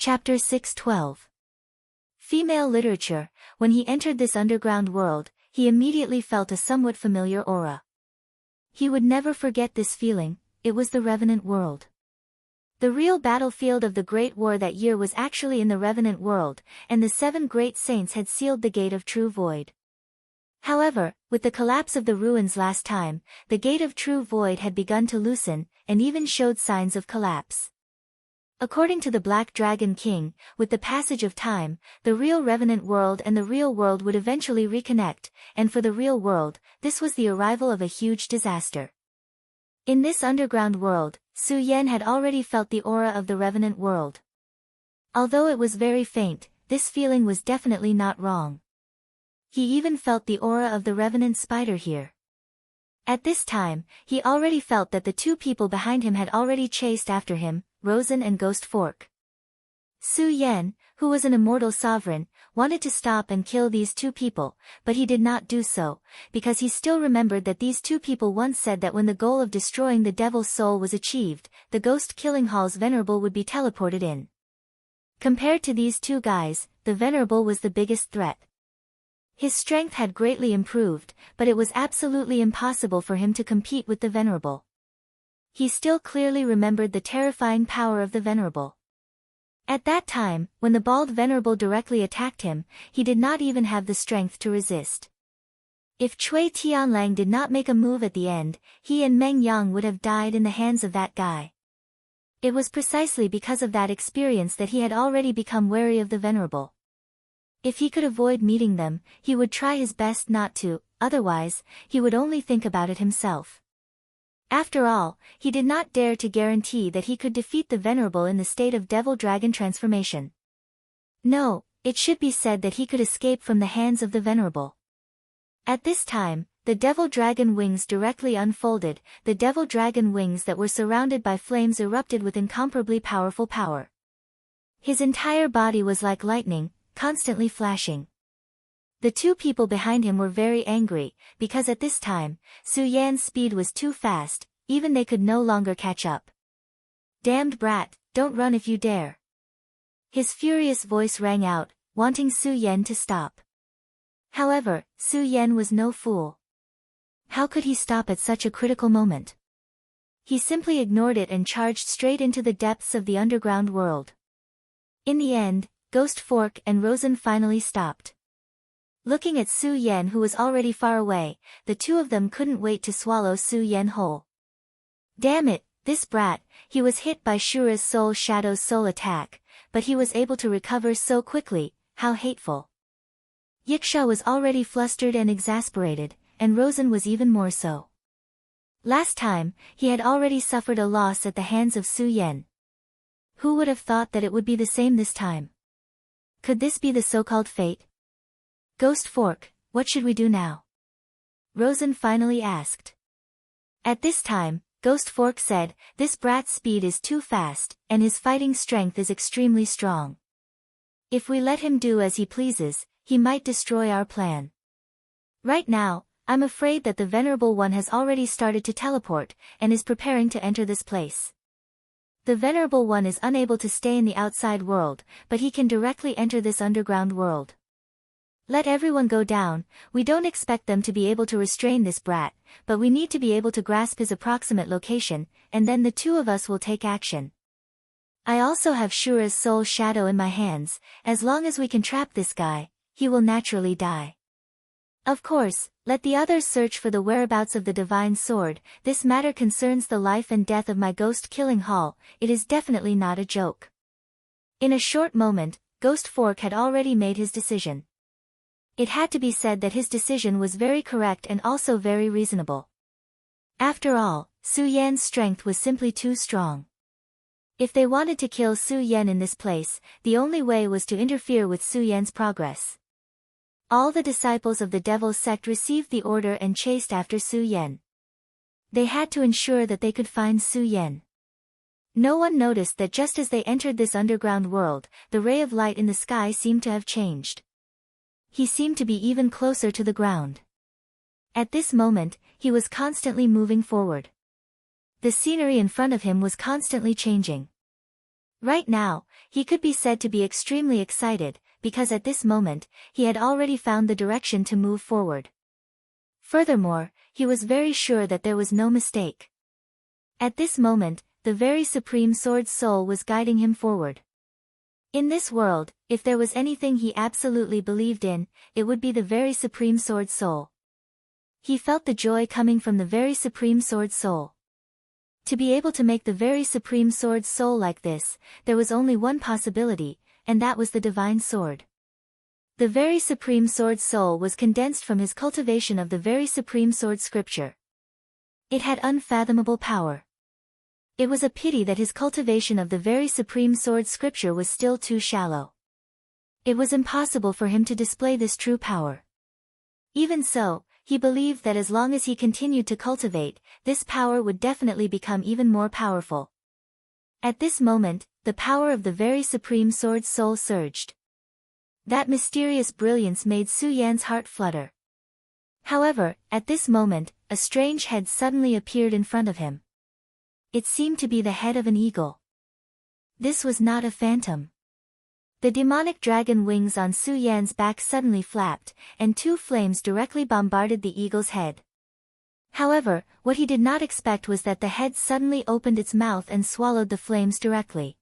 Chapter 612. Female literature. When he entered this underground world, he immediately felt a somewhat familiar aura. He would never forget this feeling. It was the Revenant world. The real battlefield of the Great War that year was actually in the Revenant world, and the 7 great saints had sealed the Gate of True Void. However, with the collapse of the ruins last time, the Gate of True Void had begun to loosen, and even showed signs of collapse. According to the Black Dragon King, with the passage of time, the real Revenant world and the real world would eventually reconnect, and for the real world, this was the arrival of a huge disaster. In this underground world, Su Yan had already felt the aura of the Revenant world. Although it was very faint, this feeling was definitely not wrong. He even felt the aura of the Revenant spider here. At this time, he already felt that the 2 people behind him had already chased after him, Rosen and Ghost Fork. Su Yan, who was an immortal sovereign, wanted to stop and kill these 2 people, but he did not do so, because he still remembered that these 2 people once said that when the goal of destroying the devil's soul was achieved, the Ghost Killing Hall's Venerable would be teleported in. Compared to these 2 guys, the Venerable was the biggest threat. His strength had greatly improved, but it was absolutely impossible for him to compete with the Venerable. He still clearly remembered the terrifying power of the Venerable. At that time, when the bald Venerable directly attacked him, he did not even have the strength to resist. If Cui Tianlang did not make a move at the end, he and Meng Yang would have died in the hands of that guy. It was precisely because of that experience that he had already become wary of the Venerable. If he could avoid meeting them, he would try his best not to, otherwise, he would only think about it himself. After all, he did not dare to guarantee that he could defeat the Venerable in the state of Devil-Dragon transformation. No, it should be said that he could escape from the hands of the Venerable. At this time, the Devil-Dragon wings directly unfolded, the Devil-Dragon wings that were surrounded by flames erupted with incomparably powerful power. His entire body was like lightning, constantly flashing. The 2 people behind him were very angry, because at this time, Su Yan's speed was too fast, even they could no longer catch up. "Damned brat, don't run if you dare." His furious voice rang out, wanting Su Yan to stop. However, Su Yan was no fool. How could he stop at such a critical moment? He simply ignored it and charged straight into the depths of the underground world. In the end, Ghost Fork and Rosen finally stopped. Looking at Su Yan, who was already far away, the 2 of them couldn't wait to swallow Su Yan whole. Damn it, this brat, he was hit by Shura's Soul Shadow's soul attack, but he was able to recover so quickly, how hateful. Yiksha was already flustered and exasperated, and Rosen was even more so. Last time, he had already suffered a loss at the hands of Su Yan. Who would have thought that it would be the same this time? Could this be the so-called fate? "Ghost Fork, what should we do now?" Rosen finally asked. At this time, Ghost Fork said, "This brat's speed is too fast, and his fighting strength is extremely strong. If we let him do as he pleases, he might destroy our plan. Right now, I'm afraid that the Venerable One has already started to teleport, and is preparing to enter this place. The Venerable One is unable to stay in the outside world, but he can directly enter this underground world. Let everyone go down, we don't expect them to be able to restrain this brat, but we need to be able to grasp his approximate location, and then the 2 of us will take action. I also have Shura's Soul Shadow in my hands, as long as we can trap this guy, he will naturally die. Of course, let the others search for the whereabouts of the Divine Sword, this matter concerns the life and death of my Ghost Killing Hall, it is definitely not a joke." In a short moment, Ghost Fork had already made his decision. It had to be said that his decision was very correct and also very reasonable. After all, Su Yan's strength was simply too strong. If they wanted to kill Su Yan in this place, the only way was to interfere with Su Yan's progress. All the disciples of the Devil's sect received the order and chased after Su Yan. They had to ensure that they could find Su Yan. No one noticed that just as they entered this underground world, the ray of light in the sky seemed to have changed. He seemed to be even closer to the ground. At this moment, he was constantly moving forward. The scenery in front of him was constantly changing. Right now, He could be said to be extremely excited, because at this moment, he had already found the direction to move forward. Furthermore, he was very sure that there was no mistake. At this moment, the very Supreme Sword Soul was guiding him forward. In this world, if there was anything he absolutely believed in, it would be the very Supreme Sword Soul. He felt the joy coming from the very Supreme Sword Soul. To be able to make the very Supreme Sword Soul like this, there was only one possibility, and that was the Divine Sword. The very Supreme Sword Soul was condensed from his cultivation of the very Supreme Sword Scripture. It had unfathomable power. It was a pity that his cultivation of the very Supreme Sword Scripture was still too shallow. It was impossible for him to display this true power. Even so, he believed that as long as he continued to cultivate, this power would definitely become even more powerful. At this moment, the power of the very Supreme Sword Soul surged. That mysterious brilliance made Su Yan's heart flutter. However, at this moment, a strange head suddenly appeared in front of him. It seemed to be the head of an eagle. This was not a phantom. The demonic dragon wings on Su Yan's back suddenly flapped, and two flames directly bombarded the eagle's head. However, what he did not expect was that the head suddenly opened its mouth and swallowed the flames directly.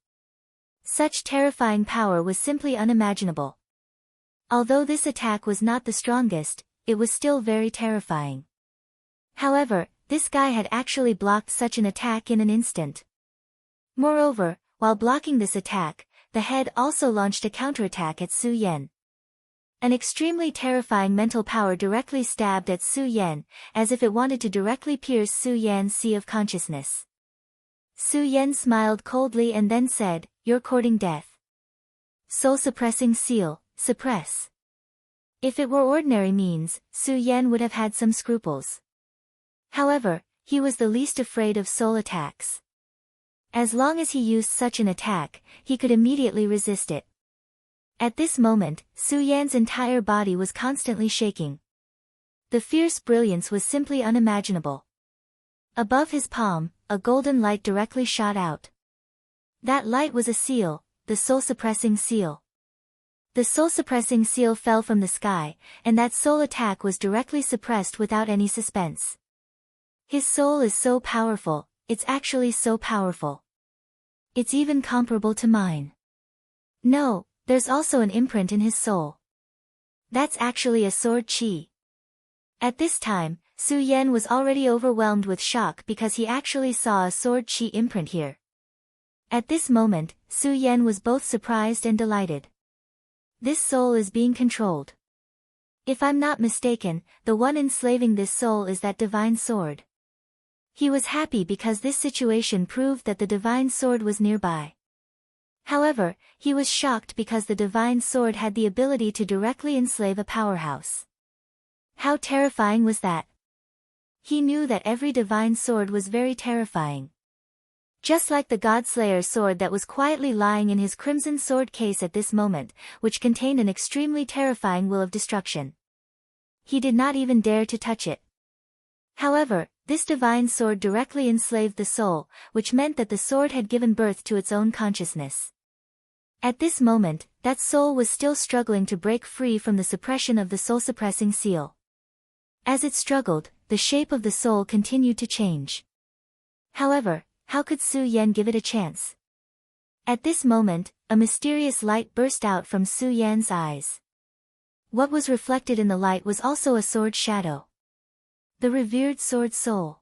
Such terrifying power was simply unimaginable. Although this attack was not the strongest, it was still very terrifying. However, this guy had actually blocked such an attack in an instant. Moreover, while blocking this attack, the head also launched a counterattack at Su Yan. An extremely terrifying mental power directly stabbed at Su Yan, as if it wanted to directly pierce Su Yan's sea of consciousness. Su Yan smiled coldly and then said, "You're courting death. Soul-suppressing seal, suppress." If it were ordinary means, Su Yan would have had some scruples. However, he was the least afraid of soul attacks. As long as he used such an attack, he could immediately resist it. At this moment, Su Yan's entire body was constantly shaking. The fierce brilliance was simply unimaginable. Above his palm, a golden light directly shot out. That light was a seal, the soul-suppressing seal. The soul-suppressing seal fell from the sky, and that soul attack was directly suppressed without any suspense. His soul is so powerful, it's actually so powerful. It's even comparable to mine. No, there's also an imprint in his soul. That's actually a sword chi. At this time, Su Yan was already overwhelmed with shock because he actually saw a sword chi imprint here. At this moment, Su Yan was both surprised and delighted. This soul is being controlled. If I'm not mistaken, the one enslaving this soul is that divine sword. He was happy because this situation proved that the divine sword was nearby. However, he was shocked because the divine sword had the ability to directly enslave a powerhouse. How terrifying was that? He knew that every divine sword was very terrifying. Just like the Godslayer sword that was quietly lying in his crimson sword case at this moment, which contained an extremely terrifying will of destruction. He did not even dare to touch it. However, this divine sword directly enslaved the soul, which meant that the sword had given birth to its own consciousness. At this moment, that soul was still struggling to break free from the suppression of the soul-suppressing seal. As it struggled, the shape of the soul continued to change. However, how could Su Yan give it a chance? At this moment, a mysterious light burst out from Su Yan's eyes. What was reflected in the light was also a sword shadow. The revered sword soul.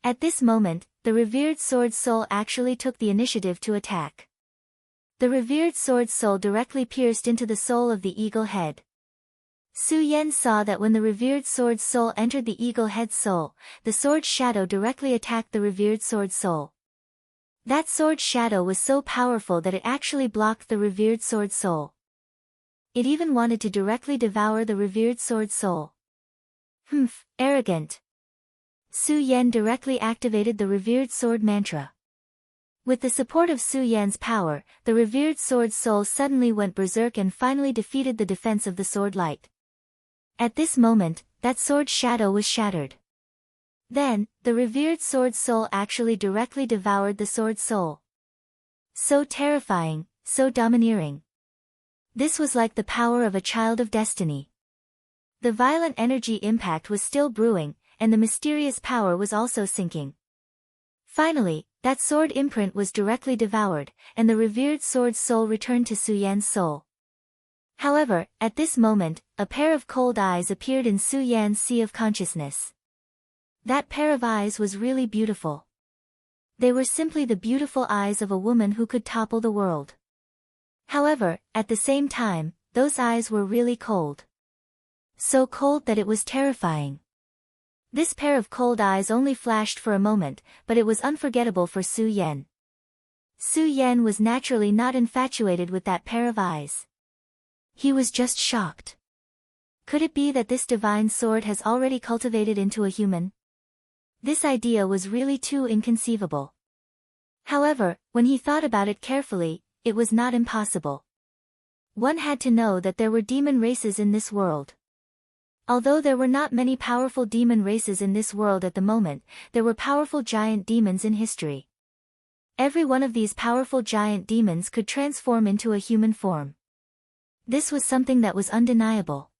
At this moment, the revered sword soul actually took the initiative to attack. The revered sword soul directly pierced into the soul of the eagle head. Su Yan saw that when the revered sword soul entered the eagle head soul, the sword shadow directly attacked the revered sword soul. That sword shadow was so powerful that it actually blocked the revered sword soul. It even wanted to directly devour the revered sword soul. Humph, arrogant. Su Yan directly activated the revered sword mantra. With the support of Su Yan's power, the revered sword soul suddenly went berserk and finally defeated the defense of the sword light. At this moment, that sword shadow was shattered. Then, the revered sword soul actually directly devoured the sword soul. So terrifying, so domineering. This was like the power of a child of destiny. The violent energy impact was still brewing, and the mysterious power was also sinking. Finally, that sword imprint was directly devoured, and the revered sword's soul returned to Su Yan's soul. However, at this moment, a pair of cold eyes appeared in Su Yan's sea of consciousness. That pair of eyes was really beautiful. They were simply the beautiful eyes of a woman who could topple the world. However, at the same time, those eyes were really cold. So cold that it was terrifying. This pair of cold eyes only flashed for a moment, but it was unforgettable for Su Yan. Su Yan was naturally not infatuated with that pair of eyes. He was just shocked. Could it be that this divine sword has already cultivated into a human? This idea was really too inconceivable. However, when he thought about it carefully, it was not impossible. One had to know that there were demon races in this world. Although there were not many powerful demon races in this world at the moment, there were powerful giant demons in history. Every one of these powerful giant demons could transform into a human form. This was something that was undeniable.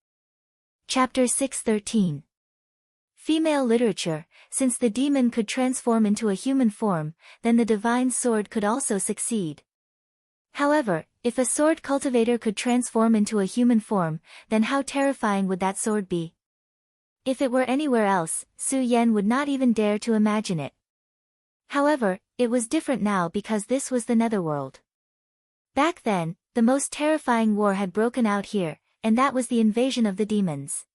Chapter 6:13. Female literature. Since the demon could transform into a human form, then the divine sword could also succeed. However, if a sword cultivator could transform into a human form, then how terrifying would that sword be? If it were anywhere else, Su Yan would not even dare to imagine it. However, it was different now because this was the netherworld. Back then, the most terrifying war had broken out here, and that was the invasion of the demons.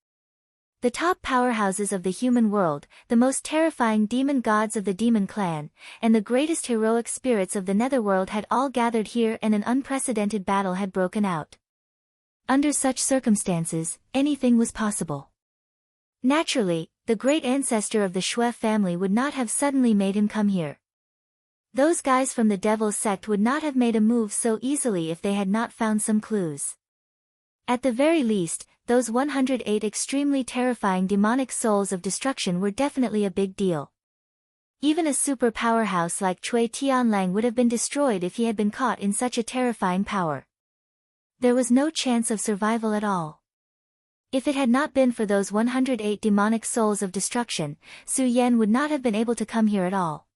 The top powerhouses of the human world, the most terrifying demon gods of the demon clan, and the greatest heroic spirits of the netherworld had all gathered here, and an unprecedented battle had broken out. Under such circumstances, anything was possible. Naturally, the great ancestor of the Shui family would not have suddenly made him come here. Those guys from the Devil's sect would not have made a move so easily if they had not found some clues. At the very least, those 108 extremely terrifying demonic souls of destruction were definitely a big deal. Even a super powerhouse like Cui Tianlang would have been destroyed if he had been caught in such a terrifying power. There was no chance of survival at all. If it had not been for those 108 demonic souls of destruction, Su Yan would not have been able to come here at all.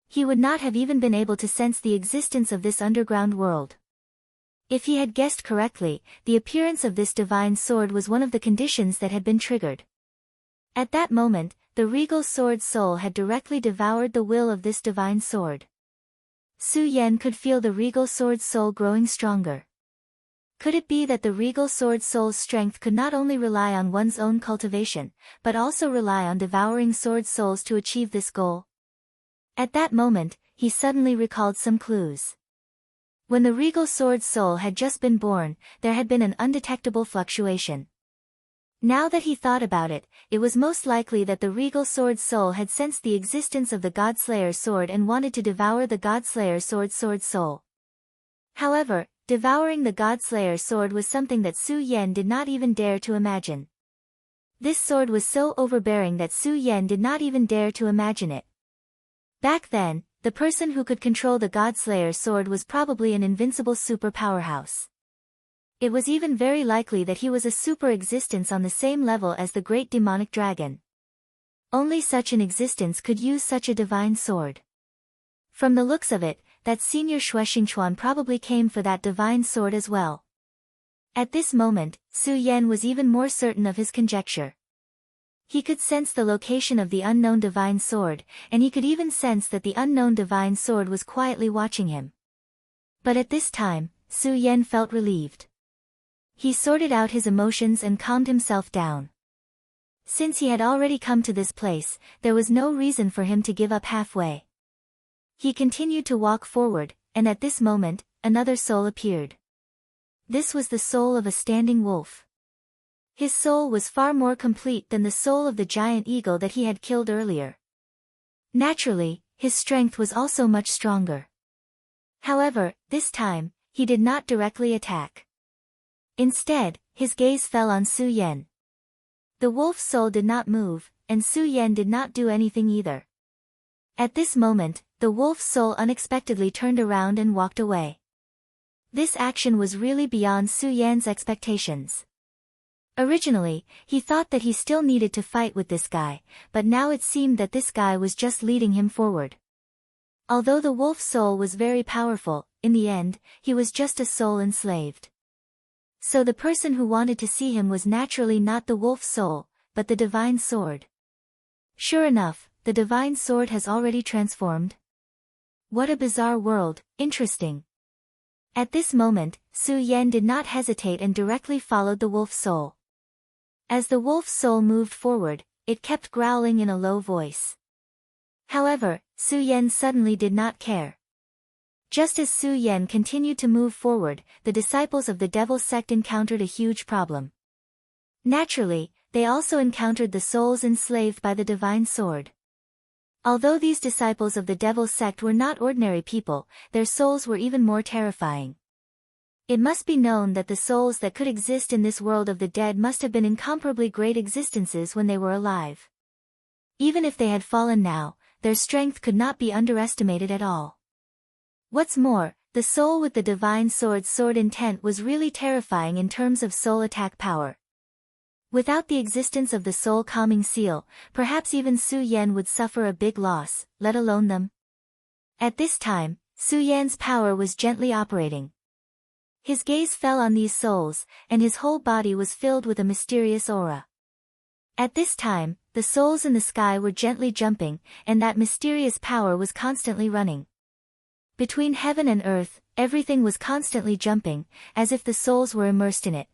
He would not have even been able to sense the existence of this underground world. If he had guessed correctly, the appearance of this divine sword was one of the conditions that had been triggered. At that moment, the regal sword soul had directly devoured the will of this divine sword. Su Yan could feel the regal sword soul growing stronger. Could it be that the regal sword soul's strength could not only rely on one's own cultivation, but also rely on devouring sword souls to achieve this goal? At that moment, he suddenly recalled some clues. When the regal sword soul had just been born, there had been an undetectable fluctuation. Now that he thought about it, it was most likely that the regal sword soul had sensed the existence of the Godslayer sword and wanted to devour the Godslayer sword soul. However, devouring the Godslayer sword was something that Su Yan did not even dare to imagine. This sword was so overbearing that Su Yan did not even dare to imagine it. Back then, the person who could control the Godslayer sword was probably an invincible super powerhouse. It was even very likely that he was a super existence on the same level as the great demonic dragon. Only such an existence could use such a divine sword. From the looks of it, that senior Shui Xingchuan probably came for that divine sword as well. At this moment, Su Yan was even more certain of his conjecture. He could sense the location of the unknown divine sword, and he could even sense that the unknown divine sword was quietly watching him. But at this time, Su Yan felt relieved. He sorted out his emotions and calmed himself down. Since he had already come to this place, there was no reason for him to give up halfway. He continued to walk forward, and at this moment, another soul appeared. This was the soul of a standing wolf. His soul was far more complete than the soul of the giant eagle that he had killed earlier. Naturally, his strength was also much stronger. However, this time, he did not directly attack. Instead, his gaze fell on Su Yan. The wolf's soul did not move, and Su Yan did not do anything either. At this moment, the wolf's soul unexpectedly turned around and walked away. This action was really beyond Su Yan's expectations. Originally, he thought that he still needed to fight with this guy, but now it seemed that this guy was just leading him forward. Although the wolf soul was very powerful, in the end, he was just a soul enslaved. So the person who wanted to see him was naturally not the wolf soul, but the divine sword. Sure enough, the divine sword has already transformed. What a bizarre world, interesting. At this moment, Su Yan did not hesitate and directly followed the wolf soul. As the wolf soul moved forward, it kept growling in a low voice. However, Su Yan suddenly did not care. Just as Su Yan continued to move forward, the disciples of the devil sect encountered a huge problem. Naturally, they also encountered the souls enslaved by the divine sword. Although these disciples of the devil sect were not ordinary people, their souls were even more terrifying. It must be known that the souls that could exist in this world of the dead must have been incomparably great existences when they were alive. Even if they had fallen now, their strength could not be underestimated at all. What's more, the soul with the divine sword's sword intent was really terrifying in terms of soul attack power. Without the existence of the soul calming seal, perhaps even Su Yan would suffer a big loss, let alone them. At this time, Su Yan's power was gently operating. His gaze fell on these souls, and his whole body was filled with a mysterious aura. At this time, the souls in the sky were gently jumping, and that mysterious power was constantly running. Between heaven and earth, everything was constantly jumping, as if the souls were immersed in it.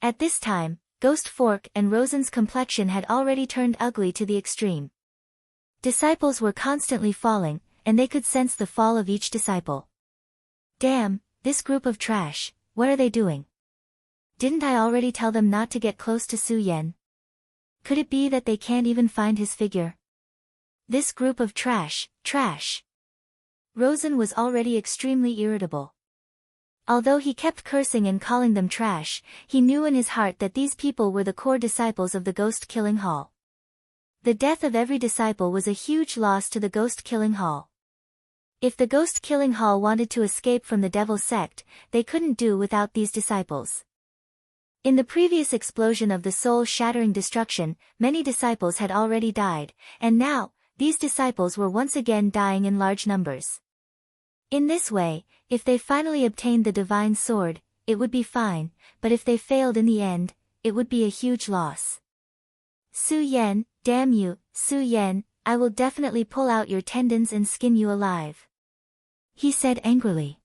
At this time, Ghost Fork and Rosen's complexion had already turned ugly to the extreme. Disciples were constantly falling, and they could sense the fall of each disciple. Damn, this group of trash, what are they doing? Didn't I already tell them not to get close to Su Yan? Could it be that they can't even find his figure? This group of trash. Rosen was already extremely irritable. Although he kept cursing and calling them trash, he knew in his heart that these people were the core disciples of the ghost-killing hall. The death of every disciple was a huge loss to the ghost-killing hall. If the ghost-killing hall wanted to escape from the devil sect, they couldn't do without these disciples. In the previous explosion of the soul-shattering destruction, many disciples had already died, and now, these disciples were once again dying in large numbers. In this way, if they finally obtained the divine sword, it would be fine, but if they failed in the end, it would be a huge loss. Su Yan, damn you, Su Yan, I will definitely pull out your tendons and skin you alive, he said angrily.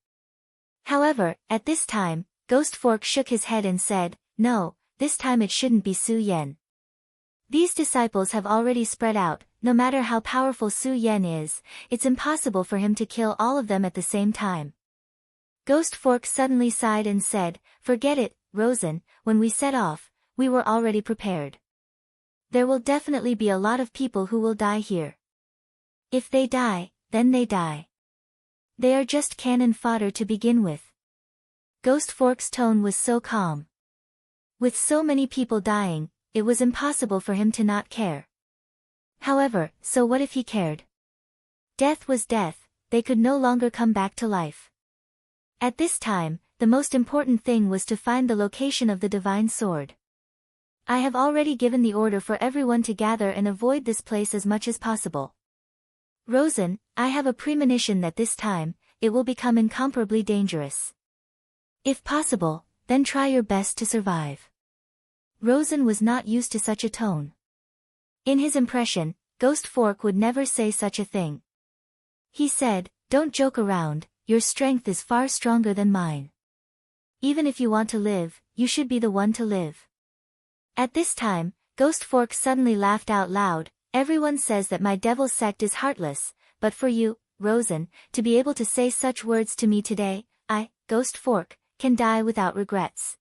However, at this time, Ghost Fork shook his head and said, no, this time it shouldn't be Su Yan. These disciples have already spread out. No matter how powerful Su Yan is, it's impossible for him to kill all of them at the same time. Ghost Fork suddenly sighed and said, forget it, Rosen, when we set off, we were already prepared. There will definitely be a lot of people who will die here. If they die, then they die. They are just cannon fodder to begin with. Ghost Fork's tone was so calm. With so many people dying, it was impossible for him to not care. However, so what if he cared? Death was death, they could no longer come back to life. At this time, the most important thing was to find the location of the divine sword. I have already given the order for everyone to gather and avoid this place as much as possible. Rosen, I have a premonition that this time, it will become incomparably dangerous. If possible, then try your best to survive. Rosen was not used to such a tone. In his impression, Ghost Fork would never say such a thing. He said, don't joke around, your strength is far stronger than mine. Even if you want to live, you should be the one to live. At this time, Ghost Fork suddenly laughed out loud. Everyone says that my devil sect is heartless, but for you, Rosen, to be able to say such words to me today, I, Ghost Fork, can die without regrets.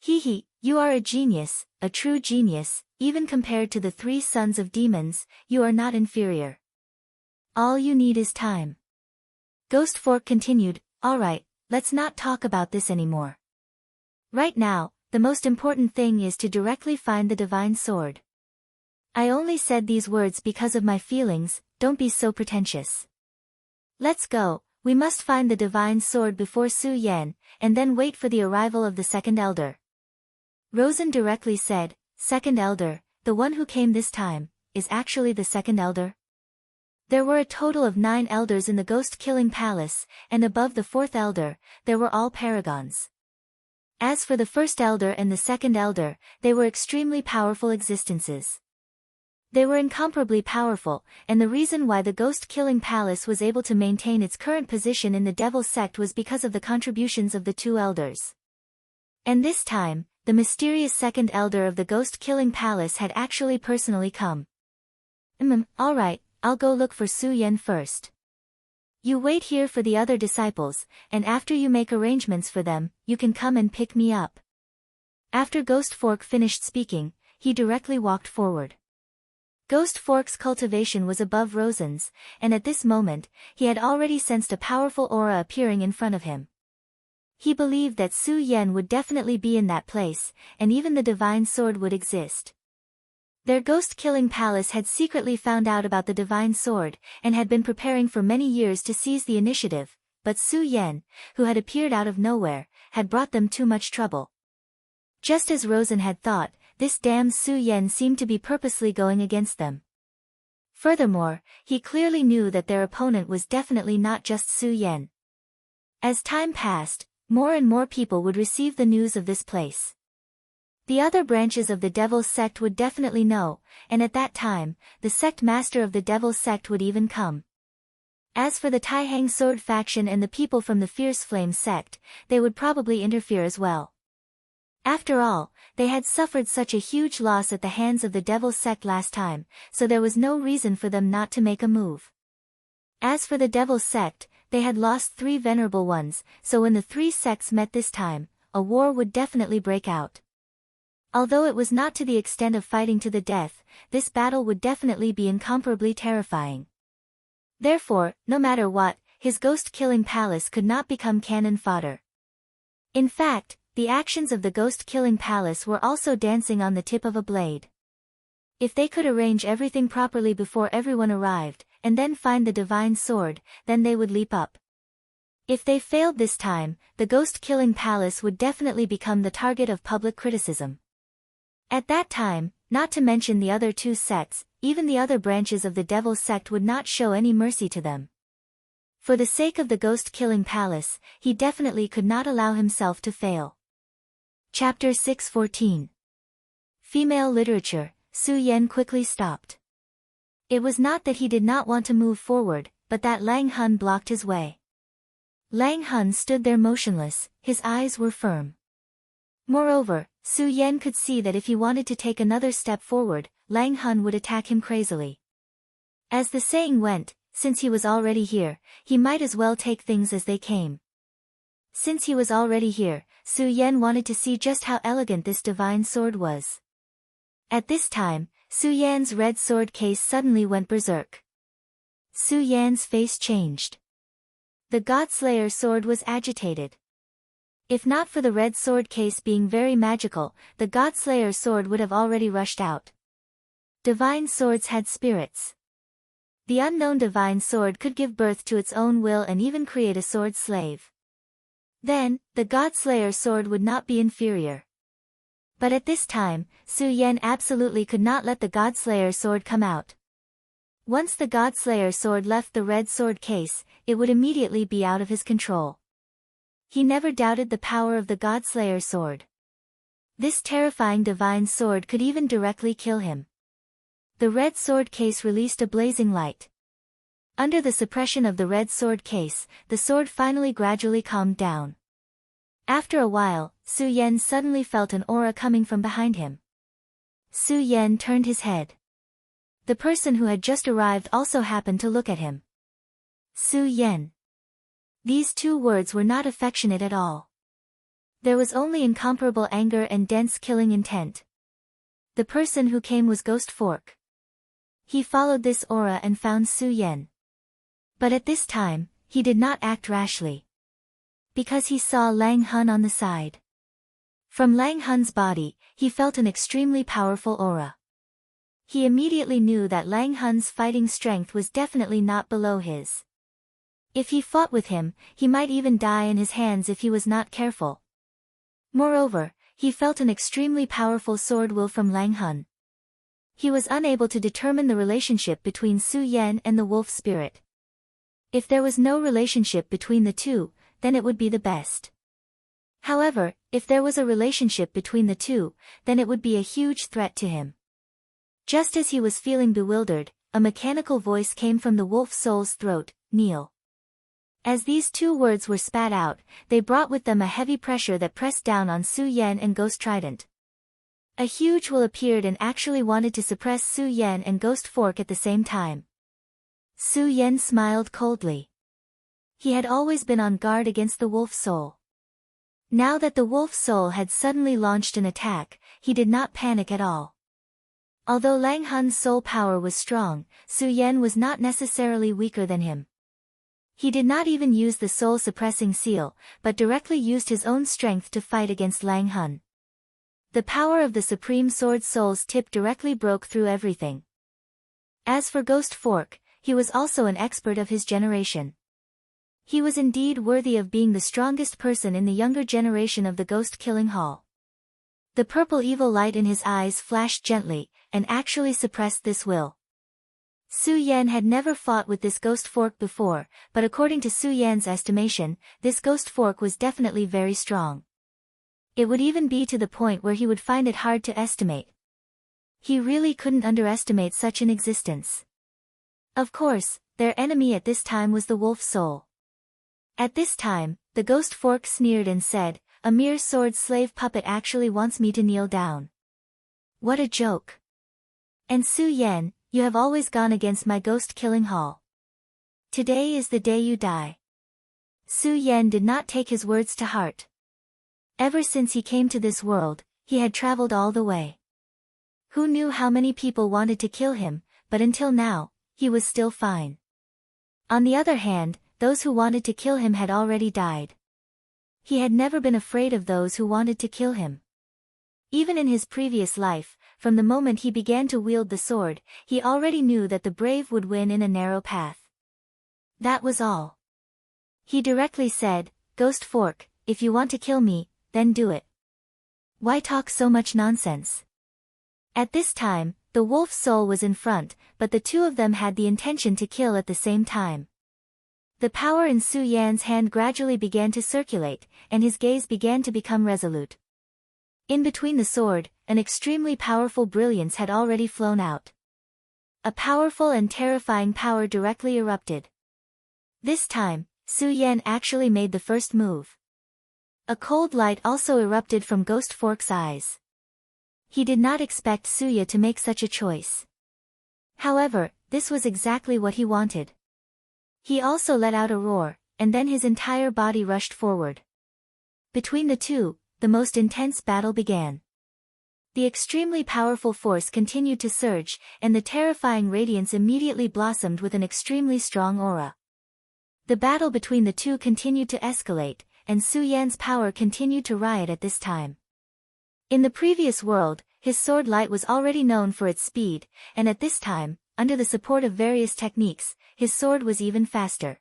Hee, you are a genius, a true genius, even compared to the 3 sons of demons, you are not inferior. All you need is time. Ghost Fork continued, alright, let's not talk about this anymore. Right now, the most important thing is to directly find the divine sword. I only said these words because of my feelings, don't be so pretentious. Let's go, We must find the divine sword before Su Yan, and then wait for the arrival of the second elder. Rosen directly said, Second elder, the one who came this time, is actually the second elder? There were a total of 9 elders in the ghost-killing palace, and above the 4th elder, there were all paragons. As for the first elder and the second elder, they were extremely powerful existences. They were incomparably powerful, and the reason why the ghost-killing palace was able to maintain its current position in the Devil's sect was because of the contributions of the 2 elders. And this time, the mysterious second elder of the ghost-killing palace had actually personally come. Alright, I'll go look for Su Yan first. You wait here for the other disciples, and after you make arrangements for them, you can come and pick me up. After Ghost Fork finished speaking, he directly walked forward. Ghost Fork's cultivation was above Rosen's, and at this moment, he had already sensed a powerful aura appearing in front of him. He believed that Su Yan would definitely be in that place, and even the divine sword would exist. Their ghost-killing palace had secretly found out about the divine sword, and had been preparing for many years to seize the initiative, but Su Yan, who had appeared out of nowhere, had brought them too much trouble. Just as Rosen had thought, this damn Su Yan seemed to be purposely going against them. Furthermore, he clearly knew that their opponent was definitely not just Su Yan. As time passed, more and more people would receive the news of this place. The other branches of the Devil's sect would definitely know, and at that time, the sect master of the Devil's sect would even come. As for the Taihang Sword faction and the people from the Fierce Flame sect, they would probably interfere as well. After all, they had suffered such a huge loss at the hands of the Devil's sect last time, so there was no reason for them not to make a move. As for the Devil's sect, they had lost 3 venerable ones, so when the 3 sects met this time, a war would definitely break out. Although it was not to the extent of fighting to the death, this battle would definitely be incomparably terrifying. Therefore, no matter what, his ghost-killing palace could not become cannon fodder. In fact, the actions of the ghost-killing palace were also dancing on the tip of a blade. If they could arrange everything properly before everyone arrived, and then find the divine sword, then they would leap up. If they failed this time, the ghost-killing palace would definitely become the target of public criticism. At that time, not to mention the other 2 sects, even the other branches of the Devil's sect would not show any mercy to them. For the sake of the ghost-killing palace, he definitely could not allow himself to fail. Chapter 614. Female Literature. Su Yan quickly stopped. It was not that he did not want to move forward, but that Lang Hun blocked his way. Lang Hun stood there motionless, his eyes were firm. Moreover, Su Yan could see that if he wanted to take another step forward, Lang Hun would attack him crazily. As the saying went, since he was already here, he might as well take things as they came. Since he was already here, Su Yan wanted to see just how elegant this divine sword was. At this time, Su Yan's red sword case suddenly went berserk. Su Yan's face changed. The Godslayer sword was agitated. If not for the red sword case being very magical, the Godslayer sword would have already rushed out. Divine swords had spirits. The unknown divine sword could give birth to its own will and even create a sword slave. Then, the Godslayer sword would not be inferior. But at this time, Su Yan absolutely could not let the Godslayer sword come out. Once the Godslayer sword left the red sword case, it would immediately be out of his control. He never doubted the power of the Godslayer sword. This terrifying divine sword could even directly kill him. The red sword case released a blazing light. Under the suppression of the red sword case, the sword finally gradually calmed down. After a while, Su Yan suddenly felt an aura coming from behind him. Su Yan turned his head. The person who had just arrived also happened to look at him. Su Yan. These 2 words were not affectionate at all. There was only incomparable anger and dense killing intent. The person who came was Ghost Fork. He followed this aura and found Su Yan. But at this time, he did not act rashly. Because he saw Lang Hun on the side. From Lang Hun's body, he felt an extremely powerful aura. He immediately knew that Lang Hun's fighting strength was definitely not below his. If he fought with him, he might even die in his hands if he was not careful. Moreover, he felt an extremely powerful sword will from Lang Hun. He was unable to determine the relationship between Su Yan and the wolf spirit. If there was no relationship between the two, then it would be the best. However, if there was a relationship between the two, then it would be a huge threat to him. Just as he was feeling bewildered, a mechanical voice came from the wolf soul's throat, "Kneel." As these two words were spat out, they brought with them a heavy pressure that pressed down on Su Yan and Ghost Trident. A huge will appeared and actually wanted to suppress Su Yan and Ghost Fork at the same time. Su Yan smiled coldly. He had always been on guard against the wolf soul. Now that the wolf soul had suddenly launched an attack, he did not panic at all. Although Lang Hun's soul power was strong, Su Yan was not necessarily weaker than him. He did not even use the soul-suppressing seal, but directly used his own strength to fight against Lang Hun. The power of the Supreme Sword Soul's tip directly broke through everything. As for Ghost Fork, he was also an expert of his generation. He was indeed worthy of being the strongest person in the younger generation of the Ghost-Killing Hall. The purple evil light in his eyes flashed gently, and actually suppressed this will. Su Yan had never fought with this Ghost Fork before, but according to Su Yan's estimation, this Ghost Fork was definitely very strong. It would even be to the point where he would find it hard to estimate. He really couldn't underestimate such an existence. Of course, their enemy at this time was the wolf soul. At this time, the Ghost Fork sneered and said, "A mere sword slave puppet actually wants me to kneel down. What a joke. And Su Yan, you have always gone against my Ghost-Killing Hall. Today is the day you die." Su Yan did not take his words to heart. Ever since he came to this world, he had traveled all the way. Who knew how many people wanted to kill him, but until now, he was still fine. On the other hand, those who wanted to kill him had already died. He had never been afraid of those who wanted to kill him. Even in his previous life, from the moment he began to wield the sword, he already knew that the brave would win in a narrow path. That was all. He directly said, "Ghost Fork, if you want to kill me, then do it. Why talk so much nonsense?" At this time, the wolf soul was in front, but the two of them had the intention to kill at the same time. The power in Su Yan's hand gradually began to circulate, and his gaze began to become resolute. In between the sword, an extremely powerful brilliance had already flown out. A powerful and terrifying power directly erupted. This time, Su Yan actually made the first move. A cold light also erupted from Ghost Fork's eyes. He did not expect Suya to make such a choice. However, this was exactly what he wanted. He also let out a roar, and then his entire body rushed forward. Between the two, the most intense battle began. The extremely powerful force continued to surge, and the terrifying radiance immediately blossomed with an extremely strong aura. The battle between the two continued to escalate, and Su Yan's power continued to riot at this time. In the previous world, his sword light was already known for its speed, and at this time, under the support of various techniques, his sword was even faster.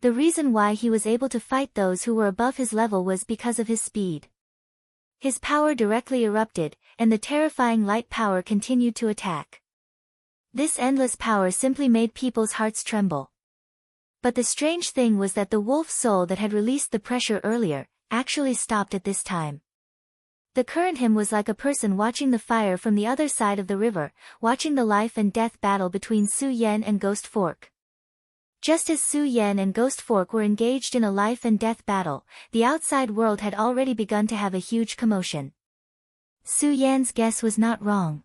The reason why he was able to fight those who were above his level was because of his speed. His power directly erupted, and the terrifying light power continued to attack. This endless power simply made people's hearts tremble. But the strange thing was that the wolf soul that had released the pressure earlier, actually stopped at this time. The current him was like a person watching the fire from the other side of the river, watching the life and death battle between Su Yan and Ghost Fork. Just as Su Yan and Ghost Fork were engaged in a life and death battle, the outside world had already begun to have a huge commotion. Su Yan's guess was not wrong.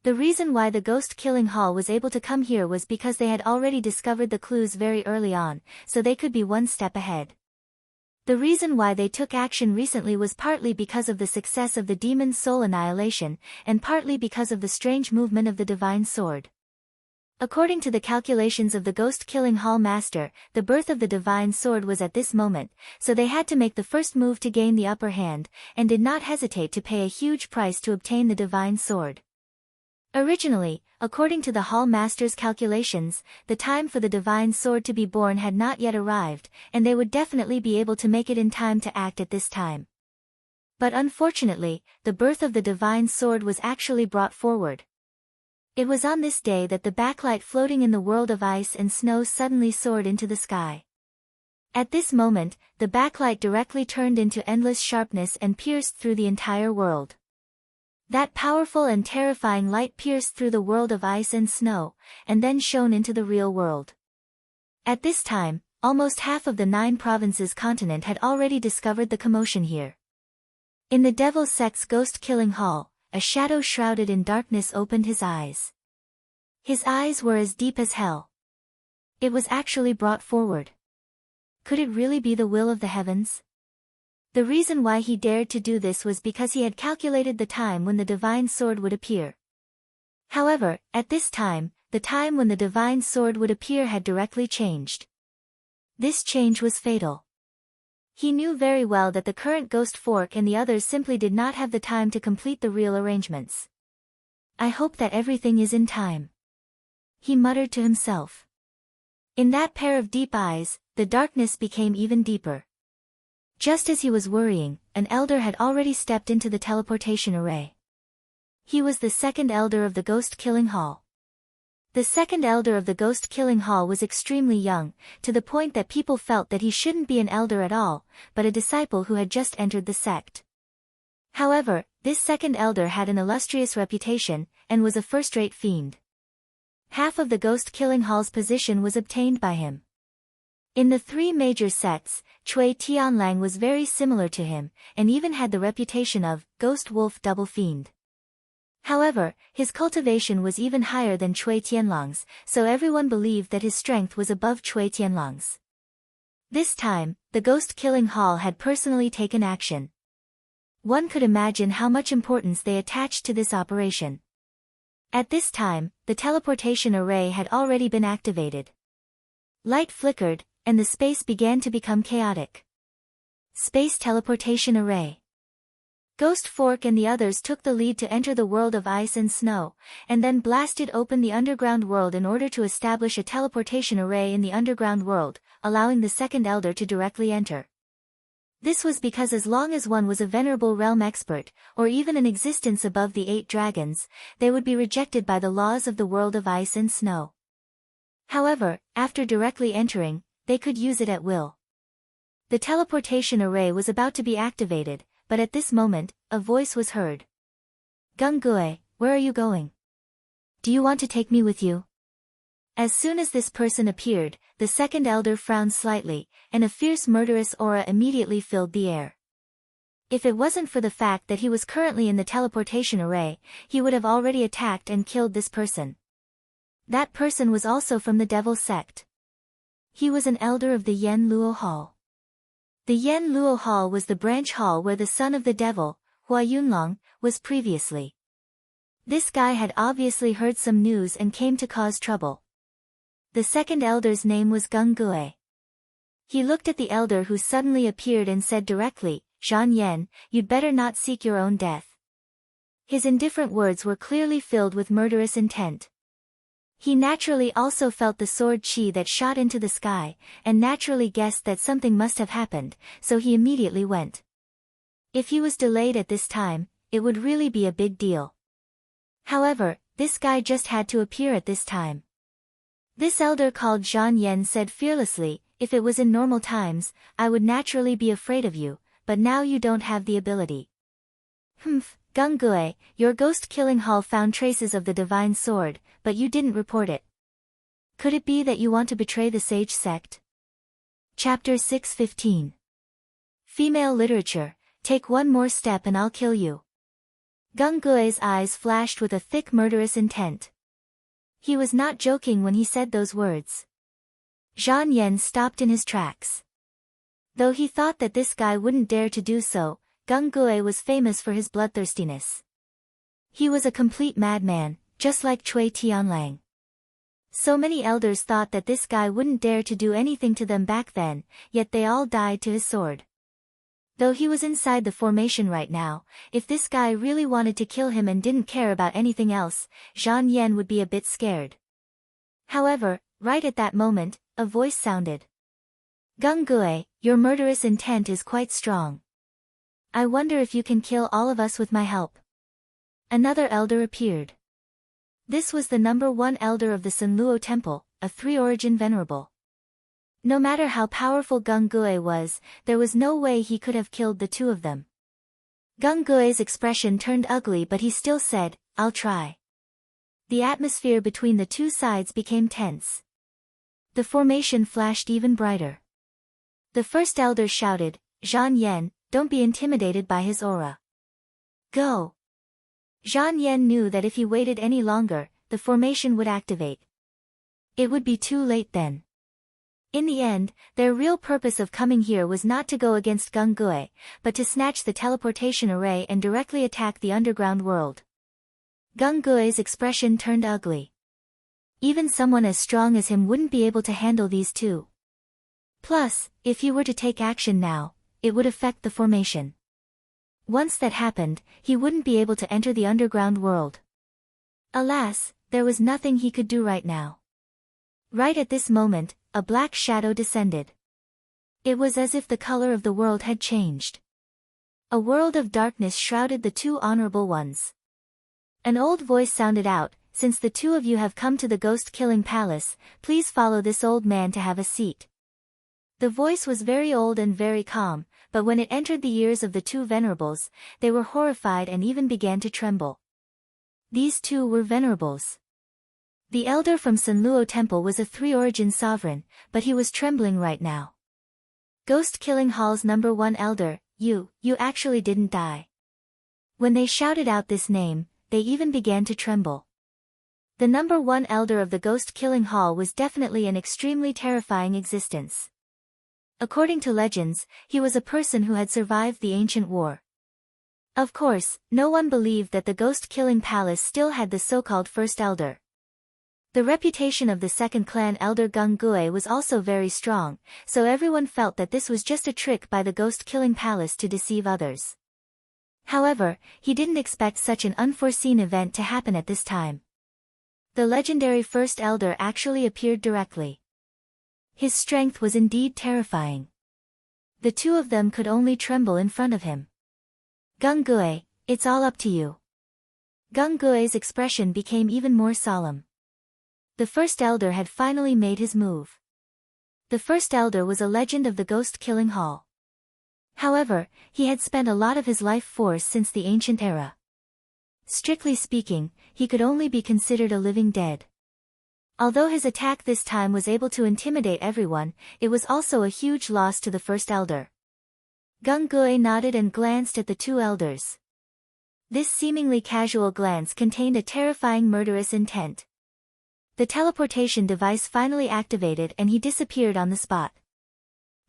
The reason why the Ghost-Killing Hall was able to come here was because they had already discovered the clues very early on, so they could be one step ahead. The reason why they took action recently was partly because of the success of the demon's soul annihilation, and partly because of the strange movement of the divine sword. According to the calculations of the Ghost-Killing Hall Master, the birth of the divine sword was at this moment, so they had to make the first move to gain the upper hand, and did not hesitate to pay a huge price to obtain the divine sword. Originally, according to the Hall Master's calculations, the time for the divine sword to be born had not yet arrived, and they would definitely be able to make it in time to act at this time. But unfortunately, the birth of the divine sword was actually brought forward. It was on this day that the backlight floating in the world of ice and snow suddenly soared into the sky. At this moment, the backlight directly turned into endless sharpness and pierced through the entire world. That powerful and terrifying light pierced through the world of ice and snow, and then shone into the real world. At this time, almost half of the 9 provinces continent had already discovered the commotion here. In the devil sect's ghost-killing hall, a shadow shrouded in darkness opened his eyes. His eyes were as deep as hell. It was actually brought forward. Could it really be the will of the heavens? The reason why he dared to do this was because he had calculated the time when the divine sword would appear. However, at this time, the time when the divine sword would appear had directly changed. This change was fatal. He knew very well that the current ghost fork and the others simply did not have the time to complete the real arrangements. I hope that everything is in time, he muttered to himself. In that pair of deep eyes, the darkness became even deeper. Just as he was worrying, an elder had already stepped into the teleportation array. He was the second elder of the ghost-killing hall. The second elder of the ghost-killing hall was extremely young, to the point that people felt that he shouldn't be an elder at all, but a disciple who had just entered the sect. However, this second elder had an illustrious reputation, and was a first-rate fiend. Half of the ghost-killing hall's position was obtained by him. In the 3 major sects, Cui Tianlang was very similar to him, and even had the reputation of Ghost Wolf Double Fiend. However, his cultivation was even higher than Cui Tianlang's, so everyone believed that his strength was above Cui Tianlang's. This time, the ghost-killing hall had personally taken action. One could imagine how much importance they attached to this operation. At this time, the teleportation array had already been activated. Light flickered, and the space began to become chaotic. Space teleportation array. Ghost Fork and the others took the lead to enter the world of ice and snow, and then blasted open the underground world in order to establish a teleportation array in the underground world, allowing the second elder to directly enter. This was because as long as one was a venerable realm expert, or even an existence above the 8 dragons, they would be rejected by the laws of the world of ice and snow. However, after directly entering, they could use it at will. The teleportation array was about to be activated, but at this moment, a voice was heard. Gung-gue, where are you going? Do you want to take me with you? As soon as this person appeared, the second elder frowned slightly, and a fierce murderous aura immediately filled the air. If it wasn't for the fact that he was currently in the teleportation array, he would have already attacked and killed this person. That person was also from the Devil sect. He was an elder of the Yen Luo Hall. The Yen Luo Hall was the branch hall where the son of the devil, Hua Yunlong, was previously. This guy had obviously heard some news and came to cause trouble. The second elder's name was Gung-gue. He looked at the elder who suddenly appeared and said directly, Zhan Yen, you'd better not seek your own death. His indifferent words were clearly filled with murderous intent. He naturally also felt the sword chi that shot into the sky, and naturally guessed that something must have happened, so he immediately went. If he was delayed at this time, it would really be a big deal. However, this guy just had to appear at this time. This elder called Zhan Yen said fearlessly, if it was in normal times, I would naturally be afraid of you, but now you don't have the ability. Gung-gue, your ghost-killing hall found traces of the divine sword, but you didn't report it. Could it be that you want to betray the sage sect? Chapter 615. Female literature, take one more step and I'll kill you. Gung-gue's eyes flashed with a thick murderous intent. He was not joking when he said those words. Zhan Yen stopped in his tracks. Though he thought that this guy wouldn't dare to do so, Gung-gue was famous for his bloodthirstiness. He was a complete madman, just like Cui Tianlang. So many elders thought that this guy wouldn't dare to do anything to them back then, yet they all died to his sword. Though he was inside the formation right now, if this guy really wanted to kill him and didn't care about anything else, Zhang Yan would be a bit scared. However, right at that moment, a voice sounded. Gung Gui, your murderous intent is quite strong. I wonder if you can kill all of us with my help. Another elder appeared. This was the number 1 elder of the Sanluo Temple, a 3-origin venerable. No matter how powerful Gung Gui was, there was no way he could have killed the 2 of them. Gung Gui's expression turned ugly, but he still said, I'll try. The atmosphere between the 2 sides became tense. The formation flashed even brighter. The first elder shouted, Zhang Yan, don't be intimidated by his aura. Go! Zhang Yan knew that if he waited any longer, the formation would activate. It would be too late then. In the end, their real purpose of coming here was not to go against Gung Gui, but to snatch the teleportation array and directly attack the underground world. Gung Gui's expression turned ugly. Even someone as strong as him wouldn't be able to handle these 2. Plus, if he were to take action now, it would affect the formation. Once that happened, he wouldn't be able to enter the underground world. Alas, there was nothing he could do right now. Right at this moment, a black shadow descended. It was as if the color of the world had changed. A world of darkness shrouded the 2 honorable ones. An old voice sounded out, since the 2 of you have come to the ghost-killing palace, please follow this old man to have a seat. The voice was very old and very calm, but when it entered the ears of the 2 venerables, they were horrified and even began to tremble. These 2 were venerables. The elder from Sanluo Temple was a 3-origin sovereign, but he was trembling right now. Ghost Killing Hall's number 1 elder, you actually didn't die. When they shouted out this name, they even began to tremble. The number 1 elder of the Ghost Killing Hall was definitely an extremely terrifying existence. According to legends, he was a person who had survived the ancient war. Of course, no one believed that the ghost-killing palace still had the so-called first elder. The reputation of the second clan elder Gung Gui was also very strong, so everyone felt that this was just a trick by the ghost-killing palace to deceive others. However, he didn't expect such an unforeseen event to happen at this time. The legendary first elder actually appeared directly. His strength was indeed terrifying. The 2 of them could only tremble in front of him. Gung Gui, it's all up to you. Gung Gui's expression became even more solemn. The first elder had finally made his move. The first elder was a legend of the ghost-killing hall. However, he had spent a lot of his life force since the ancient era. Strictly speaking, he could only be considered a living dead. Although his attack this time was able to intimidate everyone, it was also a huge loss to the first elder. Gung Gui nodded and glanced at the 2 elders. This seemingly casual glance contained a terrifying murderous intent. The teleportation device finally activated and he disappeared on the spot.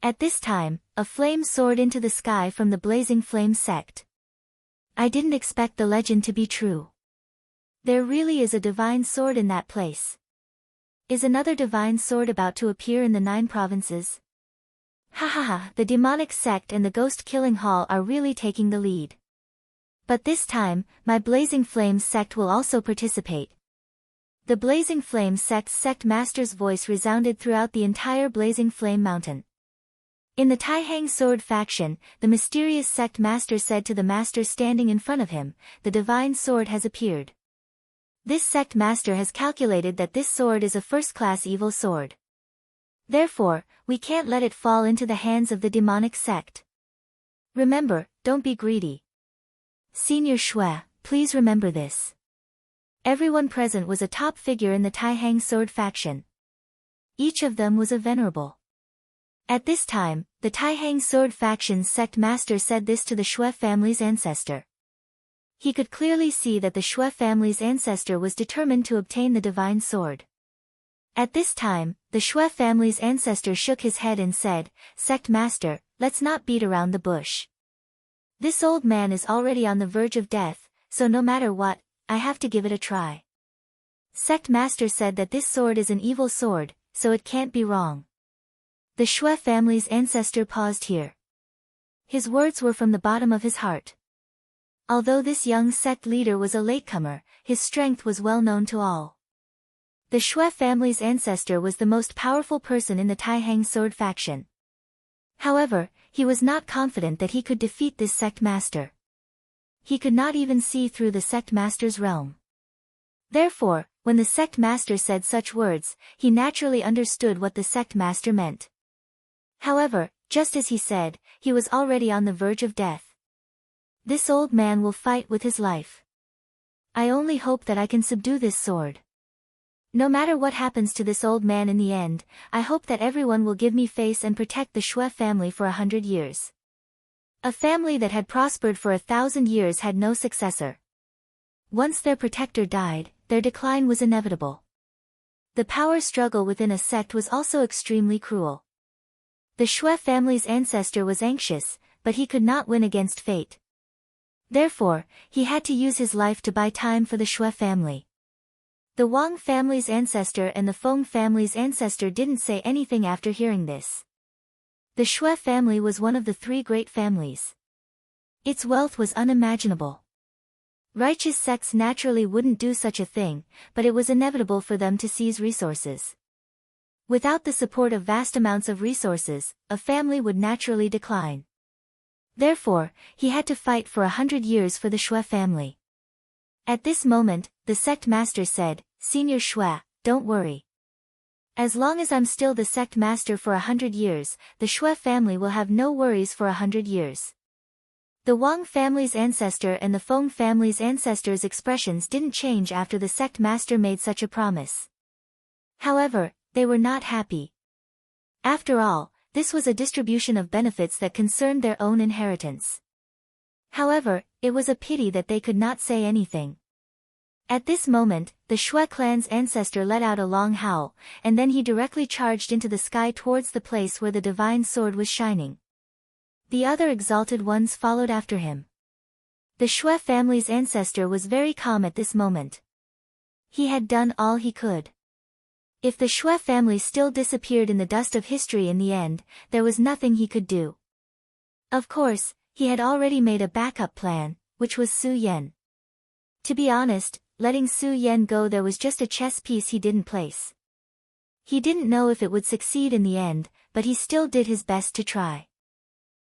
At this time, a flame soared into the sky from the Blazing Flame sect. I didn't expect the legend to be true. There really is a divine sword in that place. Is another divine sword about to appear in the 9 provinces? Ha, the demonic sect and the ghost-killing hall are really taking the lead. But this time, my Blazing Flame sect will also participate. The Blazing Flame sect's sect master's voice resounded throughout the entire Blazing Flame mountain. In the Taihang Sword faction, the mysterious sect master said to the master standing in front of him, the divine sword has appeared. This sect master has calculated that this sword is a first-class evil sword. Therefore, we can't let it fall into the hands of the demonic sect. Remember, don't be greedy. Senior Shui, please remember this. Everyone present was a top figure in the Taihang Sword faction. Each of them was a venerable. At this time, the Taihang Sword faction's sect master said this to the Shui family's ancestor. He could clearly see that the Shui family's ancestor was determined to obtain the divine sword. At this time, the Shui family's ancestor shook his head and said, "Sect master, let's not beat around the bush. This old man is already on the verge of death, so no matter what, I have to give it a try." Sect master said that this sword is an evil sword, so it can't be wrong. The Shui family's ancestor paused here. His words were from the bottom of his heart. Although this young sect leader was a latecomer, his strength was well known to all. The Shui family's ancestor was the most powerful person in the Taihang sword faction. However, he was not confident that he could defeat this sect master. He could not even see through the sect master's realm. Therefore, when the sect master said such words, he naturally understood what the sect master meant. However, just as he said, he was already on the verge of death. This old man will fight with his life. I only hope that I can subdue this sword. No matter what happens to this old man in the end, I hope that everyone will give me face and protect the Shui family for 100 years. A family that had prospered for 1,000 years had no successor. Once their protector died, their decline was inevitable. The power struggle within a sect was also extremely cruel. The Shui family's ancestor was anxious, but he could not win against fate. Therefore, he had to use his life to buy time for the Shui family. The Wang family's ancestor and the Feng family's ancestor didn't say anything after hearing this. The Shui family was one of the 3 great families. Its wealth was unimaginable. Righteous sects naturally wouldn't do such a thing, but it was inevitable for them to seize resources. Without the support of vast amounts of resources, a family would naturally decline. Therefore, he had to fight for 100 years for the Shui family. At this moment, the sect master said, "Senior Shui, don't worry. As long as I'm still the sect master for 100 years, the Shui family will have no worries for 100 years." The Wang family's ancestor and the Feng family's ancestors' expressions didn't change after the sect master made such a promise. However, they were not happy. After all, this was a distribution of benefits that concerned their own inheritance. However, it was a pity that they could not say anything. At this moment, the Shui clan's ancestor let out a long howl, and then he directly charged into the sky towards the place where the divine sword was shining. The other exalted ones followed after him. The Shui family's ancestor was very calm at this moment. He had done all he could. If the Shui family still disappeared in the dust of history in the end, there was nothing he could do. Of course, he had already made a backup plan, which was Su Yan. To be honest, letting Su Yan go there was just a chess piece he didn't place. He didn't know if it would succeed in the end, but he still did his best to try.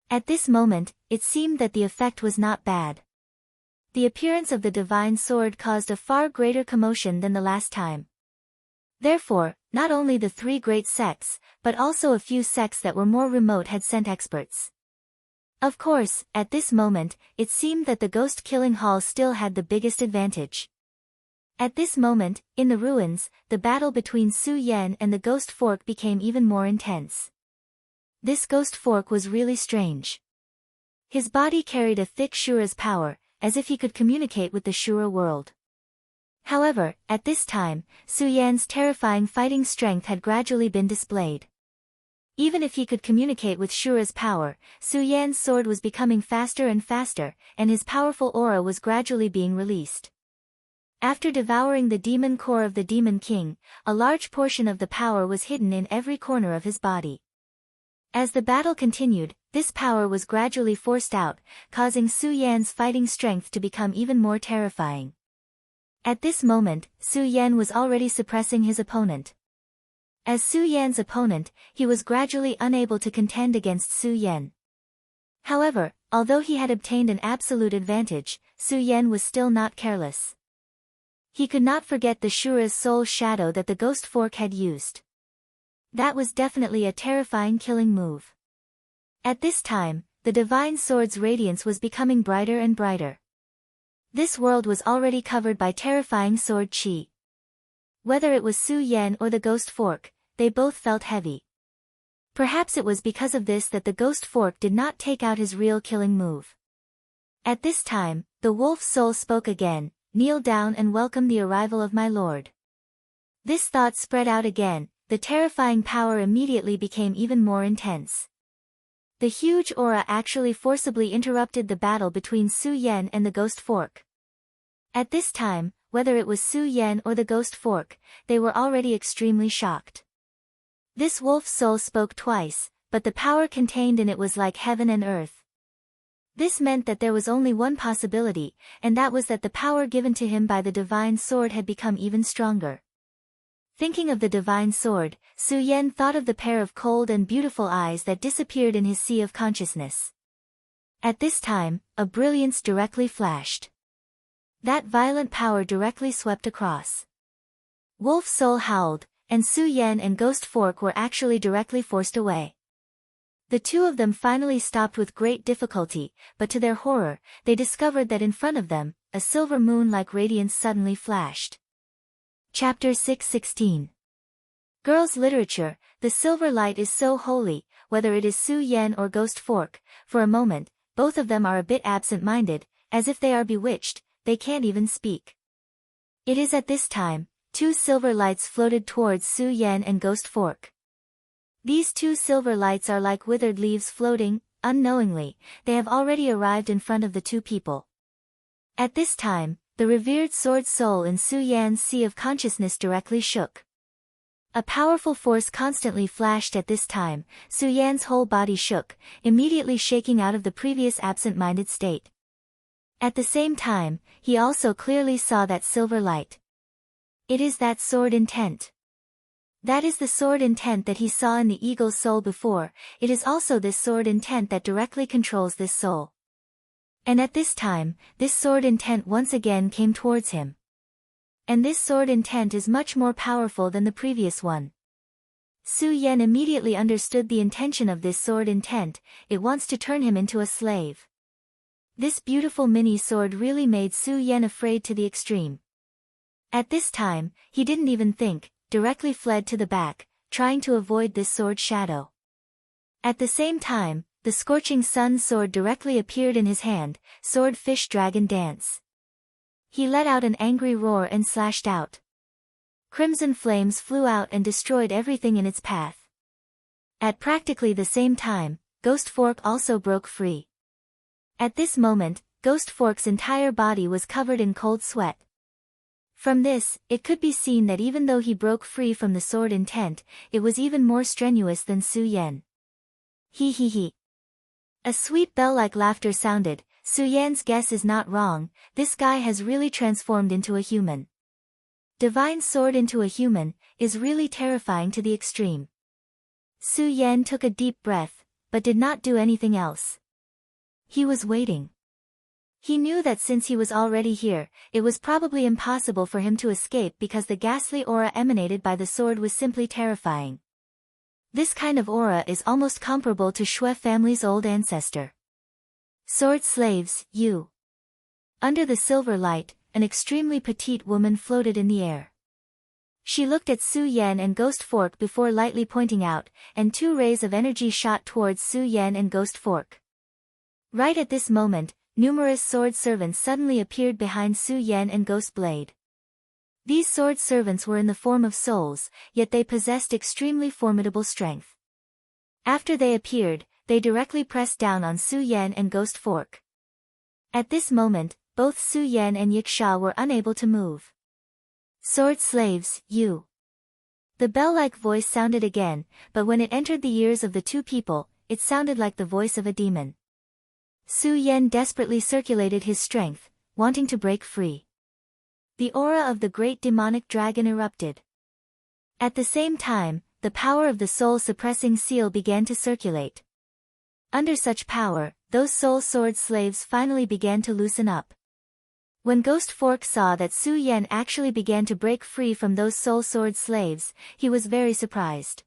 At this moment, it seemed that the effect was not bad. The appearance of the divine sword caused a far greater commotion than the last time. Therefore, not only the 3 great sects, but also a few sects that were more remote had sent experts. Of course, at this moment, it seemed that the ghost-killing hall still had the biggest advantage. At this moment, in the ruins, the battle between Su Yan and the ghost fork became even more intense. This ghost fork was really strange. His body carried a thick Shura's power, as if he could communicate with the Shura world. However, at this time, Su Yan's terrifying fighting strength had gradually been displayed. Even if he could communicate with Shura's power, Su Yan's sword was becoming faster and faster, and his powerful aura was gradually being released. After devouring the demon core of the Demon King, a large portion of the power was hidden in every corner of his body. As the battle continued, this power was gradually forced out, causing Su Yan's fighting strength to become even more terrifying. At this moment, Su Yan was already suppressing his opponent. As Su Yan's opponent, he was gradually unable to contend against Su Yan. However, although he had obtained an absolute advantage, Su Yan was still not careless. He could not forget the Shura's soul shadow that the ghost fork had used. That was definitely a terrifying killing move. At this time, the divine sword's radiance was becoming brighter and brighter. This world was already covered by terrifying sword chi. Whether it was Su Yan or the ghost fork, they both felt heavy. Perhaps it was because of this that the ghost fork did not take out his real killing move. At this time, the wolf's soul spoke again, "Kneel down and welcome the arrival of my lord." This thought spread out again, the terrifying power immediately became even more intense. The huge aura actually forcibly interrupted the battle between Su Yan and the ghost fork. At this time, whether it was Su Yan or the ghost fork, they were already extremely shocked. This wolf's soul spoke twice, but the power contained in it was like heaven and earth. This meant that there was only one possibility, and that was that the power given to him by the divine sword had become even stronger. Thinking of the divine sword, Su Yan thought of the pair of cold and beautiful eyes that disappeared in his sea of consciousness. At this time, a brilliance directly flashed. That violent power directly swept across. Wolf Soul howled, and Su Yan and Ghost Fork were actually directly forced away. The two of them finally stopped with great difficulty, but to their horror, they discovered that in front of them, a silver moon-like radiance suddenly flashed. Chapter 6:16. Girls' Literature. The silver light is so holy, whether it is Su Yan or Ghost Fork. For a moment, both of them are a bit absent-minded, as if they are bewitched, they can't even speak. It is at this time, two silver lights floated towards Su Yan and Ghost Fork. These two silver lights are like withered leaves floating, unknowingly, they have already arrived in front of the two people. At this time, the revered sword soul in Su Yan's sea of consciousness directly shook. A powerful force constantly flashed at this time, Su Yan's whole body shook, immediately shaking out of the previous absent-minded state. At the same time, he also clearly saw that silver light. It is that sword intent. That is the sword intent that he saw in the eagle's soul before, it is also this sword intent that directly controls this soul. And at this time, this sword intent once again came towards him. And this sword intent is much more powerful than the previous one. Su Yan immediately understood the intention of this sword intent, it wants to turn him into a slave. This beautiful mini sword really made Su Yan afraid to the extreme. At this time, he didn't even think, directly fled to the back, trying to avoid this sword shadow. At the same time, the scorching sun sword directly appeared in his hand, sword fish dragon dance. He let out an angry roar and slashed out. Crimson flames flew out and destroyed everything in its path. At practically the same time, Ghost Fork also broke free. At this moment, Ghost Fork's entire body was covered in cold sweat. From this, it could be seen that even though he broke free from the sword intent, it was even more strenuous than Su Yan. He he he. A sweet bell-like laughter sounded. Su Yan's guess is not wrong, this guy has really transformed into a human. Divine sword into a human, is really terrifying to the extreme. Su Yan took a deep breath, but did not do anything else. He was waiting. He knew that since he was already here, it was probably impossible for him to escape because the ghastly aura emanated by the sword was simply terrifying. This kind of aura is almost comparable to Shui family's old ancestor. Sword slaves, you. Under the silver light, an extremely petite woman floated in the air. She looked at Su Yan and Ghost Fork before lightly pointing out, and two rays of energy shot towards Su Yan and Ghost Fork. Right at this moment, numerous sword servants suddenly appeared behind Su Yan and Ghost Blade. These sword servants were in the form of souls, yet they possessed extremely formidable strength. After they appeared, they directly pressed down on Su Yan and Ghost Fork. At this moment, both Su Yan and Yiksha were unable to move. Sword slaves, you. The bell-like voice sounded again, but when it entered the ears of the two people, it sounded like the voice of a demon. Su Yan desperately circulated his strength, wanting to break free. The aura of the great demonic dragon erupted. At the same time, the power of the soul-suppressing seal began to circulate. Under such power, those soul sword slaves finally began to loosen up. When Ghost Fork saw that Su Yan actually began to break free from those soul sword slaves, he was very surprised.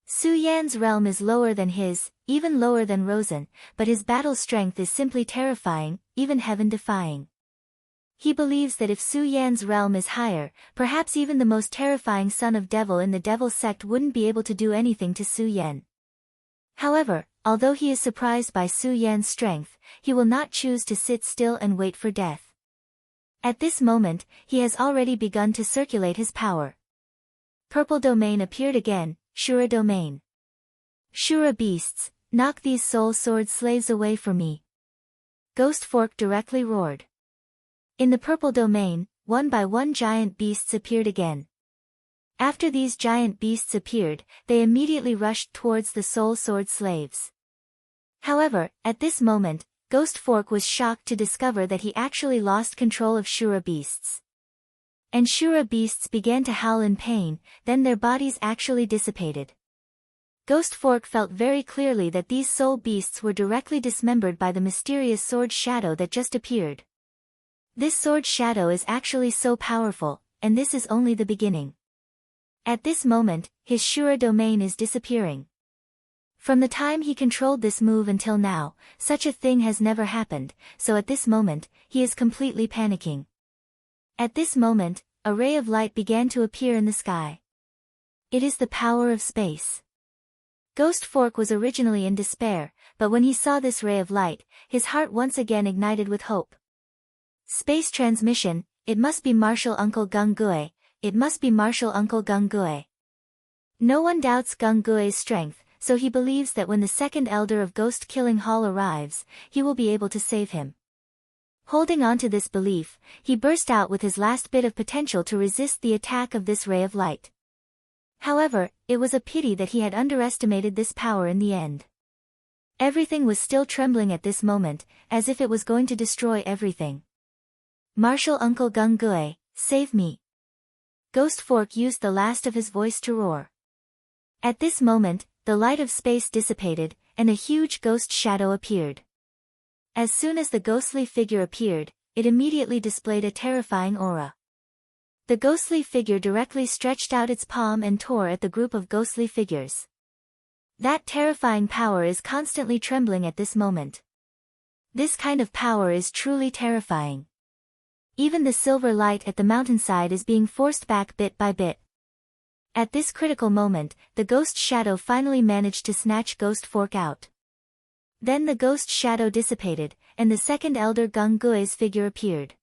Su Yan's realm is lower than his, even lower than Rosen, but his battle strength is simply terrifying, even heaven-defying. He believes that if Su Yan's realm is higher, perhaps even the most terrifying son of devil in the devil sect wouldn't be able to do anything to Su Yan. However, although he is surprised by Su Yan's strength, he will not choose to sit still and wait for death. At this moment, he has already begun to circulate his power. Purple domain appeared again, Shura domain. Shura beasts, knock these soul sword slaves away from me. Ghost Fork directly roared. In the purple domain, one by one giant beasts appeared again. After these giant beasts appeared, they immediately rushed towards the soul sword slaves. However, at this moment, Ghost Fork was shocked to discover that he actually lost control of Shura beasts. And Shura beasts began to howl in pain, then their bodies actually dissipated. Ghost Fork felt very clearly that these soul beasts were directly dismembered by the mysterious sword shadow that just appeared. This sword shadow is actually so powerful, and this is only the beginning. At this moment, his Shura domain is disappearing. From the time he controlled this move until now, such a thing has never happened, so at this moment, he is completely panicking. At this moment, a ray of light began to appear in the sky. It is the power of space. Ghost Fork was originally in despair, but when he saw this ray of light, his heart once again ignited with hope. Space transmission, it must be Martial Uncle Gungui, it must be Martial Uncle Gungui. No one doubts Gungui's strength, so he believes that when the second elder of Ghost Killing Hall arrives, he will be able to save him. Holding on to this belief, he burst out with his last bit of potential to resist the attack of this ray of light. However, it was a pity that he had underestimated this power in the end. Everything was still trembling at this moment, as if it was going to destroy everything. Martial Uncle Gungui, save me. Ghost Fork used the last of his voice to roar. At this moment, the light of space dissipated, and a huge ghost shadow appeared. As soon as the ghostly figure appeared, it immediately displayed a terrifying aura. The ghostly figure directly stretched out its palm and tore at the group of ghostly figures. That terrifying power is constantly trembling at this moment. This kind of power is truly terrifying. Even the silver light at the mountainside is being forced back bit by bit. At this critical moment, the ghost shadow finally managed to snatch Ghost Fork out. Then the ghost shadow dissipated, and the second elder Gungui's figure appeared.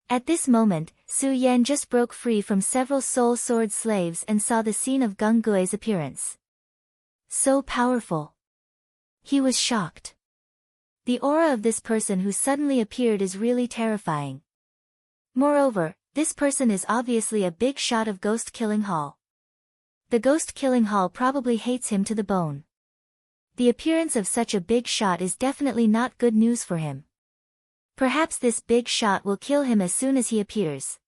At this moment, Su Yan just broke free from several soul sword slaves and saw the scene of Gungui's appearance. So powerful. He was shocked. The aura of this person who suddenly appeared is really terrifying. Moreover, this person is obviously a big shot of Ghost Killing Hall. The Ghost Killing Hall probably hates him to the bone. The appearance of such a big shot is definitely not good news for him. Perhaps this big shot will kill him as soon as he appears.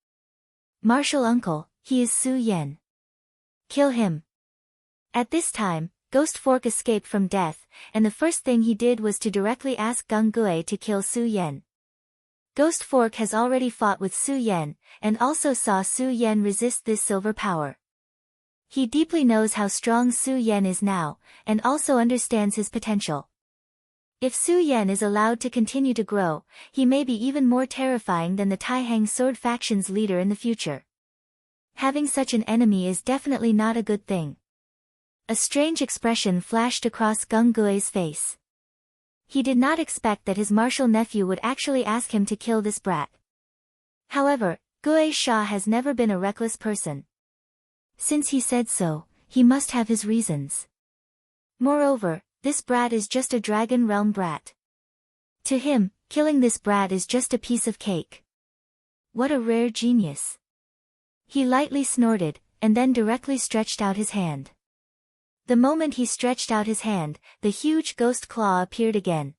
Martial Uncle, he is Su Yan. Kill him. At this time, Ghost Fork escaped from death, and the first thing he did was to directly ask Gungui to kill Su Yan. Ghost Fork has already fought with Su Yan, and also saw Su Yan resist this silver power. He deeply knows how strong Su Yan is now, and also understands his potential. If Su Yan is allowed to continue to grow, he may be even more terrifying than the Taihang Sword faction's leader in the future. Having such an enemy is definitely not a good thing. A strange expression flashed across Gungui's face. He did not expect that his martial nephew would actually ask him to kill this brat. However, Gui Sha has never been a reckless person. Since he said so, he must have his reasons. Moreover, this brat is just a Dragon Realm brat. To him, killing this brat is just a piece of cake. What a rare genius. He lightly snorted, and then directly stretched out his hand. The moment he stretched out his hand, the huge ghost claw appeared again.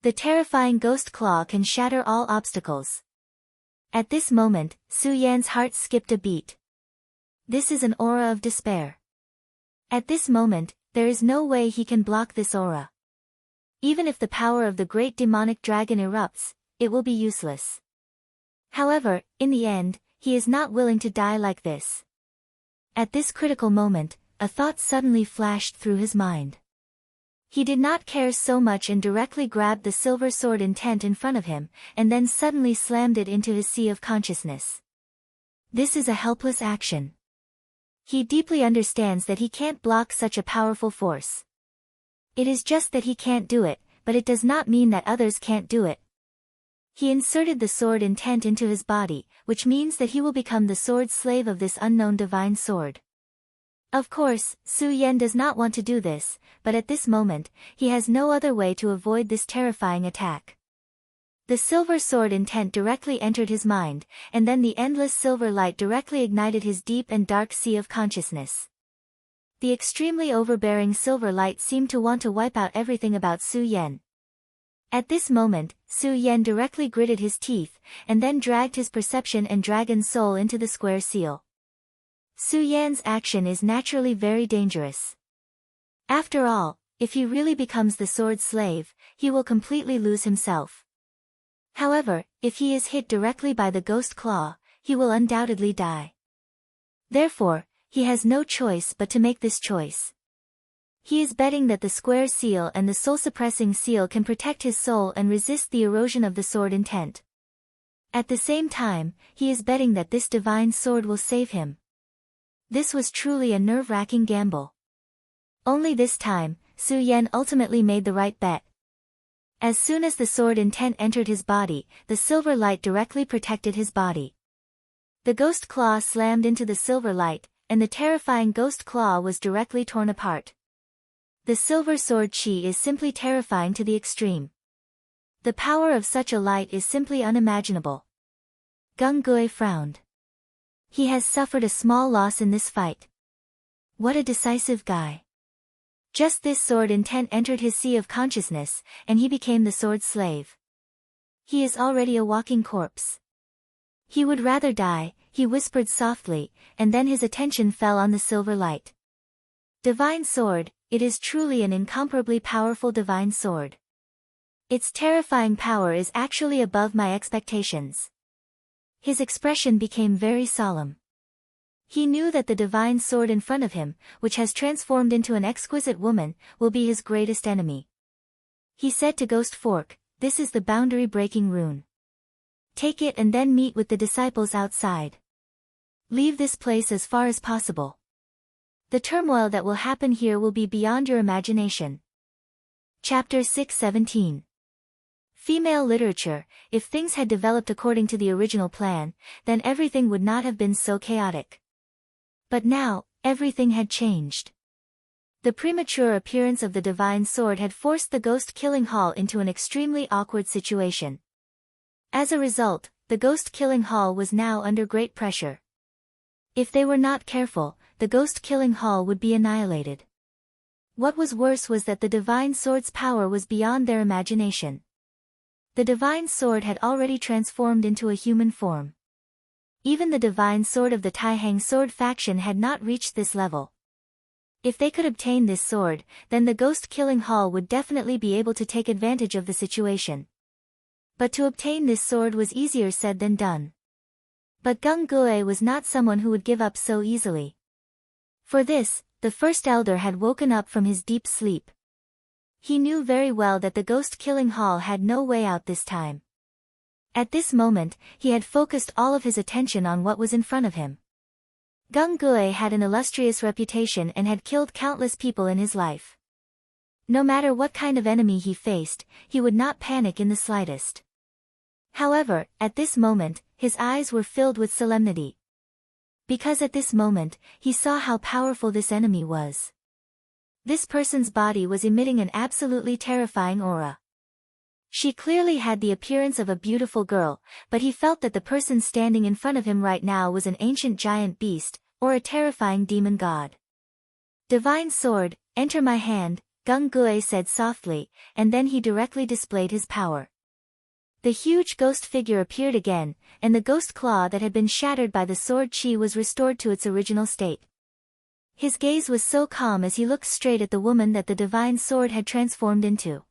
The terrifying ghost claw can shatter all obstacles. At this moment, Su Yan's heart skipped a beat. This is an aura of despair. At this moment, there is no way he can block this aura. Even if the power of the great demonic dragon erupts, it will be useless. However, in the end, he is not willing to die like this. At this critical moment, a thought suddenly flashed through his mind. He did not care so much and directly grabbed the silver sword intent in front of him, and then suddenly slammed it into his sea of consciousness. This is a helpless action. He deeply understands that he can't block such a powerful force. It is just that he can't do it, but it does not mean that others can't do it. He inserted the sword intent into his body, which means that he will become the sword slave of this unknown divine sword. Of course, Su Yan does not want to do this, but at this moment, he has no other way to avoid this terrifying attack. The silver sword intent directly entered his mind, and then the endless silver light directly ignited his deep and dark sea of consciousness. The extremely overbearing silver light seemed to want to wipe out everything about Su Yan. At this moment, Su Yan directly gritted his teeth, and then dragged his perception and dragon soul into the square seal. Su Yan's action is naturally very dangerous. After all, if he really becomes the sword slave, he will completely lose himself. However, if he is hit directly by the ghost claw, he will undoubtedly die. Therefore, he has no choice but to make this choice. He is betting that the square seal and the soul-suppressing seal can protect his soul and resist the erosion of the sword intent. At the same time, he is betting that this divine sword will save him. This was truly a nerve-wracking gamble. Only this time, Su Yan ultimately made the right bet. As soon as the sword intent entered his body, the silver light directly protected his body. The ghost claw slammed into the silver light, and the terrifying ghost claw was directly torn apart. The silver sword chi is simply terrifying to the extreme. The power of such a light is simply unimaginable. Gung Gui frowned. He has suffered a small loss in this fight. What a decisive guy. Just this sword intent entered his sea of consciousness, and he became the sword slave. He is already a walking corpse. He would rather die, he whispered softly, and then his attention fell on the silver light. Divine sword, it is truly an incomparably powerful divine sword. Its terrifying power is actually above my expectations. His expression became very solemn. He knew that the divine sword in front of him, which has transformed into an exquisite woman, will be his greatest enemy. He said to Ghost Fork, "This is the boundary-breaking rune. Take it and then meet with the disciples outside. Leave this place as far as possible. The turmoil that will happen here will be beyond your imagination." Chapter 6:17. Female literature. If things had developed according to the original plan, then everything would not have been so chaotic. But now, everything had changed. The premature appearance of the divine sword had forced the ghost-killing hall into an extremely awkward situation. As a result, the ghost-killing hall was now under great pressure. If they were not careful, the ghost-killing hall would be annihilated. What was worse was that the divine sword's power was beyond their imagination. The divine sword had already transformed into a human form. Even the divine sword of the Taihang sword faction had not reached this level. If they could obtain this sword, then the ghost-killing hall would definitely be able to take advantage of the situation. But to obtain this sword was easier said than done. But Gung Gui was not someone who would give up so easily. For this, the first elder had woken up from his deep sleep. He knew very well that the ghost-killing hall had no way out this time. At this moment, he had focused all of his attention on what was in front of him. Gung Gui had an illustrious reputation and had killed countless people in his life. No matter what kind of enemy he faced, he would not panic in the slightest. However, at this moment, his eyes were filled with solemnity. Because at this moment, he saw how powerful this enemy was. This person's body was emitting an absolutely terrifying aura. She clearly had the appearance of a beautiful girl, but he felt that the person standing in front of him right now was an ancient giant beast, or a terrifying demon god. "Divine sword, enter my hand," Gung Gui said softly, and then he directly displayed his power. The huge ghost figure appeared again, and the ghost claw that had been shattered by the sword chi was restored to its original state. His gaze was so calm as he looked straight at the woman that the divine sword had transformed into.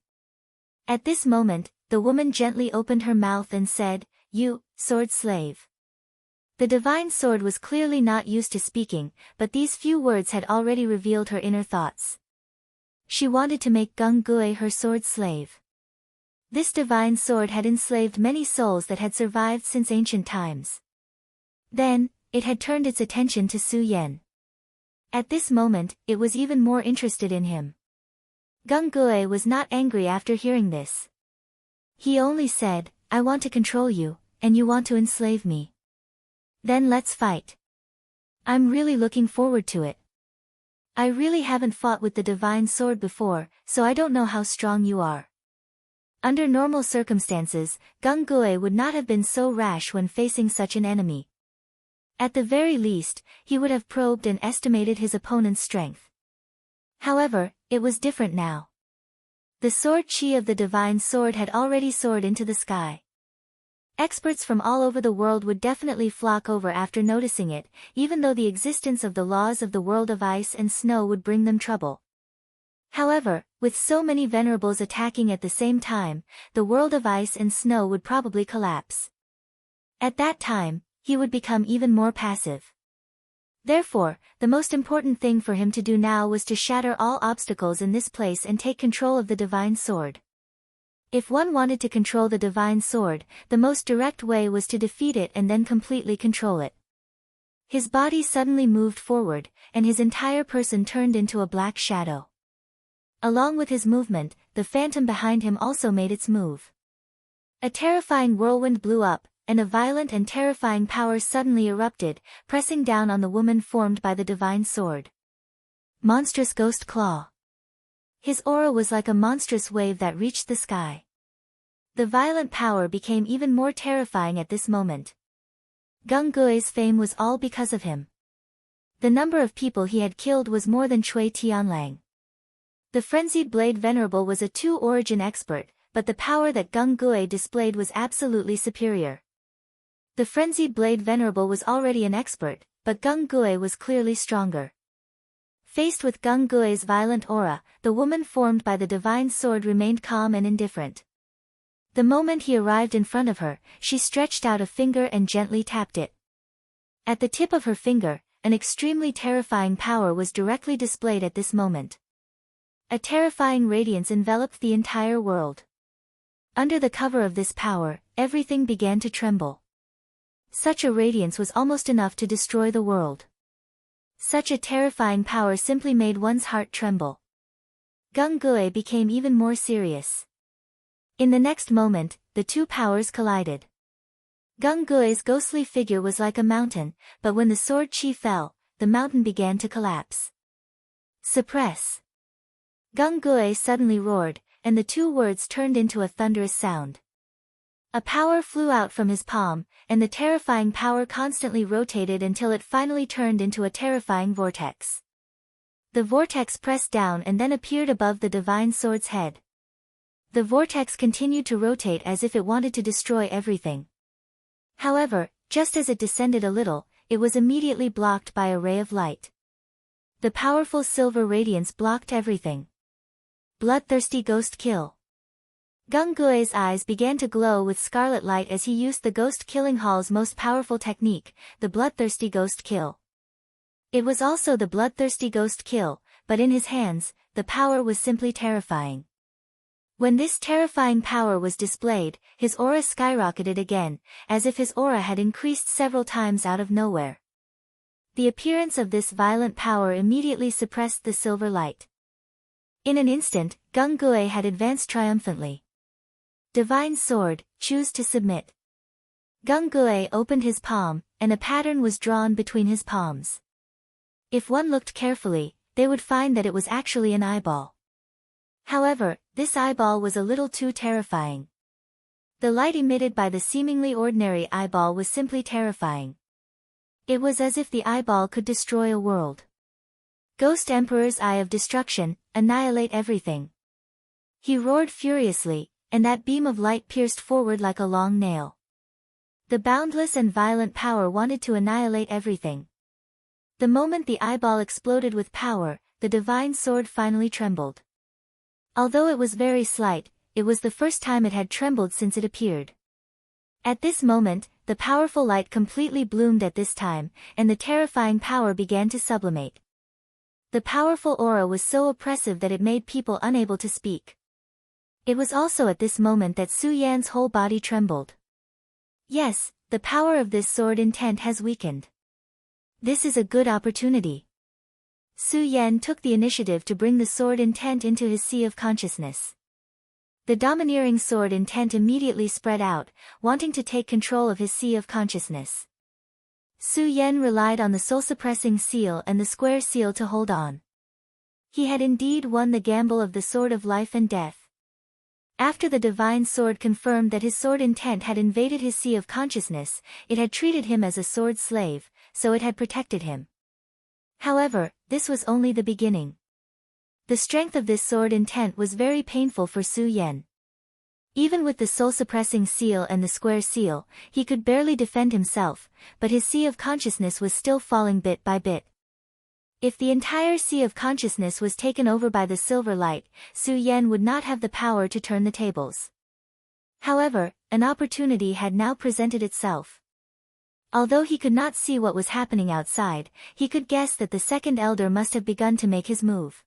At this moment, the woman gently opened her mouth and said, "You, sword slave." The divine sword was clearly not used to speaking, but these few words had already revealed her inner thoughts. She wanted to make Gung Gui her sword slave. This divine sword had enslaved many souls that had survived since ancient times. Then, it had turned its attention to Su Yan. At this moment, it was even more interested in him. Gung Gui was not angry after hearing this. He only said, "I want to control you, and you want to enslave me. Then let's fight. I'm really looking forward to it. I really haven't fought with the divine sword before, so I don't know how strong you are." Under normal circumstances, Gung Gui would not have been so rash when facing such an enemy. At the very least, he would have probed and estimated his opponent's strength. However, it was different now. The sword chi of the divine sword had already soared into the sky. Experts from all over the world would definitely flock over after noticing it, even though the existence of the laws of the world of ice and snow would bring them trouble. However, with so many venerables attacking at the same time, the world of ice and snow would probably collapse. At that time, he would become even more passive. Therefore, the most important thing for him to do now was to shatter all obstacles in this place and take control of the divine sword. If one wanted to control the divine sword, the most direct way was to defeat it and then completely control it. His body suddenly moved forward, and his entire person turned into a black shadow. Along with his movement, the phantom behind him also made its move. A terrifying whirlwind blew up, and a violent and terrifying power suddenly erupted, pressing down on the woman formed by the divine sword. Monstrous Ghost Claw. His aura was like a monstrous wave that reached the sky. The violent power became even more terrifying at this moment. Gung Gui's fame was all because of him. The number of people he had killed was more than Cui Tianlang. The Frenzied Blade Venerable was a two-origin expert, but the power that Gung Gui displayed was absolutely superior. The Frenzied Blade Venerable was already an expert, but Gung Gui was clearly stronger. Faced with Gung Gui's violent aura, the woman formed by the divine sword remained calm and indifferent. The moment he arrived in front of her, she stretched out a finger and gently tapped it. At the tip of her finger, an extremely terrifying power was directly displayed at this moment. A terrifying radiance enveloped the entire world. Under the cover of this power, everything began to tremble. Such a radiance was almost enough to destroy the world. Such a terrifying power simply made one's heart tremble. Gung Gui became even more serious. In the next moment, the two powers collided. Gung Gui's ghostly figure was like a mountain, but when the sword chi fell, the mountain began to collapse. Suppress. Gung Gui suddenly roared, and the two words turned into a thunderous sound. A power flew out from his palm, and the terrifying power constantly rotated until it finally turned into a terrifying vortex. The vortex pressed down and then appeared above the divine sword's head. The vortex continued to rotate as if it wanted to destroy everything. However, just as it descended a little, it was immediately blocked by a ray of light. The powerful silver radiance blocked everything. Bloodthirsty Ghost Kill. Gung Gui's eyes began to glow with scarlet light as he used the Ghost Killing Hall's most powerful technique, the Bloodthirsty Ghost Kill. It was also the Bloodthirsty Ghost Kill, but in his hands, the power was simply terrifying. When this terrifying power was displayed, his aura skyrocketed again, as if his aura had increased several times out of nowhere. The appearance of this violent power immediately suppressed the silver light. In an instant, Gung Gui had advanced triumphantly. Divine Sword, choose to submit. Gung Gui opened his palm, and a pattern was drawn between his palms. If one looked carefully, they would find that it was actually an eyeball. However, this eyeball was a little too terrifying. The light emitted by the seemingly ordinary eyeball was simply terrifying. It was as if the eyeball could destroy a world. Ghost Emperor's Eye of Destruction, annihilate everything. He roared furiously, and that beam of light pierced forward like a long nail. The boundless and violent power wanted to annihilate everything. The moment the eyeball exploded with power, the divine sword finally trembled. Although it was very slight, it was the first time it had trembled since it appeared. At this moment, the powerful light completely bloomed at this time, and the terrifying power began to sublimate. The powerful aura was so oppressive that it made people unable to speak. It was also at this moment that Su Yan's whole body trembled. Yes, the power of this sword intent has weakened. This is a good opportunity. Su Yan took the initiative to bring the sword intent into his sea of consciousness. The domineering sword intent immediately spread out, wanting to take control of his sea of consciousness. Su Yan relied on the soul-suppressing seal and the square seal to hold on. He had indeed won the gamble of the sword of life and death. After the divine sword confirmed that his sword intent had invaded his sea of consciousness, it had treated him as a sword slave, so it had protected him. However, this was only the beginning. The strength of this sword intent was very painful for Su Yan. Even with the soul-suppressing seal and the square seal, he could barely defend himself, but his sea of consciousness was still falling bit by bit. If the entire sea of consciousness was taken over by the silver light, Su Yan would not have the power to turn the tables. However, an opportunity had now presented itself. Although he could not see what was happening outside, he could guess that the second elder must have begun to make his move.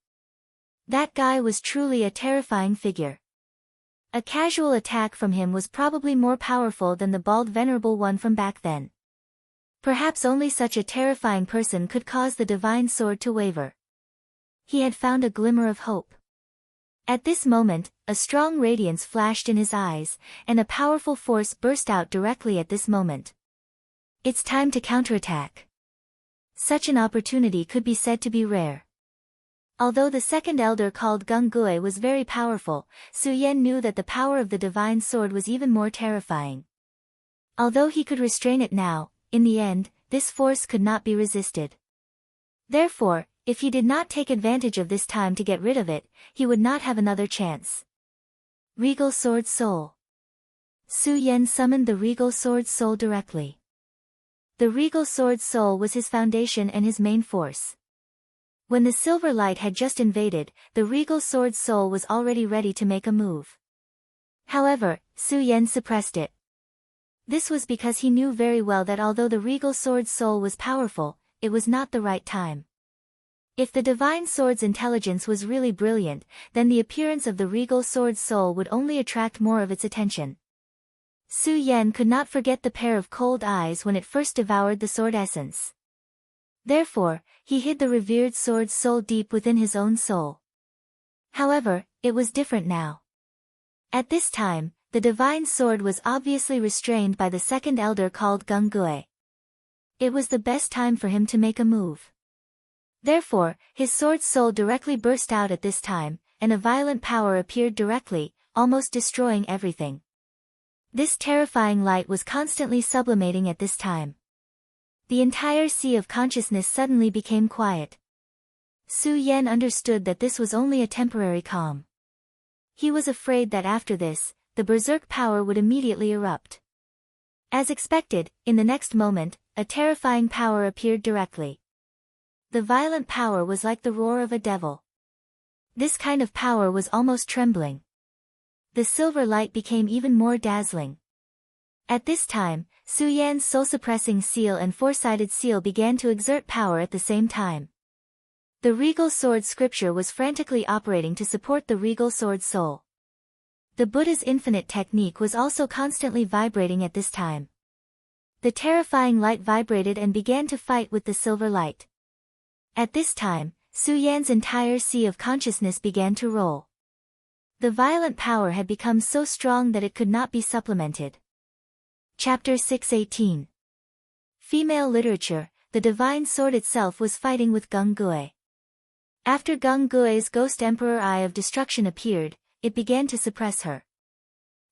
That guy was truly a terrifying figure. A casual attack from him was probably more powerful than the bald venerable one from back then. Perhaps only such a terrifying person could cause the divine sword to waver. He had found a glimmer of hope. At this moment, a strong radiance flashed in his eyes, and a powerful force burst out directly at this moment. It's time to counterattack. Such an opportunity could be said to be rare. Although the second elder called Gung Gui was very powerful, Su Yan knew that the power of the divine sword was even more terrifying. Although he could restrain it now, in the end, this force could not be resisted. Therefore, if he did not take advantage of this time to get rid of it, he would not have another chance. Regal Sword Soul. Su Yan summoned the Regal Sword Soul directly. The Regal Sword Soul was his foundation and his main force. When the silver light had just invaded, the Regal Sword Soul was already ready to make a move. However, Su Yan suppressed it. This was because he knew very well that although the Regal Sword Soul was powerful, it was not the right time. If the Divine Sword's intelligence was really brilliant, then the appearance of the Regal Sword Soul would only attract more of its attention. Su Yan could not forget the pair of cold eyes when it first devoured the sword essence. Therefore, he hid the revered sword soul deep within his own soul. However, it was different now. At this time, the divine sword was obviously restrained by the second elder called Gung Gui. It was the best time for him to make a move. Therefore, his sword soul directly burst out at this time, and a violent power appeared directly, almost destroying everything. This terrifying light was constantly sublimating at this time. The entire sea of consciousness suddenly became quiet. Su Yan understood that this was only a temporary calm. He was afraid that after this, the berserk power would immediately erupt. As expected, in the next moment, a terrifying power appeared directly. The violent power was like the roar of a devil. This kind of power was almost trembling. The silver light became even more dazzling. At this time, Su Yan's soul-suppressing seal and four-sided seal began to exert power at the same time. The Regal Sword Scripture was frantically operating to support the Regal Sword Soul. The Buddha's infinite technique was also constantly vibrating at this time. The terrifying light vibrated and began to fight with the silver light. At this time, Su Yan's entire sea of consciousness began to roll. The violent power had become so strong that it could not be supplemented. Chapter 618. Female Literature. The divine sword itself was fighting with Gung Gui. After Gung Gui's Ghost Emperor Eye of Destruction appeared, it began to suppress her.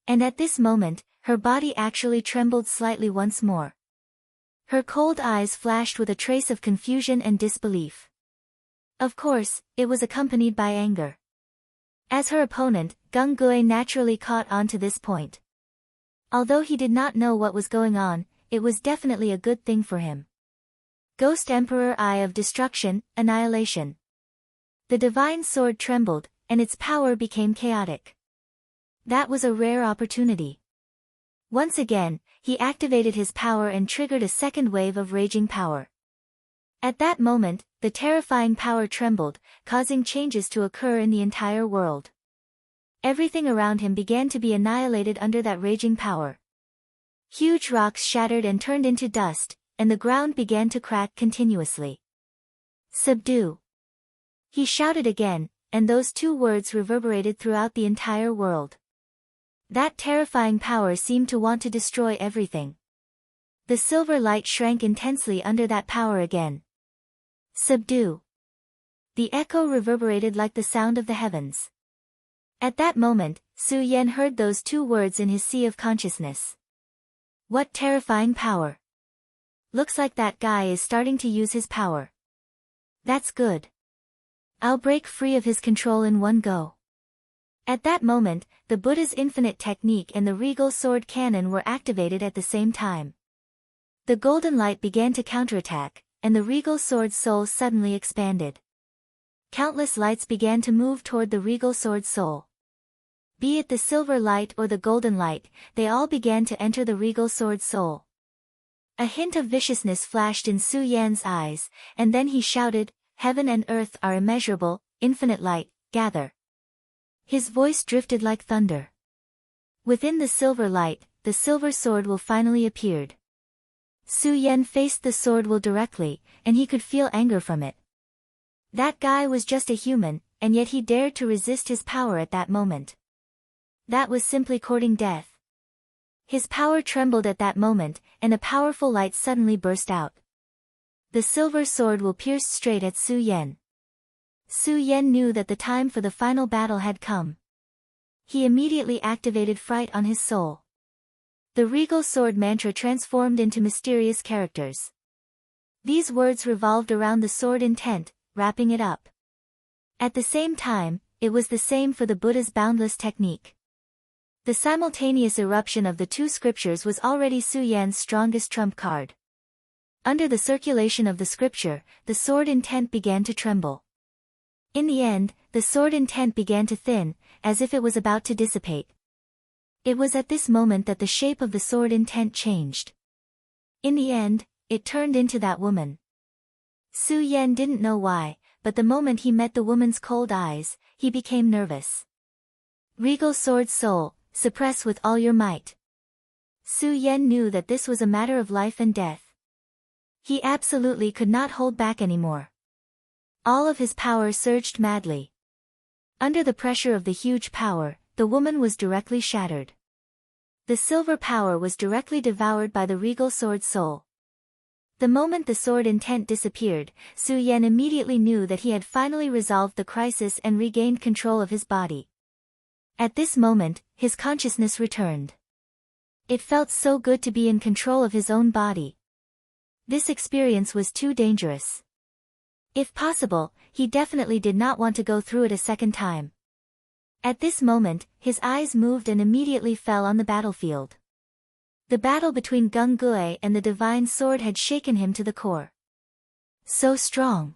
And at this moment, her body actually trembled slightly once more. Her cold eyes flashed with a trace of confusion and disbelief. Of course, it was accompanied by anger. As her opponent, Gung Gui naturally caught on to this point. Although he did not know what was going on, it was definitely a good thing for him. Ghost Emperor Eye of Destruction, Annihilation. The divine sword trembled, and its power became chaotic. That was a rare opportunity. Once again, he activated his power and triggered a second wave of raging power. At that moment, the terrifying power trembled, causing changes to occur in the entire world. Everything around him began to be annihilated under that raging power. Huge rocks shattered and turned into dust, and the ground began to crack continuously. Subdue. He shouted again, and those two words reverberated throughout the entire world. That terrifying power seemed to want to destroy everything. The silver light shrank intensely under that power again. Subdue. The echo reverberated like the sound of the heavens. At that moment, Su Yan heard those two words in his sea of consciousness. What terrifying power! Looks like that guy is starting to use his power. That's good. I'll break free of his control in one go. At that moment, the Buddha's infinite technique and the regal sword cannon were activated at the same time. The golden light began to counterattack, and the regal sword's soul suddenly expanded. Countless lights began to move toward the regal sword's soul. Be it the silver light or the golden light, they all began to enter the regal sword's soul. A hint of viciousness flashed in Su Yan's eyes, and then he shouted, "Heaven and earth are immeasurable, infinite light, gather." His voice drifted like thunder. Within the silver light, the silver sword will finally appeared. Su Yan faced the sword will directly, and he could feel anger from it. That guy was just a human, and yet he dared to resist his power at that moment. That was simply courting death. His power trembled at that moment, and a powerful light suddenly burst out. The silver sword will pierced straight at Su Yan. Su Yan knew that the time for the final battle had come. He immediately activated fright on his soul. The regal sword mantra transformed into mysterious characters. These words revolved around the sword intent, wrapping it up. At the same time, it was the same for the Buddha's boundless technique. The simultaneous eruption of the two scriptures was already Su Yan's strongest trump card. Under the circulation of the scripture, the sword intent began to tremble. In the end, the sword intent began to thin, as if it was about to dissipate. It was at this moment that the shape of the sword intent changed. In the end, it turned into that woman. Su Yan didn't know why, but the moment he met the woman's cold eyes, he became nervous. Regal sword soul, suppress with all your might. Su Yan knew that this was a matter of life and death. He absolutely could not hold back anymore. All of his power surged madly. Under the pressure of the huge power, the woman was directly shattered. The silver power was directly devoured by the regal sword soul. The moment the sword intent disappeared, Su Yan immediately knew that he had finally resolved the crisis and regained control of his body. At this moment, his consciousness returned. It felt so good to be in control of his own body. This experience was too dangerous. If possible, he definitely did not want to go through it a second time. At this moment, his eyes moved and immediately fell on the battlefield. The battle between Gung Gue and the divine sword had shaken him to the core. So strong.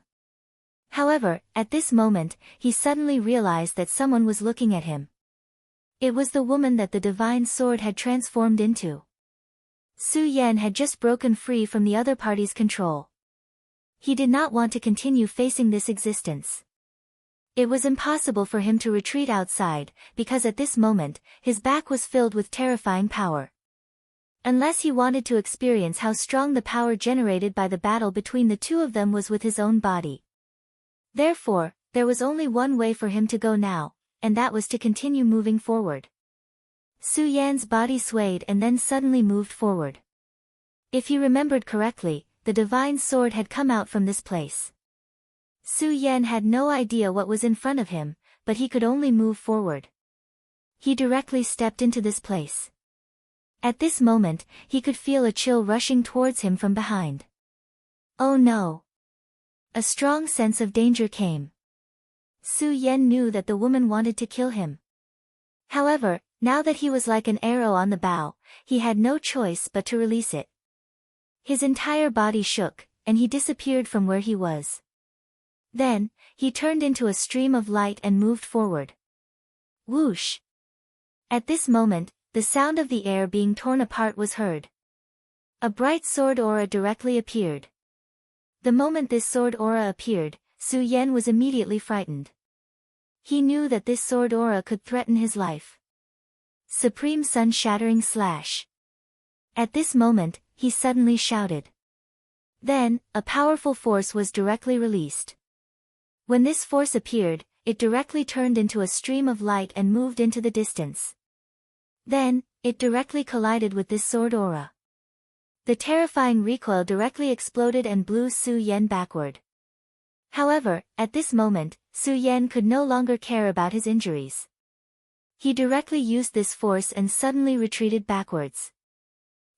However, at this moment, he suddenly realized that someone was looking at him. It was the woman that the divine sword had transformed into. Su Yan had just broken free from the other party's control. He did not want to continue facing this existence. It was impossible for him to retreat outside, because at this moment, his back was filled with terrifying power. Unless he wanted to experience how strong the power generated by the battle between the two of them was with his own body. Therefore, there was only one way for him to go now, and that was to continue moving forward. Su Yan's body swayed and then suddenly moved forward. If he remembered correctly, the divine sword had come out from this place. Su Yan had no idea what was in front of him, but he could only move forward. He directly stepped into this place. At this moment, he could feel a chill rushing towards him from behind. Oh no! A strong sense of danger came. Su Yan knew that the woman wanted to kill him. However, now that he was like an arrow on the bow, he had no choice but to release it. His entire body shook, and he disappeared from where he was. Then, he turned into a stream of light and moved forward. Whoosh! At this moment, the sound of the air being torn apart was heard. A bright sword aura directly appeared. The moment this sword aura appeared, Su Yan was immediately frightened. He knew that this sword aura could threaten his life. Supreme sun-shattering slash. At this moment, he suddenly shouted. Then, a powerful force was directly released. When this force appeared, it directly turned into a stream of light and moved into the distance. Then, it directly collided with this sword aura. The terrifying recoil directly exploded and blew Su Yan backward. However, at this moment, Su Yan could no longer care about his injuries. He directly used this force and suddenly retreated backwards.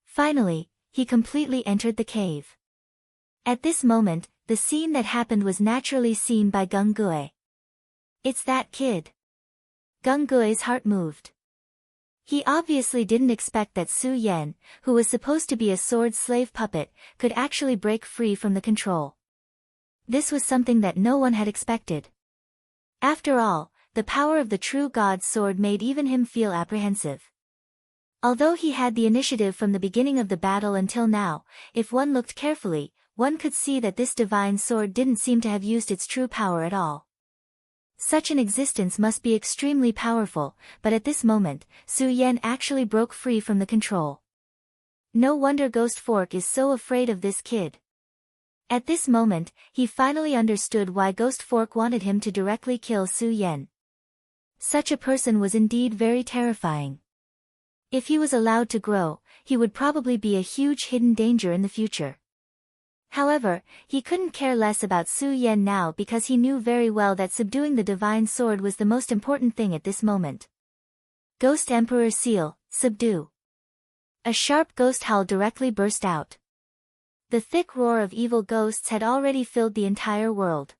Finally, he completely entered the cave. At this moment, the scene that happened was naturally seen by Gung Gue. It's that kid. Gung Gui's heart moved. He obviously didn't expect that Su Yan, who was supposed to be a sword slave puppet, could actually break free from the control. This was something that no one had expected. After all, the power of the true god's sword made even him feel apprehensive. Although he had the initiative from the beginning of the battle until now, if one looked carefully, one could see that this divine sword didn't seem to have used its true power at all. Such an existence must be extremely powerful, but at this moment, Su Yan actually broke free from the control. No wonder Ghost Fork is so afraid of this kid. At this moment, he finally understood why Ghost Fork wanted him to directly kill Su Yan. Such a person was indeed very terrifying. If he was allowed to grow, he would probably be a huge hidden danger in the future. However, he couldn't care less about Su Yan now because he knew very well that subduing the divine sword was the most important thing at this moment. Ghost Emperor Seal, subdue. A sharp ghost howl directly burst out. The thick roar of evil ghosts had already filled the entire world.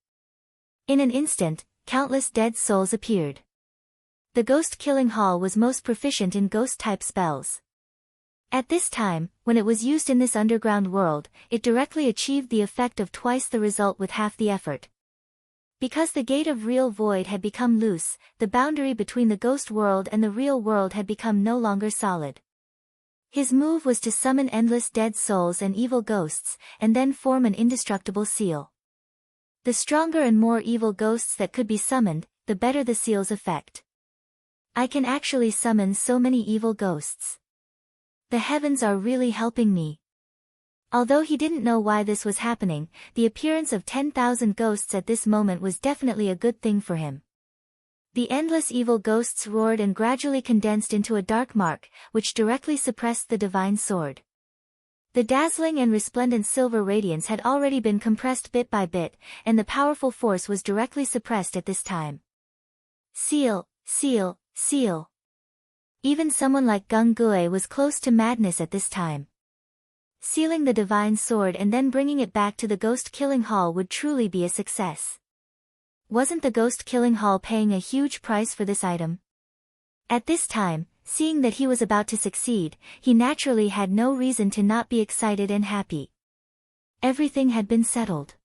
In an instant, countless dead souls appeared. The ghost-killing hall was most proficient in ghost-type spells. At this time, when it was used in this underground world, it directly achieved the effect of twice the result with half the effort. Because the gate of real void had become loose, the boundary between the ghost world and the real world had become no longer solid. His move was to summon endless dead souls and evil ghosts, and then form an indestructible seal. The stronger and more evil ghosts that could be summoned, the better the seal's effect. I can actually summon so many evil ghosts. The heavens are really helping me. Although he didn't know why this was happening, the appearance of 10,000 ghosts at this moment was definitely a good thing for him. The endless evil ghosts roared and gradually condensed into a dark mark, which directly suppressed the divine sword. The dazzling and resplendent silver radiance had already been compressed bit by bit, and the powerful force was directly suppressed at this time. Seal, seal, seal. Even someone like Gung Gui was close to madness at this time. Sealing the divine sword and then bringing it back to the ghost-killing hall would truly be a success. Wasn't the ghost-killing hall paying a huge price for this item? At this time, seeing that he was about to succeed, he naturally had no reason to not be excited and happy. Everything had been settled.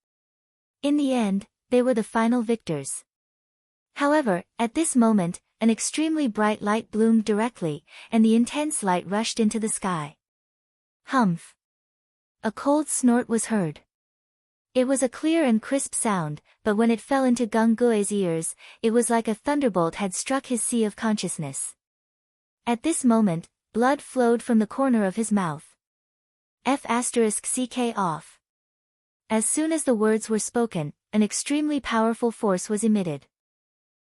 In the end, they were the final victors. However, at this moment, an extremely bright light bloomed directly, and the intense light rushed into the sky. Humph! A cold snort was heard. It was a clear and crisp sound, but when it fell into Gung Gui's ears, it was like a thunderbolt had struck his sea of consciousness. At this moment, blood flowed from the corner of his mouth. F***ck off. As soon as the words were spoken, an extremely powerful force was emitted.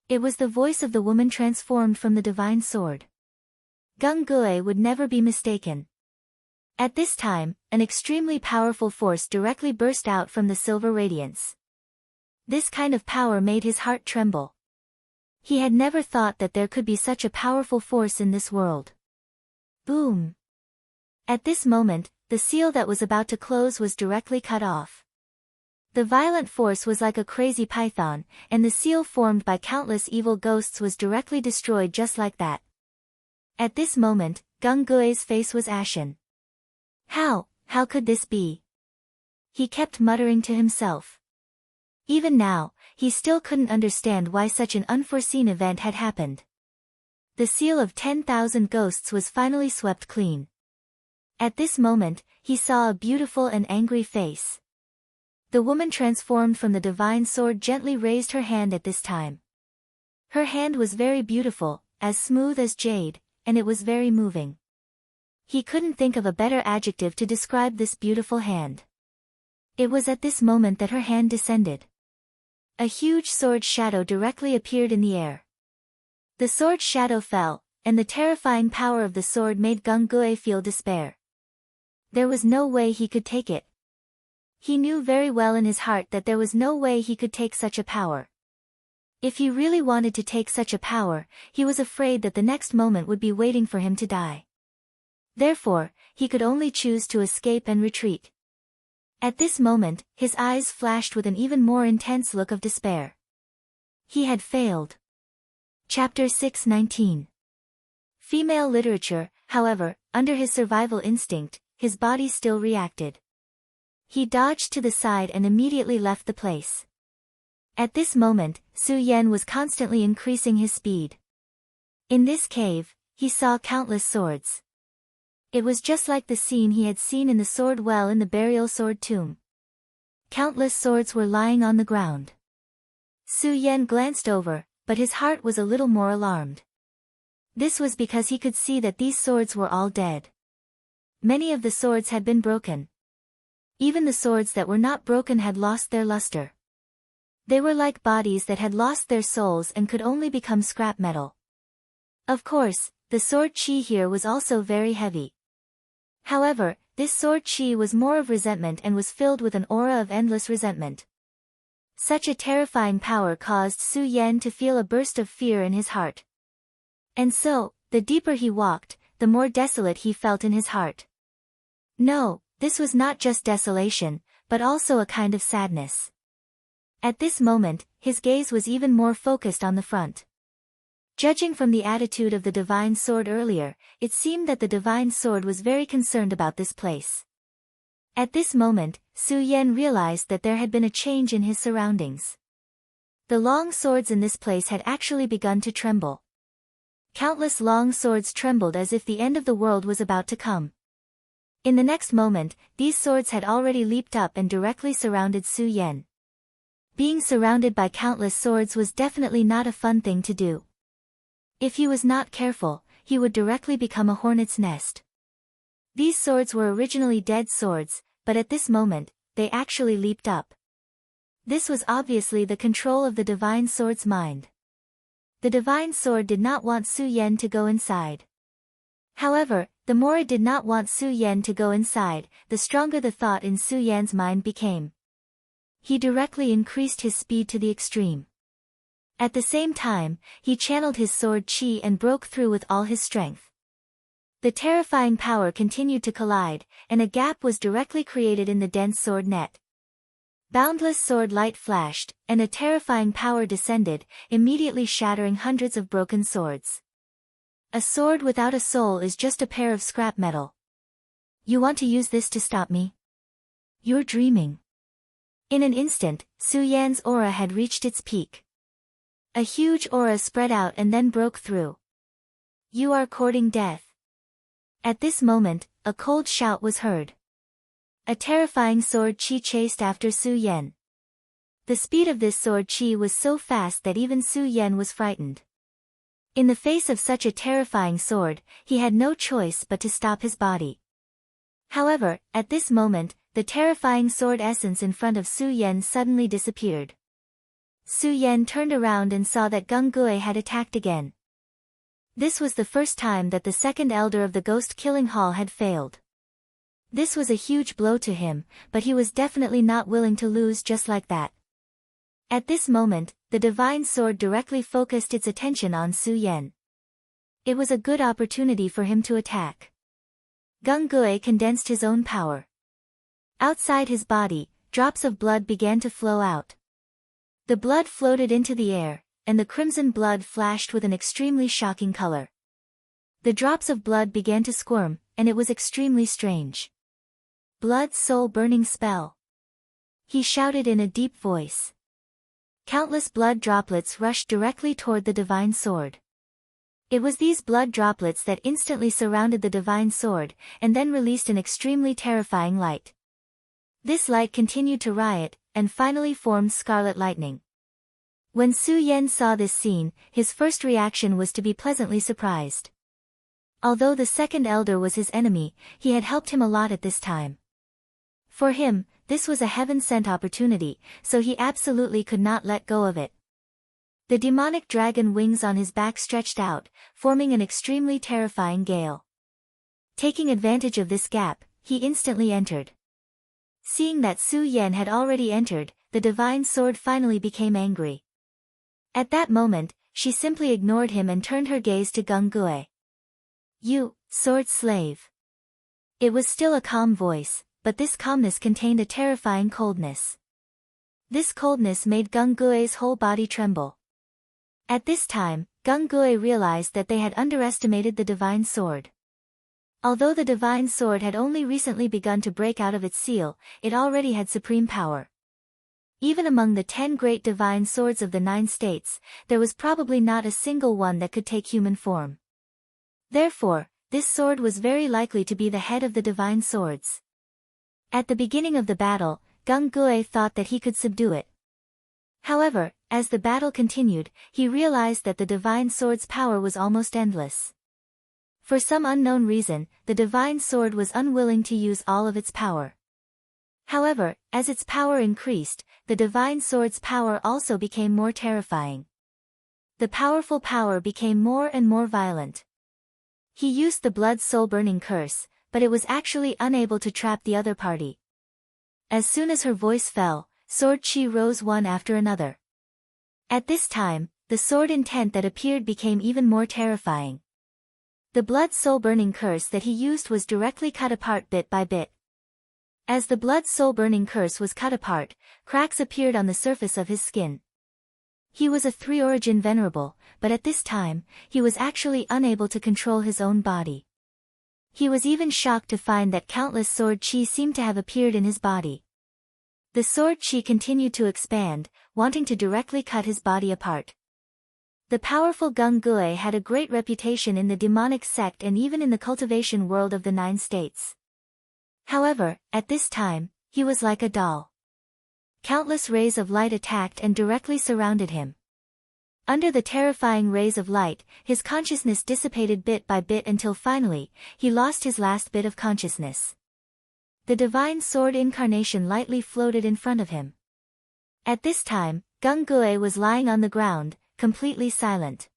It was the voice of the woman transformed from the divine sword. Gung Gui would never be mistaken. At this time, an extremely powerful force directly burst out from the silver radiance. This kind of power made his heart tremble. He had never thought that there could be such a powerful force in this world. Boom! At this moment, the seal that was about to close was directly cut off. The violent force was like a crazy python, and the seal formed by countless evil ghosts was directly destroyed just like that. At this moment, Gung Gui's face was ashen. How could this be? He kept muttering to himself. Even now, he still couldn't understand why such an unforeseen event had happened. The seal of 10,000 ghosts was finally swept clean. At this moment, he saw a beautiful and angry face. The woman transformed from the divine sword gently raised her hand at this time. Her hand was very beautiful, as smooth as jade, and it was very moving. He couldn't think of a better adjective to describe this beautiful hand. It was at this moment that her hand descended. A huge sword shadow directly appeared in the air. The sword shadow fell, and the terrifying power of the sword made Gung Gui feel despair. There was no way he could take it. He knew very well in his heart that there was no way he could take such a power. If he really wanted to take such a power, he was afraid that the next moment would be waiting for him to die. Therefore, he could only choose to escape and retreat. At this moment, his eyes flashed with an even more intense look of despair. He had failed. Chapter 6:19. Female literature, however, under his survival instinct, his body still reacted. He dodged to the side and immediately left the place. At this moment, Su Yan was constantly increasing his speed. In this cave, he saw countless swords. It was just like the scene he had seen in the sword well in the burial sword tomb. Countless swords were lying on the ground. Su Yan glanced over, but his heart was a little more alarmed. This was because he could see that these swords were all dead. Many of the swords had been broken. Even the swords that were not broken had lost their luster. They were like bodies that had lost their souls and could only become scrap metal. Of course, the sword chi here was also very heavy. However, this sword chi was more of resentment and was filled with an aura of endless resentment. Such a terrifying power caused Su Yan to feel a burst of fear in his heart. And so, the deeper he walked, the more desolate he felt in his heart. No, this was not just desolation, but also a kind of sadness. At this moment, his gaze was even more focused on the front. Judging from the attitude of the divine sword earlier, it seemed that the divine sword was very concerned about this place. At this moment, Su Yan realized that there had been a change in his surroundings. The long swords in this place had actually begun to tremble. Countless long swords trembled as if the end of the world was about to come. In the next moment, these swords had already leaped up and directly surrounded Su Yan. Being surrounded by countless swords was definitely not a fun thing to do. If he was not careful, he would directly become a hornet's nest. These swords were originally dead swords, but at this moment, they actually leaped up. This was obviously the control of the divine sword's mind. The divine sword did not want Su Yan to go inside. However, the more it did not want Su Yan to go inside, the stronger the thought in Su Yan's mind became. He directly increased his speed to the extreme. At the same time, he channeled his sword chi and broke through with all his strength. The terrifying power continued to collide, and a gap was directly created in the dense sword net. Boundless sword light flashed, and a terrifying power descended, immediately shattering hundreds of broken swords. A sword without a soul is just a pair of scrap metal. You want to use this to stop me? You're dreaming. In an instant, Su Yan's aura had reached its peak. A huge aura spread out and then broke through. You are courting death. At this moment, a cold shout was heard. A terrifying sword chi chased after Su Yan. The speed of this sword chi was so fast that even Su Yan was frightened. In the face of such a terrifying sword, he had no choice but to stop his body. However, at this moment, the terrifying sword essence in front of Su Yan suddenly disappeared. Su Yan turned around and saw that Gung Gui had attacked again. This was the first time that the second elder of the ghost-killing hall had failed. This was a huge blow to him, but he was definitely not willing to lose just like that. At this moment, the divine sword directly focused its attention on Su Yan. It was a good opportunity for him to attack. Gung Gui condensed his own power. Outside his body, drops of blood began to flow out. The blood floated into the air, and the crimson blood flashed with an extremely shocking color. The drops of blood began to squirm, and it was extremely strange. Blood soul burning spell. He shouted in a deep voice. Countless blood droplets rushed directly toward the divine sword. It was these blood droplets that instantly surrounded the divine sword, and then released an extremely terrifying light. This light continued to riot, and finally formed scarlet lightning. When Su Yan saw this scene, his first reaction was to be pleasantly surprised. Although the second elder was his enemy, he had helped him a lot at this time. For him, this was a heaven-sent opportunity, so he absolutely could not let go of it. The demonic dragon wings on his back stretched out, forming an extremely terrifying gale. Taking advantage of this gap, he instantly entered. Seeing that Su Yan had already entered, the divine sword finally became angry. At that moment, she simply ignored him and turned her gaze to Gung Gui. You, sword slave. It was still a calm voice, but this calmness contained a terrifying coldness. This coldness made Gung Gui's whole body tremble. At this time, Gung Gui realized that they had underestimated the divine sword. Although the divine sword had only recently begun to break out of its seal, it already had supreme power. Even among the 10 great divine swords of the 9 states, there was probably not a single one that could take human form. Therefore, this sword was very likely to be the head of the divine swords. At the beginning of the battle, Gung Gui thought that he could subdue it. However, as the battle continued, he realized that the divine sword's power was almost endless. For some unknown reason, the divine sword was unwilling to use all of its power. However, as its power increased, the divine sword's power also became more terrifying. The powerful power became more and more violent. He used the blood soul-burning curse, but it was actually unable to trap the other party. As soon as her voice fell, sword chi rose one after another. At this time, the sword intent that appeared became even more terrifying. The blood soul-burning curse that he used was directly cut apart bit by bit. As the blood soul-burning curse was cut apart, cracks appeared on the surface of his skin. He was a 3-origin venerable, but at this time, he was actually unable to control his own body. He was even shocked to find that countless sword chi seemed to have appeared in his body. The sword chi continued to expand, wanting to directly cut his body apart. The powerful Gung Gui had a great reputation in the demonic sect and even in the cultivation world of the 9 states. However, at this time, he was like a doll. Countless rays of light attacked and directly surrounded him. Under the terrifying rays of light, his consciousness dissipated bit by bit until finally, he lost his last bit of consciousness. The divine sword incarnation lightly floated in front of him. At this time, Gung Gui was lying on the ground, completely silent.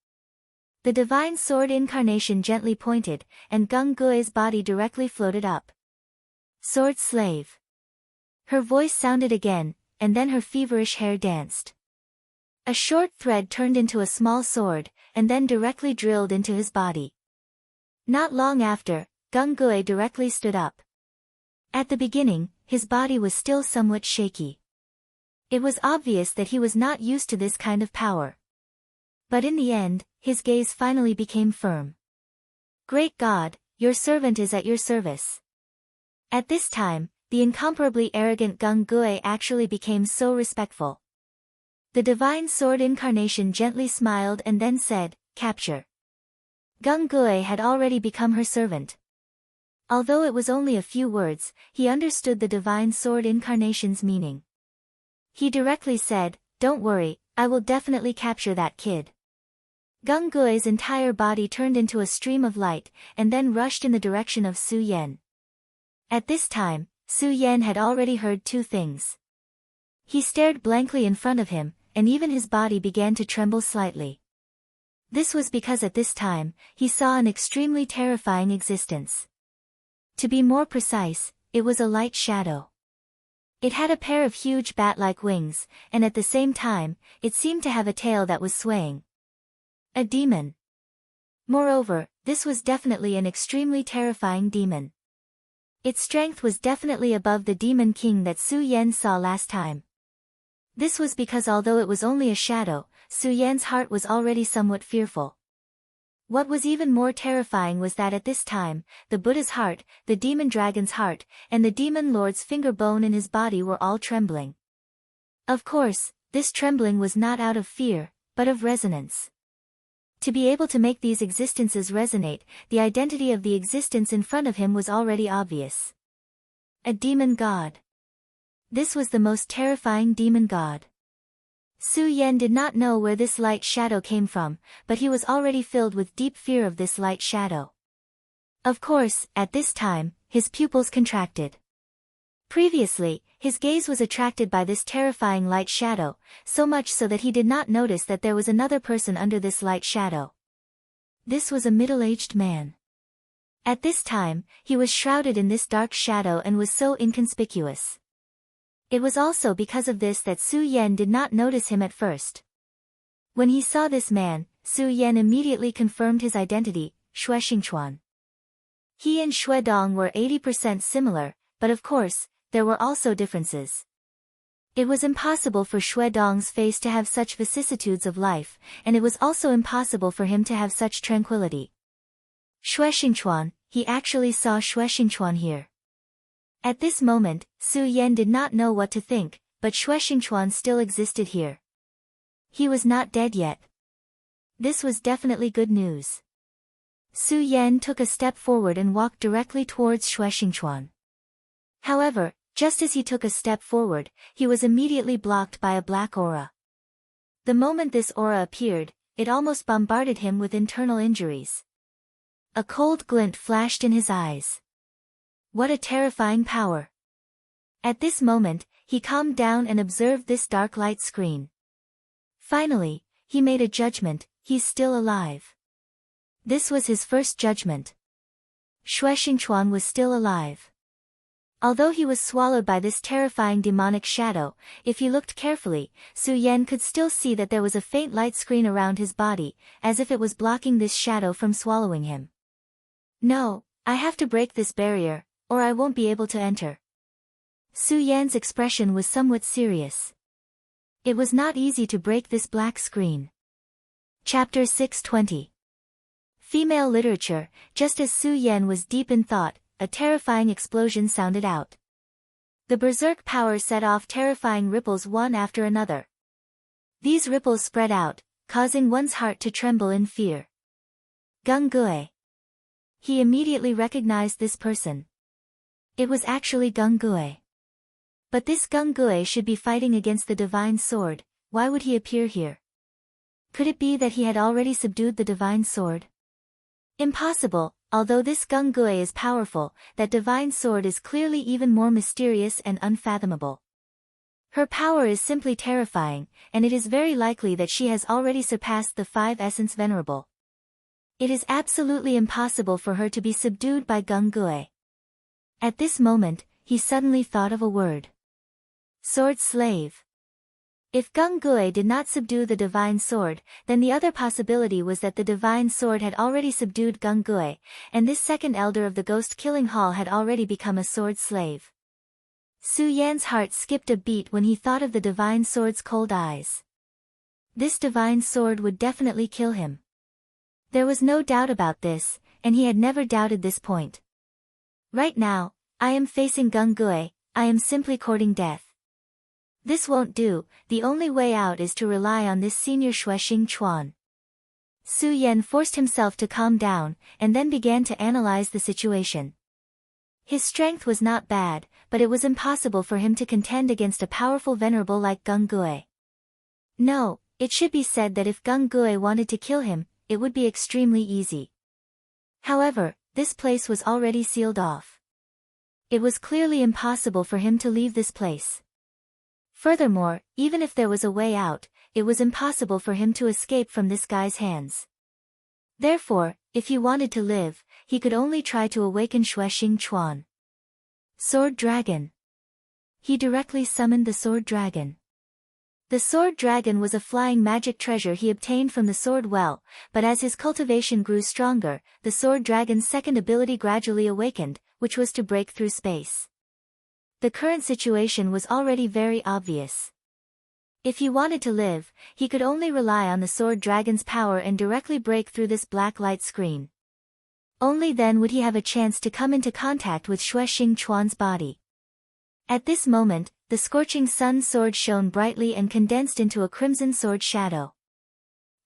The divine sword incarnation gently pointed, and Gung Gui's body directly floated up. Sword slave. Her voice sounded again, and then her feverish hair danced. A short thread turned into a small sword, and then directly drilled into his body. Not long after, Gung Gui directly stood up. At the beginning, his body was still somewhat shaky. It was obvious that he was not used to this kind of power. But in the end, his gaze finally became firm. Great God, your servant is at your service. At this time, the incomparably arrogant Gung Gui actually became so respectful. The divine sword incarnation gently smiled and then said, "Capture." Gung Gui had already become her servant. Although it was only a few words, he understood the divine sword incarnation's meaning. He directly said, "Don't worry, I will definitely capture that kid." Gung Gui's entire body turned into a stream of light, and then rushed in the direction of Su Yan. At this time, Su Yan had already heard 2 things. He stared blankly in front of him, and even his body began to tremble slightly. This was because at this time, he saw an extremely terrifying existence. To be more precise, it was a light shadow. It had a pair of huge bat-like wings, and at the same time, it seemed to have a tail that was swaying. A demon. Moreover, this was definitely an extremely terrifying demon. Its strength was definitely above the demon king that Su Yan saw last time. This was because although it was only a shadow, Su Yan's heart was already somewhat fearful. What was even more terrifying was that at this time, the Buddha's heart, the demon dragon's heart, and the demon lord's finger bone in his body were all trembling. Of course, this trembling was not out of fear, but of resonance. To be able to make these existences resonate, the identity of the existence in front of him was already obvious. A demon god. This was the most terrifying demon god. Su Yan did not know where this light shadow came from, but he was already filled with deep fear of this light shadow. Of course, at this time, his pupils contracted. Previously, his gaze was attracted by this terrifying light shadow, so much so that he did not notice that there was another person under this light shadow. This was a middle-aged man. At this time, he was shrouded in this dark shadow and was so inconspicuous. It was also because of this that Su Yan did not notice him at first. When he saw this man, Su Yan immediately confirmed his identity, Xue Xingchuan. He and Xue Dong were 80% similar, but of course, there were also differences. It was impossible for Xue Dong's face to have such vicissitudes of life, and it was also impossible for him to have such tranquility. Xue Xingchuan, he actually saw Xue Xingchuan here. At this moment, Su Yan did not know what to think, but Xue Xingchuan still existed here. He was not dead yet. This was definitely good news. Su Yan took a step forward and walked directly towards Xue Xingchuan. However, just as he took a step forward, he was immediately blocked by a black aura. The moment this aura appeared, it almost bombarded him with internal injuries. A cold glint flashed in his eyes. What a terrifying power! At this moment, he calmed down and observed this dark light screen. Finally, he made a judgment: he's still alive. This was his first judgment. Xue Xingchuan was still alive. Although he was swallowed by this terrifying demonic shadow, if he looked carefully, Su Yan could still see that there was a faint light screen around his body, as if it was blocking this shadow from swallowing him. No, I have to break this barrier, or I won't be able to enter. Su Yan's expression was somewhat serious. It was not easy to break this black screen. Chapter 620. Female literature. Just as Su Yan was deep in thought, a terrifying explosion sounded out. The berserk power set off terrifying ripples one after another. These ripples spread out, causing one's heart to tremble in fear. Gung Gue. He immediately recognized this person. It was actually Gung Gue. But this Gung Gue should be fighting against the divine sword. Why would he appear here? Could it be that he had already subdued the divine sword? Impossible. Although this Gung Gue is powerful, that divine sword is clearly even more mysterious and unfathomable. Her power is simply terrifying, and it is very likely that she has already surpassed the five essence venerable. It is absolutely impossible for her to be subdued by Gung Gue. At this moment, he suddenly thought of a word. Sword slave. If Gung Gue did not subdue the divine sword, then the other possibility was that the divine sword had already subdued Gung Gue, and this second elder of the ghost-killing hall had already become a sword slave. Su Yan's heart skipped a beat when he thought of the divine sword's cold eyes. This divine sword would definitely kill him. There was no doubt about this, and he had never doubted this point. Right now, I am facing Gung Gue, I am simply courting death. This won't do. The only way out is to rely on this senior Xue Xingchuan. Su Yan forced himself to calm down, and then began to analyze the situation. His strength was not bad, but it was impossible for him to contend against a powerful venerable like Gung Gue. No, it should be said that if Gung Gue wanted to kill him, it would be extremely easy. However, this place was already sealed off. It was clearly impossible for him to leave this place. Furthermore, even if there was a way out, it was impossible for him to escape from this guy's hands. Therefore, if he wanted to live, he could only try to awaken Xue Xingchuan. Sword Dragon. He directly summoned the Sword Dragon. The Sword Dragon was a flying magic treasure he obtained from the Sword Well, but as his cultivation grew stronger, the Sword Dragon's second ability gradually awakened, which was to break through space. The current situation was already very obvious. If he wanted to live, he could only rely on the Sword Dragon's power and directly break through this black light screen. Only then would he have a chance to come into contact with Xue Xingchuan's body. At this moment, the scorching sun sword shone brightly and condensed into a crimson sword shadow.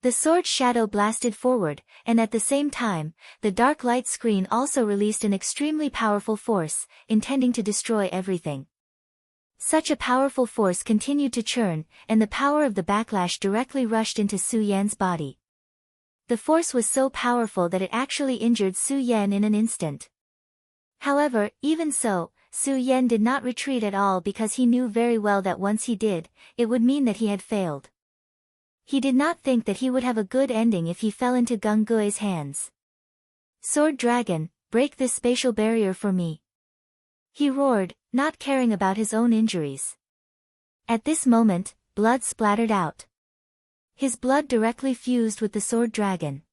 The sword shadow blasted forward, and at the same time, the dark light screen also released an extremely powerful force, intending to destroy everything. Such a powerful force continued to churn, and the power of the backlash directly rushed into Su Yan's body. The force was so powerful that it actually injured Su Yan in an instant. However, even so, Su Yan did not retreat at all because he knew very well that once he did, it would mean that he had failed. He did not think that he would have a good ending if he fell into Gung Gue's hands. Sword Dragon, break this spatial barrier for me. He roared, not caring about his own injuries. At this moment, blood splattered out. His blood directly fused with the Sword Dragon.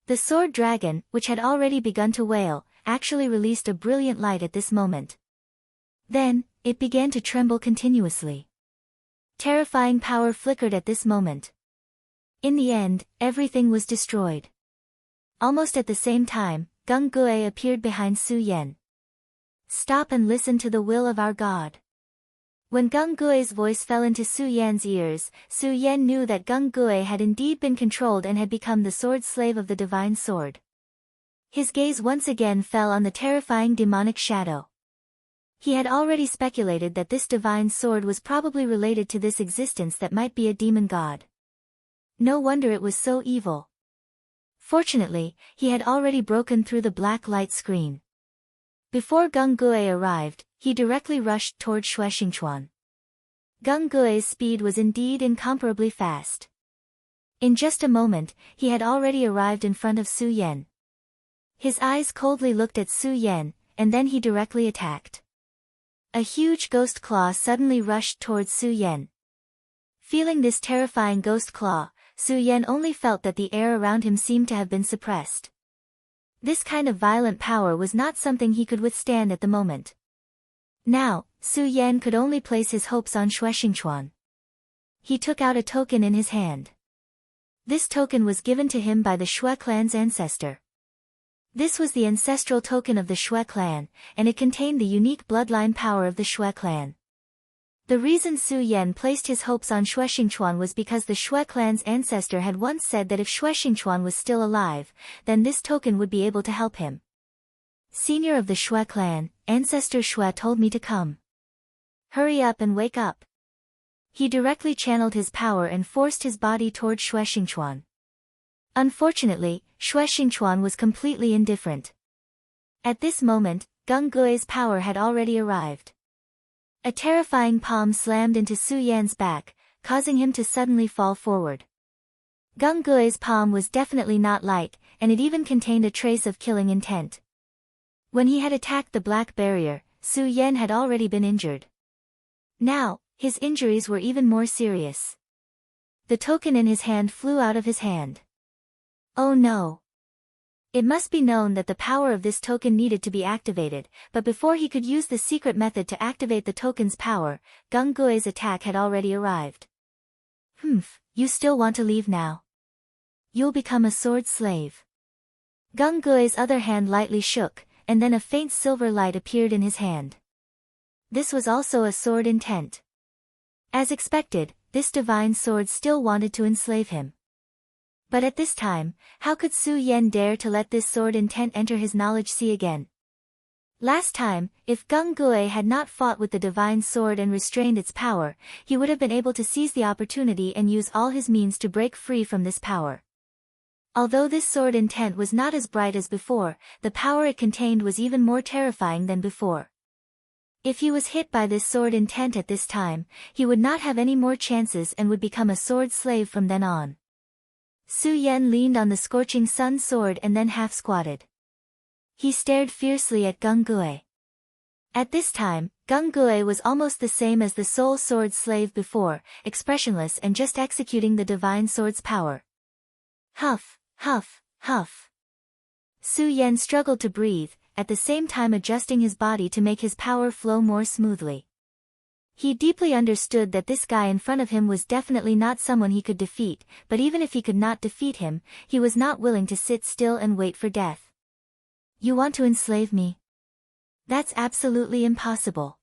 The Sword Dragon, which had already begun to wail, actually released a brilliant light at this moment. Then, it began to tremble continuously. Terrifying power flickered at this moment. In the end, everything was destroyed. Almost at the same time, Gung Gue appeared behind Su Yan. Stop and listen to the will of our God. When Gung Gue's voice fell into Su Yan's ears, Su Yan knew that Gung Gue had indeed been controlled and had become the sword slave of the divine sword. His gaze once again fell on the terrifying demonic shadow. He had already speculated that this divine sword was probably related to this existence that might be a demon god. No wonder it was so evil. Fortunately, he had already broken through the black light screen. Before Gung Gue arrived, he directly rushed toward Shuexingchuan. Gung Gue's speed was indeed incomparably fast. In just a moment, he had already arrived in front of Su Yan. His eyes coldly looked at Su Yan, and then he directly attacked. A huge ghost claw suddenly rushed towards Su Yan. Feeling this terrifying ghost claw, Su Yan only felt that the air around him seemed to have been suppressed. This kind of violent power was not something he could withstand at the moment. Now, Su Yan could only place his hopes on Shuexingchuan. He took out a token in his hand. This token was given to him by the Shui clan's ancestor. This was the ancestral token of the Shui clan, and it contained the unique bloodline power of the Shui clan. The reason Su Yan placed his hopes on Shuexingchuan was because the Shui clan's ancestor had once said that if Shuexingchuan was still alive, then this token would be able to help him. Senior of the Shui clan, Ancestor Shui told me to come. Hurry up and wake up. He directly channeled his power and forced his body toward Shuexingchuan. Unfortunately, Shuexingchuan was completely indifferent. At this moment, Gung Gue's power had already arrived. A terrifying palm slammed into Su Yan's back, causing him to suddenly fall forward. Gung Gue's palm was definitely not light, and it even contained a trace of killing intent. When he had attacked the black barrier, Su Yan had already been injured. Now, his injuries were even more serious. The token in his hand flew out of his hand. Oh no! It must be known that the power of this token needed to be activated, but before he could use the secret method to activate the token's power, Gung Gue's attack had already arrived. You still want to leave now? You'll become a sword slave. Gung Gue's other hand lightly shook, and then a faint silver light appeared in his hand. This was also a sword intent. As expected, this divine sword still wanted to enslave him. But at this time, how could Su Yan dare to let this sword intent enter his knowledge sea again? Last time, if Gung Gue had not fought with the divine sword and restrained its power, he would have been able to seize the opportunity and use all his means to break free from this power. Although this sword intent was not as bright as before, the power it contained was even more terrifying than before. If he was hit by this sword intent at this time, he would not have any more chances and would become a sword slave from then on. Su Yan leaned on the scorching sun sword and then half-squatted. He stared fiercely at Gung Gue. At this time, Gung Gue was almost the same as the soul sword slave before, expressionless and just executing the divine sword's power. Huff, huff, huff. Su Yan struggled to breathe, at the same time adjusting his body to make his power flow more smoothly. He deeply understood that this guy in front of him was definitely not someone he could defeat, but even if he could not defeat him, he was not willing to sit still and wait for death. You want to enslave me? That's absolutely impossible.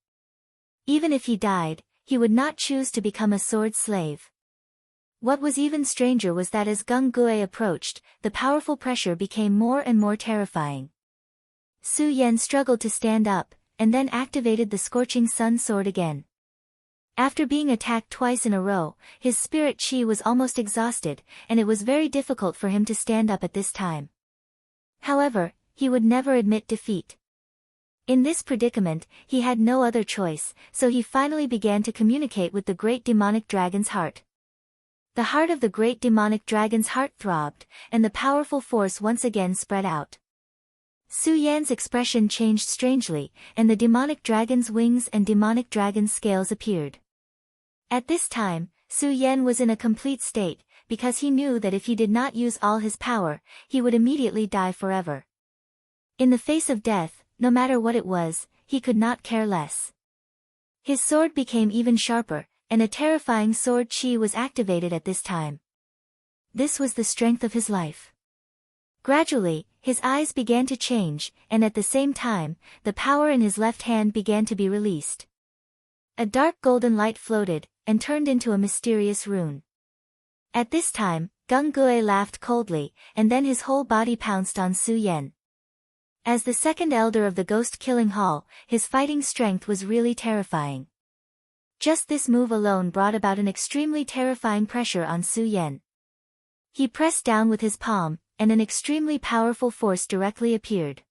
Even if he died, he would not choose to become a sword slave. What was even stranger was that as Gung Gue approached, the powerful pressure became more and more terrifying. Su Yan struggled to stand up, and then activated the scorching sun sword again. After being attacked twice in a row, his spirit chi was almost exhausted, and it was very difficult for him to stand up at this time. However, he would never admit defeat. In this predicament, he had no other choice, so he finally began to communicate with the great demonic dragon's heart. The heart of the great demonic dragon's heart throbbed, and the powerful force once again spread out. Su Yan's expression changed strangely, and the demonic dragon's wings and demonic dragon's scales appeared. At this time, Su Yan was in a complete state, because he knew that if he did not use all his power, he would immediately die forever. In the face of death, no matter what it was, he could not care less. His sword became even sharper, and a terrifying sword chi was activated at this time. This was the strength of his life. Gradually, his eyes began to change, and at the same time, the power in his left hand began to be released. A dark golden light floated, and turned into a mysterious rune. At this time, Gung Gue laughed coldly, and then his whole body pounced on Su Yan. As the second elder of the ghost-killing hall, his fighting strength was really terrifying. Just this move alone brought about an extremely terrifying pressure on Su Yan. He pressed down with his palm, and an extremely powerful force directly appeared.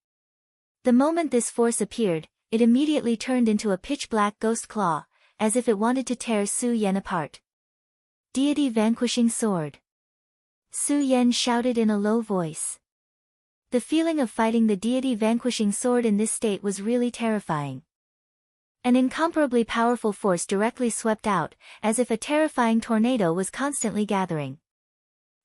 The moment this force appeared, it immediately turned into a pitch-black ghost claw, as if it wanted to tear Su Yan apart. Deity Vanquishing Sword. Su Yan shouted in a low voice. The feeling of fighting the deity vanquishing sword in this state was really terrifying. An incomparably powerful force directly swept out, as if a terrifying tornado was constantly gathering.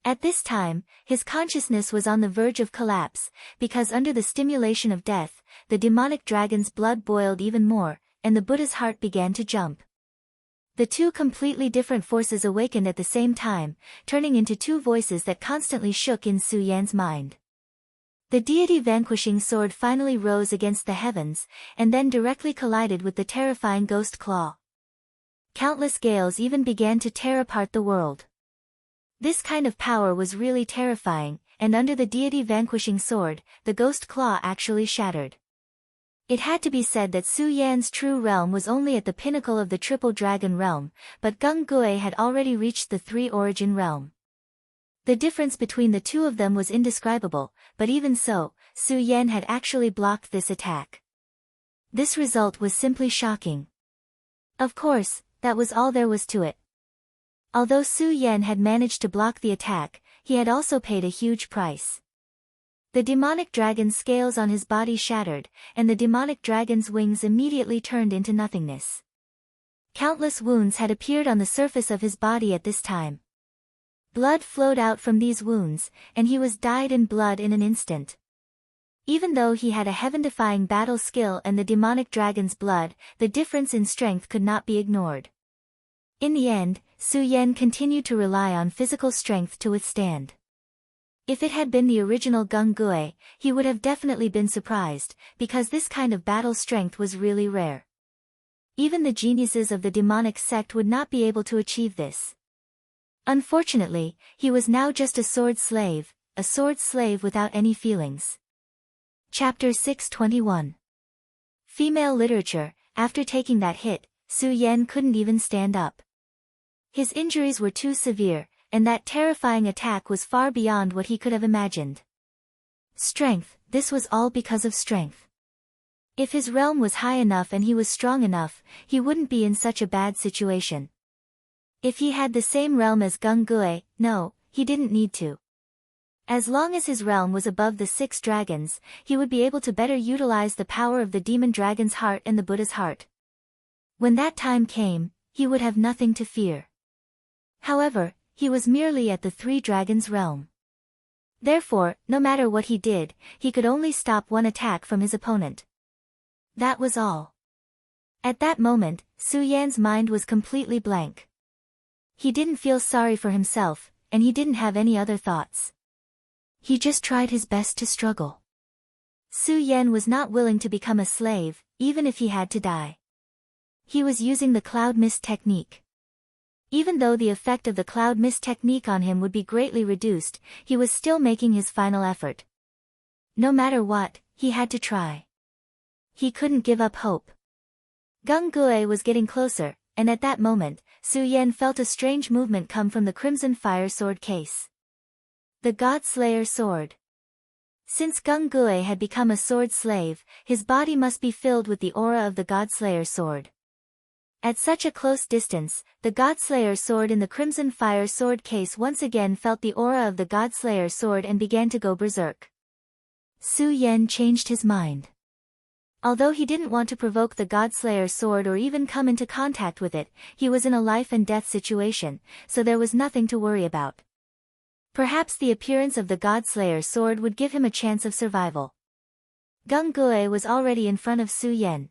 At this time, his consciousness was on the verge of collapse, because under the stimulation of death, the demonic dragon's blood boiled even more, and the Buddha's heart began to jump. The two completely different forces awakened at the same time, turning into two voices that constantly shook in Su Yan's mind. The deity vanquishing sword finally rose against the heavens, and then directly collided with the terrifying ghost claw. Countless gales even began to tear apart the world. This kind of power was really terrifying, and under the deity vanquishing sword, the ghost claw actually shattered. It had to be said that Su Yan's true realm was only at the pinnacle of the triple dragon realm, but Gung Gue had already reached the three origin realm. The difference between the two of them was indescribable, but even so, Su Yan had actually blocked this attack. This result was simply shocking. Of course, that was all there was to it. Although Su Yan had managed to block the attack, he had also paid a huge price. The demonic dragon's scales on his body shattered, and the demonic dragon's wings immediately turned into nothingness. Countless wounds had appeared on the surface of his body at this time. Blood flowed out from these wounds, and he was dyed in blood in an instant. Even though he had a heaven-defying battle skill and the demonic dragon's blood, the difference in strength could not be ignored. In the end, Su Yan continued to rely on physical strength to withstand. If it had been the original Gung Gue, he would have definitely been surprised, because this kind of battle strength was really rare. Even the geniuses of the demonic sect would not be able to achieve this. Unfortunately, he was now just a sword slave without any feelings. Chapter 621. Female Literature. After taking that hit, Su Yan couldn't even stand up. His injuries were too severe, and that terrifying attack was far beyond what he could have imagined. Strength, this was all because of strength. If his realm was high enough and he was strong enough, he wouldn't be in such a bad situation. If he had the same realm as Gung Gue, no, he didn't need to. As long as his realm was above the 6 dragons, he would be able to better utilize the power of the demon dragon's heart and the Buddha's heart. When that time came, he would have nothing to fear. However, he was merely at the 3 dragons realm. Therefore, no matter what he did, he could only stop one attack from his opponent. That was all. At that moment, Su Yan's mind was completely blank. He didn't feel sorry for himself, and he didn't have any other thoughts. He just tried his best to struggle. Su Yan was not willing to become a slave, even if he had to die. He was using the cloud mist technique. Even though the effect of the cloud mist technique on him would be greatly reduced, he was still making his final effort. No matter what, he had to try. He couldn't give up hope. Gung Gue was getting closer, and at that moment, Su Yan felt a strange movement come from the Crimson Fire Sword case. The God Slayer Sword. Since Gung Gue had become a sword slave, his body must be filled with the aura of the God Slayer Sword. At such a close distance, the Godslayer sword in the Crimson Fire Sword case once again felt the aura of the Godslayer sword and began to go berserk. Su Yan changed his mind. Although he didn't want to provoke the Godslayer sword or even come into contact with it, he was in a life and death situation, so there was nothing to worry about. Perhaps the appearance of the Godslayer sword would give him a chance of survival. Gung Gue was already in front of Su Yan.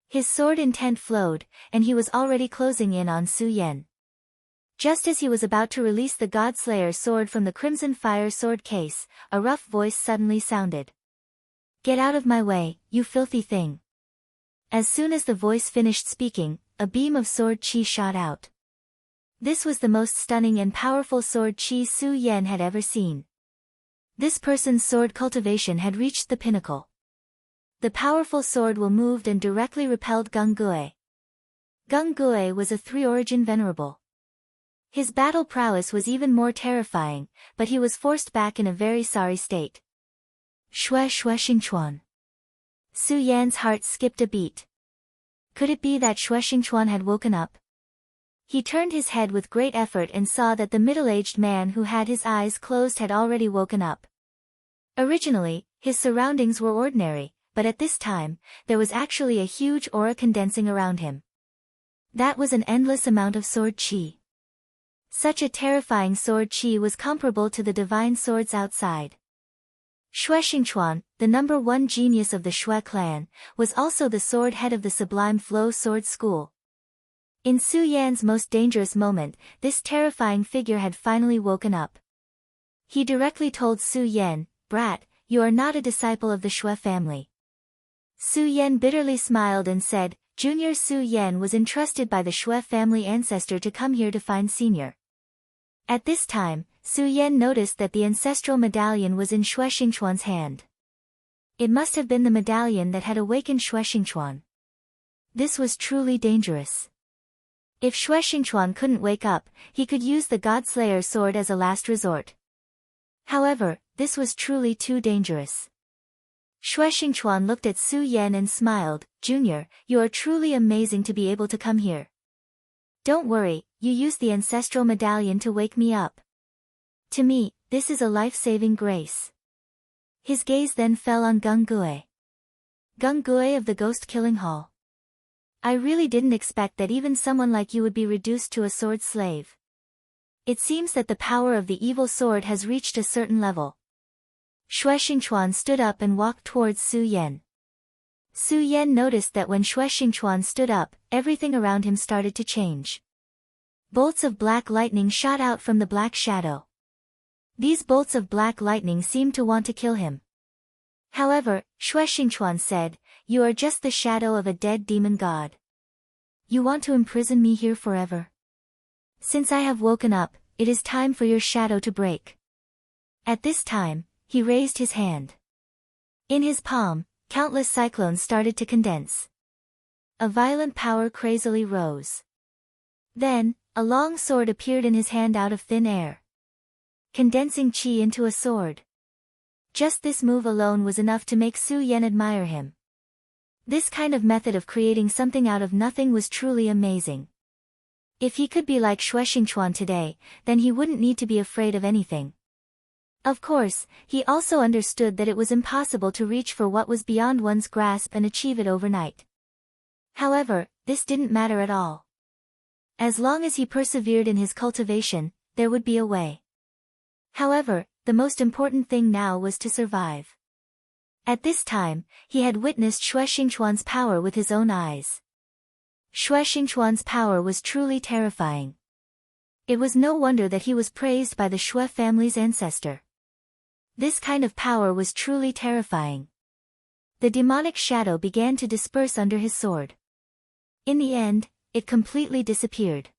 His sword intent flowed, and he was already closing in on Su Yan. Just as he was about to release the Godslayer's sword from the crimson fire sword case, a rough voice suddenly sounded. "Get out of my way, you filthy thing." As soon as the voice finished speaking, a beam of sword chi shot out. This was the most stunning and powerful sword chi Su Yan had ever seen. This person's sword cultivation had reached the pinnacle. The powerful sword will moved and directly repelled Gung Gue. Gung Gue was a three-origin venerable. His battle prowess was even more terrifying, but he was forced back in a very sorry state. Shue Shue Xingchuan. Su Yan's heart skipped a beat. Could it be that Shue Xingchuan had woken up? He turned his head with great effort and saw that the middle-aged man who had his eyes closed had already woken up. Originally, his surroundings were ordinary, but at this time, there was actually a huge aura condensing around him. That was an endless amount of sword chi. Such a terrifying sword chi was comparable to the divine swords outside. Shue Xingchuan, the number one genius of the Shue clan, was also the sword head of the Sublime Flow Sword School. In Su Yan's most dangerous moment, this terrifying figure had finally woken up. He directly told Su Yan, "Brat, you are not a disciple of the Shue family." Su Yan bitterly smiled and said, "Junior Su Yan was entrusted by the Shue family ancestor to come here to find Senior." At this time, Su Yan noticed that the ancestral medallion was in Shue Xingchuan's hand. It must have been the medallion that had awakened Shue Xingchuan. This was truly dangerous. If Shue Xingchuan couldn't wake up, he could use the Godslayer sword as a last resort. However, this was truly too dangerous. Shue Xingchuan looked at Su Yan and smiled, "Junior, you are truly amazing to be able to come here. Don't worry, you used the ancestral medallion to wake me up. To me, this is a life-saving grace." His gaze then fell on Gung Gue. "Gung Gue of the Ghost-Killing Hall. I really didn't expect that even someone like you would be reduced to a sword slave. It seems that the power of the evil sword has reached a certain level." Shue Xingchuan stood up and walked towards Su Yan. Su Yan noticed that when Shue Xingchuan stood up, everything around him started to change. Bolts of black lightning shot out from the black shadow. These bolts of black lightning seemed to want to kill him. However, Shue Xingchuan said, "You are just the shadow of a dead demon god. You want to imprison me here forever? Since I have woken up, it is time for your shadow to break." At this time, he raised his hand. In his palm, countless cyclones started to condense. A violent power crazily rose. Then, a long sword appeared in his hand out of thin air, condensing chi into a sword. Just this move alone was enough to make Su Yan admire him. This kind of method of creating something out of nothing was truly amazing. If he could be like Shue Xingchuan today, then he wouldn't need to be afraid of anything. Of course, he also understood that it was impossible to reach for what was beyond one's grasp and achieve it overnight. However, this didn't matter at all. As long as he persevered in his cultivation, there would be a way. However, the most important thing now was to survive. At this time, he had witnessed Shue Xingchuan's power with his own eyes. Shue Xingchuan's power was truly terrifying. It was no wonder that he was praised by the Shue family's ancestor. This kind of power was truly terrifying. The demonic shadow began to disperse under his sword. In the end, it completely disappeared.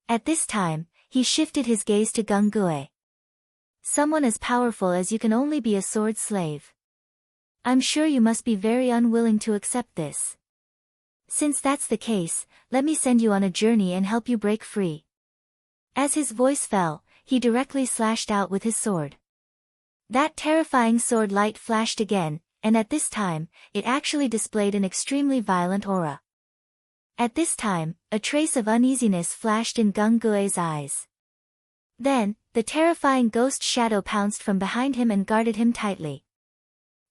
At this time, he shifted his gaze to Gung Gue. "Someone as powerful as you can only be a sword slave. I'm sure you must be very unwilling to accept this. Since that's the case, let me send you on a journey and help you break free." As his voice fell, he directly slashed out with his sword. That terrifying sword light flashed again, and at this time, it actually displayed an extremely violent aura. At this time, a trace of uneasiness flashed in Gung Gue's eyes. Then, the terrifying ghost shadow pounced from behind him and guarded him tightly.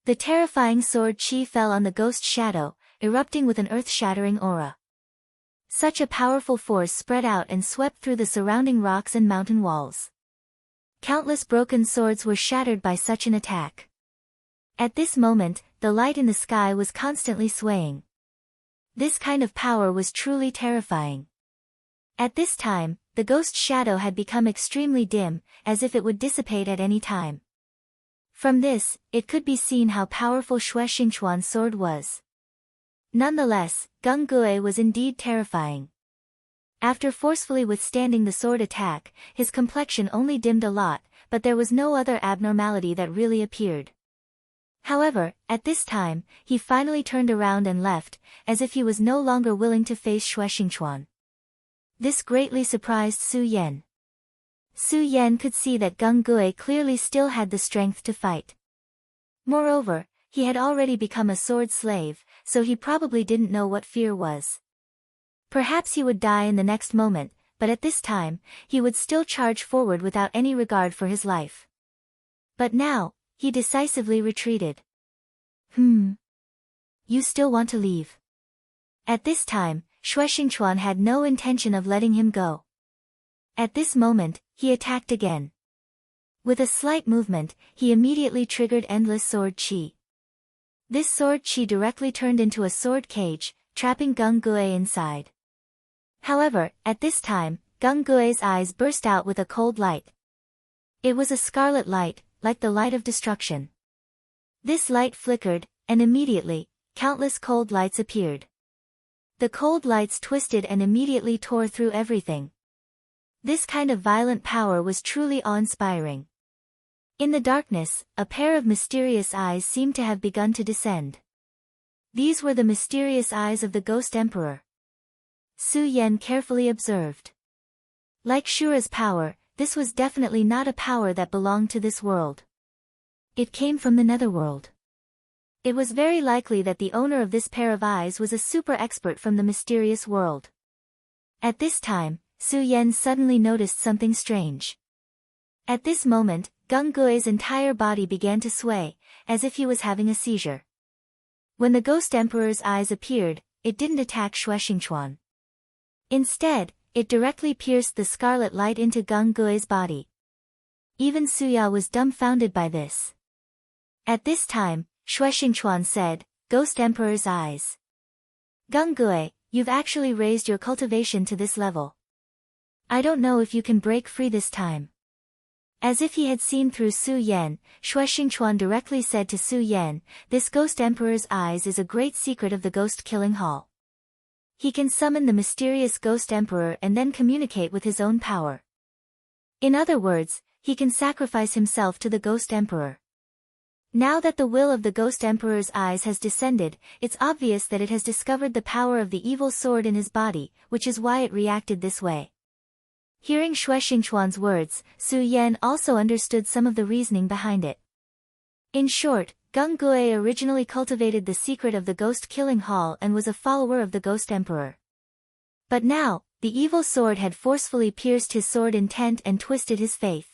The terrifying sword chi fell on the ghost shadow, erupting with an earth-shattering aura. Such a powerful force spread out and swept through the surrounding rocks and mountain walls. Countless broken swords were shattered by such an attack. At this moment, the light in the sky was constantly swaying. This kind of power was truly terrifying. At this time, the ghost shadow had become extremely dim, as if it would dissipate at any time. From this, it could be seen how powerful Xue Xingchuan's sword was. Nonetheless, Gung Gue was indeed terrifying. After forcefully withstanding the sword attack, his complexion only dimmed a lot, but there was no other abnormality that really appeared. However, at this time, he finally turned around and left, as if he was no longer willing to face Xue Xingchuan. This greatly surprised Su Yan. Su Yan could see that Gung Gue clearly still had the strength to fight. Moreover, he had already become a sword slave, so he probably didn't know what fear was. Perhaps he would die in the next moment, but at this time, he would still charge forward without any regard for his life. But now, he decisively retreated. You still want to leave? At this time, Xue Xingchuan had no intention of letting him go. At this moment, he attacked again. With a slight movement, he immediately triggered Endless Sword Qi. This sword qi directly turned into a sword cage, trapping Gung Gue inside. However, at this time, Gung Gue's eyes burst out with a cold light. It was a scarlet light, like the light of destruction. This light flickered, and immediately, countless cold lights appeared. The cold lights twisted and immediately tore through everything. This kind of violent power was truly awe-inspiring. In the darkness, a pair of mysterious eyes seemed to have begun to descend. These were the mysterious eyes of the Ghost Emperor. Su Yan carefully observed. Like Shura's power, this was definitely not a power that belonged to this world. It came from the netherworld. It was very likely that the owner of this pair of eyes was a super expert from the mysterious world. At this time, Su Yan suddenly noticed something strange. At this moment, Gung Gue's entire body began to sway, as if he was having a seizure. When the Ghost Emperor's eyes appeared, it didn't attack Xue Xingchuan. Instead, it directly pierced the scarlet light into Gung Gue's body. Even Suya was dumbfounded by this. At this time, Xue Xingchuan said, "Ghost Emperor's eyes. Gung Gue, you've actually raised your cultivation to this level. I don't know if you can break free this time." As if he had seen through Su Yan, Xue Xingchuan directly said to Su Yan, "This Ghost Emperor's eyes is a great secret of the Ghost Killing Hall. He can summon the mysterious Ghost Emperor and then communicate with his own power. In other words, he can sacrifice himself to the Ghost Emperor. Now that the will of the Ghost Emperor's eyes has descended, it's obvious that it has discovered the power of the evil sword in his body, which is why it reacted this way." Hearing Xue Xingchuan's words, Su Yan also understood some of the reasoning behind it. In short, Gung Gue originally cultivated the secret of the Ghost Killing Hall and was a follower of the Ghost Emperor. But now, the evil sword had forcefully pierced his sword intent and twisted his faith.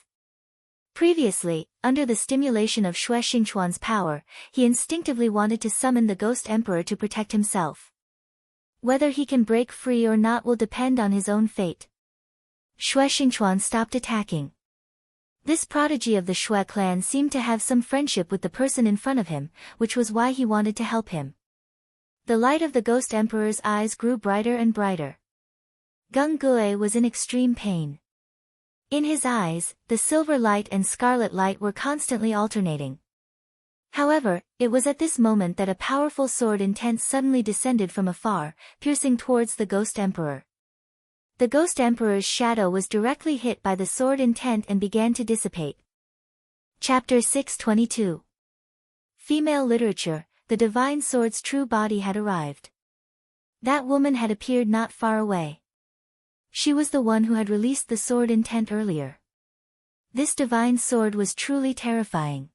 Previously, under the stimulation of Xue Xingchuan's power, he instinctively wanted to summon the Ghost Emperor to protect himself. Whether he can break free or not will depend on his own fate. Xue Xingchuan stopped attacking. This prodigy of the Xue clan seemed to have some friendship with the person in front of him, which was why he wanted to help him. The light of the Ghost Emperor's eyes grew brighter and brighter. Gung Gue was in extreme pain. In his eyes, the silver light and scarlet light were constantly alternating. However, it was at this moment that a powerful sword intent suddenly descended from afar, piercing towards the Ghost Emperor. The Ghost Emperor's shadow was directly hit by the sword intent and began to dissipate. Chapter 622. Female Literature, the Divine Sword's true body had arrived. That woman had appeared not far away. She was the one who had released the sword intent earlier. This divine sword was truly terrifying.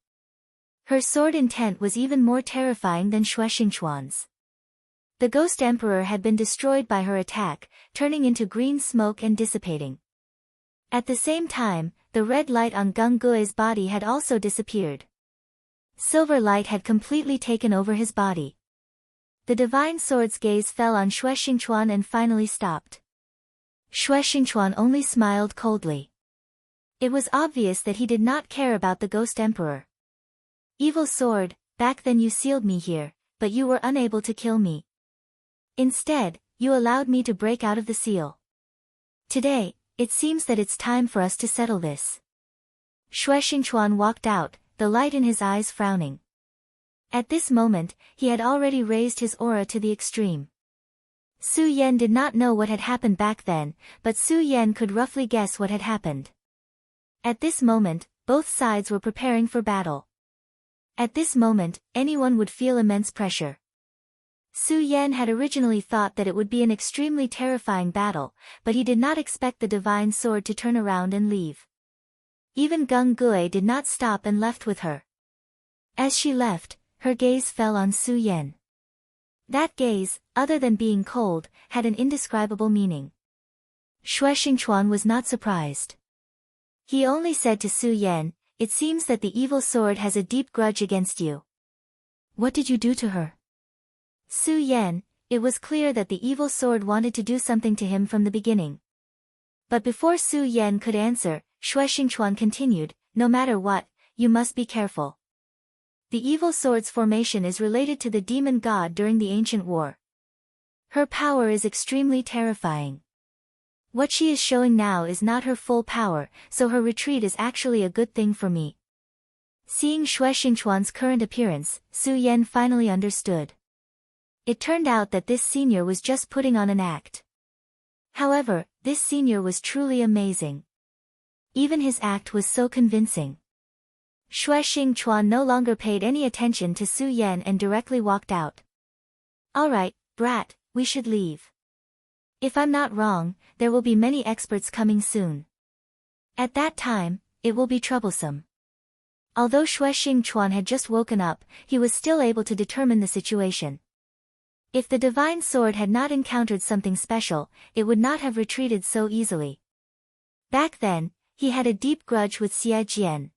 Her sword intent was even more terrifying than Xue Xingchuan's. The Ghost Emperor had been destroyed by her attack, turning into green smoke and dissipating. At the same time, the red light on Gung Gue's body had also disappeared. Silver light had completely taken over his body. The divine sword's gaze fell on Xue Xingchuan and finally stopped. Xue Xingchuan only smiled coldly. It was obvious that he did not care about the Ghost Emperor. "Evil sword, back then you sealed me here, but you were unable to kill me. Instead, you allowed me to break out of the seal. Today, it seems that it's time for us to settle this. Xue Xingchuan walked out, the light in his eyes frowning. At this moment, he had already raised his aura to the extreme. Su Yan did not know what had happened back then, but Su Yan could roughly guess what had happened. At this moment, both sides were preparing for battle. At this moment, anyone would feel immense pressure. Su Yan had originally thought that it would be an extremely terrifying battle, but he did not expect the divine sword to turn around and leave. Even Gung Gui did not stop and left with her. As she left, her gaze fell on Su Yan. That gaze, other than being cold, had an indescribable meaning. Xue Xingchuan was not surprised. He only said to Su Yan, "It seems that the evil sword has a deep grudge against you. What did you do to her?" Su Yan, it was clear that the evil sword wanted to do something to him from the beginning. But before Su Yan could answer, Xue Xingchuan continued, "No matter what, you must be careful. The evil sword's formation is related to the demon god during the ancient war. Her power is extremely terrifying. What she is showing now is not her full power, so her retreat is actually a good thing for me." Seeing Xue Xingchuan's current appearance, Su Yan finally understood. It turned out that this senior was just putting on an act. However, this senior was truly amazing. Even his act was so convincing. Xue Xingchuan no longer paid any attention to Su Yan and directly walked out. "All right, brat, we should leave. If I'm not wrong, there will be many experts coming soon. At that time, it will be troublesome." Although Xue Xingchuan had just woken up, he was still able to determine the situation. If the divine sword had not encountered something special, it would not have retreated so easily. Back then, he had a deep grudge with Xie Jian.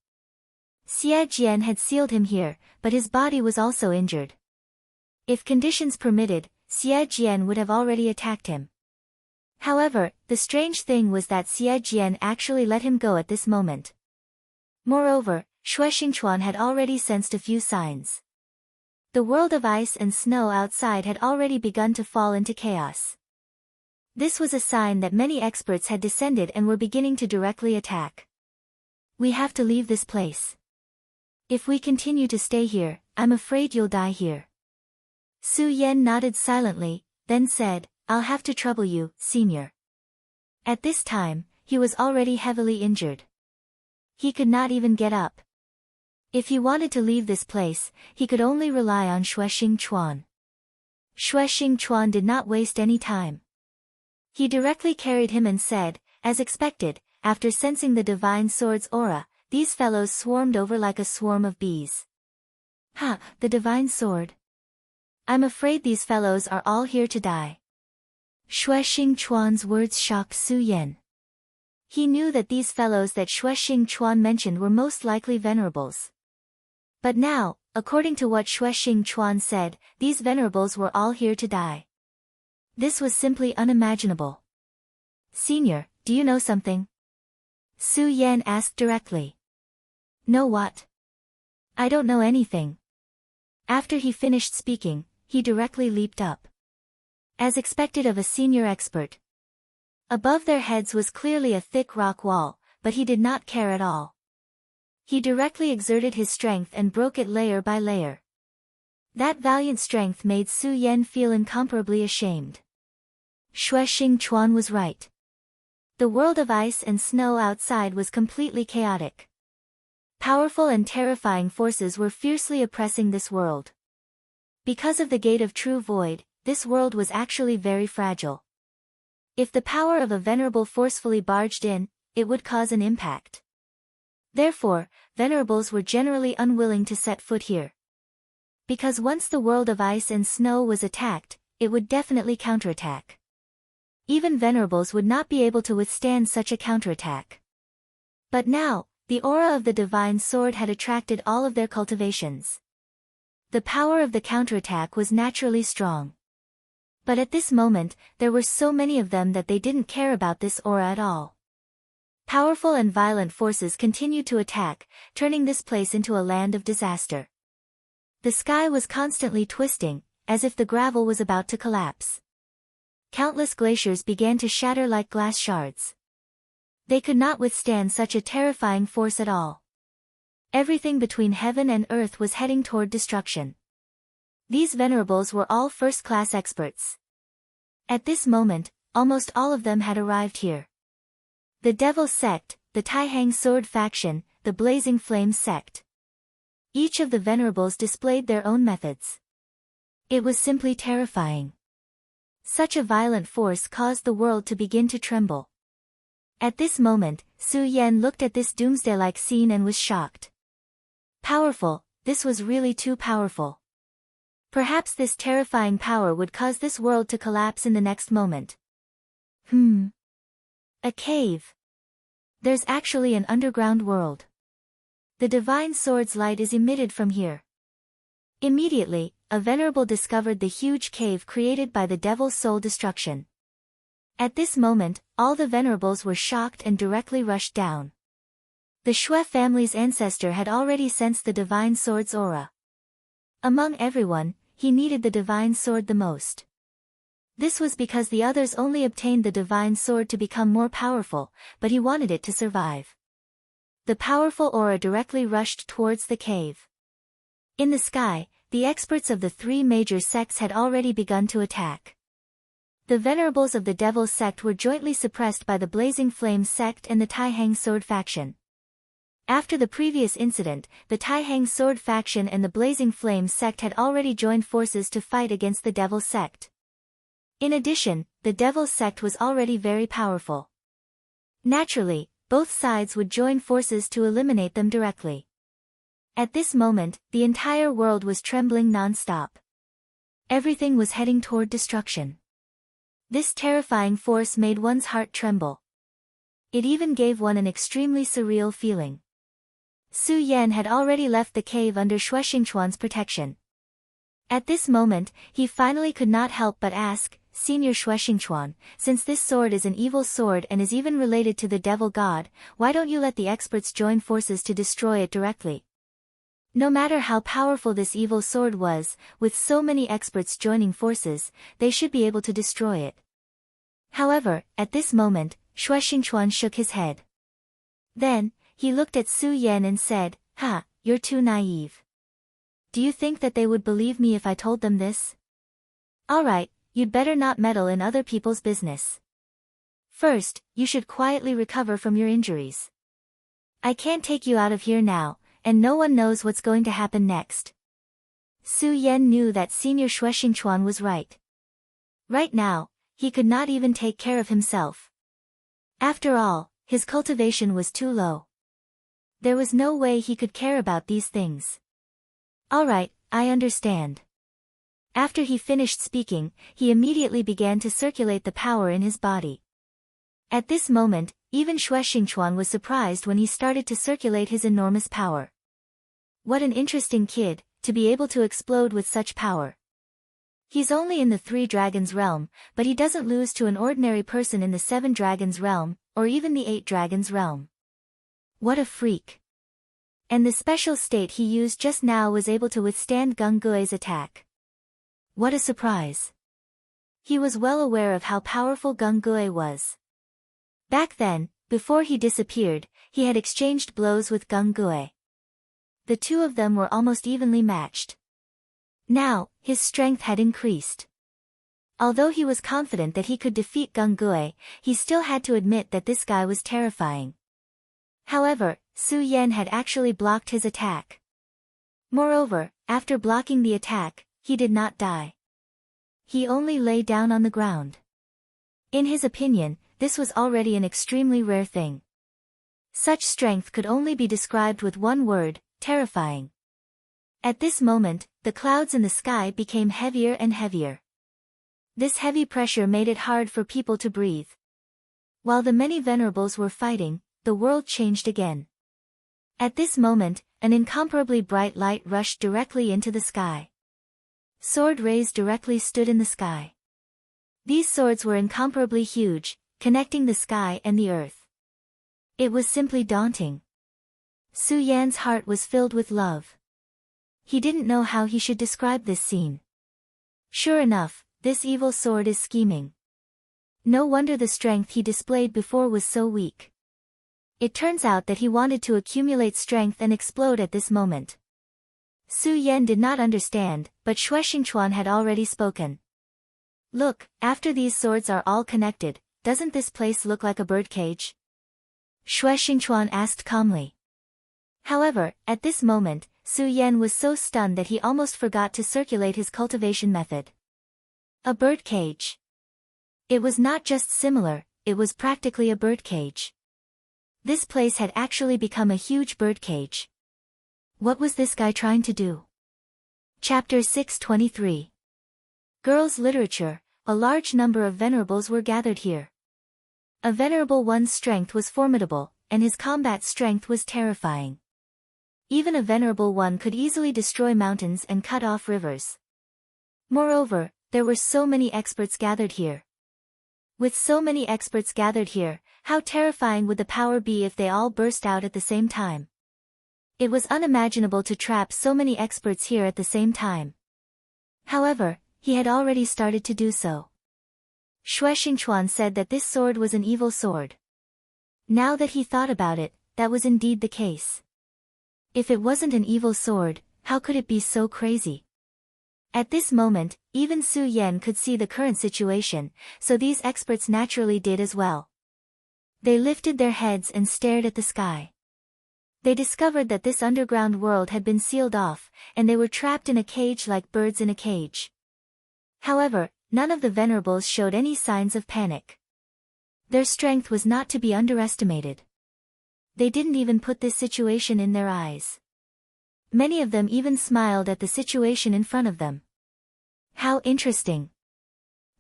Xie Jian had sealed him here, but his body was also injured. If conditions permitted, Xie Jian would have already attacked him. However, the strange thing was that Xie Jian actually let him go at this moment. Moreover, Xue Xingchuan had already sensed a few signs. The world of ice and snow outside had already begun to fall into chaos. This was a sign that many experts had descended and were beginning to directly attack. "We have to leave this place. If we continue to stay here, I'm afraid you'll die here." Su Yan nodded silently, then said, "I'll have to trouble you, senior." At this time, he was already heavily injured. He could not even get up. If he wanted to leave this place, he could only rely on Xue Xingchuan. Xue Xingchuan did not waste any time. He directly carried him and said, as expected, after sensing the divine sword's aura, these fellows swarmed over like a swarm of bees. "Ha, the divine sword. I'm afraid these fellows are all here to die." Xue Xingchuan's words shocked Su Yan. He knew that these fellows that Xue Xingchuan mentioned were most likely venerables. But now, according to what Xue Xingchuan said, these venerables were all here to die. This was simply unimaginable. "Senior, do you know something?" Su Yan asked directly. "Know what?" "I don't know anything." After he finished speaking, he directly leaped up. As expected of a senior expert. Above their heads was clearly a thick rock wall, but he did not care at all. He directly exerted his strength and broke it layer by layer. That valiant strength made Su Yan feel incomparably ashamed. Xue Xingchuan was right. The world of ice and snow outside was completely chaotic. Powerful and terrifying forces were fiercely oppressing this world. Because of the gate of true void, this world was actually very fragile. If the power of a venerable forcefully barged in, it would cause an impact. Therefore, venerables were generally unwilling to set foot here. Because once the world of ice and snow was attacked, it would definitely counterattack. Even venerables would not be able to withstand such a counterattack. But now, the aura of the divine sword had attracted all of their cultivations. The power of the counterattack was naturally strong. But at this moment, there were so many of them that they didn't care about this aura at all. Powerful and violent forces continued to attack, turning this place into a land of disaster. The sky was constantly twisting, as if the gravel was about to collapse. countless glaciers began to shatter like glass shards. They could not withstand such a terrifying force at all. Everything between heaven and earth was heading toward destruction. These venerables were all first-class experts. At this moment, almost all of them had arrived here. The Devil Sect, the Taihang Sword Faction, the Blazing Flames Sect. Each of the venerables displayed their own methods. It was simply terrifying. Such a violent force caused the world to begin to tremble. At this moment, Su Yan looked at this doomsday-like scene and was shocked. Powerful, this was really too powerful. Perhaps this terrifying power would cause this world to collapse in the next moment. A cave. There's actually an underground world. The divine sword's light is emitted from here. Immediately, a venerable discovered the huge cave created by the devil's soul destruction. At this moment, all the venerables were shocked and directly rushed down. The Xue family's ancestor had already sensed the divine sword's aura. Among everyone, he needed the divine sword the most. This was because the others only obtained the divine sword to become more powerful, but he wanted it to survive. The powerful aura directly rushed towards the cave. In the sky, the experts of the three major sects had already begun to attack. The venerables of the Devil's Sect were jointly suppressed by the Blazing Flames Sect and the Taihang Sword Faction. After the previous incident, the Taihang Sword Faction and the Blazing Flames Sect had already joined forces to fight against the Devil's Sect. In addition, the Devil's Sect was already very powerful. Naturally, both sides would join forces to eliminate them directly. At this moment, the entire world was trembling non-stop. Everything was heading toward destruction. This terrifying force made one's heart tremble. It even gave one an extremely surreal feeling. Su Yan had already left the cave under Xue Xingchuan's protection. At this moment, he finally could not help but ask, Senior Xue Xingchuan, since this sword is an evil sword and is even related to the devil god, why don't you let the experts join forces to destroy it directly? No matter how powerful this evil sword was, with so many experts joining forces, they should be able to destroy it. However, at this moment, Xue Xingchuan shook his head. Then, he looked at Su Yan and said, you're too naive. Do you think that they would believe me if I told them this? Alright, you'd better not meddle in other people's business. First, you should quietly recover from your injuries. I can't take you out of here now, and no one knows what's going to happen next. Su Yan knew that Senior Xue Xingchuan was right. Right now, he could not even take care of himself. After all, his cultivation was too low. There was no way he could care about these things. Alright, I understand. After he finished speaking, he immediately began to circulate the power in his body. At this moment, even Xue Xingchuan was surprised when he started to circulate his enormous power. What an interesting kid, to be able to explode with such power. He's only in the 3 Dragons realm, but he doesn't lose to an ordinary person in the 7 Dragons realm, or even the 8 Dragons realm. What a freak. And the special state he used just now was able to withstand Gung Gui's attack. What a surprise. He was well aware of how powerful Gung Gui was. Back then, before he disappeared, he had exchanged blows with Gung Gui. The two of them were almost evenly matched. Now, his strength had increased. Although he was confident that he could defeat Gung Gui, he still had to admit that this guy was terrifying. However, Su Yan had actually blocked his attack. Moreover, after blocking the attack, he did not die. He only lay down on the ground. In his opinion, this was already an extremely rare thing. Such strength could only be described with one word, terrifying. At this moment, the clouds in the sky became heavier and heavier. This heavy pressure made it hard for people to breathe. While the many venerables were fighting, the world changed again. At this moment, an incomparably bright light rushed directly into the sky. Sword rays directly stood in the sky. These swords were incomparably huge, connecting the sky and the earth. It was simply daunting. Su Yan's heart was filled with love. He didn't know how he should describe this scene. Sure enough, this evil sword is scheming. No wonder the strength he displayed before was so weak. It turns out that he wanted to accumulate strength and explode at this moment. Su Yan did not understand, but Xue Xingchuan had already spoken. Look, after these swords are all connected, doesn't this place look like a birdcage? Xue Xingchuan asked calmly. However, at this moment, Su Yan was so stunned that he almost forgot to circulate his cultivation method. A birdcage. It was not just similar, it was practically a birdcage. This place had actually become a huge birdcage. What was this guy trying to do? Chapter 623. Girls' Literature. A large number of venerables were gathered here. A venerable one's strength was formidable, and his combat strength was terrifying. Even a venerable one could easily destroy mountains and cut off rivers. Moreover, there were so many experts gathered here. With so many experts gathered here, how terrifying would the power be if they all burst out at the same time? It was unimaginable to trap so many experts here at the same time. However, he had already started to do so. Xue Xingchuan said that this sword was an evil sword. Now that he thought about it, that was indeed the case. If it wasn't an evil sword, how could it be so crazy? At this moment, even Su Yan could see the current situation, so these experts naturally did as well. They lifted their heads and stared at the sky. They discovered that this underground world had been sealed off, and they were trapped in a cage like birds in a cage. However, none of the venerables showed any signs of panic. Their strength was not to be underestimated. They didn't even put this situation in their eyes. Many of them even smiled at the situation in front of them. How interesting.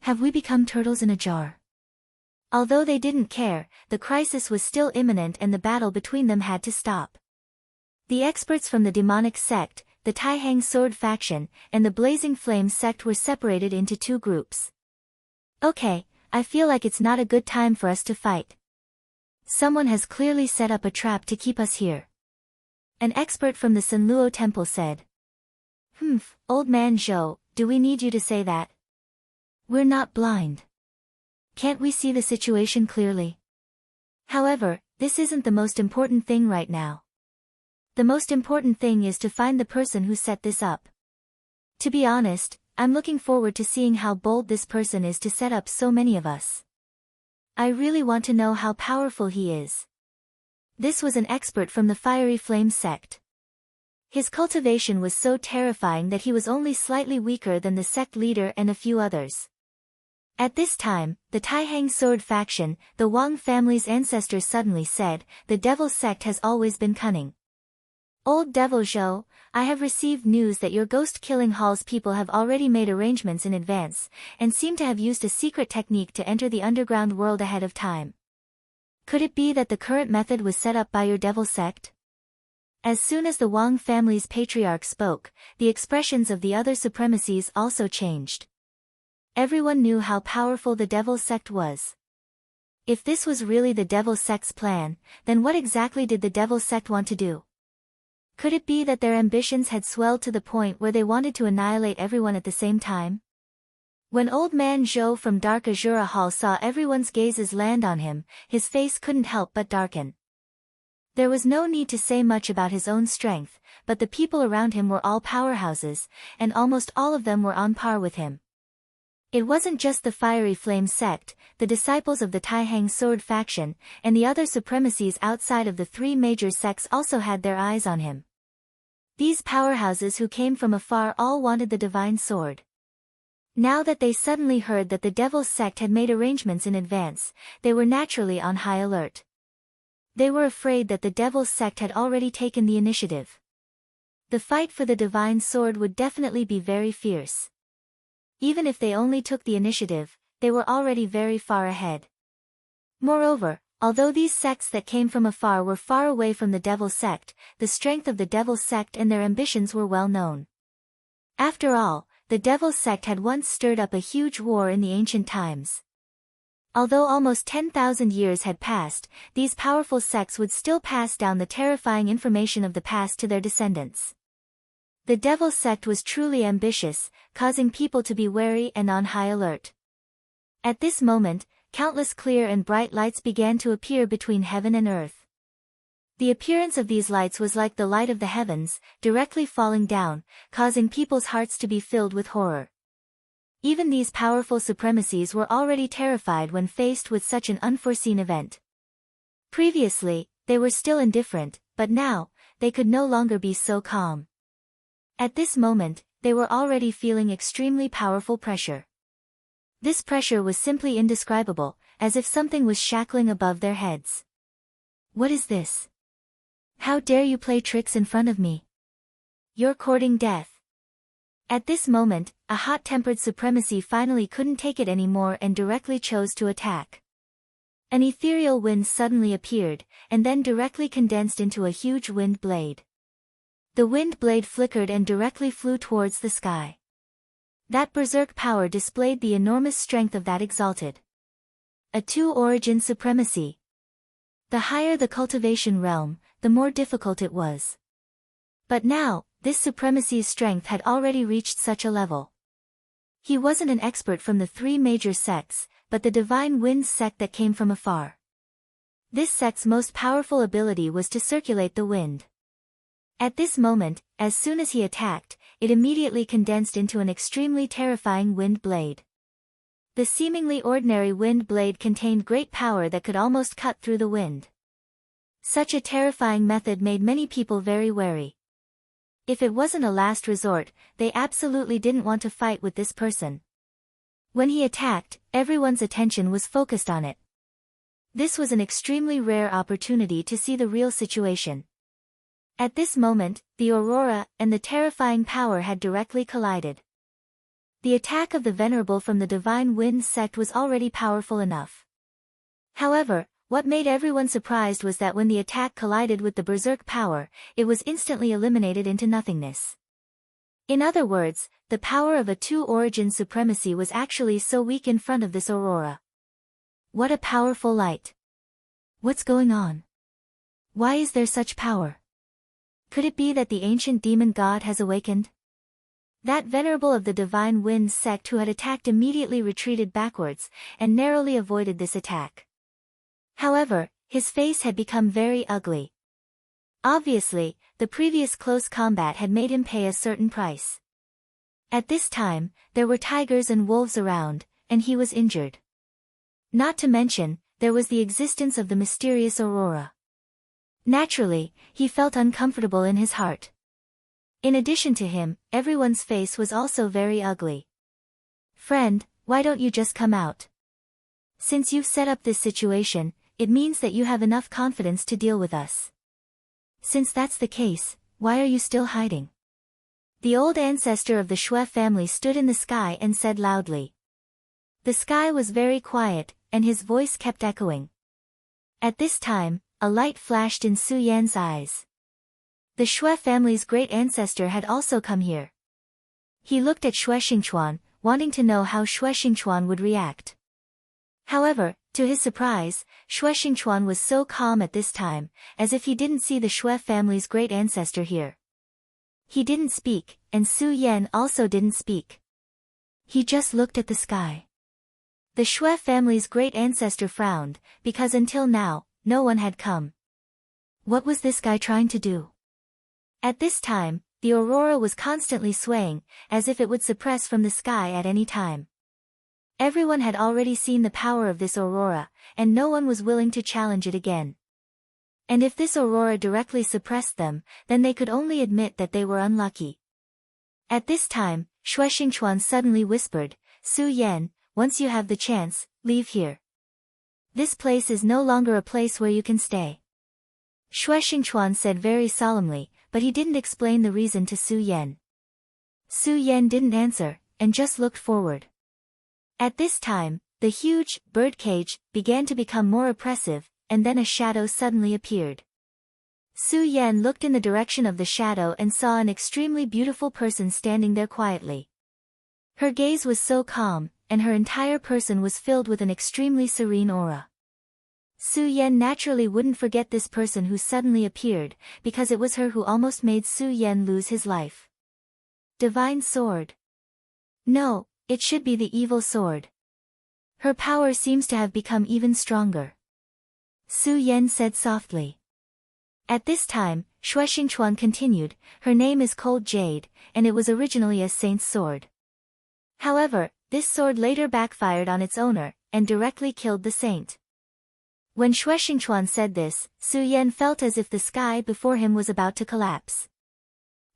Have we become turtles in a jar? Although they didn't care, the crisis was still imminent and the battle between them had to stop. The experts from the demonic sect, the Taihang sword faction, and the blazing flame sect were separated into two groups. Okay, I feel like it's not a good time for us to fight. Someone has clearly set up a trap to keep us here. An expert from the Sanluo temple said. Old man Zhou, do we need you to say that? We're not blind. Can't we see the situation clearly? However, this isn't the most important thing right now. The most important thing is to find the person who set this up. To be honest, I'm looking forward to seeing how bold this person is to set up so many of us. I really want to know how powerful he is. This was an expert from the Fiery Flame sect. His cultivation was so terrifying that he was only slightly weaker than the sect leader and a few others. At this time, the Taihang sword faction, the Wang family's ancestors suddenly said, the devil sect has always been cunning. Old devil Zhou, I have received news that your ghost-killing hall's people have already made arrangements in advance, and seem to have used a secret technique to enter the underground world ahead of time. Could it be that the current method was set up by your devil sect? As soon as the Wang family's patriarch spoke, the expressions of the other supremacies also changed. Everyone knew how powerful the devil sect was. If this was really the devil sect's plan, then what exactly did the devil sect want to do? Could it be that their ambitions had swelled to the point where they wanted to annihilate everyone at the same time? When old man Zhou from Dark Azura Hall saw everyone's gazes land on him, his face couldn't help but darken. There was no need to say much about his own strength, but the people around him were all powerhouses, and almost all of them were on par with him. It wasn't just the Fiery Flame sect, the disciples of the Taihang sword faction, and the other supremacies outside of the three major sects also had their eyes on him. These powerhouses who came from afar all wanted the divine sword. Now that they suddenly heard that the Devil's sect had made arrangements in advance, they were naturally on high alert. They were afraid that the Devil's sect had already taken the initiative. The fight for the divine sword would definitely be very fierce. Even if they only took the initiative, they were already very far ahead. Moreover, although these sects that came from afar were far away from the Devil sect, the strength of the Devil sect and their ambitions were well known. After all, the Devil sect had once stirred up a huge war in the ancient times. Although almost 10,000 years had passed, these powerful sects would still pass down the terrifying information of the past to their descendants. The Devil sect was truly ambitious, causing people to be wary and on high alert. At this moment, countless clear and bright lights began to appear between heaven and earth. The appearance of these lights was like the light of the heavens, directly falling down, causing people's hearts to be filled with horror. Even these powerful supremacies were already terrified when faced with such an unforeseen event. Previously, they were still indifferent, but now, they could no longer be so calm. At this moment, they were already feeling extremely powerful pressure. This pressure was simply indescribable, as if something was shackling above their heads. What is this? How dare you play tricks in front of me? You're courting death. At this moment, a hot-tempered supremacy finally couldn't take it anymore and directly chose to attack. An ethereal wind suddenly appeared, and then directly condensed into a huge wind blade. The wind blade flickered and directly flew towards the sky. That berserk power displayed the enormous strength of that exalted. A two-origin supremacy. The higher the cultivation realm, the more difficult it was. But now, this supremacy's strength had already reached such a level. He wasn't an expert from the three major sects, but the divine winds sect that came from afar. This sect's most powerful ability was to circulate the wind. At this moment, as soon as he attacked, it immediately condensed into an extremely terrifying wind blade. The seemingly ordinary wind blade contained great power that could almost cut through the wind. Such a terrifying method made many people very wary. If it wasn't a last resort, they absolutely didn't want to fight with this person. When he attacked, everyone's attention was focused on it. This was an extremely rare opportunity to see the real situation. At this moment, the aurora and the terrifying power had directly collided. The attack of the Venerable from the Divine Winds sect was already powerful enough. However, what made everyone surprised was that when the attack collided with the berserk power, it was instantly eliminated into nothingness. In other words, the power of a two-origin supremacy was actually so weak in front of this aurora. What a powerful light! What's going on? Why is there such power? Could it be that the ancient demon god has awakened? That Venerable of the Divine Winds sect who had attacked immediately retreated backwards, and narrowly avoided this attack. However, his face had become very ugly. Obviously, the previous close combat had made him pay a certain price. At this time, there were tigers and wolves around, and he was injured. Not to mention, there was the existence of the mysterious aurora. Naturally, he felt uncomfortable in his heart. In addition to him, everyone's face was also very ugly. Friend, why don't you just come out? Since you've set up this situation, it means that you have enough confidence to deal with us. Since that's the case, why are you still hiding? The old ancestor of the Shui family stood in the sky and said loudly. The sky was very quiet, and his voice kept echoing. At this time, a light flashed in Su Yan's eyes. The Shui family's great ancestor had also come here. He looked at Shui Xingchuan, wanting to know how Shui Xingchuan would react. However, to his surprise, Shui Xingchuan was so calm at this time, as if he didn't see the Shui family's great ancestor here. He didn't speak, and Su Yan also didn't speak. He just looked at the sky. The Shui family's great ancestor frowned, because until now, no one had come. What was this guy trying to do? At this time, the aurora was constantly swaying, as if it would suppress from the sky at any time. Everyone had already seen the power of this aurora, and no one was willing to challenge it again. And if this aurora directly suppressed them, then they could only admit that they were unlucky. At this time, Shui Xingchuan suddenly whispered, Su Yan, once you have the chance, leave here. This place is no longer a place where you can stay. Shui Xingchuan said very solemnly, but he didn't explain the reason to Su Yan. Su Yan didn't answer, and just looked forward. At this time, the huge birdcage began to become more oppressive, and then a shadow suddenly appeared. Su Yan looked in the direction of the shadow and saw an extremely beautiful person standing there quietly. Her gaze was so calm, and her entire person was filled with an extremely serene aura. Su Yan naturally wouldn't forget this person who suddenly appeared, because it was her who almost made Su Yan lose his life. Divine sword. No, it should be the evil sword. Her power seems to have become even stronger. Su Yan said softly. At this time, Xue Xingchuan continued, her name is Cold Jade, and it was originally a saint's sword. However, this sword later backfired on its owner, and directly killed the saint. When Xue Xingchuan said this, Su Yan felt as if the sky before him was about to collapse.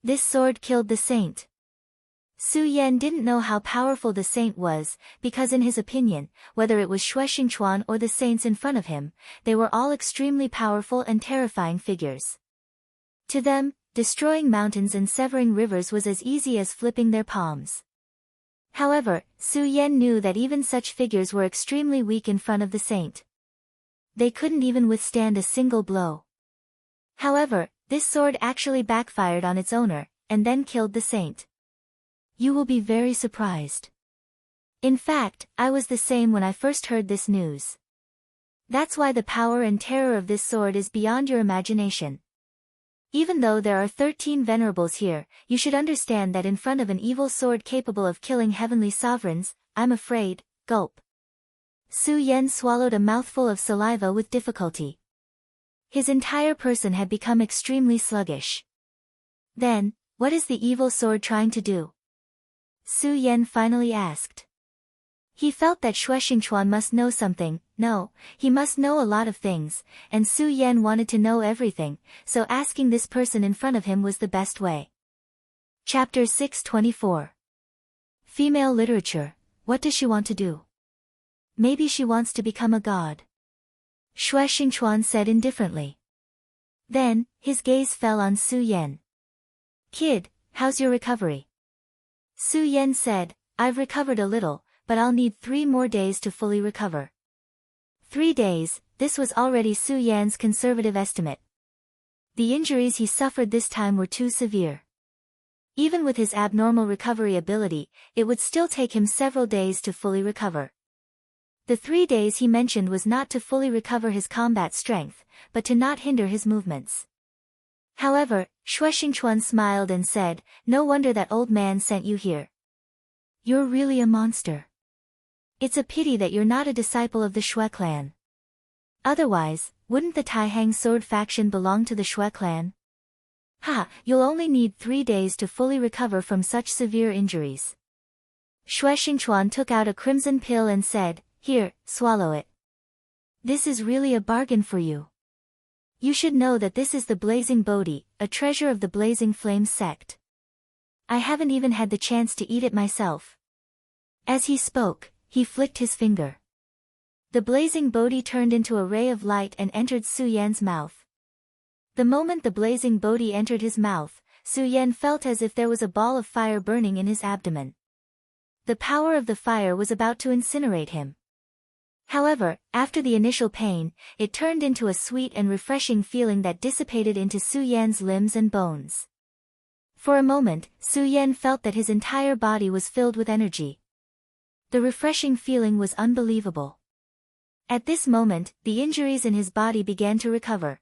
This sword killed the saint. Su Yan didn't know how powerful the saint was, because in his opinion, whether it was Xue Xingchuan or the saints in front of him, they were all extremely powerful and terrifying figures. To them, destroying mountains and severing rivers was as easy as flipping their palms. However, Su Yan knew that even such figures were extremely weak in front of the saint. They couldn't even withstand a single blow. However, this sword actually backfired on its owner, and then killed the saint. You will be very surprised. In fact, I was the same when I first heard this news. That's why the power and terror of this sword is beyond your imagination. Even though there are 13 venerables here, you should understand that in front of an evil sword capable of killing heavenly sovereigns, I'm afraid, gulp. Su Yan swallowed a mouthful of saliva with difficulty. His entire person had become extremely sluggish. Then, what is the evil sword trying to do? Su Yan finally asked. He felt that Xue Xingchuan must know something, no, he must know a lot of things, and Su Yan wanted to know everything, so asking this person in front of him was the best way. Chapter 624. Female literature, what does she want to do? Maybe she wants to become a god. Xue Xingchuan said indifferently. Then, his gaze fell on Su Yan. Kid, how's your recovery? Su Yan said, I've recovered a little, but I'll need 3 more days to fully recover. 3 days, this was already Su Yan's conservative estimate. The injuries he suffered this time were too severe. Even with his abnormal recovery ability, it would still take him several days to fully recover. The 3 days he mentioned was not to fully recover his combat strength, but to not hinder his movements. However, Xue Xingchuan smiled and said, no wonder that old man sent you here. You're really a monster. It's a pity that you're not a disciple of the Xue clan. Otherwise, wouldn't the Taihang sword faction belong to the Xue clan? Ha, you'll only need 3 days to fully recover from such severe injuries. Xue Xingchuan took out a crimson pill and said, here, swallow it. This is really a bargain for you. You should know that this is the Blazing Bodhi, a treasure of the Blazing Flame sect. I haven't even had the chance to eat it myself. As he spoke, he flicked his finger. The Blazing Bodhi turned into a ray of light and entered Su Yan's mouth. The moment the Blazing Bodhi entered his mouth, Su Yan felt as if there was a ball of fire burning in his abdomen. The power of the fire was about to incinerate him. However, after the initial pain, it turned into a sweet and refreshing feeling that dissipated into Su Yan's limbs and bones. For a moment, Su Yan felt that his entire body was filled with energy. The refreshing feeling was unbelievable. At this moment, the injuries in his body began to recover.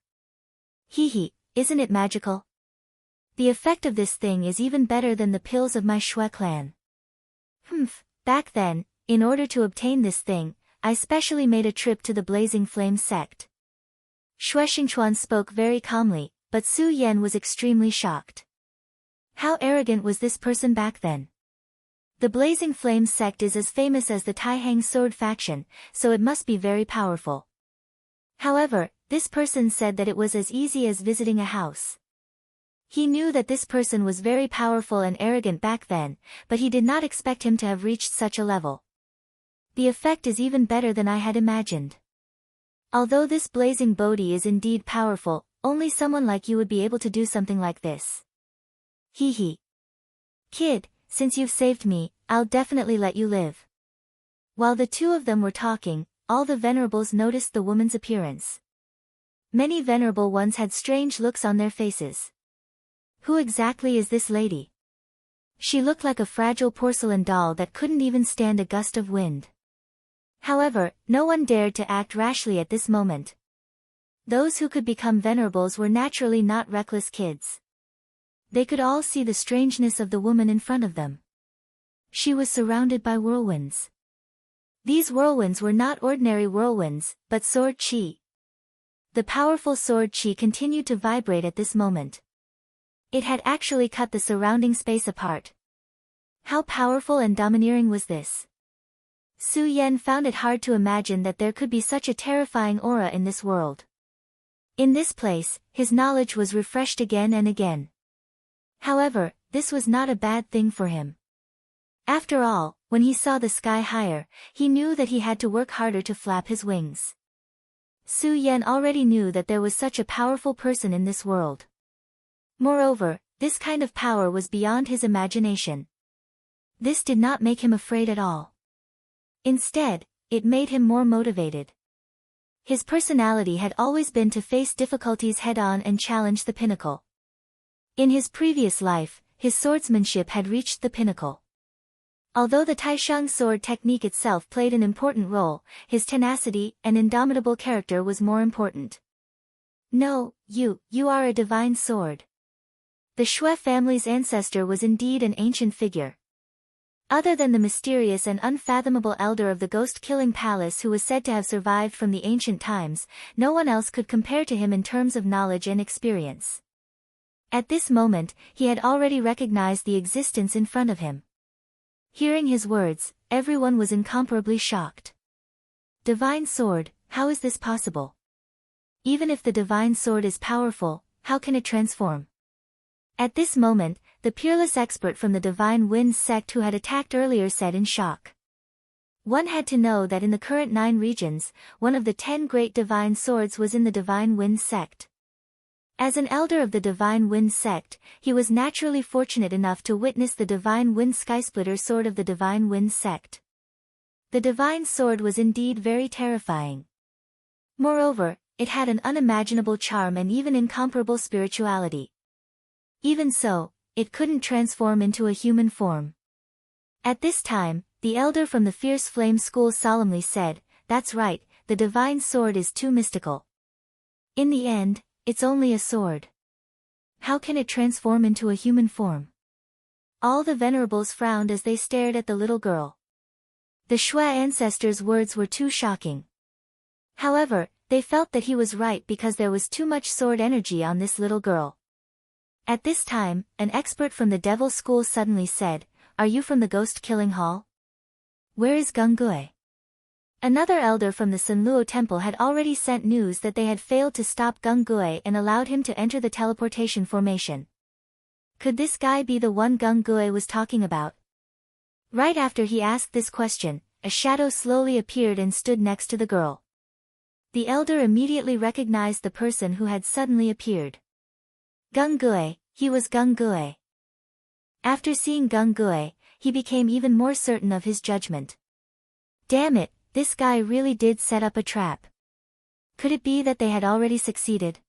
Hee, isn't it magical? The effect of this thing is even better than the pills of my Xue clan. Back then, in order to obtain this thing, I specially made a trip to the Blazing Flame sect. Xue Xingchuan spoke very calmly, but Su Yan was extremely shocked. How arrogant was this person back then? The Blazing Flame sect is as famous as the Taihang sword faction, so it must be very powerful. However, this person said that it was as easy as visiting a house. He knew that this person was very powerful and arrogant back then, but he did not expect him to have reached such a level. The effect is even better than I had imagined. Although this Blazing Bodhi is indeed powerful, only someone like you would be able to do something like this. Hee. Kid, since you've saved me, I'll definitely let you live. While the two of them were talking, all the venerables noticed the woman's appearance. Many venerable ones had strange looks on their faces. Who exactly is this lady? She looked like a fragile porcelain doll that couldn't even stand a gust of wind. However, no one dared to act rashly at this moment. Those who could become venerables were naturally not reckless kids. They could all see the strangeness of the woman in front of them. She was surrounded by whirlwinds. These whirlwinds were not ordinary whirlwinds, but sword chi. The powerful sword chi continued to vibrate at this moment. It had actually cut the surrounding space apart. How powerful and domineering was this? Su Yan found it hard to imagine that there could be such a terrifying aura in this world. In this place, his knowledge was refreshed again and again. However, this was not a bad thing for him. After all, when he saw the sky higher, he knew that he had to work harder to flap his wings. Su Yan already knew that there was such a powerful person in this world. Moreover, this kind of power was beyond his imagination. This did not make him afraid at all. Instead, it made him more motivated. His personality had always been to face difficulties head-on and challenge the pinnacle. In his previous life, his swordsmanship had reached the pinnacle. Although the Taishang sword technique itself played an important role, his tenacity and indomitable character was more important. No, you are a divine sword. The Shui family's ancestor was indeed an ancient figure. Other than the mysterious and unfathomable elder of the ghost-killing palace who was said to have survived from the ancient times, no one else could compare to him in terms of knowledge and experience. At this moment, he had already recognized the existence in front of him. Hearing his words, everyone was incomparably shocked. Divine sword, how is this possible? Even if the divine sword is powerful, how can it transform? At this moment, the peerless expert from the Divine Winds sect who had attacked earlier said in shock. One had to know that in the current 9 regions, one of the 10 great divine swords was in the Divine Winds sect. As an elder of the Divine Winds sect, he was naturally fortunate enough to witness the Divine Winds Skysplitter sword of the Divine Winds sect. The divine sword was indeed very terrifying. Moreover, it had an unimaginable charm and even incomparable spirituality. Even so, it couldn't transform into a human form. At this time, the elder from the Fierce Flame School solemnly said, "That's right, the divine sword is too mystical. In the end, it's only a sword. How can it transform into a human form?" All the venerables frowned as they stared at the little girl. The Shui ancestors' words were too shocking. However, they felt that he was right because there was too much sword energy on this little girl. At this time, an expert from the Devil School suddenly said, "Are you from the Ghost-Killing Hall? Where is Gengui?" Another elder from the Sanluo Temple had already sent news that they had failed to stop Gengui and allowed him to enter the teleportation formation. Could this guy be the one Gengui was talking about? Right after he asked this question, a shadow slowly appeared and stood next to the girl. The elder immediately recognized the person who had suddenly appeared. Gengui, he was Gengui. After seeing Gengui, he became even more certain of his judgment. Damn it, this guy really did set up a trap. Could it be that they had already succeeded?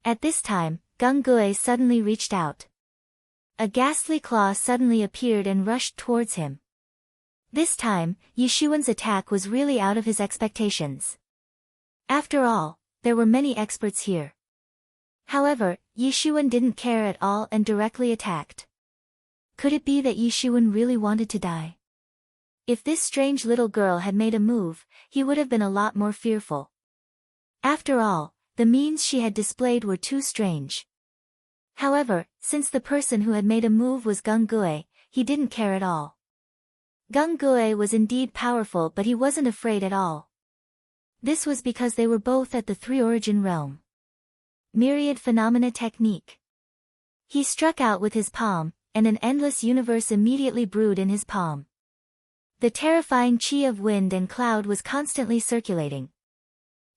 At this time, Gengui suddenly reached out. A ghastly claw suddenly appeared and rushed towards him. This time, Yishuan's attack was really out of his expectations. After all, there were many experts here. However, Yishuan didn't care at all and directly attacked. Could it be that Yishuan really wanted to die? If this strange little girl had made a move, he would have been a lot more fearful. After all, the means she had displayed were too strange. However, since the person who had made a move was Gengui, he didn't care at all. Gengui was indeed powerful, but he wasn't afraid at all. This was because they were both at the three-origin realm. Myriad Phenomena Technique. He struck out with his palm, and an endless universe immediately brewed in his palm. The terrifying chi of wind and cloud was constantly circulating.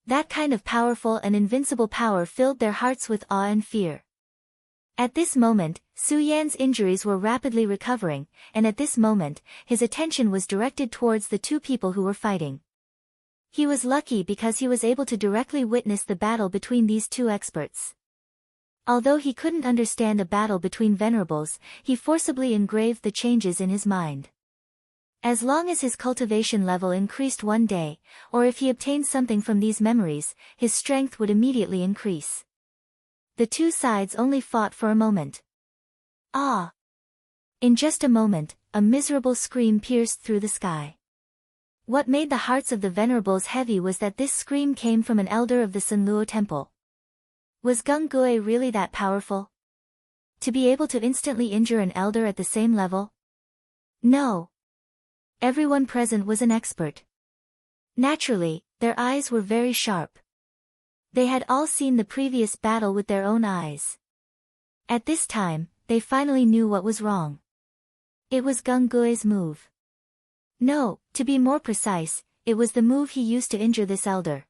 That kind of powerful and invincible power filled their hearts with awe and fear. At this moment, Su Yan's injuries were rapidly recovering, and at this moment, his attention was directed towards the two people who were fighting. He was lucky because he was able to directly witness the battle between these two experts. Although he couldn't understand a battle between venerables, he forcibly engraved the changes in his mind. As long as his cultivation level increased one day, or if he obtained something from these memories, his strength would immediately increase. The two sides only fought for a moment. Ah! In just a moment, a miserable scream pierced through the sky. What made the hearts of the venerables heavy was that this scream came from an elder of the Sunluo temple. Was Gung-gui really that powerful? To be able to instantly injure an elder at the same level? No. Everyone present was an expert. Naturally, their eyes were very sharp. They had all seen the previous battle with their own eyes. At this time, they finally knew what was wrong. It was Gung-gui's move. No, to be more precise, it was the move he used to injure this elder.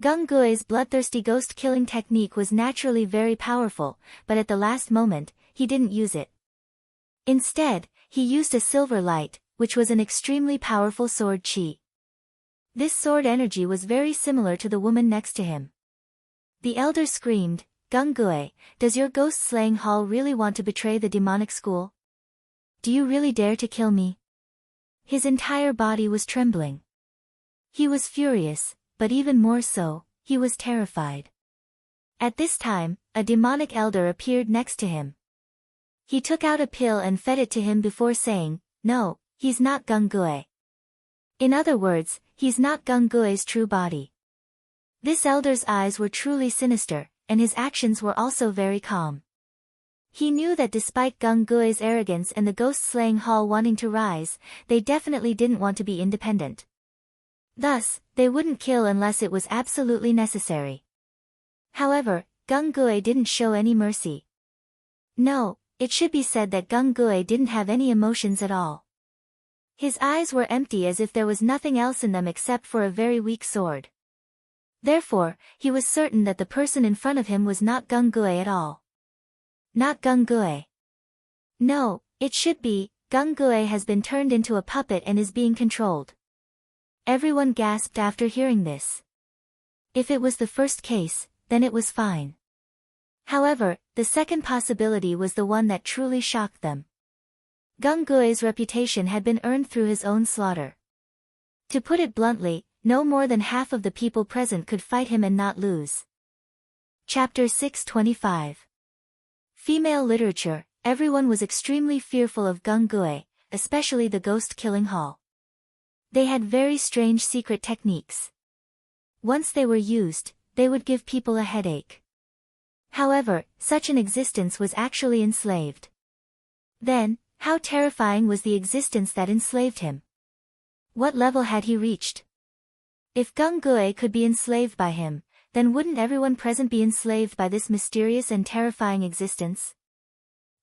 Gung-gui's bloodthirsty ghost-killing technique was naturally very powerful, but at the last moment, he didn't use it. Instead, he used a silver light, which was an extremely powerful sword chi. This sword energy was very similar to the woman next to him. The elder screamed, "Gung-gui, does your ghost-slaying hall really want to betray the demonic school? Do you really dare to kill me?" His entire body was trembling. He was furious, but even more so, he was terrified. At this time, a demonic elder appeared next to him. He took out a pill and fed it to him before saying, "No, he's not Gung-gui." In other words, he's not Gung-gui's true body. This elder's eyes were truly sinister, and his actions were also very calm. He knew that despite Gung-gui's arrogance and the ghost-slaying hall wanting to rise, they definitely didn't want to be independent. Thus, they wouldn't kill unless it was absolutely necessary. However, Gung-gui didn't show any mercy. No, it should be said that Gung-gui didn't have any emotions at all. His eyes were empty as if there was nothing else in them except for a very weak sword. Therefore, he was certain that the person in front of him was not Gung-gui at all. Not Gung-gui. No, it should be, Gung-gui has been turned into a puppet and is being controlled. Everyone gasped after hearing this. If it was the first case, then it was fine. However, the second possibility was the one that truly shocked them. Gung-gui's reputation had been earned through his own slaughter. To put it bluntly, no more than half of the people present could fight him and not lose. Chapter 625. Female literature. Everyone was extremely fearful of Gung-gui, especially the ghost-killing hall. They had very strange secret techniques. Once they were used, they would give people a headache. However, such an existence was actually enslaved. Then, how terrifying was the existence that enslaved him? What level had he reached? If Gung-gui could be enslaved by him, then wouldn't everyone present be enslaved by this mysterious and terrifying existence?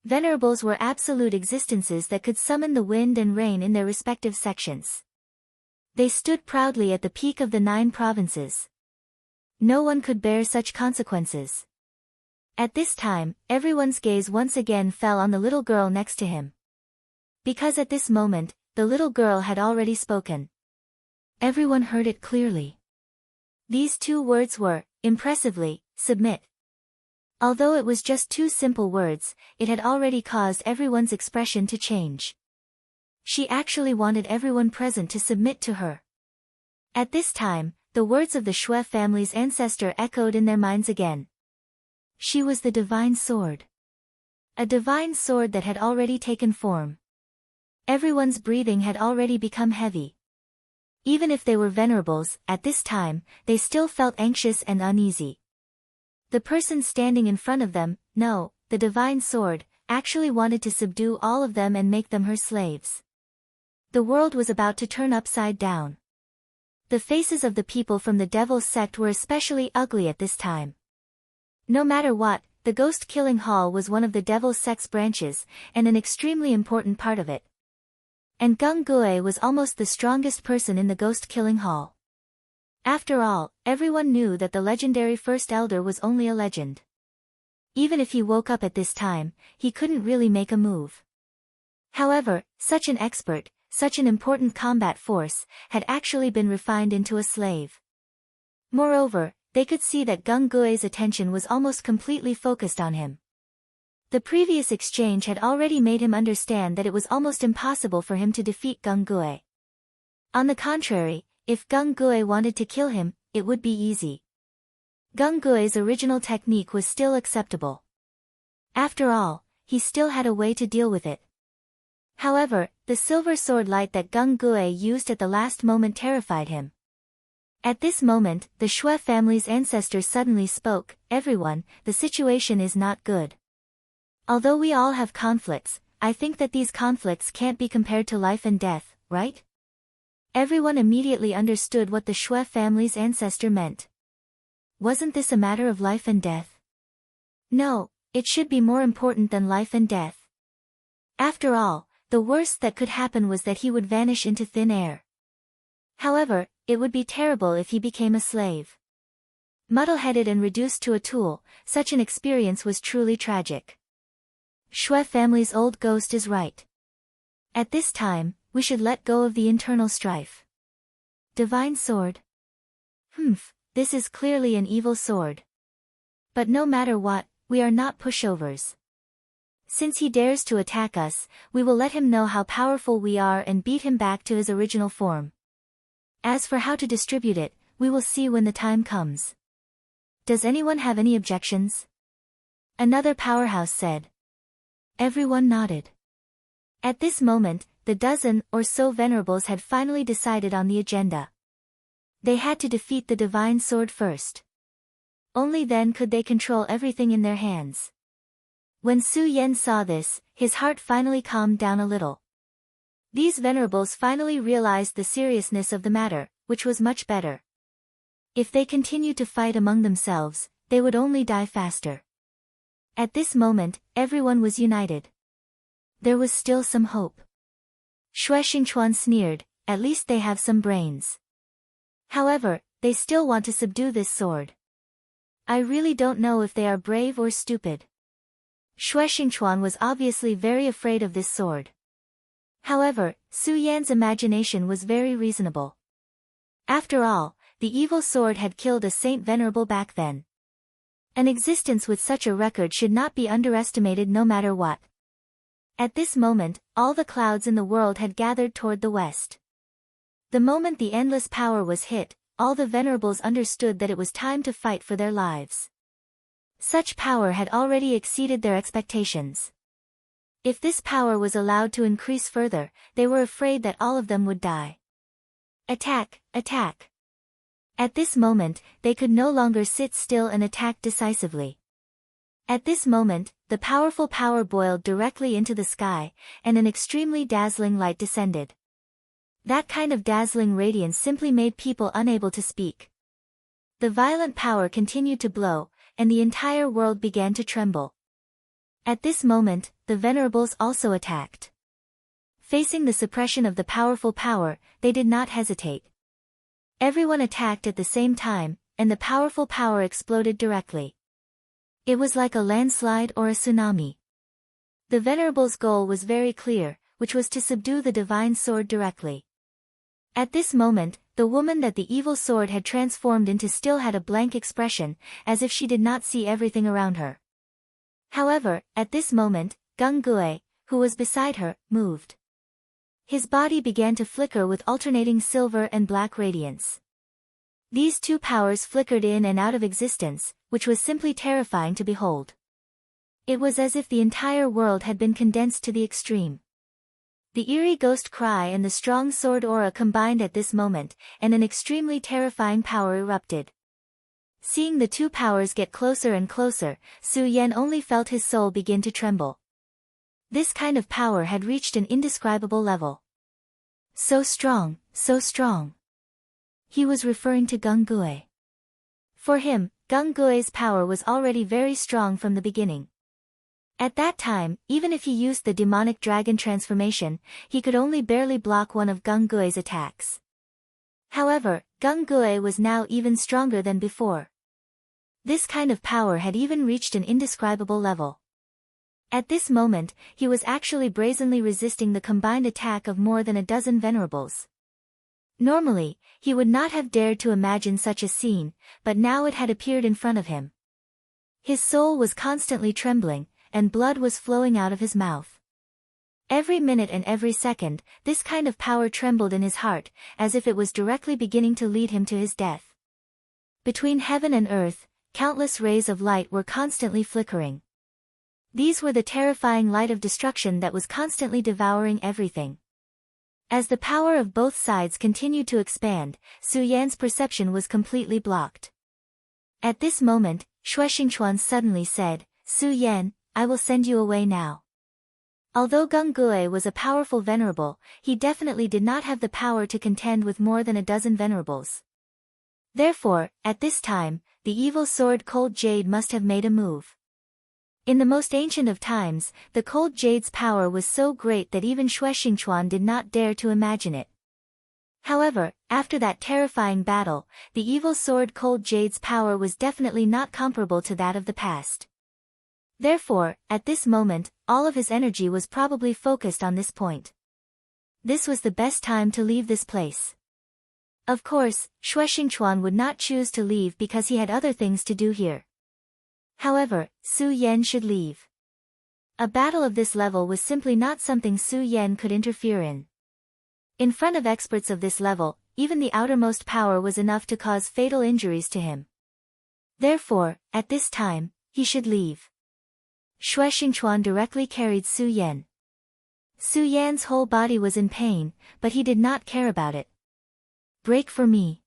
Venerables were absolute existences that could summon the wind and rain in their respective sections. They stood proudly at the peak of the 9 provinces. No one could bear such consequences. At this time, everyone's gaze once again fell on the little girl next to him. Because at this moment, the little girl had already spoken. Everyone heard it clearly. These 2 words were, impressively, submit. Although it was just 2 simple words, it had already caused everyone's expression to change. She actually wanted everyone present to submit to her. At this time, the words of the Shui family's ancestor echoed in their minds again. She was the divine sword. A divine sword that had already taken form. Everyone's breathing had already become heavy. Even if they were venerables, at this time, they still felt anxious and uneasy. The person standing in front of them, no, the divine sword, actually wanted to subdue all of them and make them her slaves. The world was about to turn upside down. The faces of the people from the Devil's sect were especially ugly at this time. No matter what, the ghost-killing hall was one of the Devil's sect's branches, and an extremely important part of it. And Gung-gui was almost the strongest person in the ghost-killing hall. After all, everyone knew that the legendary First Elder was only a legend. Even if he woke up at this time, he couldn't really make a move. However, such an expert, such an important combat force, had actually been refined into a slave. Moreover, they could see that Gung-gui's attention was almost completely focused on him. The previous exchange had already made him understand that it was almost impossible for him to defeat Gung-gui. On the contrary, if Gung-gui wanted to kill him, it would be easy. Gung-gui's original technique was still acceptable. After all, he still had a way to deal with it. However, the silver sword light that Gung Gue used at the last moment terrified him. At this moment, the Shui family's ancestors suddenly spoke, "Everyone, the situation is not good. Although we all have conflicts, I think that these conflicts can't be compared to life and death, right?" Everyone immediately understood what the Shui family's ancestor meant. Wasn't this a matter of life and death? No, it should be more important than life and death. After all, the worst that could happen was that he would vanish into thin air. However, it would be terrible if he became a slave. Muddle-headed and reduced to a tool, such an experience was truly tragic. Shui family's old ghost is right. At this time, we should let go of the internal strife. Divine sword. This is clearly an evil sword. But no matter what, we are not pushovers. Since he dares to attack us, we will let him know how powerful we are and beat him back to his original form. As for how to distribute it, we will see when the time comes. Does anyone have any objections? Another powerhouse said. Everyone nodded. At this moment, the dozen or so venerables had finally decided on the agenda. They had to defeat the divine sword first. Only then could they control everything in their hands. When Su Yan saw this, his heart finally calmed down a little. These venerables finally realized the seriousness of the matter, which was much better. If they continued to fight among themselves, they would only die faster. At this moment, everyone was united. There was still some hope. Shui Xingchuan sneered, "At least they have some brains. However, they still want to subdue this sword. I really don't know if they are brave or stupid." Shui Xingchuan was obviously very afraid of this sword. However, Su Yan's imagination was very reasonable. After all, the evil sword had killed a saint venerable back then. An existence with such a record should not be underestimated no matter what. At this moment, all the clouds in the world had gathered toward the west. The moment the endless power was hit, all the venerables understood that it was time to fight for their lives. Such power had already exceeded their expectations. If this power was allowed to increase further, they were afraid that all of them would die. Attack, attack. At this moment, they could no longer sit still and attack decisively. At this moment, the powerful power boiled directly into the sky, and an extremely dazzling light descended. That kind of dazzling radiance simply made people unable to speak. The violent power continued to blow, and the entire world began to tremble. At this moment, the venerables also attacked. Facing the suppression of the powerful power, they did not hesitate. Everyone attacked at the same time, and the powerful power exploded directly. It was like a landslide or a tsunami. The venerables' goal was very clear, which was to subdue the divine sword directly. At this moment, the woman that the evil sword had transformed into still had a blank expression, as if she did not see everything around her. However, at this moment, Gung Gue, who was beside her, moved. His body began to flicker with alternating silver and black radiance. These two powers flickered in and out of existence, which was simply terrifying to behold. It was as if the entire world had been condensed to the extreme. The eerie ghost cry and the strong sword aura combined at this moment, and an extremely terrifying power erupted. Seeing the two powers get closer and closer, Su Yan only felt his soul begin to tremble. This kind of power had reached an indescribable level. So strong, so strong. He was referring to Gung Gue. For him, Gung Gue's power was already very strong from the beginning. At that time, even if he used the demonic dragon transformation, he could only barely block one of Gung Gue's attacks. However, Gung Gue was now even stronger than before. This kind of power had even reached an indescribable level. At this moment, he was actually brazenly resisting the combined attack of more than a dozen venerables. Normally, he would not have dared to imagine such a scene, but now it had appeared in front of him. His soul was constantly trembling, and blood was flowing out of his mouth. Every minute and every second, this kind of power trembled in his heart, as if it was directly beginning to lead him to his death. Between heaven and earth, countless rays of light were constantly flickering. These were the terrifying light of destruction that was constantly devouring everything. As the power of both sides continued to expand, Su Yan's perception was completely blocked. At this moment, Xue Xingchuan suddenly said, "Su Yan, I will send you away now." Although Gung Gue was a powerful venerable, he definitely did not have the power to contend with more than a dozen venerables. Therefore, at this time, the evil sword Cold Jade must have made a move. In the most ancient of times, the Cold Jade's power was so great that even Xue Xingchuan did not dare to imagine it. However, after that terrifying battle, the evil sword Cold Jade's power was definitely not comparable to that of the past. Therefore, at this moment, all of his energy was probably focused on this point. This was the best time to leave this place. Of course, Xue Xingchuan would not choose to leave because he had other things to do here. However, Su Yan should leave. A battle of this level was simply not something Su Yan could interfere in. In front of experts of this level, even the outermost power was enough to cause fatal injuries to him. Therefore, at this time, he should leave. Xue Xingchuan directly carried Su Yan. Su Yan's whole body was in pain, but he did not care about it. Break for me.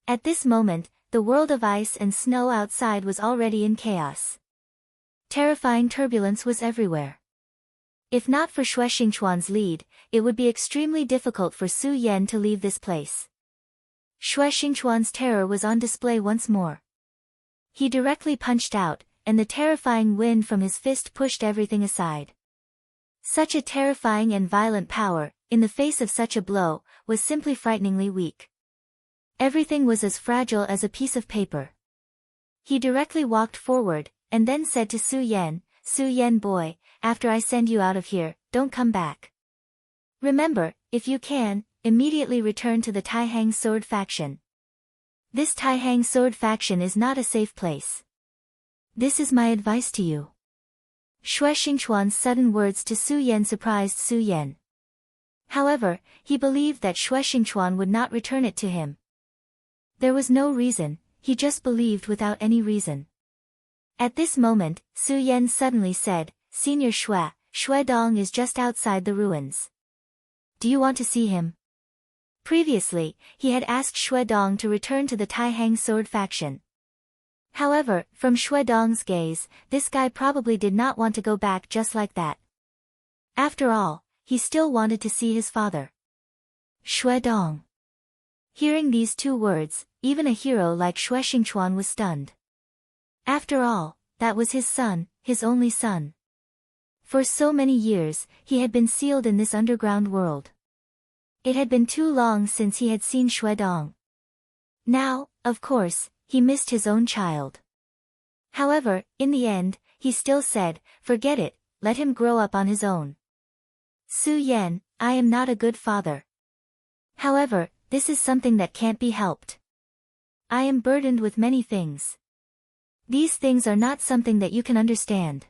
At this moment, the world of ice and snow outside was already in chaos. Terrifying turbulence was everywhere. If not for Xue Xingchuan's lead, it would be extremely difficult for Su Yan to leave this place. Xue Xingchuan's terror was on display once more. He directly punched out, and the terrifying wind from his fist pushed everything aside. Such a terrifying and violent power, in the face of such a blow, was simply frighteningly weak. Everything was as fragile as a piece of paper. He directly walked forward, and then said to Su Yan boy, after I send you out of here, don't come back. Remember, if you can, immediately return to the Taihang Sword faction. This Taihang Sword faction is not a safe place. This is my advice to you." Xue Xingchuan's sudden words to Su Yan surprised Su Yan. However, he believed that Xue Xingchuan would not return it to him. There was no reason, he just believed without any reason. At this moment, Su Yan suddenly said, "Senior Xue Dong is just outside the ruins. Do you want to see him?" Previously, he had asked Xue Dong to return to the Taihang Sword faction. However, from Xue Dong's gaze, this guy probably did not want to go back just like that. After all, he still wanted to see his father. Xue Dong. Hearing these two words, even a hero like Xue Xingchuan was stunned. After all, that was his son, his only son. For so many years, he had been sealed in this underground world. It had been too long since he had seen Xue Dong. Now, of course, he missed his own child. However, in the end, he still said, "Forget it, let him grow up on his own." Su Yan, I am not a good father. However, this is something that can't be helped. I am burdened with many things. These things are not something that you can understand.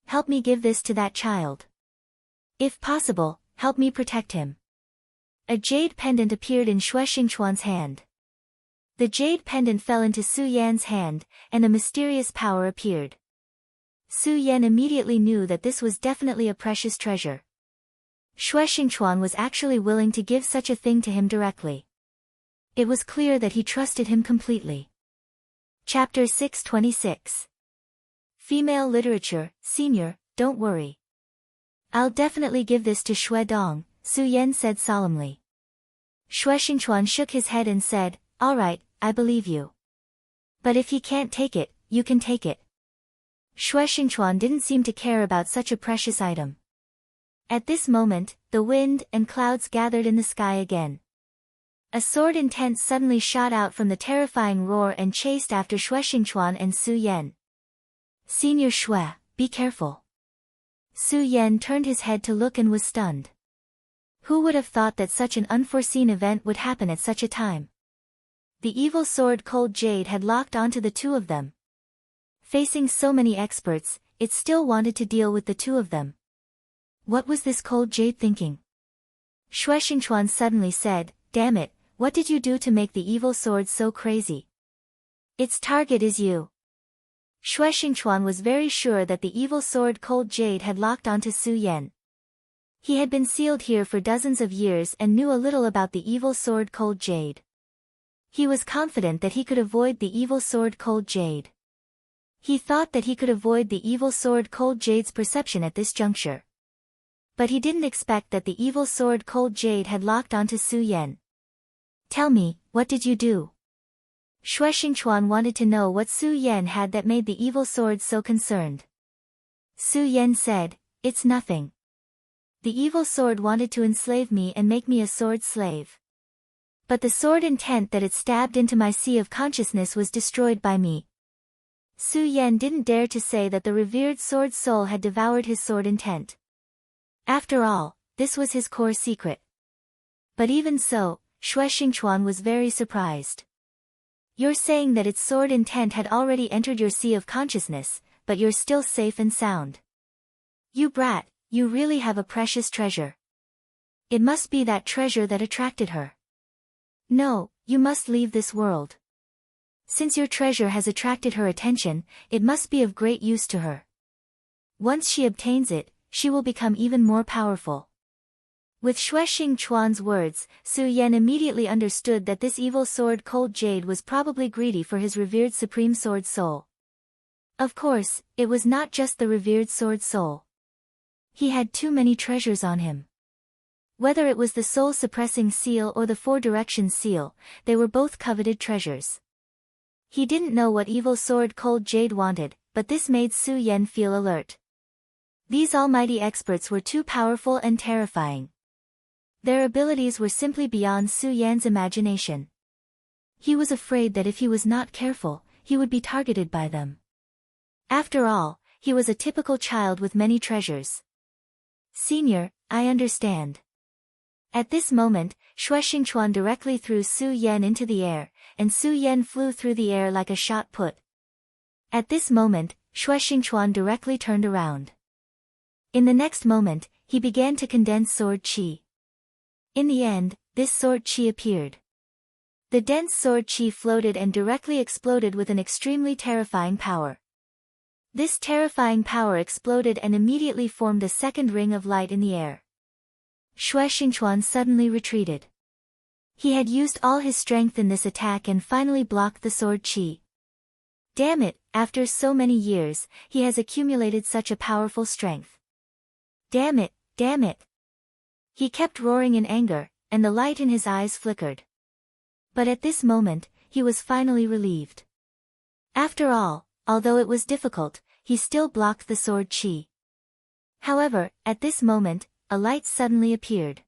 Help me give this to that child. If possible, help me protect him. A jade pendant appeared in Xue Xingchuan's hand. The jade pendant fell into Su Yan's hand, and a mysterious power appeared. Su Yan immediately knew that this was definitely a precious treasure. Xue Xingchuan was actually willing to give such a thing to him directly. It was clear that he trusted him completely. Chapter 626. Female Literature, Senior, don't worry. I'll definitely give this to Xue Dong, Su Yan said solemnly. Xue Xingchuan shook his head and said, "All right, I believe you. But if he can't take it, you can take it." Xue Xingchuan didn't seem to care about such a precious item. At this moment, the wind and clouds gathered in the sky again. A sword intent suddenly shot out from the terrifying roar and chased after Xue Xingchuan and Su Yan. "Senior Xue, be careful." Su Yan turned his head to look and was stunned. Who would have thought that such an unforeseen event would happen at such a time? The evil sword Cold Jade had locked onto the two of them. Facing so many experts, it still wanted to deal with the two of them. What was this Cold Jade thinking? Xue Xingchuan suddenly said, "Damn it, what did you do to make the evil sword so crazy? Its target is you." Xue Xingchuan was very sure that the evil sword Cold Jade had locked onto Su Yan. He had been sealed here for dozens of years and knew a little about the evil sword Cold Jade. He was confident that he could avoid the evil sword Cold Jade. He thought that he could avoid the evil sword Cold Jade's perception at this juncture. But he didn't expect that the evil sword Cold Jade had locked onto Su Yan. "Tell me, what did you do?" Xue Xingchuan wanted to know what Su Yan had that made the evil sword so concerned. Su Yan said, "It's nothing. The evil sword wanted to enslave me and make me a sword slave. But the sword intent that it stabbed into my sea of consciousness was destroyed by me." Su Yan didn't dare to say that the revered sword soul had devoured his sword intent. After all, this was his core secret. But even so, Xue Xingchuan was very surprised. "You're saying that its sword intent had already entered your sea of consciousness, but you're still safe and sound. You brat, you really have a precious treasure. It must be that treasure that attracted her. No, you must leave this world. Since your treasure has attracted her attention, it must be of great use to her. Once she obtains it, she will become even more powerful." With Xue Xingchuan's words, Su Yan immediately understood that this evil sword Cold Jade was probably greedy for his revered supreme sword soul. Of course, it was not just the revered sword soul. He had too many treasures on him. Whether it was the soul-suppressing seal or the four-direction seal, they were both coveted treasures. He didn't know what evil sword Cold Jade wanted, but this made Su Yan feel alert. These almighty experts were too powerful and terrifying. Their abilities were simply beyond Su Yan's imagination. He was afraid that if he was not careful, he would be targeted by them. After all, he was a typical child with many treasures. "Senior, I understand." At this moment, Xue Xingchuan directly threw Su Yan into the air, and Su Yan flew through the air like a shot put. At this moment, Xue Xingchuan directly turned around. In the next moment, he began to condense sword qi. In the end, this sword qi appeared. The dense sword qi floated and directly exploded with an extremely terrifying power. This terrifying power exploded and immediately formed a second ring of light in the air. Xue Xingchuan suddenly retreated. He had used all his strength in this attack and finally blocked the sword qi. Damn it, after so many years, he has accumulated such a powerful strength. Damn it, damn it. He kept roaring in anger, and the light in his eyes flickered. But at this moment, he was finally relieved. After all, although it was difficult, he still blocked the sword qi. However, at this moment, a light suddenly appeared.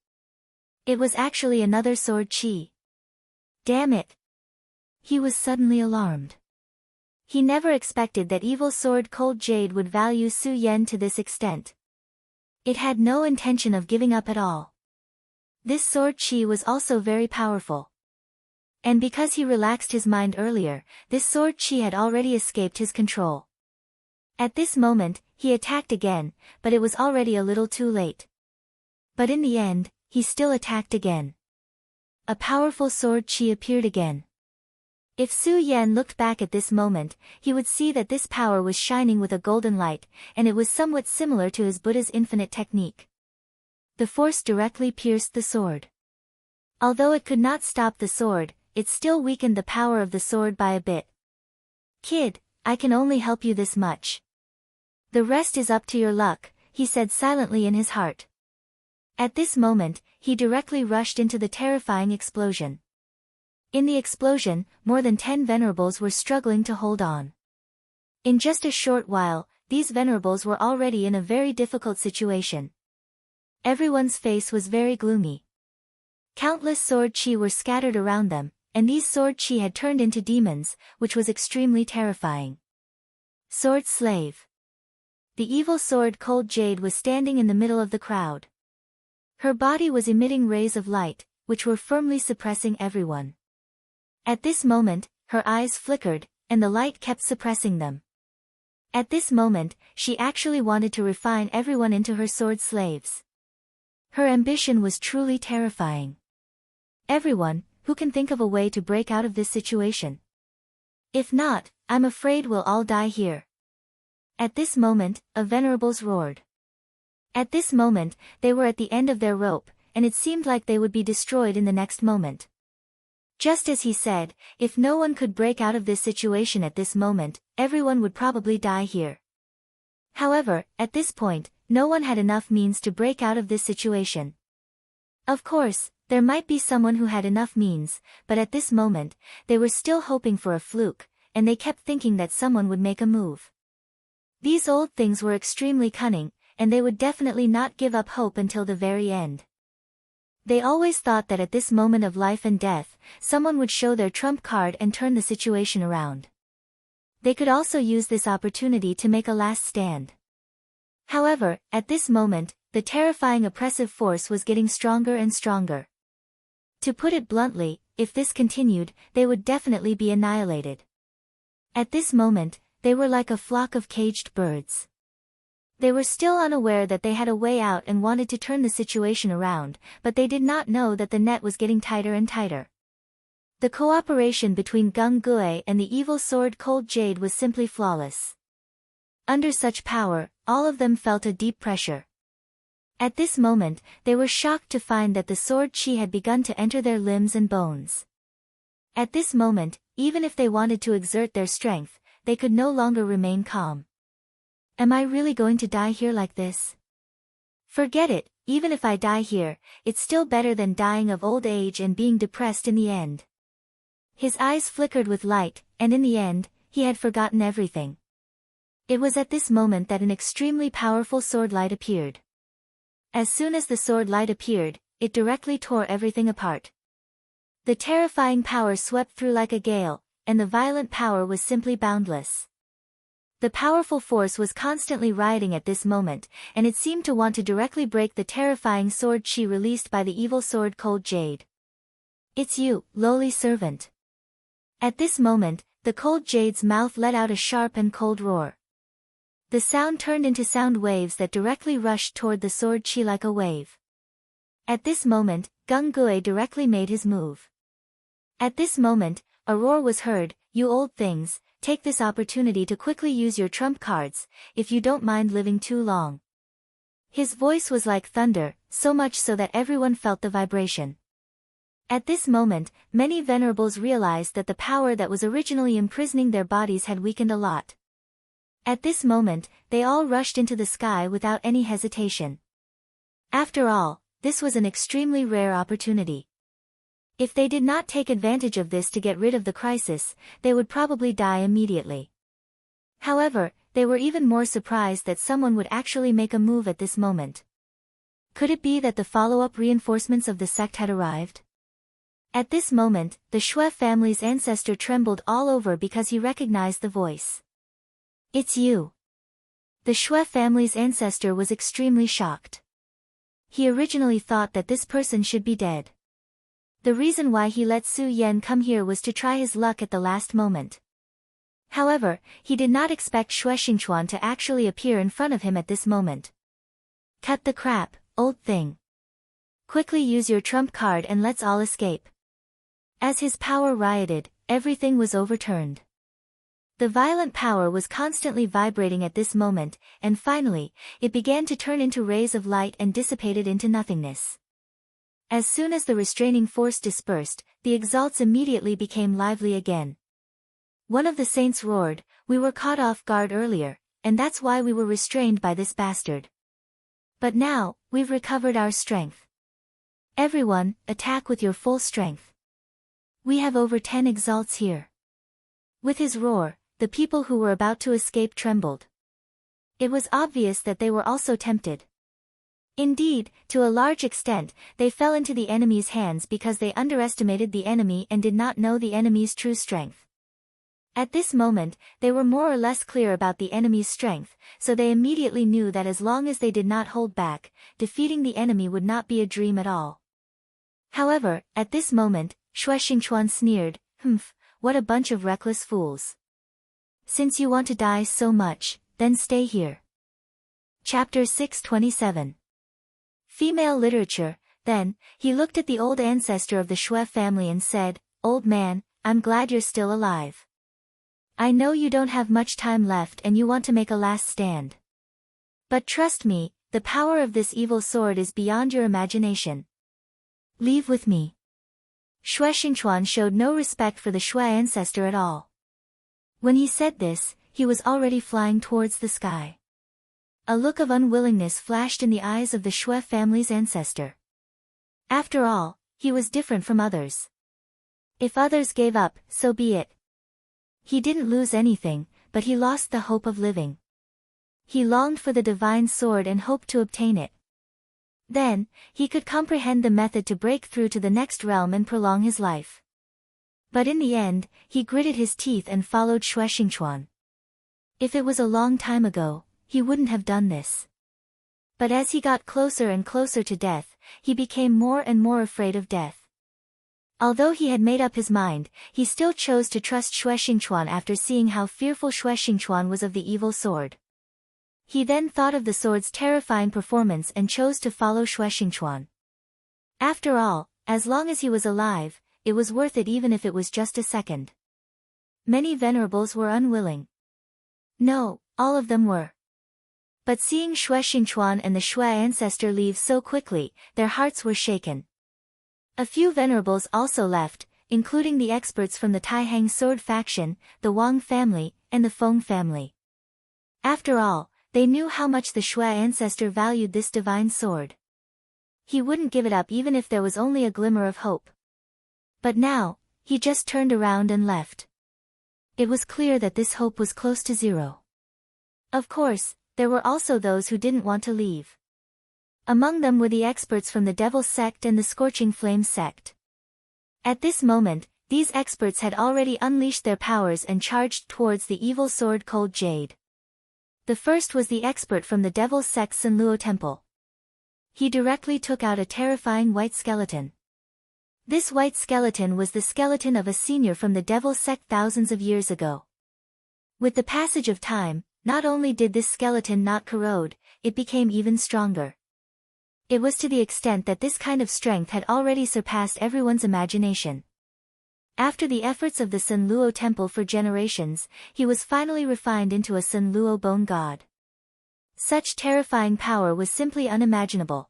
It was actually another sword qi. Damn it! He was suddenly alarmed. He never expected that evil sword Cold Jade would value Su Yan to this extent. It had no intention of giving up at all. This sword qi was also very powerful. And because he relaxed his mind earlier, this sword qi had already escaped his control. At this moment, he attacked again, but it was already a little too late. But in the end, he still attacked again. A powerful sword qi appeared again. If Su Yan looked back at this moment, he would see that this power was shining with a golden light, and it was somewhat similar to his Buddha's infinite technique. The force directly pierced the sword. Although it could not stop the sword, it still weakened the power of the sword by a bit. "Kid, I can only help you this much. The rest is up to your luck," he said silently in his heart. At this moment, he directly rushed into the terrifying explosion. In the explosion, more than 10 venerables were struggling to hold on. In just a short while, these venerables were already in a very difficult situation. Everyone's face was very gloomy. Countless sword qi were scattered around them, and these sword qi had turned into demons, which was extremely terrifying. Sword Slave. The evil sword Cold Jade was standing in the middle of the crowd. Her body was emitting rays of light, which were firmly suppressing everyone. At this moment, her eyes flickered, and the light kept suppressing them. At this moment, she actually wanted to refine everyone into her sword slaves. Her ambition was truly terrifying. Everyone, who can think of a way to break out of this situation? If not, I'm afraid we'll all die here." At this moment, a venerables roared. At this moment, they were at the end of their rope, and it seemed like they would be destroyed in the next moment. Just as he said, if no one could break out of this situation at this moment, everyone would probably die here. However, at this point, no one had enough means to break out of this situation. Of course, there might be someone who had enough means, but at this moment, they were still hoping for a fluke, and they kept thinking that someone would make a move. These old things were extremely cunning, and they would definitely not give up hope until the very end. They always thought that at this moment of life and death, someone would show their trump card and turn the situation around. They could also use this opportunity to make a last stand. However, at this moment, the terrifying oppressive force was getting stronger and stronger. To put it bluntly, if this continued, they would definitely be annihilated. At this moment, they were like a flock of caged birds. They were still unaware that they had a way out and wanted to turn the situation around, but they did not know that the net was getting tighter and tighter. The cooperation between Gung Gue and the evil sword Cold Jade was simply flawless. Under such power, all of them felt a deep pressure. At this moment, they were shocked to find that the sword chi had begun to enter their limbs and bones. At this moment, even if they wanted to exert their strength, they could no longer remain calm. Am I really going to die here like this? Forget it, even if I die here, it's still better than dying of old age and being depressed in the end. His eyes flickered with light, and in the end, he had forgotten everything. It was at this moment that an extremely powerful sword light appeared. As soon as the sword light appeared, it directly tore everything apart. The terrifying power swept through like a gale, and the violent power was simply boundless. The powerful force was constantly rioting at this moment, and it seemed to want to directly break the terrifying sword chi released by the evil sword Cold Jade. "It's you, lowly servant." At this moment, the Cold Jade's mouth let out a sharp and cold roar. The sound turned into sound waves that directly rushed toward the sword chi like a wave. At this moment, Gung Gue directly made his move. At this moment, a roar was heard, "You old things, take this opportunity to quickly use your trump cards, if you don't mind living too long." His voice was like thunder, so much so that everyone felt the vibration. At this moment, many venerables realized that the power that was originally imprisoning their bodies had weakened a lot. At this moment, they all rushed into the sky without any hesitation. After all, this was an extremely rare opportunity. If they did not take advantage of this to get rid of the crisis, they would probably die immediately. However, they were even more surprised that someone would actually make a move at this moment. Could it be that the follow-up reinforcements of the sect had arrived? At this moment, the Shui family's ancestor trembled all over because he recognized the voice. "It's you." The Shui family's ancestor was extremely shocked. He originally thought that this person should be dead. The reason why he let Su Yan come here was to try his luck at the last moment. However, he did not expect Shui Xingchuan to actually appear in front of him at this moment. "Cut the crap, old thing. Quickly use your trump card and let's all escape." As his power rioted, everything was overturned. The violent power was constantly vibrating at this moment, and finally, it began to turn into rays of light and dissipated into nothingness. As soon as the restraining force dispersed, the exalts immediately became lively again. One of the saints roared, "We were caught off guard earlier, and that's why we were restrained by this bastard. But now, we've recovered our strength. Everyone, attack with your full strength. We have over 10 exalts here." With his roar, the people who were about to escape trembled. It was obvious that they were also tempted. Indeed, to a large extent, they fell into the enemy's hands because they underestimated the enemy and did not know the enemy's true strength. At this moment, they were more or less clear about the enemy's strength, so they immediately knew that as long as they did not hold back, defeating the enemy would not be a dream at all. However, at this moment, Shui Xingchuan sneered, "Humph, what a bunch of reckless fools. Since you want to die so much, then stay here." Chapter 627. Female literature. Then, he looked at the old ancestor of the Shui family and said, "Old man, I'm glad you're still alive. I know you don't have much time left and you want to make a last stand. But trust me, the power of this evil sword is beyond your imagination. Leave with me. Xue Xingchuan showed no respect for the Xue ancestor at all. When he said this, he was already flying towards the sky. A look of unwillingness flashed in the eyes of the Xue family's ancestor. After all, he was different from others. If others gave up, so be it. He didn't lose anything, but he lost the hope of living. He longed for the divine sword and hoped to obtain it. Then, he could comprehend the method to break through to the next realm and prolong his life. But in the end, he gritted his teeth and followed Xue Xingchuan. If it was a long time ago, he wouldn't have done this. But as he got closer and closer to death, he became more and more afraid of death. Although he had made up his mind, he still chose to trust Xue Xingchuan after seeing how fearful Xue Xingchuan was of the evil sword. He then thought of the sword's terrifying performance and chose to follow Xue Xingchuan. After all, as long as he was alive, it was worth it even if it was just a second. Many venerables were unwilling. No, all of them were. But seeing Xue Xingchuan and the Xue ancestor leave so quickly, their hearts were shaken. A few venerables also left, including the experts from the Taihang sword faction, the Wang family, and the Feng family. After all, they knew how much the Xue ancestor valued this divine sword. He wouldn't give it up even if there was only a glimmer of hope. But now, he just turned around and left. It was clear that this hope was close to zero. Of course, there were also those who didn't want to leave. Among them were the experts from the Devil's sect and the Scorching Flames sect. At this moment, these experts had already unleashed their powers and charged towards the evil sword Cold Jade. The first was the expert from the Devil's sect's Sanluo Temple. He directly took out a terrifying white skeleton. This white skeleton was the skeleton of a senior from the Devil's sect thousands of years ago. With the passage of time, not only did this skeleton not corrode, it became even stronger. It was to the extent that this kind of strength had already surpassed everyone's imagination. After the efforts of the Sanluo Temple for generations, he was finally refined into a Sanluo bone god. Such terrifying power was simply unimaginable.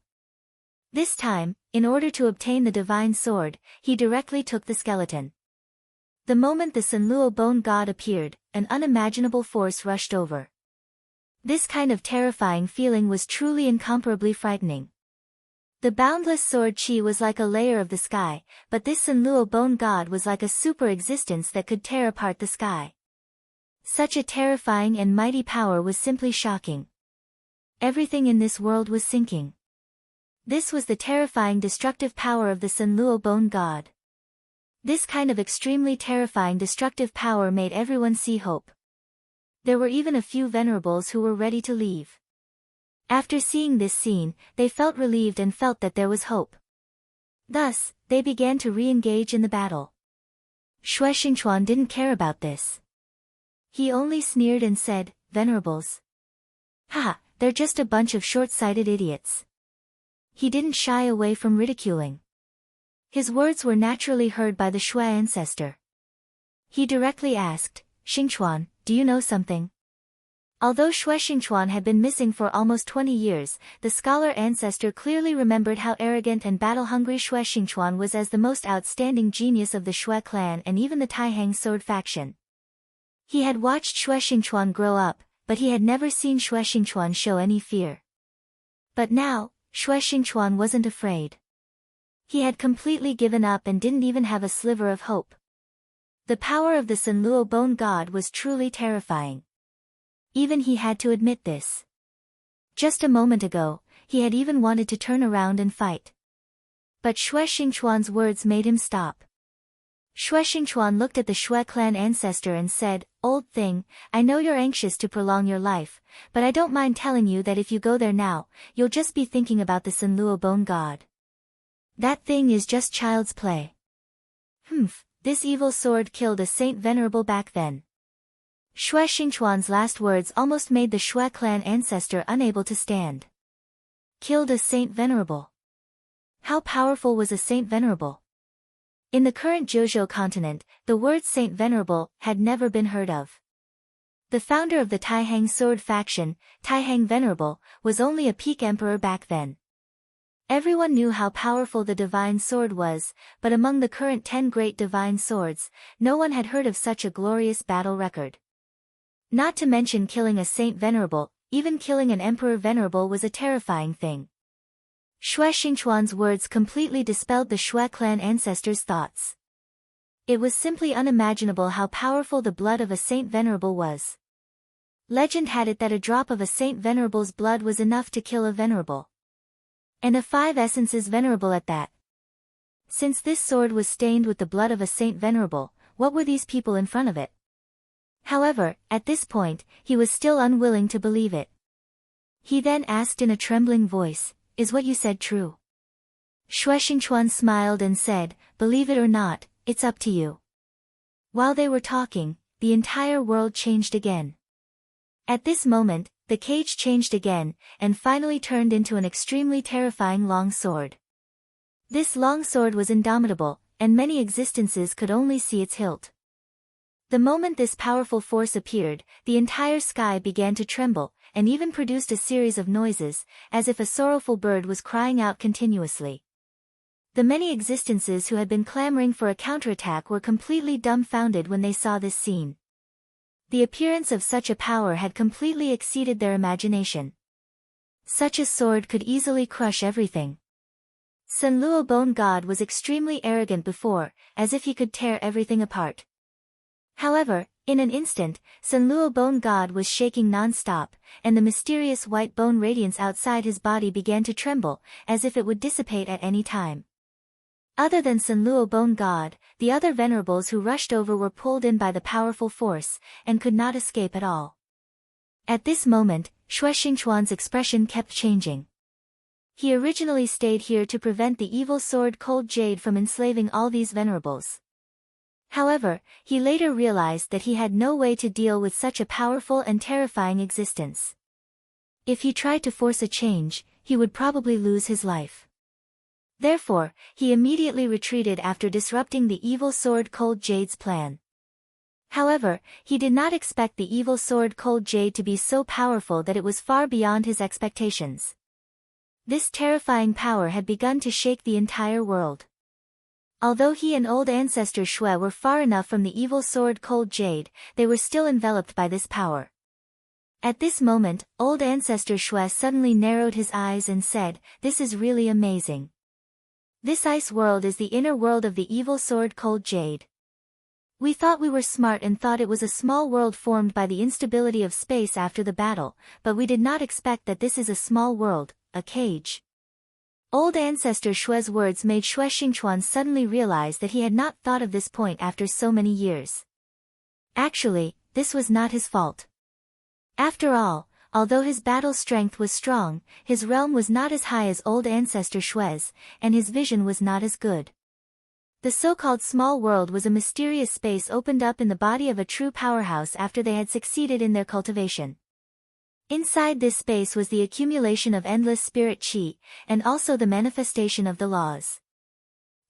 This time, in order to obtain the divine sword, he directly took the skeleton. The moment the Sanluo bone god appeared, an unimaginable force rushed over. This kind of terrifying feeling was truly incomparably frightening. The boundless sword Qi was like a layer of the sky, but this Sanluo bone god was like a super existence that could tear apart the sky. Such a terrifying and mighty power was simply shocking. Everything in this world was sinking. This was the terrifying destructive power of the Sanluo bone god. This kind of extremely terrifying destructive power made everyone see hope. There were even a few venerables who were ready to leave. After seeing this scene, they felt relieved and felt that there was hope. Thus, they began to re-engage in the battle. Xue Xingchuan didn't care about this. He only sneered and said, "Venerables. Haha, they're just a bunch of short-sighted idiots." He didn't shy away from ridiculing. His words were naturally heard by the Xue ancestor. He directly asked, "Xingchuan, do you know something?" Although Xue Xingchuan had been missing for almost 20 years, the scholar ancestor clearly remembered how arrogant and battle-hungry Xue Xingchuan was as the most outstanding genius of the Xue clan and even the Taihang sword faction. He had watched Xue Xingchuan grow up, but he had never seen Xue Xingchuan show any fear. But now, Xue Xingchuan wasn't afraid. He had completely given up and didn't even have a sliver of hope. The power of the Sanluo bone god was truly terrifying. Even he had to admit this. Just a moment ago, he had even wanted to turn around and fight. But Xue Xingchuan's words made him stop. Xue Xingchuan looked at the Xue clan ancestor and said, "Old thing, I know you're anxious to prolong your life, but I don't mind telling you that if you go there now, you'll just be thinking about the Sanluo bone god. That thing is just child's play. This evil sword killed a saint venerable back then." Xue Xingchuan's last words almost made the Xue clan ancestor unable to stand. Killed a saint venerable. How powerful was a saint venerable? In the current Jojo continent, the word Saint Venerable had never been heard of. The founder of the Taihang sword faction, Taihang Venerable, was only a peak emperor back then. Everyone knew how powerful the divine sword was, but among the current 10 great divine swords, no one had heard of such a glorious battle record. Not to mention killing a Saint Venerable, even killing an Emperor Venerable was a terrifying thing. Xue Xingchuan's words completely dispelled the Xue clan ancestors' thoughts. It was simply unimaginable how powerful the blood of a Saint Venerable was. Legend had it that a drop of a Saint Venerable's blood was enough to kill a Venerable. And a 5 essences Venerable at that. Since this sword was stained with the blood of a Saint Venerable, what were these people in front of it? However, at this point, he was still unwilling to believe it. He then asked in a trembling voice, "Is what you said true?" Xue Xingchuan smiled and said, "Believe it or not, it's up to you." While they were talking, the entire world changed again. At this moment, the cage changed again, and finally turned into an extremely terrifying long sword. This long sword was indomitable, and many existences could only see its hilt. The moment this powerful force appeared, the entire sky began to tremble, and even produced a series of noises, as if a sorrowful bird was crying out continuously. The many existences who had been clamoring for a counterattack were completely dumbfounded when they saw this scene. The appearance of such a power had completely exceeded their imagination. Such a sword could easily crush everything. Sun Luo Bone God was extremely arrogant before, as if he could tear everything apart. However, in an instant, Sun Luo Bone God was shaking non-stop, and the mysterious white bone radiance outside his body began to tremble, as if it would dissipate at any time. Other than Sun Luo Bone God, the other venerables who rushed over were pulled in by the powerful force, and could not escape at all. At this moment, Xue Xingchuan's expression kept changing. He originally stayed here to prevent the evil sword Cold Jade from enslaving all these venerables. However, he later realized that he had no way to deal with such a powerful and terrifying existence. If he tried to force a change, he would probably lose his life. Therefore, he immediately retreated after disrupting the evil sword Cold Jade's plan. However, he did not expect the evil sword Cold Jade to be so powerful that it was far beyond his expectations. This terrifying power had begun to shake the entire world. Although he and old ancestor Xue were far enough from the evil sword Cold Jade, they were still enveloped by this power. At this moment, old ancestor Xue suddenly narrowed his eyes and said, "This is really amazing. This ice world is the inner world of the evil sword Cold Jade. We thought we were smart and thought it was a small world formed by the instability of space after the battle, but we did not expect that this is a small world, a cage." Old ancestor Xue's words made Xue Xingchuan suddenly realize that he had not thought of this point after so many years. Actually, this was not his fault. After all, although his battle strength was strong, his realm was not as high as old ancestor Xue's, and his vision was not as good. The so-called small world was a mysterious space opened up in the body of a true powerhouse after they had succeeded in their cultivation. Inside this space was the accumulation of endless spirit qi, and also the manifestation of the laws.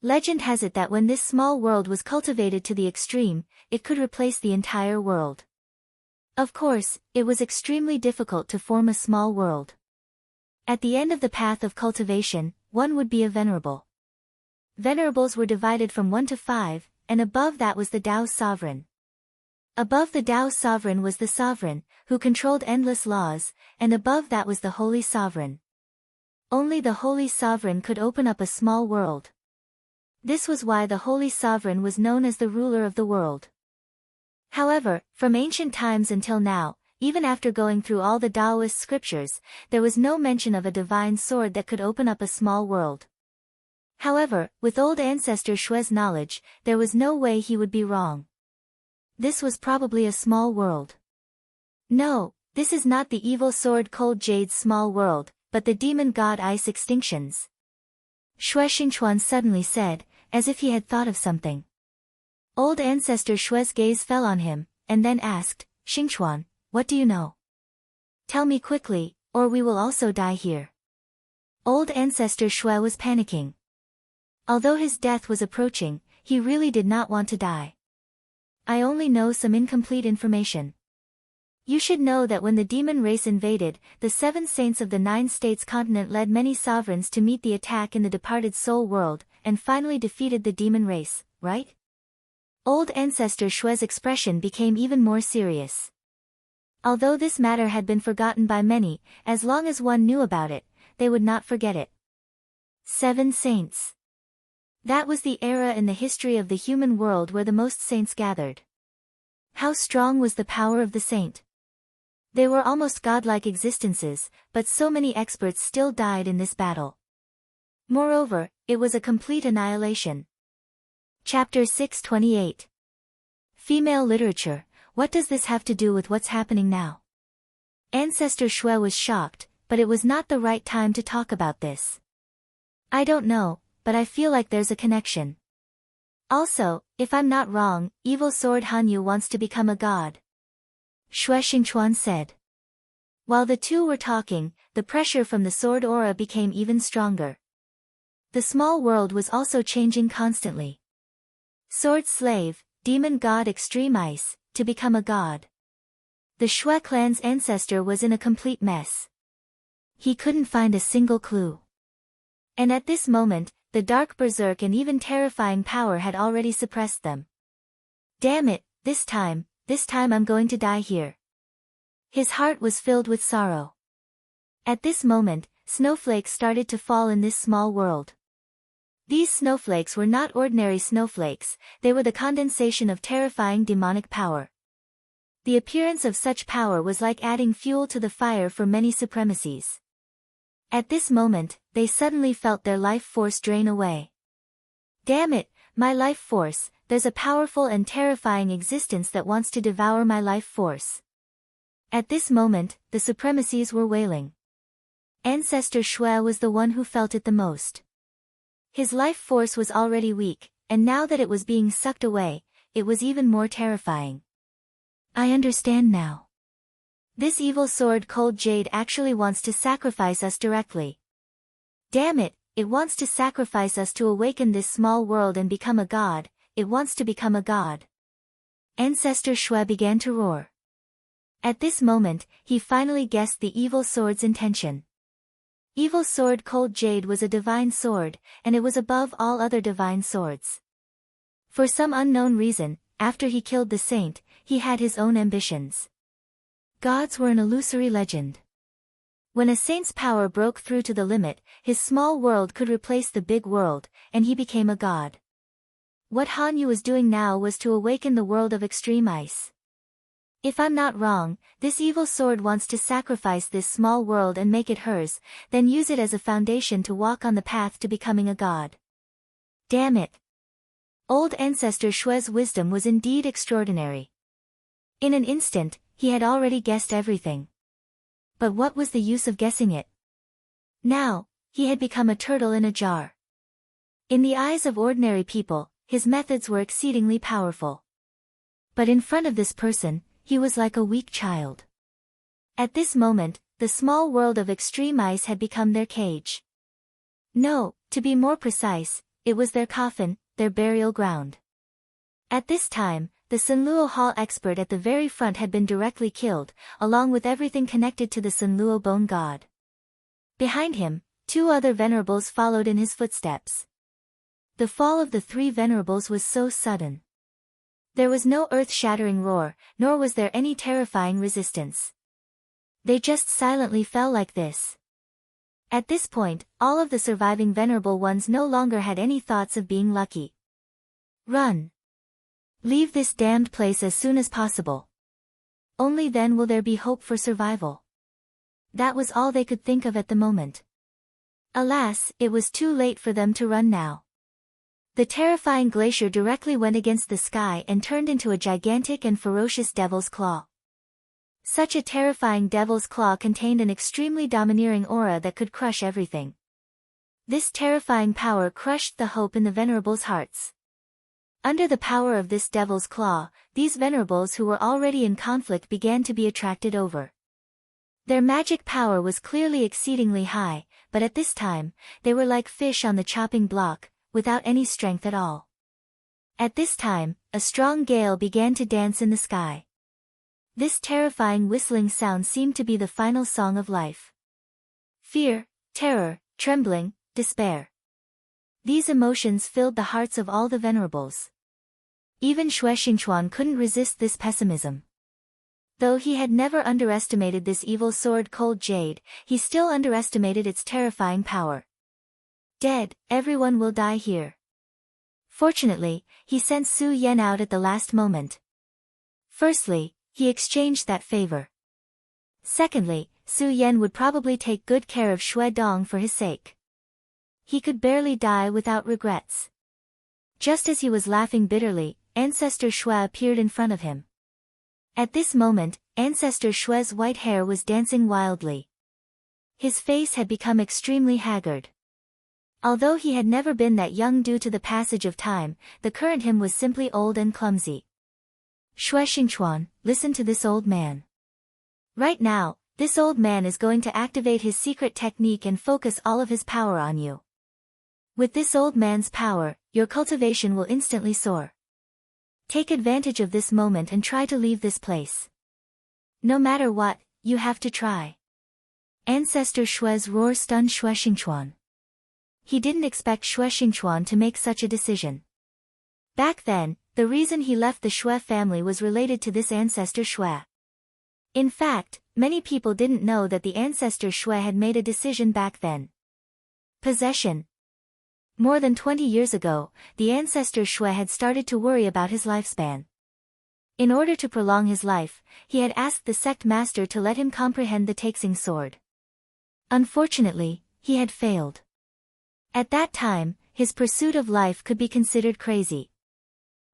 Legend has it that when this small world was cultivated to the extreme, it could replace the entire world. Of course, it was extremely difficult to form a small world. At the end of the path of cultivation, one would be a venerable. Venerables were divided from 1 to 5, and above that was the Tao Sovereign. Above the Tao Sovereign was the Sovereign, who controlled endless laws, and above that was the Holy Sovereign. Only the Holy Sovereign could open up a small world. This was why the Holy Sovereign was known as the ruler of the world. However, from ancient times until now, even after going through all the Taoist scriptures, there was no mention of a divine sword that could open up a small world. However, with old ancestor Xue's knowledge, there was no way he would be wrong. This was probably a small world. No, this is not the evil sword Cold Jade's small world, but the demon god Ice Extinction's. Xue Xingchuan suddenly said, as if he had thought of something. Old ancestor Xue's gaze fell on him, and then asked, "Xingchuan, what do you know? Tell me quickly, or we will also die here." Old ancestor Xue was panicking. Although his death was approaching, he really did not want to die. I only know some incomplete information. You should know that when the demon race invaded, the 7 saints of the 9 states continent led many sovereigns to meet the attack in the departed soul world, and finally defeated the demon race, right? Old Ancestor Shue's expression became even more serious. Although this matter had been forgotten by many, as long as one knew about it, they would not forget it. 7 saints. That was the era in the history of the human world where the most saints gathered. How strong was the power of the saint? They were almost godlike existences, but so many experts still died in this battle. Moreover, it was a complete annihilation. Chapter 628. Female Literature, what does this have to do with what's happening now? Ancestor Shue was shocked, but it was not the right time to talk about this. I don't know, but I feel like there's a connection. Also, if I'm not wrong, Evil Sword Hanyu wants to become a god. Xue Xingchuan said. While the two were talking, the pressure from the sword aura became even stronger. The small world was also changing constantly. Sword Slave, Demon God Extreme Ice, to become a god. The Xue clan's ancestor was in a complete mess. He couldn't find a single clue. And at this moment, the dark berserk and even terrifying power had already suppressed them. Damn it, this time I'm going to die here. His heart was filled with sorrow. At this moment, snowflakes started to fall in this small world. These snowflakes were not ordinary snowflakes, they were the condensation of terrifying demonic power. The appearance of such power was like adding fuel to the fire for many supremacies. At this moment, they suddenly felt their life force drain away. Damn it, my life force, there's a powerful and terrifying existence that wants to devour my life force. At this moment, the supremacies were wailing. Ancestor Shue was the one who felt it the most. His life force was already weak, and now that it was being sucked away, it was even more terrifying. I understand now. This evil sword Cold Jade actually wants to sacrifice us directly. Damn it, it wants to sacrifice us to awaken this small world and become a god, it wants to become a god. Ancestor Shue began to roar. At this moment, he finally guessed the evil sword's intention. Evil sword Cold Jade was a divine sword, and it was above all other divine swords. For some unknown reason, after he killed the saint, he had his own ambitions. Gods were an illusory legend. When a saint's power broke through to the limit, his small world could replace the big world, and he became a god. What Hanyu was doing now was to awaken the world of extreme ice. If I'm not wrong, this evil sword wants to sacrifice this small world and make it hers, then use it as a foundation to walk on the path to becoming a god. Damn it! Old Ancestor Shue's wisdom was indeed extraordinary. In an instant, he had already guessed everything. But what was the use of guessing it? Now, he had become a turtle in a jar. In the eyes of ordinary people, his methods were exceedingly powerful. But in front of this person, he was like a weak child. At this moment, the small world of extreme ice had become their cage. No, to be more precise, it was their coffin, their burial ground. At this time, the Sunluo Hall expert at the very front had been directly killed, along with everything connected to the Sunluo bone god. Behind him, 2 other venerables followed in his footsteps. The fall of the 3 venerables was so sudden. There was no earth-shattering roar, nor was there any terrifying resistance. They just silently fell like this. At this point, all of the surviving venerable ones no longer had any thoughts of being lucky. Run! Leave this damned place as soon as possible. Only then will there be hope for survival. That was all they could think of at the moment. Alas, it was too late for them to run now. The terrifying glacier directly went against the sky and turned into a gigantic and ferocious devil's claw. Such a terrifying devil's claw contained an extremely domineering aura that could crush everything. This terrifying power crushed the hope in the venerables' hearts. Under the power of this devil's claw, these venerables who were already in conflict began to be attracted over. Their magic power was clearly exceedingly high, but at this time, they were like fish on the chopping block, without any strength at all. At this time, a strong gale began to dance in the sky. This terrifying whistling sound seemed to be the final song of life. Fear, terror, trembling, despair. These emotions filled the hearts of all the venerables. Even Xue Xingchuan couldn't resist this pessimism. Though he had never underestimated this evil sword cold jade, he still underestimated its terrifying power. Dead, everyone will die here. Fortunately, he sent Su Yan out at the last moment. Firstly, he exchanged that favor. Secondly, Su Yan would probably take good care of Xue Dong for his sake. He could barely die without regrets. Just as he was laughing bitterly, Ancestor Xue appeared in front of him. At this moment, Ancestor Xue's white hair was dancing wildly. His face had become extremely haggard. Although he had never been that young due to the passage of time, the current him was simply old and clumsy. Xue Xingchuan, listen to this old man. Right now, this old man is going to activate his secret technique and focus all of his power on you. With this old man's power, your cultivation will instantly soar. Take advantage of this moment and try to leave this place. No matter what, you have to try. Ancestor Xue's roar stunned Xue Xingchuan. He didn't expect Xue Xingchuan to make such a decision. Back then, the reason he left the Xue family was related to this Ancestor Xue. In fact, many people didn't know that the Ancestor Xue had made a decision back then. Possession. More than 20 years ago, the Ancestor Xue had started to worry about his lifespan. In order to prolong his life, he had asked the sect master to let him comprehend the Taixing sword. Unfortunately, he had failed. At that time, his pursuit of life could be considered crazy.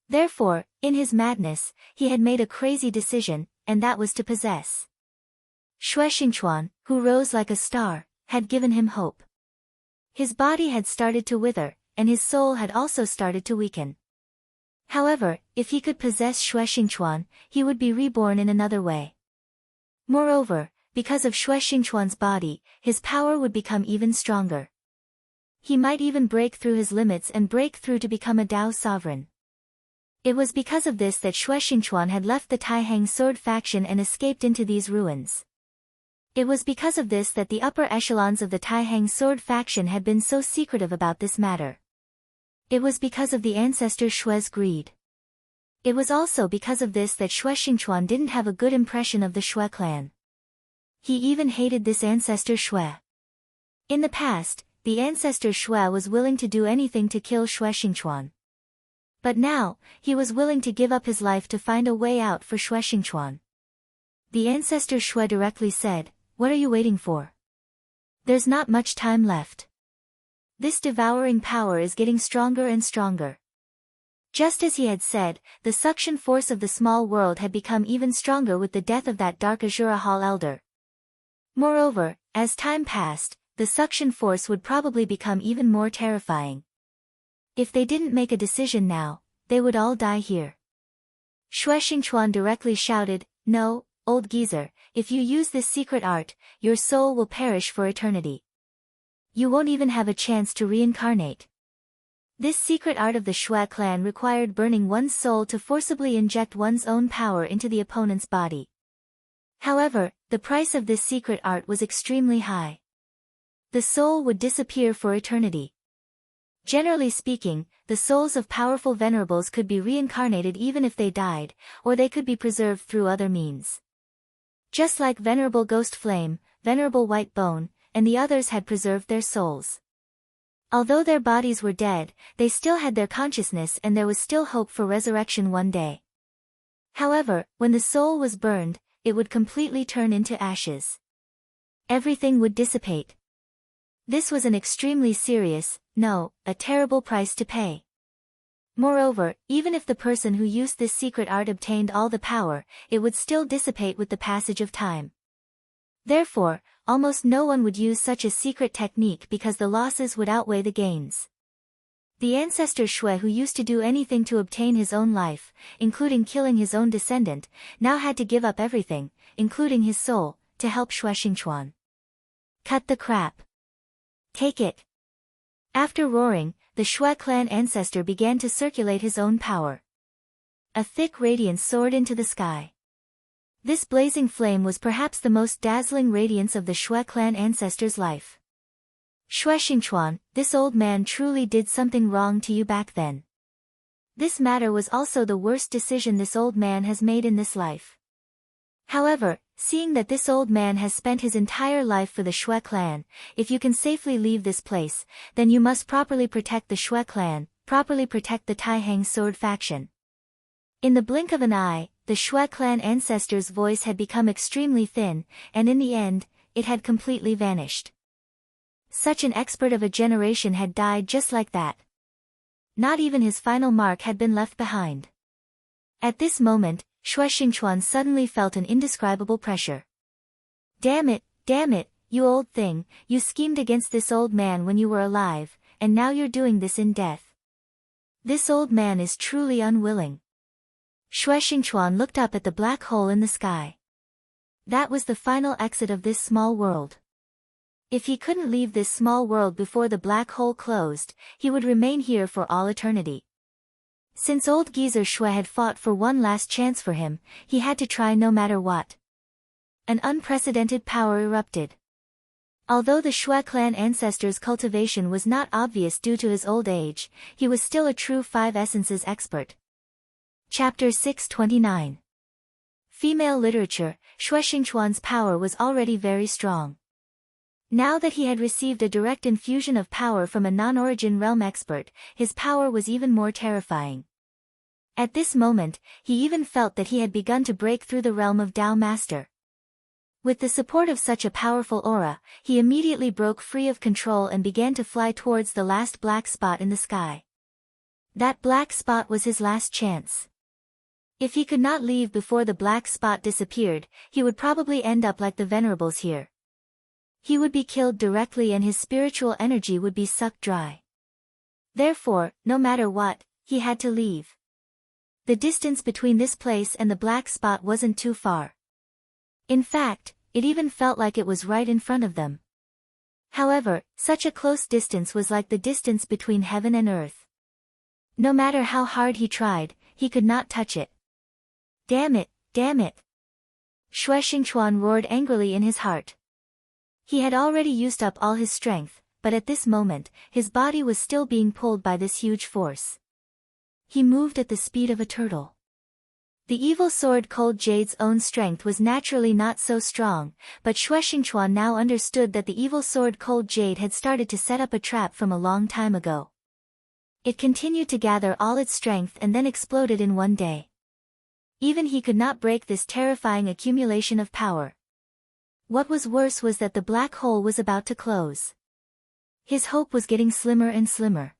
Therefore, in his madness, he had made a crazy decision, and that was to possess. Xue Xingchuan, who rose like a star, had given him hope. His body had started to wither, and his soul had also started to weaken. However, if he could possess Xue Xingchuan, he would be reborn in another way. Moreover, because of Xue Xingchuan's body, his power would become even stronger. He might even break through his limits and break through to become a Dao sovereign. It was because of this that Xue Xingchuan had left the Taihang sword faction and escaped into these ruins. It was because of this that the upper echelons of the Taihang sword faction had been so secretive about this matter. It was because of the Ancestor Xue's greed. It was also because of this that Xue Xingchuan didn't have a good impression of the Xue clan. He even hated this Ancestor Xue. In the past, the Ancestor Xue was willing to do anything to kill Xue Xingchuan. But now, he was willing to give up his life to find a way out for Xue Xingchuan. The Ancestor Xue directly said, "What are you waiting for? There's not much time left. This devouring power is getting stronger and stronger." Just as he had said, the suction force of the small world had become even stronger with the death of that Dark Azura Hall elder. Moreover, as time passed, the suction force would probably become even more terrifying. If they didn't make a decision now, they would all die here. Xue Xingchuan directly shouted, "No, old geezer, if you use this secret art, your soul will perish for eternity. You won't even have a chance to reincarnate." This secret art of the Xue clan required burning one's soul to forcibly inject one's own power into the opponent's body. However, the price of this secret art was extremely high. The soul would disappear for eternity. Generally speaking, the souls of powerful venerables could be reincarnated even if they died, or they could be preserved through other means. Just like Venerable Ghost Flame, Venerable White Bone, and the others had preserved their souls. Although their bodies were dead, they still had their consciousness and there was still hope for resurrection one day. However, when the soul was burned, it would completely turn into ashes. Everything would dissipate. This was an extremely serious, no, a terrible price to pay. Moreover, even if the person who used this secret art obtained all the power, it would still dissipate with the passage of time. Therefore, almost no one would use such a secret technique because the losses would outweigh the gains. The Ancestor Xue who used to do anything to obtain his own life, including killing his own descendant, now had to give up everything, including his soul, to help Xue Xingchuan. Cut the crap. Take it. After roaring, the the Shui clan ancestor began to circulate his own power. A thick radiance soared into the sky. This blazing flame was perhaps the most dazzling radiance of the Shui clan ancestor's life. Shui Xingchuan, this old man truly did something wrong to you back then. This matter was also the worst decision this old man has made in this life. However, seeing that this old man has spent his entire life for the Shui clan, if you can safely leave this place, then you must properly protect the Shui clan, properly protect the Taihang sword faction. In the blink of an eye, the Shui clan ancestor's voice had become extremely thin, and in the end, it had completely vanished. Such an expert of a generation had died just like that. Not even his final mark had been left behind. At this moment, Shui Xingchuan suddenly felt an indescribable pressure. Damn it, you old thing, you schemed against this old man when you were alive, and now you're doing this in death. This old man is truly unwilling. Shui Xingchuan looked up at the black hole in the sky. That was the final exit of this small world. If he couldn't leave this small world before the black hole closed, he would remain here for all eternity. Since old geezer Shui had fought for one last chance for him, he had to try no matter what. An unprecedented power erupted. Although the Shui clan ancestor's cultivation was not obvious due to his old age, he was still a true five essences expert. Chapter 629. Female literature. Shui Xingchuan's power was already very strong. Now that he had received a direct infusion of power from a non-origin realm expert, his power was even more terrifying. At this moment, he even felt that he had begun to break through the realm of Tao Master. With the support of such a powerful aura, he immediately broke free of control and began to fly towards the last black spot in the sky. That black spot was his last chance. If he could not leave before the black spot disappeared, he would probably end up like the venerables here. He would be killed directly and his spiritual energy would be sucked dry. Therefore, no matter what, he had to leave. The distance between this place and the black spot wasn't too far. In fact, it even felt like it was right in front of them. However, such a close distance was like the distance between heaven and earth. No matter how hard he tried, he could not touch it. Damn it! Shui Xingchuan roared angrily in his heart. He had already used up all his strength, but at this moment, his body was still being pulled by this huge force. He moved at the speed of a turtle. The evil sword Cold Jade's own strength was naturally not so strong, but Shui Xingchuan now understood that the evil sword Cold Jade had started to set up a trap from a long time ago. It continued to gather all its strength and then exploded in one day. Even he could not break this terrifying accumulation of power. What was worse was that the black hole was about to close. His hope was getting slimmer and slimmer.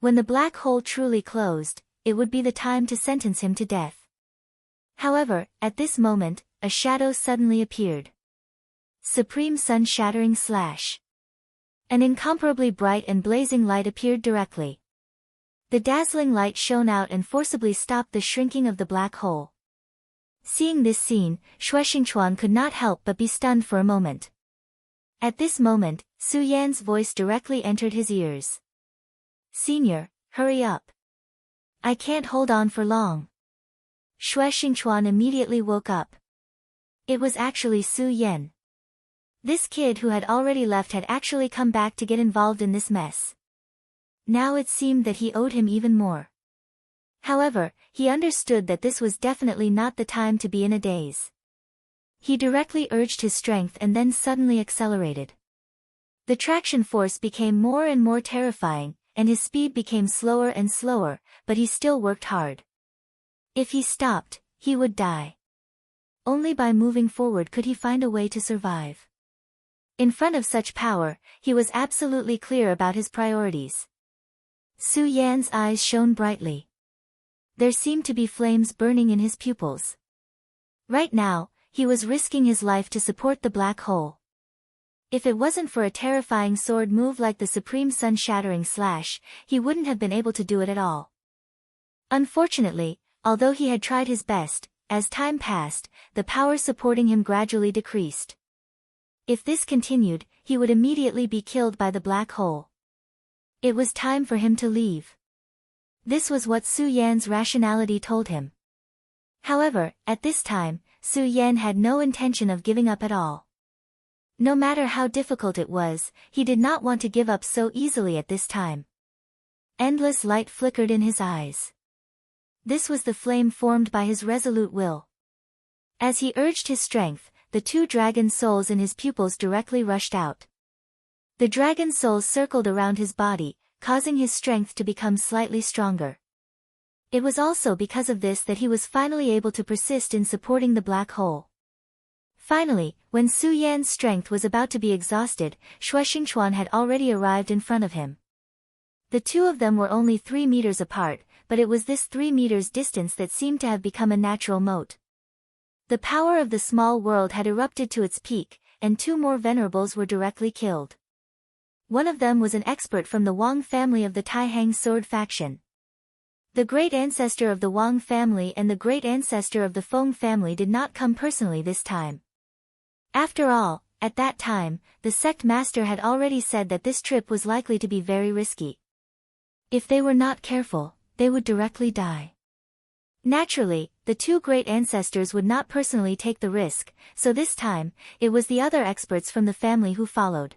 When the black hole truly closed, it would be the time to sentence him to death. However, at this moment, a shadow suddenly appeared. Supreme Sun Shattering Slash. An incomparably bright and blazing light appeared directly. The dazzling light shone out and forcibly stopped the shrinking of the black hole. Seeing this scene, Shui Xingchuan could not help but be stunned for a moment. At this moment, Su Yan's voice directly entered his ears. "Senior, hurry up. I can't hold on for long." Shui Xingchuan immediately woke up. It was actually Su Yan. This kid who had already left had actually come back to get involved in this mess. Now it seemed that he owed him even more. However, he understood that this was definitely not the time to be in a daze. He directly urged his strength and then suddenly accelerated. The traction force became more and more terrifying, and his speed became slower and slower, but he still worked hard. If he stopped, he would die. Only by moving forward could he find a way to survive. In front of such power, he was absolutely clear about his priorities. Su Yan's eyes shone brightly. There seemed to be flames burning in his pupils. Right now, he was risking his life to support the black hole. If it wasn't for a terrifying sword move like the Supreme Sun Shattering Slash, he wouldn't have been able to do it at all. Unfortunately, although he had tried his best, as time passed, the power supporting him gradually decreased. If this continued, he would immediately be killed by the black hole. It was time for him to leave. This was what Su Yan's rationality told him. However, at this time, Su Yan had no intention of giving up at all. No matter how difficult it was, he did not want to give up so easily at this time. Endless light flickered in his eyes. This was the flame formed by his resolute will. As he urged his strength, the two dragon souls in his pupils directly rushed out. The dragon souls circled around his body, causing his strength to become slightly stronger. It was also because of this that he was finally able to persist in supporting the black hole. Finally, when Su Yan's strength was about to be exhausted, Shuexingchuan had already arrived in front of him. The two of them were only 3 meters apart, but it was this 3 meters distance that seemed to have become a natural moat. The power of the small world had erupted to its peak, and 2 more venerables were directly killed. One of them was an expert from the Wang family of the Taihang sword faction. The great ancestor of the Wang family and the great ancestor of the Feng family did not come personally this time. After all, at that time, the sect master had already said that this trip was likely to be very risky. If they were not careful, they would directly die. Naturally, the 2 great ancestors would not personally take the risk, so this time, it was the other experts from the family who followed.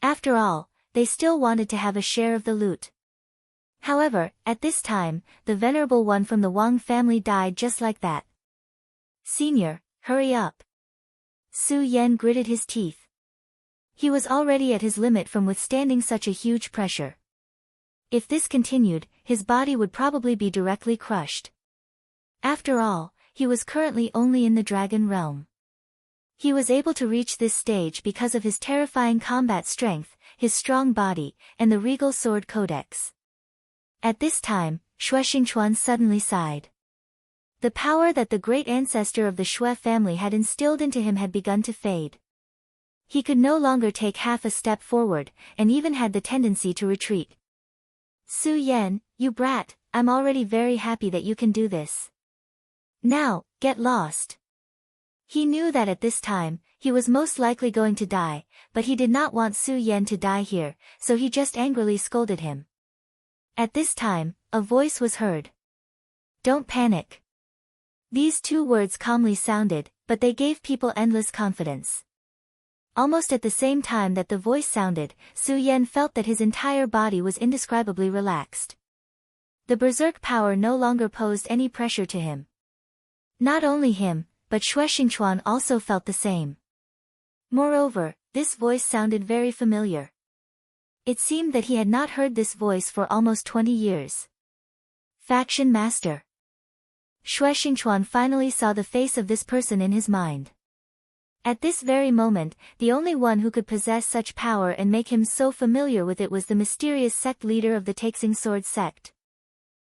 After all, they still wanted to have a share of the loot. However, at this time, the venerable one from the Wang family died just like that. "Senior, hurry up." Su Yan gritted his teeth. He was already at his limit from withstanding such a huge pressure. If this continued, his body would probably be directly crushed. After all, he was currently only in the dragon realm. He was able to reach this stage because of his terrifying combat strength, his strong body, and the regal sword codex. At this time, Shuexingchuan suddenly sighed. The power that the great ancestor of the Shui family had instilled into him had begun to fade. He could no longer take half a step forward, and even had the tendency to retreat. "Su Yan, you brat, I'm already very happy that you can do this. Now, get lost." He knew that at this time, he was most likely going to die, but he did not want Su Yan to die here, so he just angrily scolded him. At this time, a voice was heard. "Don't panic." These 2 words calmly sounded, but they gave people endless confidence. Almost at the same time that the voice sounded, Su Yan felt that his entire body was indescribably relaxed. The berserk power no longer posed any pressure to him. Not only him, but Shuexingchuan also felt the same. Moreover, this voice sounded very familiar. It seemed that he had not heard this voice for almost 20 years. Faction Master. Shuexingchuan finally saw the face of this person in his mind. At this very moment, the only one who could possess such power and make him so familiar with it was the mysterious sect leader of the Taixing Sword sect.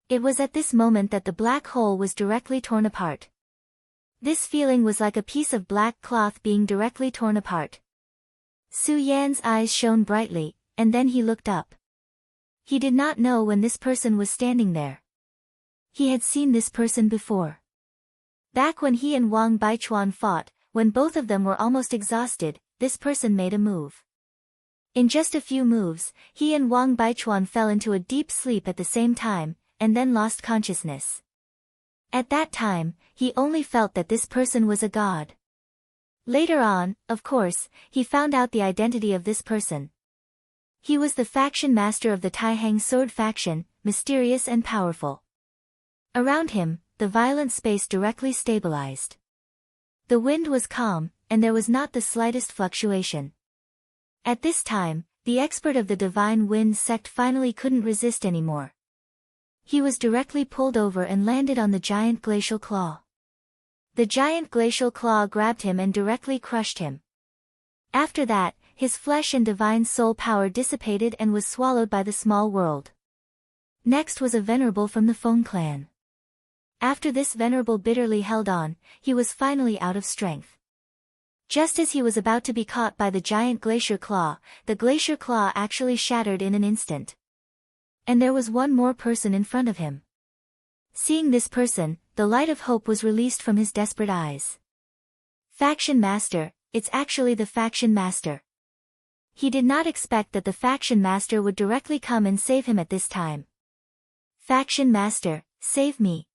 It was at this moment that the black hole was directly torn apart. This feeling was like a piece of black cloth being directly torn apart. Su Yan's eyes shone brightly, and then he looked up. He did not know when this person was standing there. He had seen this person before. Back when he and Wang Baichuan fought, when both of them were almost exhausted, this person made a move. In just a few moves, he and Wang Baichuan fell into a deep sleep at the same time, and then lost consciousness. At that time, he only felt that this person was a god. Later on, of course, he found out the identity of this person. He was the faction master of the Taihang sword faction, mysterious and powerful. Around him, the violent space directly stabilized. The wind was calm, and there was not the slightest fluctuation. At this time, the expert of the Divine Wind sect finally couldn't resist anymore. He was directly pulled over and landed on the giant glacial claw. The giant glacial claw grabbed him and directly crushed him. After that, his flesh and divine soul power dissipated and was swallowed by the small world. Next was a venerable from the Feng clan. After this venerable bitterly held on, he was finally out of strength. Just as he was about to be caught by the giant glacier claw, the glacier claw actually shattered in an instant. And there was one more person in front of him. Seeing this person, the light of hope was released from his desperate eyes. Faction Master, it's actually the Faction Master. He did not expect that the faction master would directly come and save him at this time. "Faction master, save me."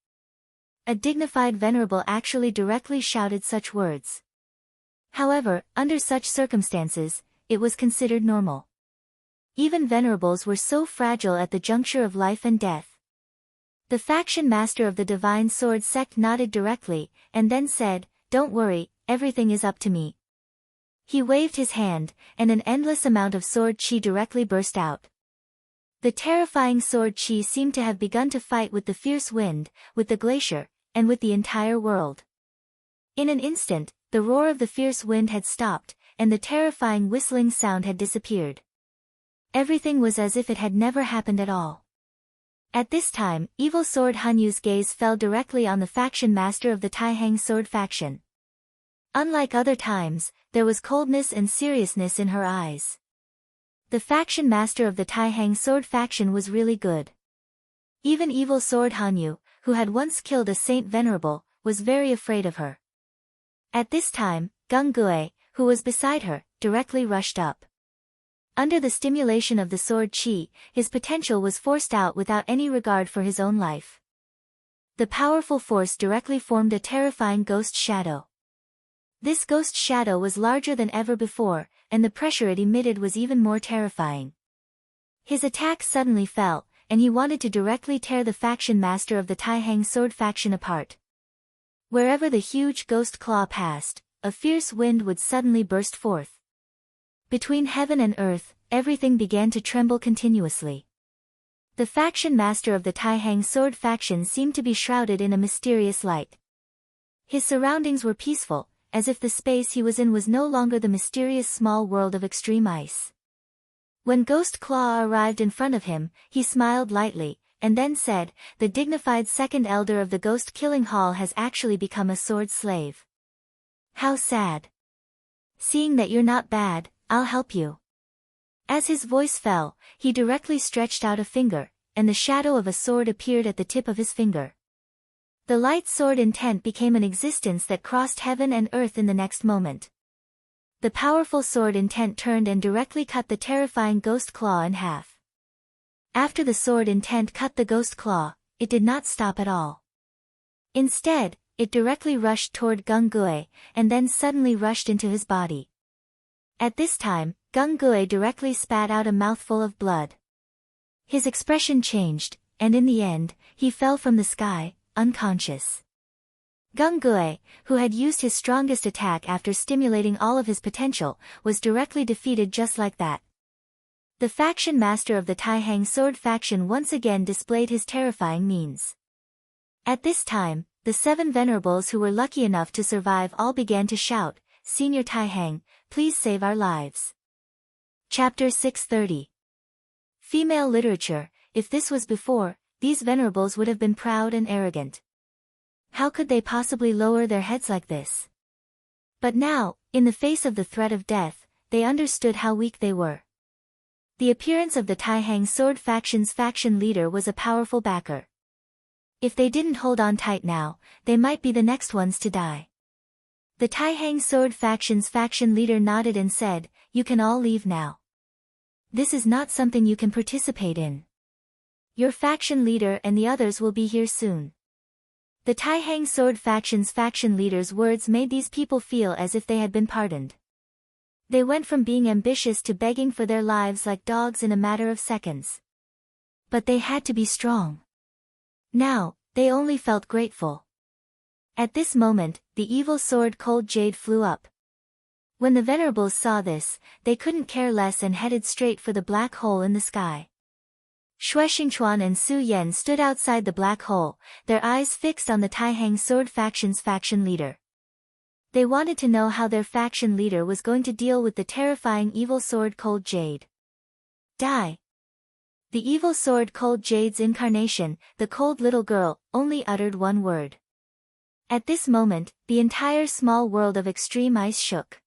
A dignified venerable actually directly shouted such words. However, under such circumstances, it was considered normal. Even venerables were so fragile at the juncture of life and death. The faction master of the Divine Sword sect nodded directly, and then said, "Don't worry, everything is up to me." He waved his hand, and an endless amount of sword chi directly burst out. The terrifying sword chi seemed to have begun to fight with the fierce wind, with the glacier, and with the entire world. In an instant, the roar of the fierce wind had stopped, and the terrifying whistling sound had disappeared. Everything was as if it had never happened at all. At this time, Evil Sword Hanyu's gaze fell directly on the faction master of the Taihang Sword faction. Unlike other times, there was coldness and seriousness in her eyes. The faction master of the Taihang Sword faction was really good. Even Evil Sword Hanyu, who had once killed a saint venerable, was very afraid of her. At this time, Gung Gue, who was beside her, directly rushed up. Under the stimulation of the sword chi, his potential was forced out without any regard for his own life. The powerful force directly formed a terrifying ghost shadow. This ghost shadow was larger than ever before, and the pressure it emitted was even more terrifying. His attack suddenly fell, and he wanted to directly tear the faction master of the Taihang Sword faction apart. Wherever the huge ghost claw passed, a fierce wind would suddenly burst forth. Between heaven and earth, everything began to tremble continuously. The faction master of the Taihang Sword faction seemed to be shrouded in a mysterious light. His surroundings were peaceful, as if the space he was in was no longer the mysterious small world of extreme ice. When Ghost Claw arrived in front of him, he smiled lightly, and then said, "The dignified second elder of the Ghost Killing Hall has actually become a sword slave. How sad. Seeing that you're not bad, I'll help you." As his voice fell, he directly stretched out a finger, and the shadow of a sword appeared at the tip of his finger. The light sword intent became an existence that crossed heaven and earth in the next moment. The powerful sword intent turned and directly cut the terrifying ghost claw in half. After the sword intent cut the ghost claw, it did not stop at all. Instead, it directly rushed toward Gung Gue, and then suddenly rushed into his body. At this time, Gung Gue directly spat out a mouthful of blood. His expression changed, and in the end, he fell from the sky, unconscious. Gung Gue, who had used his strongest attack after stimulating all of his potential, was directly defeated just like that. The faction master of the Taihang Sword faction once again displayed his terrifying means. At this time, the 7 venerables who were lucky enough to survive all began to shout, "Senior Taihang, please save our lives." Chapter 630. Female literature. If this was before, these venerables would have been proud and arrogant. How could they possibly lower their heads like this? But now, in the face of the threat of death, they understood how weak they were. The appearance of the Taihang Sword faction's faction leader was a powerful backer. If they didn't hold on tight now, they might be the next ones to die. The Taihang Sword faction's faction leader nodded and said, "You can all leave now. This is not something you can participate in. Your faction leader and the others will be here soon." The Taihang Sword faction's faction leader's words made these people feel as if they had been pardoned. They went from being ambitious to begging for their lives like dogs in a matter of seconds. But they had to be strong. Now, they only felt grateful. At this moment, the evil sword Cold Jade flew up. When the venerables saw this, they couldn't care less and headed straight for the black hole in the sky. Shui Xingchuan and Su Yan stood outside the black hole, their eyes fixed on the Taihang Sword faction's faction leader. They wanted to know how their faction leader was going to deal with the terrifying evil sword Cold Jade. Die. The evil sword Cold Jade's incarnation, the cold little girl, only uttered one word. At this moment, the entire small world of extreme ice shook.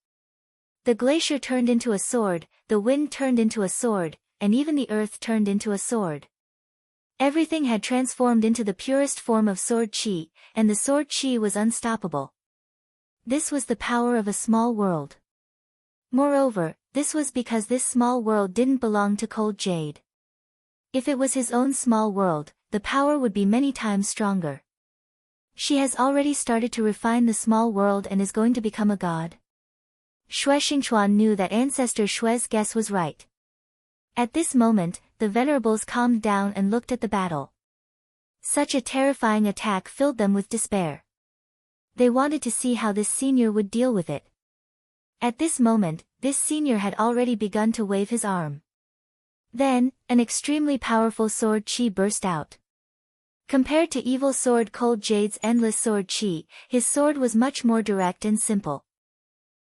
The glacier turned into a sword, the wind turned into a sword, and even the earth turned into a sword. Everything had transformed into the purest form of sword chi, and the sword chi was unstoppable. This was the power of a small world. Moreover, this was because this small world didn't belong to Cold Jade. If it was his own small world, the power would be many times stronger. She has already started to refine the small world and is going to become a god. Xue Xingchuan knew that Ancestor Xue's guess was right. At this moment, the venerables calmed down and looked at the battle. Such a terrifying attack filled them with despair. They wanted to see how this senior would deal with it. At this moment, this senior had already begun to wave his arm. Then, an extremely powerful sword chi burst out. Compared to evil sword Cold Jade's endless sword chi, his sword was much more direct and simple.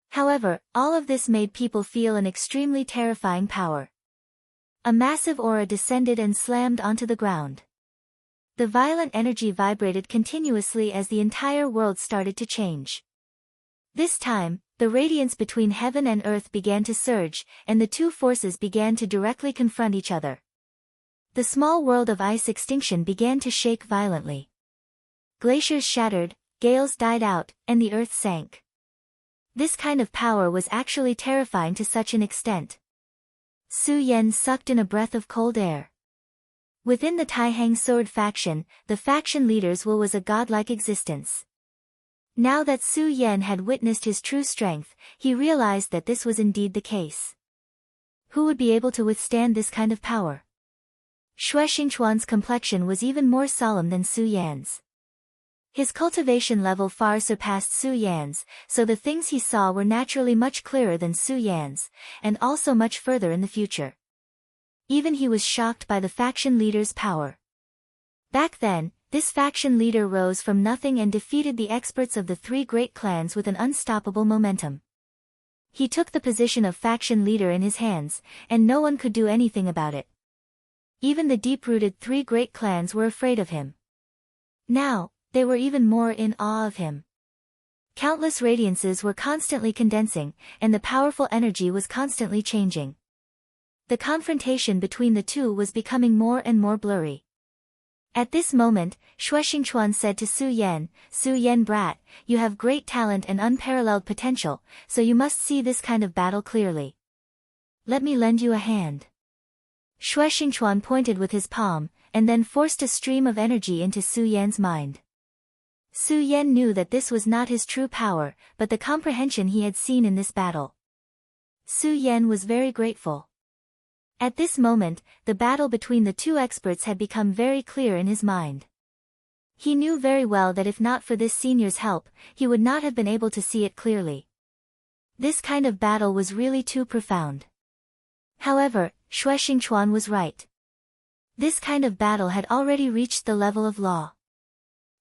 However, all of this made people feel an extremely terrifying power. A massive aura descended and slammed onto the ground. The violent energy vibrated continuously as the entire world started to change. This time, the radiance between heaven and earth began to surge, and the two forces began to directly confront each other. The small world of ice extinction began to shake violently. Glaciers shattered, gales died out, and the earth sank. This kind of power was actually terrifying to such an extent. Su Yan sucked in a breath of cold air. Within the Taihang Sword faction, the faction leader's will was a godlike existence. Now that Su Yan had witnessed his true strength, he realized that this was indeed the case. Who would be able to withstand this kind of power? Xue Xingchuan's complexion was even more solemn than Su Yan's. His cultivation level far surpassed Su Yan's, so the things he saw were naturally much clearer than Su Yan's, and also much further in the future. Even he was shocked by the faction leader's power. Back then, this faction leader rose from nothing and defeated the experts of the three great clans with an unstoppable momentum. He took the position of faction leader in his hands, and no one could do anything about it. Even the deep-rooted three great clans were afraid of him. Now, they were even more in awe of him. Countless radiances were constantly condensing, and the powerful energy was constantly changing. The confrontation between the two was becoming more and more blurry. At this moment, Xue Xingchuan said to Su Yan brat, you have great talent and unparalleled potential, so you must see this kind of battle clearly. Let me lend you a hand. Xue Xingchuan pointed with his palm, and then forced a stream of energy into Su Yan's mind. Su Yan knew that this was not his true power, but the comprehension he had seen in this battle. Su Yan was very grateful. At this moment, the battle between the two experts had become very clear in his mind. He knew very well that if not for this senior's help, he would not have been able to see it clearly. This kind of battle was really too profound. However, Xue Xingchuan was right. This kind of battle had already reached the level of law.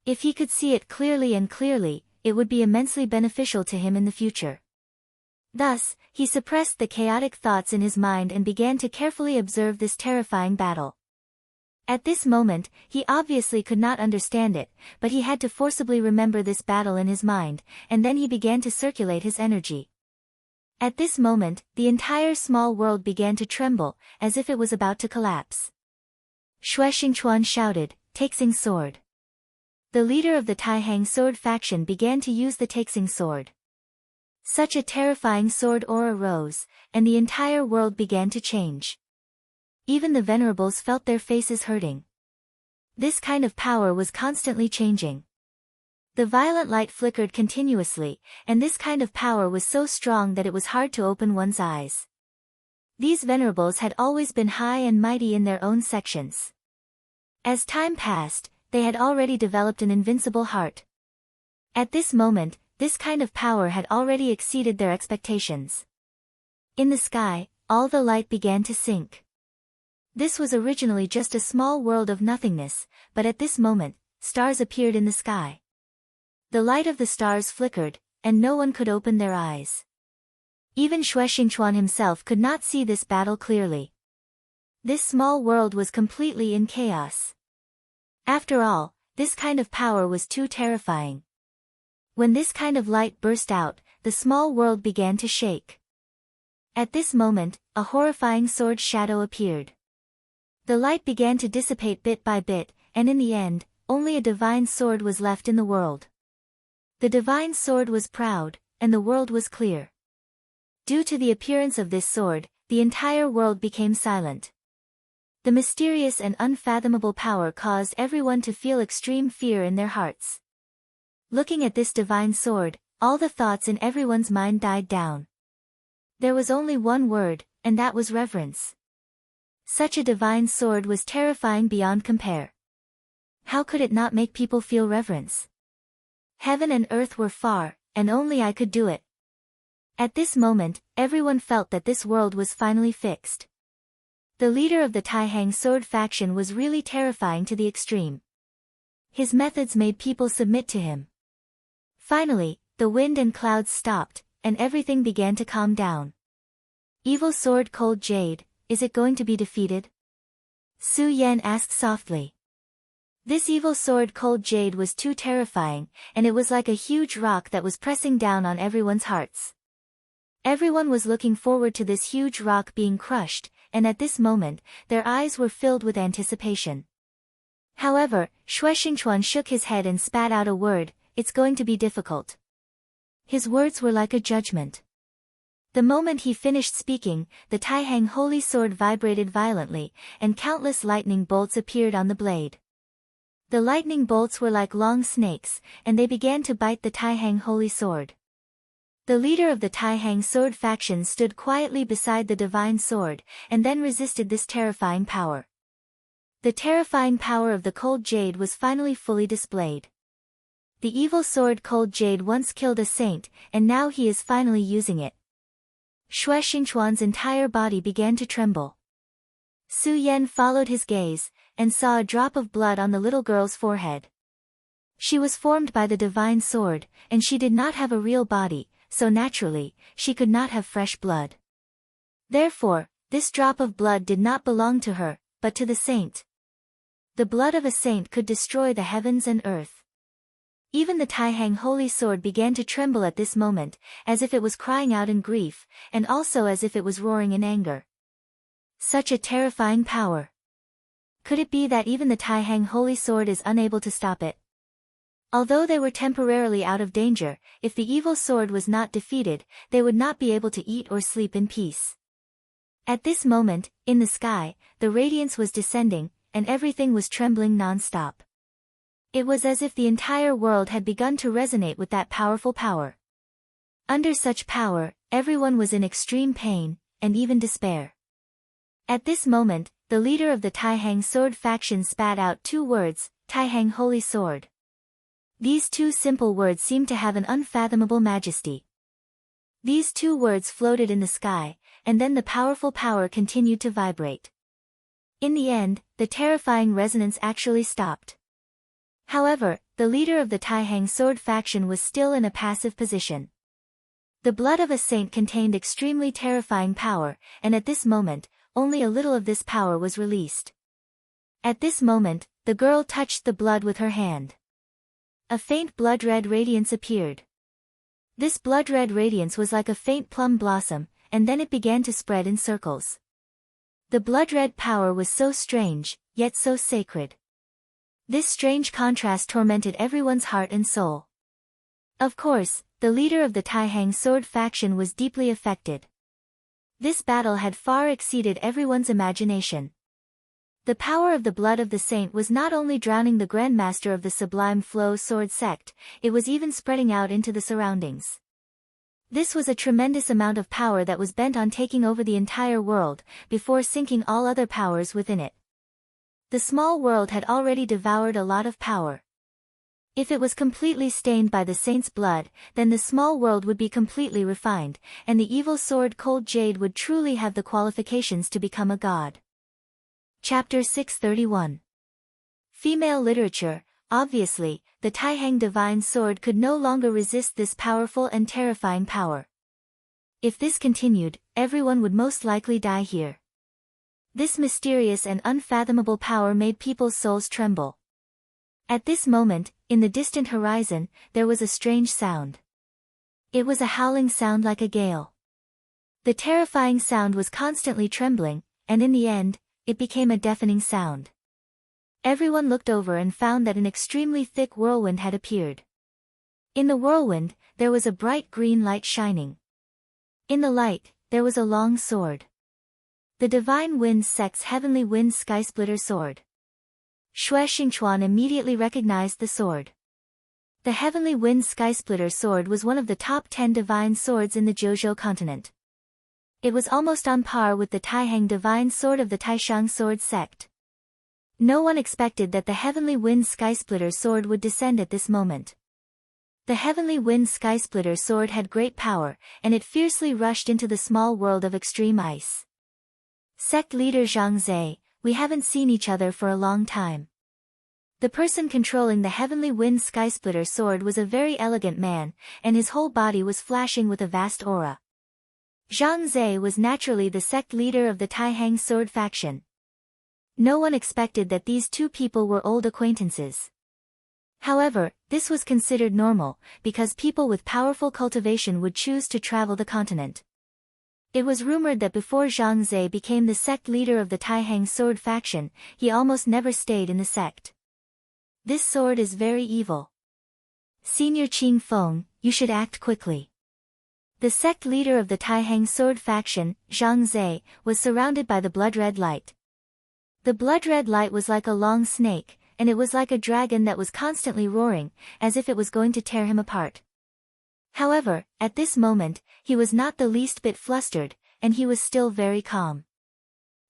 If he could see it clearly, it would be immensely beneficial to him in the future. Thus, he suppressed the chaotic thoughts in his mind and began to carefully observe this terrifying battle. At this moment, he obviously could not understand it, but he had to forcibly remember this battle in his mind, and then he began to circulate his energy. At this moment, the entire small world began to tremble, as if it was about to collapse. Xue Xingchuan shouted, Taixing sword. The leader of the Taihang Sword faction began to use the Taixing sword. Such a terrifying sword aura rose, and the entire world began to change. Even the venerables felt their faces hurting. This kind of power was constantly changing. The violet light flickered continuously, and this kind of power was so strong that it was hard to open one's eyes. These venerables had always been high and mighty in their own sections. As time passed, they had already developed an invincible heart. At this moment, this kind of power had already exceeded their expectations. In the sky, all the light began to sink. This was originally just a small world of nothingness, but at this moment, stars appeared in the sky. The light of the stars flickered, and no one could open their eyes. Even Xue Xingchuan himself could not see this battle clearly. This small world was completely in chaos. After all, this kind of power was too terrifying. When this kind of light burst out, the small world began to shake. At this moment, a horrifying sword shadow appeared. The light began to dissipate bit by bit, and in the end, only a divine sword was left in the world. The divine sword was proud, and the world was clear. Due to the appearance of this sword, the entire world became silent. The mysterious and unfathomable power caused everyone to feel extreme fear in their hearts. Looking at this divine sword, all the thoughts in everyone's mind died down. There was only one word, and that was reverence. Such a divine sword was terrifying beyond compare. How could it not make people feel reverence? Heaven and earth were far, and only I could do it. At this moment, everyone felt that this world was finally fixed. The leader of the Taihang sword faction was really terrifying to the extreme. His methods made people submit to him. Finally, the wind and clouds stopped, and everything began to calm down. Evil sword Cold Jade, is it going to be defeated? Su Yan asked softly. This evil sword Cold Jade was too terrifying, and it was like a huge rock that was pressing down on everyone's hearts. Everyone was looking forward to this huge rock being crushed, and at this moment, their eyes were filled with anticipation. However, Xue Xingchuan shook his head and spat out a word, "It's going to be difficult." His words were like a judgment. The moment he finished speaking, the Taihang holy sword vibrated violently, and countless lightning bolts appeared on the blade. The lightning bolts were like long snakes, and they began to bite the Taihang holy sword. The leader of the Taihang sword faction stood quietly beside the divine sword, and then resisted this terrifying power. The terrifying power of the Cold Jade was finally fully displayed. The evil sword Cold Jade once killed a saint, and now he is finally using it. Xue Xingchuan's entire body began to tremble. Su Yan followed his gaze, and saw a drop of blood on the little girl's forehead. She was formed by the divine sword, and she did not have a real body, so naturally, she could not have fresh blood. Therefore, this drop of blood did not belong to her, but to the saint. The blood of a saint could destroy the heavens and earth. Even the Taihang holy sword began to tremble at this moment, as if it was crying out in grief, and also as if it was roaring in anger. Such a terrifying power. Could it be that even the Taihang holy sword is unable to stop it? Although they were temporarily out of danger, if the evil sword was not defeated, they would not be able to eat or sleep in peace. At this moment, in the sky, the radiance was descending, and everything was trembling non-stop. It was as if the entire world had begun to resonate with that powerful power. Under such power, everyone was in extreme pain, and even despair. At this moment, the leader of the Taihang sword faction spat out two words, "Taihang holy sword." These two simple words seemed to have an unfathomable majesty. These two words floated in the sky, and then the powerful power continued to vibrate. In the end, the terrifying resonance actually stopped. However, the leader of the Taihang sword faction was still in a passive position. The blood of a saint contained extremely terrifying power, and at this moment, only a little of this power was released. At this moment, the girl touched the blood with her hand. A faint blood-red radiance appeared. This blood-red radiance was like a faint plum blossom, and then it began to spread in circles. The blood-red power was so strange, yet so sacred. This strange contrast tormented everyone's heart and soul. Of course, the leader of the Taihang sword faction was deeply affected. This battle had far exceeded everyone's imagination. The power of the blood of the saint was not only drowning the grandmaster of the Sublime Flow sword sect, it was even spreading out into the surroundings. This was a tremendous amount of power that was bent on taking over the entire world, before sinking all other powers within it. The small world had already devoured a lot of power. If it was completely stained by the saint's blood, then the small world would be completely refined, and the evil sword Cold Jade would truly have the qualifications to become a god. Chapter 631. Female literature. Obviously, the Taihang divine sword could no longer resist this powerful and terrifying power. If this continued, everyone would most likely die here. This mysterious and unfathomable power made people's souls tremble. At this moment, in the distant horizon, there was a strange sound. It was a howling sound like a gale. The terrifying sound was constantly trembling, and in the end, it became a deafening sound. Everyone looked over and found that an extremely thick whirlwind had appeared. In the whirlwind, there was a bright green light shining. In the light, there was a long sword. The Divine Wind sect's Heavenly Wind Skysplitter sword. Xue Xingchuan immediately recognized the sword. The Heavenly Wind Skysplitter sword was one of the top 10 divine swords in the Zhouzhou continent. It was almost on par with the Taihang divine sword of the Taishang sword sect. No one expected that the Heavenly Wind Skysplitter sword would descend at this moment. The Heavenly Wind Skysplitter sword had great power, and it fiercely rushed into the small world of extreme ice. Sect leader Zhang Zhe, we haven't seen each other for a long time. The person controlling the Heavenly Wind Skysplitter sword was a very elegant man, and his whole body was flashing with a vast aura. Zhang Zhe was naturally the sect leader of the Taihang sword faction. No one expected that these two people were old acquaintances. However, this was considered normal, because people with powerful cultivation would choose to travel the continent. It was rumored that before Zhang Zhe became the sect leader of the Taihang sword faction, he almost never stayed in the sect. This sword is very evil. Senior Qing Feng, you should act quickly. The sect leader of the Taihang sword faction, Zhang Zhe, was surrounded by the blood-red light. The blood-red light was like a long snake, and it was like a dragon that was constantly roaring, as if it was going to tear him apart. However, at this moment, he was not the least bit flustered, and he was still very calm.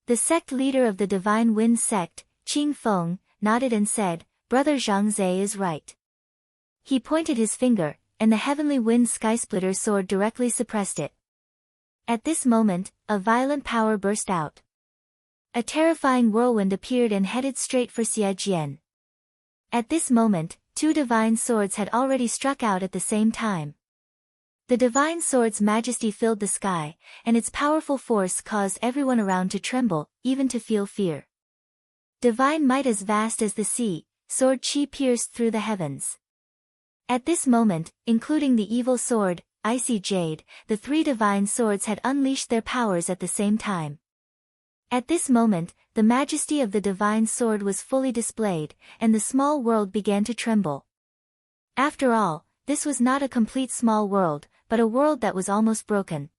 The sect leader of the Divine Wind sect, Qing Feng, nodded and said, Brother Zhang Zhe is right. He pointed his finger, and the Heavenly Wind Skysplitter sword directly suppressed it. At this moment, a violent power burst out. A terrifying whirlwind appeared and headed straight for Xie Jian. At this moment, two divine swords had already struck out at the same time. The divine sword's majesty filled the sky, and its powerful force caused everyone around to tremble, even to feel fear. Divine might as vast as the sea, sword chi pierced through the heavens. At this moment, including the evil sword, Icy Jade, the three divine swords had unleashed their powers at the same time. At this moment, the majesty of the divine sword was fully displayed, and the small world began to tremble. After all, this was not a complete small world, but a world that was almost broken.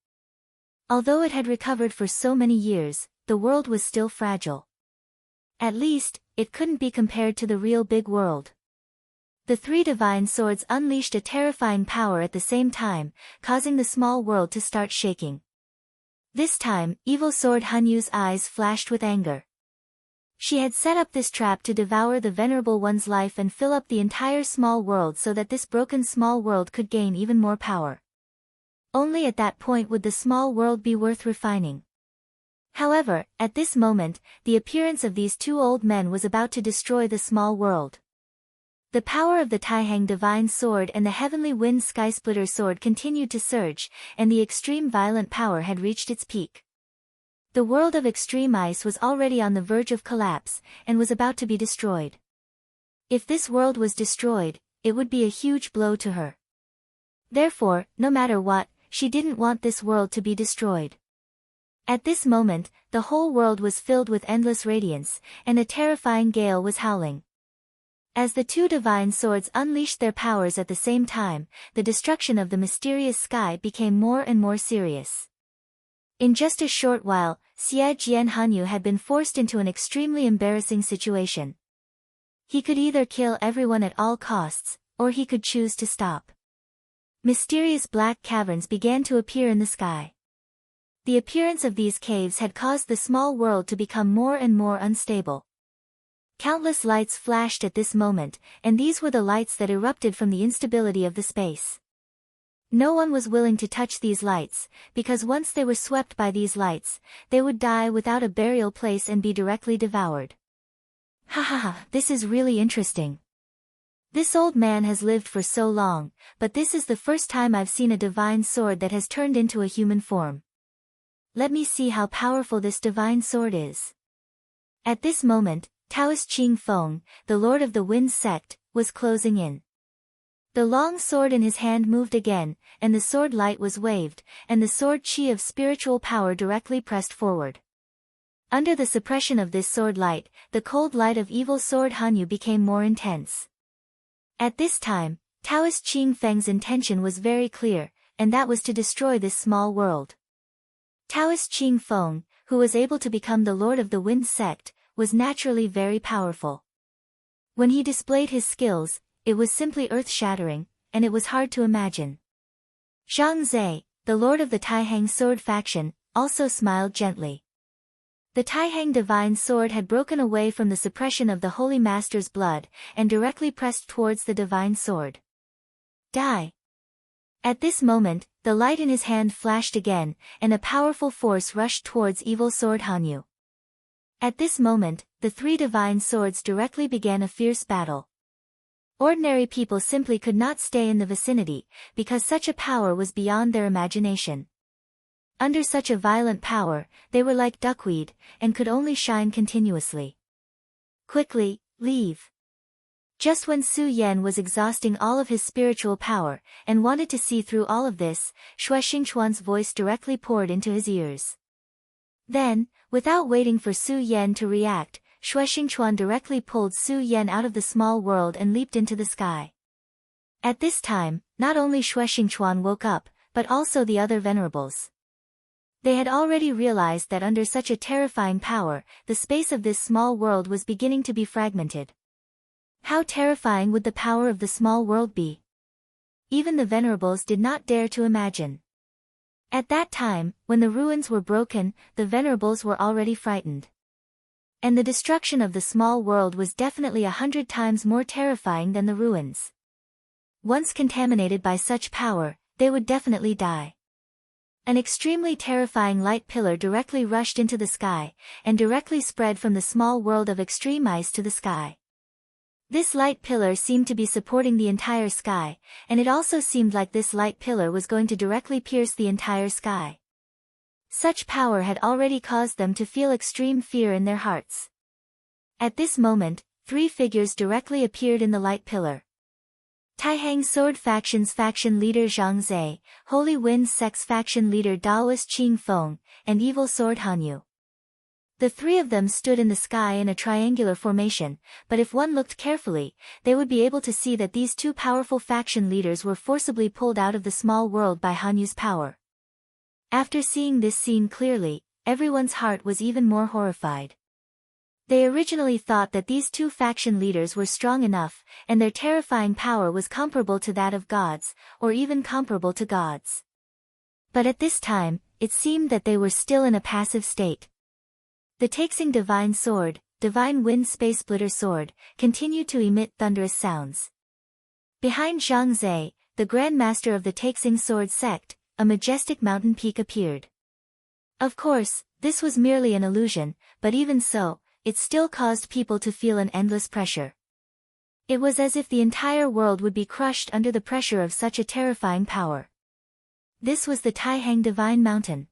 Although it had recovered for so many years, the world was still fragile. At least, it couldn't be compared to the real big world. The three divine swords unleashed a terrifying power at the same time, causing the small world to start shaking. This time, evil sword Hunyu's eyes flashed with anger. She had set up this trap to devour the Venerable One's life and fill up the entire small world so that this broken small world could gain even more power. Only at that point would the small world be worth refining. However, at this moment, the appearance of these two old men was about to destroy the small world. The power of the Taihang Divine Sword and the Heavenly Wind Skysplitter Sword continued to surge, and the extreme violent power had reached its peak. The world of extreme ice was already on the verge of collapse, and was about to be destroyed. If this world was destroyed, it would be a huge blow to her. Therefore, no matter what, she didn't want this world to be destroyed. At this moment, the whole world was filled with endless radiance, and a terrifying gale was howling. As the two divine swords unleashed their powers at the same time, the destruction of the mysterious sky became more and more serious. In just a short while, Xie Jian Hanyu had been forced into an extremely embarrassing situation. He could either kill everyone at all costs, or he could choose to stop. Mysterious black caverns began to appear in the sky. The appearance of these caves had caused the small world to become more and more unstable. Countless lights flashed at this moment, and these were the lights that erupted from the instability of the space. No one was willing to touch these lights, because once they were swept by these lights, they would die without a burial place and be directly devoured. Ha ha ha, this is really interesting. This old man has lived for so long, but this is the first time I've seen a divine sword that has turned into a human form. Let me see how powerful this divine sword is. At this moment, Taoist Qing Feng, the Lord of the Wind sect, was closing in. The long sword in his hand moved again, and the sword light was waved, and the sword chi of spiritual power directly pressed forward. Under the suppression of this sword light, the cold light of evil sword Hanyu became more intense. At this time, Taoist Qing Feng's intention was very clear, and that was to destroy this small world. Taoist Qing Feng, who was able to become the Lord of the Wind sect, was naturally very powerful. When he displayed his skills, it was simply earth-shattering, and it was hard to imagine. Zhang Zhe, the Lord of the Taihang Sword faction, also smiled gently. The Taihang Divine Sword had broken away from the suppression of the Holy Master's blood, and directly pressed towards the Divine Sword. Die! At this moment, the light in his hand flashed again, and a powerful force rushed towards Evil Sword Hanyu. At this moment, the three divine swords directly began a fierce battle. Ordinary people simply could not stay in the vicinity, because such a power was beyond their imagination. Under such a violent power, they were like duckweed, and could only shine continuously. Quickly, leave! Just when Su Yan was exhausting all of his spiritual power, and wanted to see through all of this, Xue Xingchuan's voice directly poured into his ears. Then, without waiting for Su Yan to react, Xue Xingchuan directly pulled Su Yan out of the small world and leaped into the sky. At this time, not only Xue Xingchuan woke up, but also the other venerables. They had already realized that under such a terrifying power, the space of this small world was beginning to be fragmented. How terrifying would the power of the small world be? Even the venerables did not dare to imagine. At that time, when the ruins were broken, the venerables were already frightened. And the destruction of the small world was definitely 100 times more terrifying than the ruins. Once contaminated by such power, they would definitely die. An extremely terrifying light pillar directly rushed into the sky, and directly spread from the small world of extreme ice to the sky. This light pillar seemed to be supporting the entire sky, and it also seemed like this light pillar was going to directly pierce the entire sky. Such power had already caused them to feel extreme fear in their hearts. At this moment, three figures directly appeared in the light pillar. Taihang Sword Faction's faction leader Zhang Zhe, Holy Wind Sect's faction leader Taoist Qing Feng, and Evil Sword Hanyu. The three of them stood in the sky in a triangular formation, but if one looked carefully, they would be able to see that these two powerful faction leaders were forcibly pulled out of the small world by Hanyu's power. After seeing this scene clearly, everyone's heart was even more horrified. They originally thought that these two faction leaders were strong enough, and their terrifying power was comparable to that of gods, or even comparable to gods. But at this time, it seemed that they were still in a passive state. The Taixing Divine Sword, Divine Wind Space Splitter Sword, continued to emit thunderous sounds. Behind Zhang Zhe, the Grand Master of the Taixing Sword sect, a majestic mountain peak appeared. Of course, this was merely an illusion, but even so, it still caused people to feel an endless pressure. It was as if the entire world would be crushed under the pressure of such a terrifying power. This was the Taihang Divine Mountain.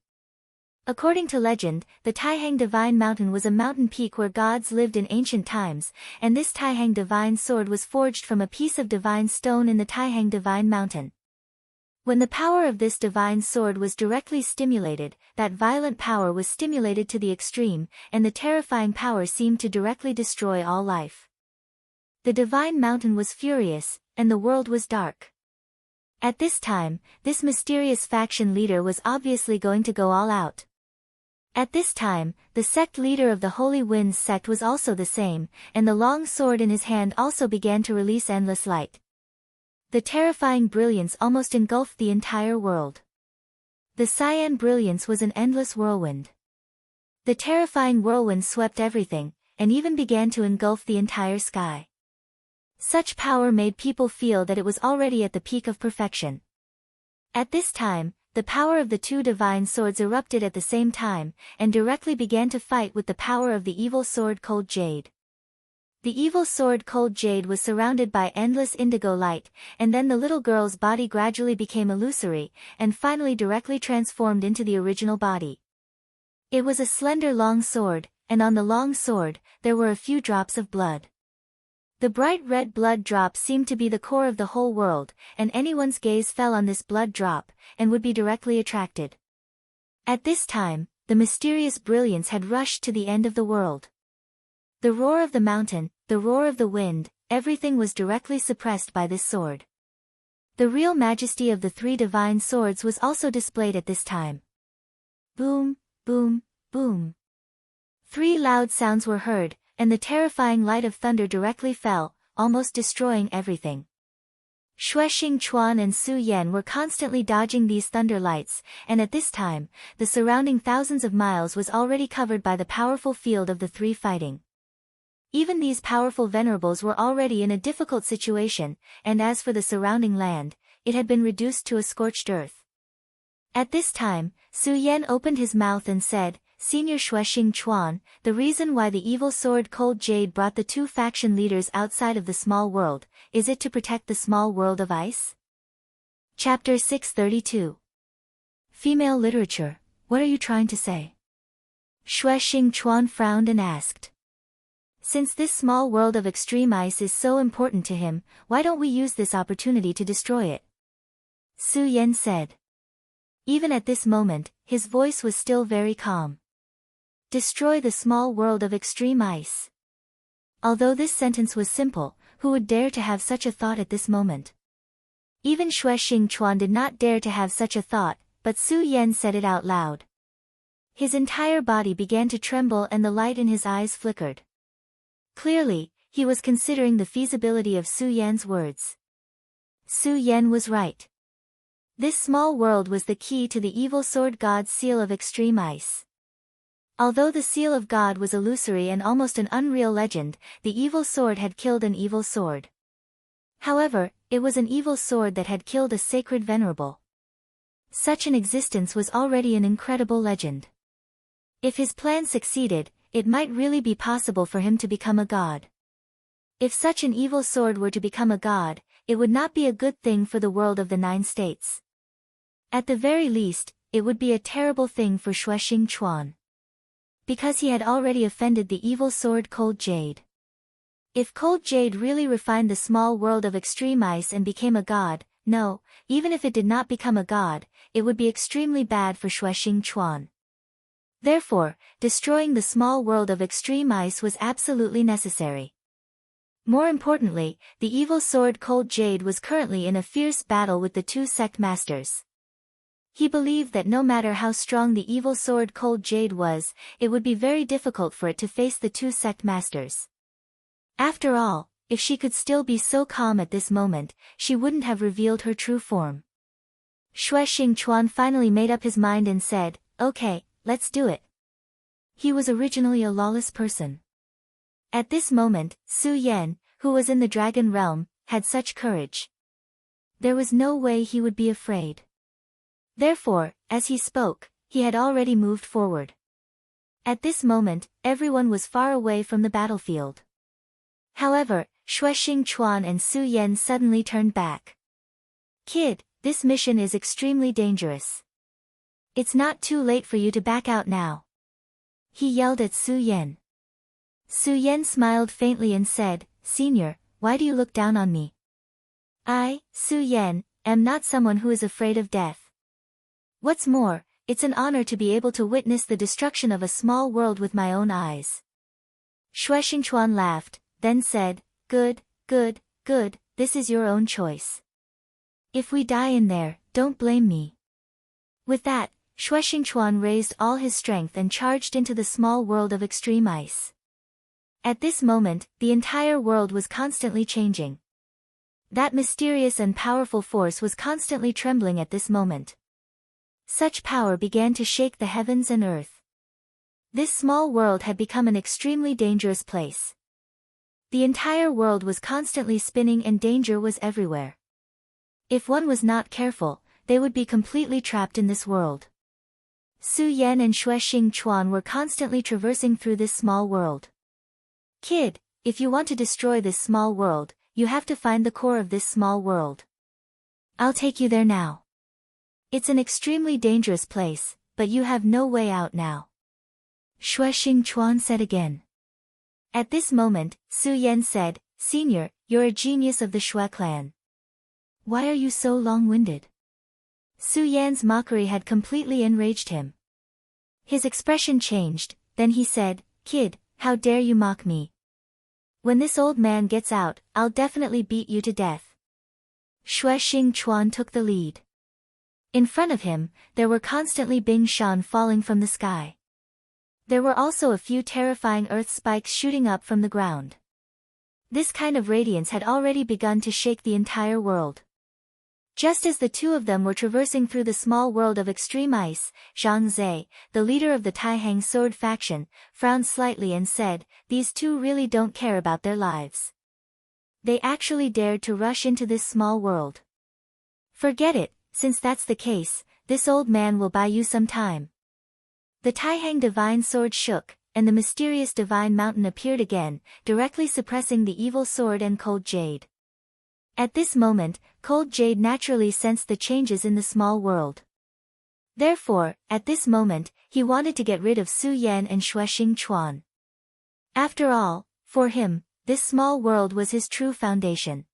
According to legend, the Taihang Divine Mountain was a mountain peak where gods lived in ancient times, and this Taihang Divine Sword was forged from a piece of divine stone in the Taihang Divine Mountain. When the power of this divine sword was directly stimulated, that violent power was stimulated to the extreme, and the terrifying power seemed to directly destroy all life. The divine mountain was furious, and the world was dark. At this time, this mysterious faction leader was obviously going to go all out. At this time, the sect leader of the Holy Winds sect was also the same, and the long sword in his hand also began to release endless light. The terrifying brilliance almost engulfed the entire world. The cyan brilliance was an endless whirlwind. The terrifying whirlwind swept everything, and even began to engulf the entire sky. Such power made people feel that it was already at the peak of perfection. At this time, the power of the two divine swords erupted at the same time, and directly began to fight with the power of the evil sword Cold Jade. The evil sword Cold Jade was surrounded by endless indigo light, and then the little girl's body gradually became illusory, and finally directly transformed into the original body. It was a slender long sword, and on the long sword, there were a few drops of blood. The bright red blood drop seemed to be the core of the whole world, and anyone's gaze fell on this blood drop, and would be directly attracted. At this time, the mysterious brilliance had rushed to the end of the world. The roar of the mountain, the roar of the wind, everything was directly suppressed by this sword. The real majesty of the three divine swords was also displayed at this time. Boom, boom, boom. Three loud sounds were heard, and the terrifying light of thunder directly fell, almost destroying everything. Shueshing Chuan and Su Yan were constantly dodging these thunder lights, and at this time, the surrounding thousands of miles was already covered by the powerful field of the three fighting. Even these powerful venerables were already in a difficult situation, and as for the surrounding land, it had been reduced to a scorched earth. At this time, Su Yan opened his mouth and said, Senior Shueshing Chuan, the reason why the evil sword Cold Jade brought the two faction leaders outside of the small world, is it to protect the small world of ice? Chapter 632. Female literature, what are you trying to say? Shueshing Chuan frowned and asked. Since this small world of extreme ice is so important to him, why don't we use this opportunity to destroy it? Su Yan said. Even at this moment, his voice was still very calm. Destroy the small world of extreme ice. Although this sentence was simple, who would dare to have such a thought at this moment? Even Shueshing Chuan did not dare to have such a thought, but Su Yan said it out loud. His entire body began to tremble and the light in his eyes flickered. Clearly, he was considering the feasibility of Su Yan's words. Su Yan was right. This small world was the key to the evil sword god's seal of extreme ice. Although the seal of God was illusory and almost an unreal legend, the evil sword had killed an evil sword. However, it was an evil sword that had killed a sacred venerable. Such an existence was already an incredible legend. If his plan succeeded, it might really be possible for him to become a god. If such an evil sword were to become a god, it would not be a good thing for the world of the 9 states. At the very least, it would be a terrible thing for Shueshing Chuan. Because he had already offended the evil sword Cold Jade. If Cold Jade really refined the small world of extreme ice and became a god, no, even if it did not become a god, it would be extremely bad for Shueshing Chuan. Therefore, destroying the small world of extreme ice was absolutely necessary. More importantly, the evil sword Cold Jade was currently in a fierce battle with the 2 sect masters. He believed that no matter how strong the evil sword Cold Jade was, it would be very difficult for it to face the 2 sect masters. After all, if she could still be so calm at this moment, she wouldn't have revealed her true form. Shueshing Chuan finally made up his mind and said, okay, let's do it. He was originally a lawless person. At this moment, Su Yan, who was in the dragon realm, had such courage. There was no way he would be afraid. Therefore, as he spoke, he had already moved forward. At this moment, everyone was far away from the battlefield. However, Shueshing Chuan and Su Yan suddenly turned back. Kid, this mission is extremely dangerous. It's not too late for you to back out now. He yelled at Su Yan. Su Yan smiled faintly and said, Senior, why do you look down on me? I, Su Yan, am not someone who is afraid of death. What's more, it's an honor to be able to witness the destruction of a small world with my own eyes. Shueshing Chuan laughed, then said, Good, good, good, this is your own choice. If we die in there, don't blame me. With that, Shueshing Chuan raised all his strength and charged into the small world of extreme ice. At this moment, the entire world was constantly changing. That mysterious and powerful force was constantly trembling at this moment. Such power began to shake the heavens and earth. This small world had become an extremely dangerous place. The entire world was constantly spinning and danger was everywhere. If one was not careful, they would be completely trapped in this world. Su Yan and Shueshing Chuan were constantly traversing through this small world. Kid, if you want to destroy this small world, you have to find the core of this small world. I'll take you there now. It's an extremely dangerous place, but you have no way out now. Shueshing Chuan said again. At this moment, Su Yan said, Senior, you're a genius of the Shui clan. Why are you so long-winded? Su Yan's mockery had completely enraged him. His expression changed, then he said, Kid, how dare you mock me? When this old man gets out, I'll definitely beat you to death. Xue Xingchuan took the lead. In front of him, there were constantly Bing Shan falling from the sky. There were also a few terrifying earth spikes shooting up from the ground. This kind of radiance had already begun to shake the entire world. Just as the two of them were traversing through the small world of extreme ice, Zhang Zhe, the leader of the Taihang sword faction, frowned slightly and said, "These two really don't care about their lives. They actually dared to rush into this small world. Forget it, since that's the case, this old man will buy you some time." The Taihang divine sword shook, and the mysterious divine mountain appeared again, directly suppressing the evil sword and cold jade. At this moment, cold jade naturally sensed the changes in the small world. Therefore, at this moment, he wanted to get rid of Su Yan and Xue Xingchuan. After all, for him, this small world was his true foundation.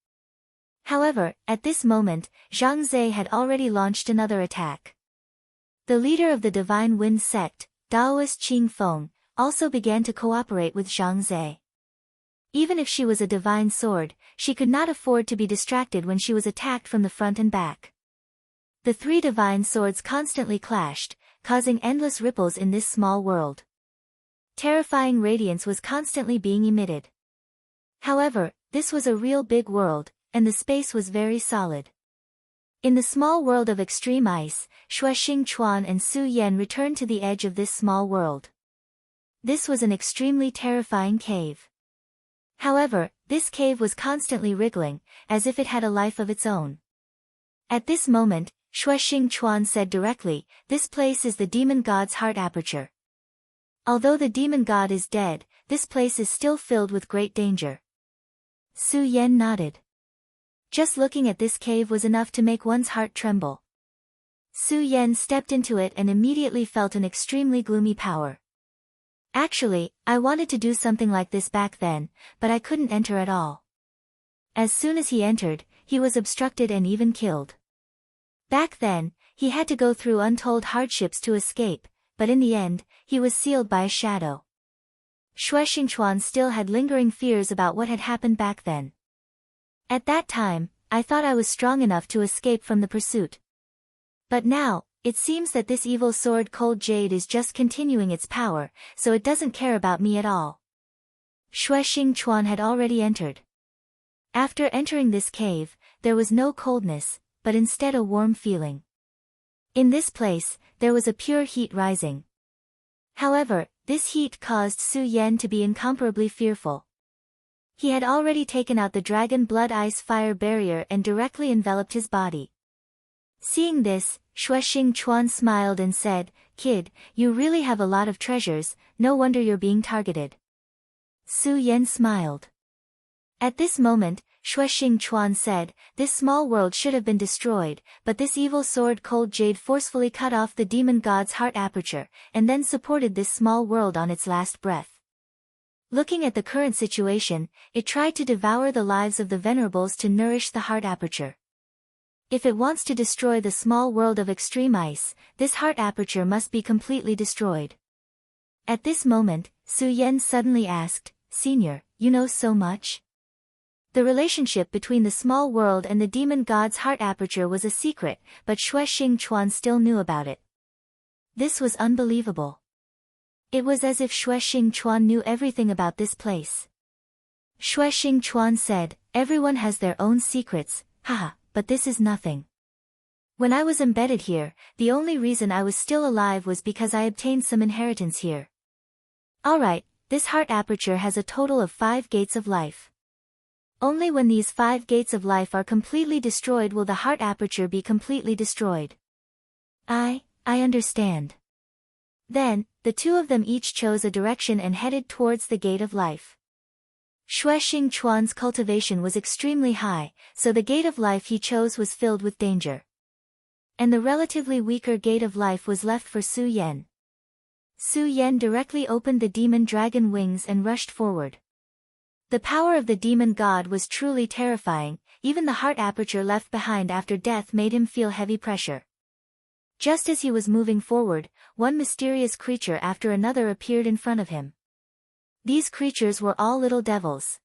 However, at this moment, Zhang Zhe had already launched another attack. The leader of the Divine Wind sect, Daoist Qing Feng, also began to cooperate with Zhang Zhe. Even if she was a divine sword, she could not afford to be distracted when she was attacked from the front and back. The three divine swords constantly clashed, causing endless ripples in this small world. Terrifying radiance was constantly being emitted. However, this was a real big world, and the space was very solid. In the small world of extreme ice, Xue Xingchuan and Su Yan returned to the edge of this small world. This was an extremely terrifying cave. However, this cave was constantly wriggling, as if it had a life of its own. At this moment, Xue Xingchuan said directly, "This place is the demon god's heart aperture. Although the demon god is dead, this place is still filled with great danger." Su Yan nodded. Just looking at this cave was enough to make one's heart tremble. Su Yan stepped into it and immediately felt an extremely gloomy power. "Actually, I wanted to do something like this back then, but I couldn't enter at all." As soon as he entered, he was obstructed and even killed. Back then, he had to go through untold hardships to escape, but in the end, he was sealed by a shadow. Xue Xingchuan still had lingering fears about what had happened back then. "At that time, I thought I was strong enough to escape from the pursuit. But now, it seems that this evil sword Cold Jade is just continuing its power, so it doesn't care about me at all." Xue Xingchuan had already entered. After entering this cave, there was no coldness, but instead a warm feeling. In this place, there was a pure heat rising. However, this heat caused Su Yan to be incomparably fearful. He had already taken out the dragon blood ice fire barrier and directly enveloped his body. Seeing this, Xue Xingchuan smiled and said, "Kid, you really have a lot of treasures, no wonder you're being targeted." Su Yan smiled. At this moment, Xue Xingchuan said, "This small world should have been destroyed, but this evil sword Cold Jade forcefully cut off the demon god's heart aperture, and then supported this small world on its last breath. Looking at the current situation, it tried to devour the lives of the venerables to nourish the heart aperture. If it wants to destroy the small world of extreme ice, this heart aperture must be completely destroyed." At this moment, Su Yan suddenly asked, "Senior, you know so much?" The relationship between the small world and the demon god's heart aperture was a secret, but Xue Xingchuan still knew about it. This was unbelievable. It was as if Xue Xingchuan knew everything about this place. Xue Xingchuan said, "Everyone has their own secrets, haha, but this is nothing. When I was embedded here, the only reason I was still alive was because I obtained some inheritance here. Alright, this heart aperture has a total of 5 gates of life. Only when these 5 gates of life are completely destroyed will the heart aperture be completely destroyed." I understand." Then, the two of them each chose a direction and headed towards the gate of life. Xue Xingchuan's cultivation was extremely high, so the gate of life he chose was filled with danger. And the relatively weaker gate of life was left for Su Yan. Su Yan directly opened the demon dragon wings and rushed forward. The power of the demon god was truly terrifying, even the heart aperture left behind after death made him feel heavy pressure. Just as he was moving forward, one mysterious creature after another appeared in front of him. These creatures were all little devils.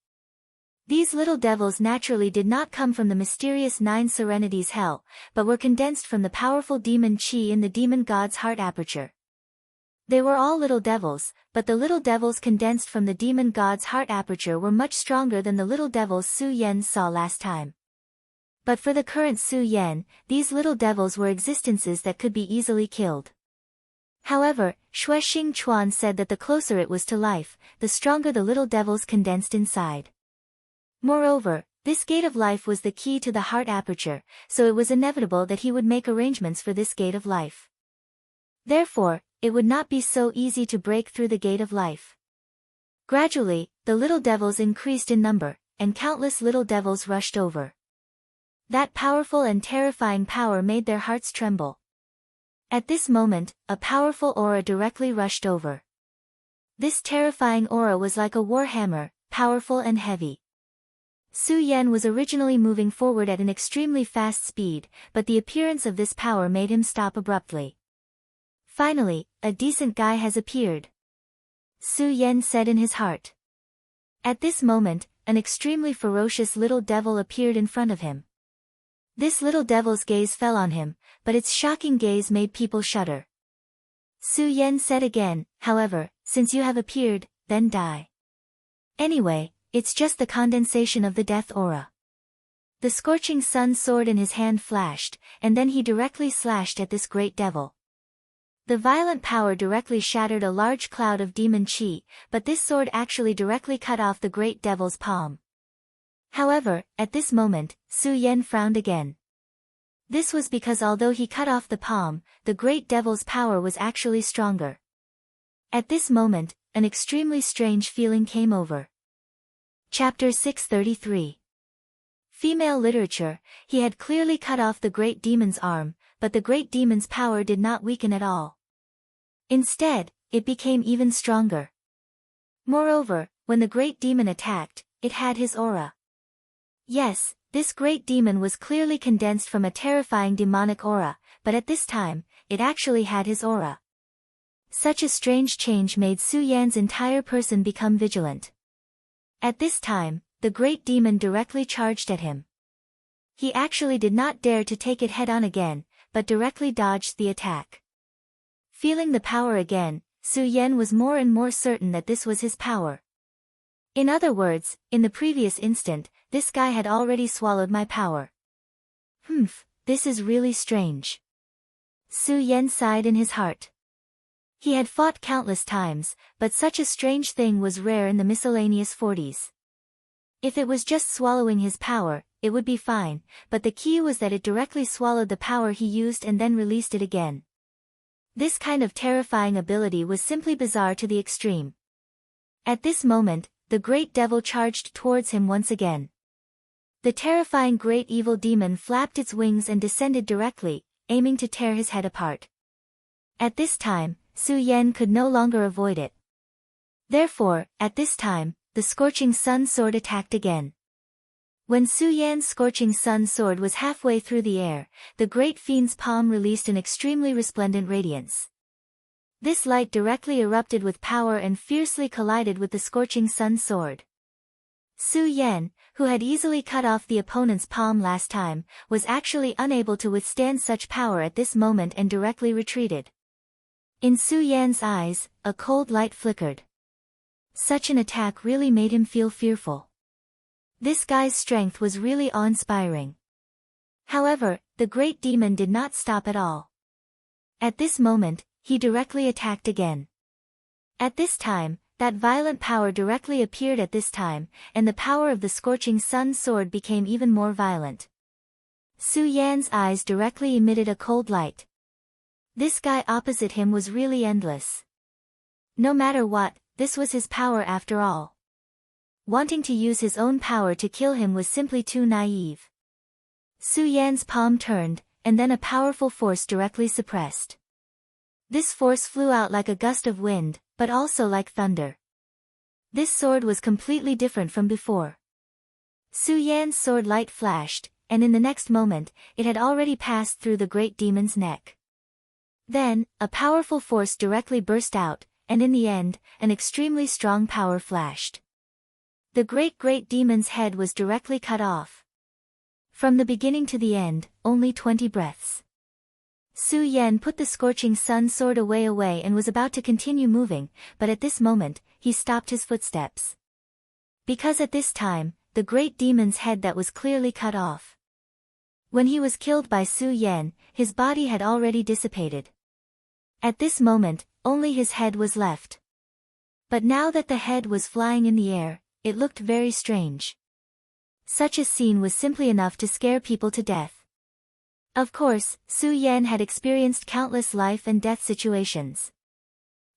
These little devils naturally did not come from the mysterious 9 serenities hell, but were condensed from the powerful demon Qi in the demon god's heart aperture. They were all little devils, but the little devils condensed from the demon god's heart aperture were much stronger than the little devils Su Yan saw last time. But for the current Su Yan, these little devils were existences that could be easily killed. However, Xue Xing Chuan said that the closer it was to life, the stronger the little devils condensed inside. Moreover, this gate of life was the key to the heart aperture, so it was inevitable that he would make arrangements for this gate of life. Therefore, it would not be so easy to break through the gate of life. Gradually, the little devils increased in number, and countless little devils rushed over. That powerful and terrifying power made their hearts tremble. At this moment, a powerful aura directly rushed over. This terrifying aura was like a war hammer, powerful and heavy. Su Yan was originally moving forward at an extremely fast speed, but the appearance of this power made him stop abruptly. Finally, a decent guy has appeared, Su Yan said in his heart. At this moment, an extremely ferocious little devil appeared in front of him. This little devil's gaze fell on him, but its shocking gaze made people shudder. Su Yan said again, however, since you have appeared, then die. Anyway, it's just the condensation of the death aura. The scorching sun sword in his hand flashed, and then he directly slashed at this great devil. The violent power directly shattered a large cloud of demon Qi, but this sword actually directly cut off the great devil's palm. However, at this moment, Su Yan frowned again. This was because although he cut off the palm, the great devil's power was actually stronger. At this moment, an extremely strange feeling came over. Chapter 633. Female literature. He had clearly cut off the great demon's arm, but the great demon's power did not weaken at all. Instead, it became even stronger. Moreover, when the great demon attacked, it had his aura. Yes, this great demon was clearly condensed from a terrifying demonic aura, but at this time, it actually had his aura. Such a strange change made Su Yan's entire person become vigilant. At this time, the great demon directly charged at him. He actually did not dare to take it head-on again, but directly dodged the attack. Feeling the power again, Su Yan was more and more certain that this was his power. In other words, in the previous instant, this guy had already swallowed my power. This is really strange. Su Yan sighed in his heart. He had fought countless times, but such a strange thing was rare in the miscellaneous 40s. If it was just swallowing his power, it would be fine, but the key was that it directly swallowed the power he used and then released it again. This kind of terrifying ability was simply bizarre to the extreme. At this moment, the great devil charged towards him once again. The terrifying great evil demon flapped its wings and descended directly, aiming to tear his head apart. At this time, Su Yan could no longer avoid it. Therefore, at this time, the scorching sun sword attacked again. When Su Yan's scorching sun sword was halfway through the air, the great fiend's palm released an extremely resplendent radiance. This light directly erupted with power and fiercely collided with the scorching sun sword. Su Yan, who had easily cut off the opponent's palm last time, was actually unable to withstand such power at this moment and directly retreated. In Su Yan's eyes, a cold light flickered. Such an attack really made him feel fearful. This guy's strength was really awe-inspiring. However, the great demon did not stop at all. At this moment, he directly attacked again. At this time, that violent power directly appeared at this time, and the power of the scorching sun sword became even more violent. Su Yan's eyes directly emitted a cold light. This guy opposite him was really endless. No matter what, this was his power after all. Wanting to use his own power to kill him was simply too naive. Su Yan's palm turned, and then a powerful force directly suppressed. This force flew out like a gust of wind, but also like thunder. This sword was completely different from before. Su Yan's sword light flashed, and in the next moment, it had already passed through the great demon's neck. Then, a powerful force directly burst out, and in the end, an extremely strong power flashed. The great demon's head was directly cut off. From the beginning to the end, only 20 breaths. Su Yan put the scorching sun sword away and was about to continue moving, but at this moment, he stopped his footsteps. Because at this time, the great demon's head that was clearly cut off. When he was killed by Su Yan, his body had already dissipated. At this moment, only his head was left. But now that the head was flying in the air, it looked very strange. Such a scene was simply enough to scare people to death. Of course, Su Yan had experienced countless life and death situations.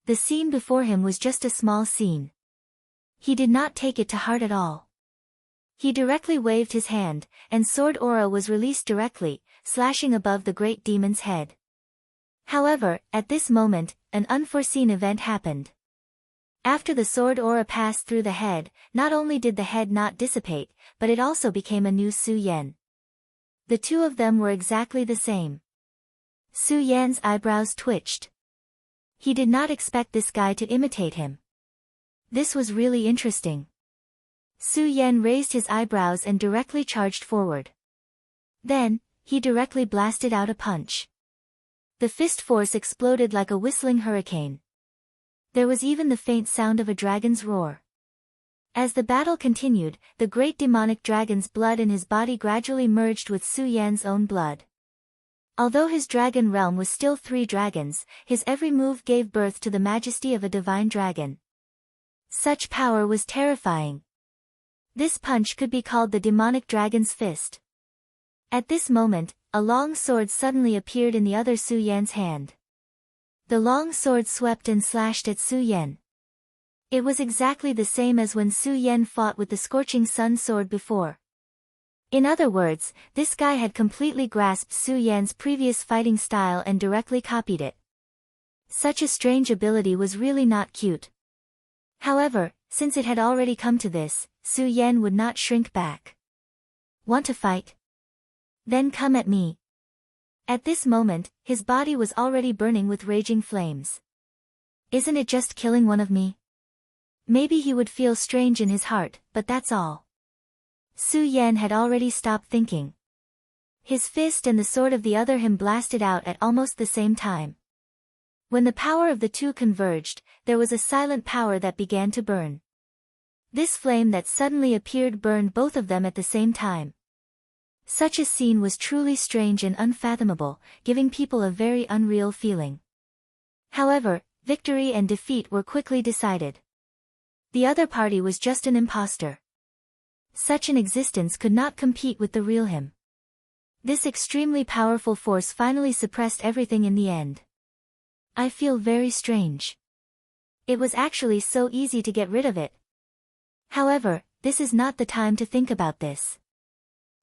The scene before him was just a small scene. He did not take it to heart at all. He directly waved his hand, and sword aura was released directly, slashing above the great demon's head. However, at this moment, an unforeseen event happened. After the sword aura passed through the head, not only did the head not dissipate, but it also became a new Su Yan. The two of them were exactly the same. Su Yan's eyebrows twitched. He did not expect this guy to imitate him. This was really interesting. Su Yan raised his eyebrows and directly charged forward. Then, he directly blasted out a punch. The fist force exploded like a whistling hurricane. There was even the faint sound of a dragon's roar. As the battle continued, the great demonic dragon's blood in his body gradually merged with Su Yan's own blood. Although his dragon realm was still 3 dragons, his every move gave birth to the majesty of a divine dragon. Such power was terrifying. This punch could be called the demonic dragon's fist. At this moment, a long sword suddenly appeared in the other Su Yan's hand. The long sword swept and slashed at Su Yan. It was exactly the same as when Su Yan fought with the scorching sun sword before. In other words, this guy had completely grasped Su Yan's previous fighting style and directly copied it. Such a strange ability was really not cute. However, since it had already come to this, Su Yan would not shrink back. Want to fight? Then come at me. At this moment, his body was already burning with raging flames. Isn't it just killing one of me? Maybe he would feel strange in his heart, but that's all. Su Yan had already stopped thinking. His fist and the sword of the other him blasted out at almost the same time. When the power of the two converged, there was a silent power that began to burn. This flame that suddenly appeared burned both of them at the same time. Such a scene was truly strange and unfathomable, giving people a very unreal feeling. However, victory and defeat were quickly decided. The other party was just an imposter. Such an existence could not compete with the real him. This extremely powerful force finally suppressed everything in the end. I feel very strange. It was actually so easy to get rid of it. However, this is not the time to think about this.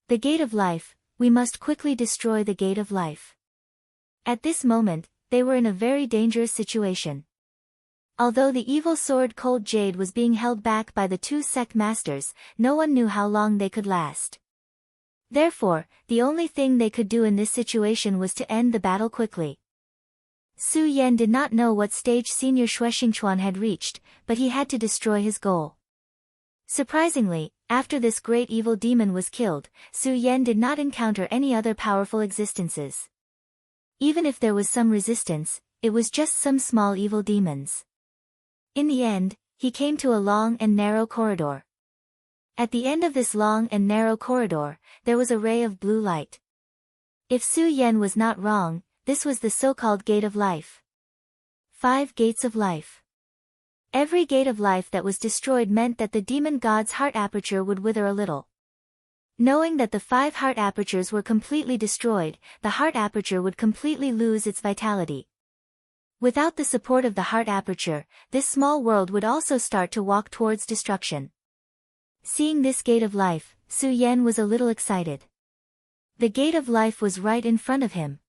The gate of life, we must quickly destroy the gate of life. At this moment, they were in a very dangerous situation. Although the evil sword Cold Jade was being held back by the 2 sect masters, no one knew how long they could last. Therefore, the only thing they could do in this situation was to end the battle quickly. Su Yan did not know what stage Senior Shuexingchuan had reached, but he had to destroy his goal. Surprisingly, after this great evil demon was killed, Su Yan did not encounter any other powerful existences. Even if there was some resistance, it was just some small evil demons. In the end, he came to a long and narrow corridor. At the end of this long and narrow corridor, there was a ray of blue light. If Su Yan was not wrong, this was the so-called Gate of Life. 5 Gates of Life. Every gate of life that was destroyed meant that the demon god's heart aperture would wither a little. Knowing that the 5 heart apertures were completely destroyed, the heart aperture would completely lose its vitality. Without the support of the heart aperture, this small world would also start to walk towards destruction. Seeing this gate of life, Su Yan was a little excited. The gate of life was right in front of him.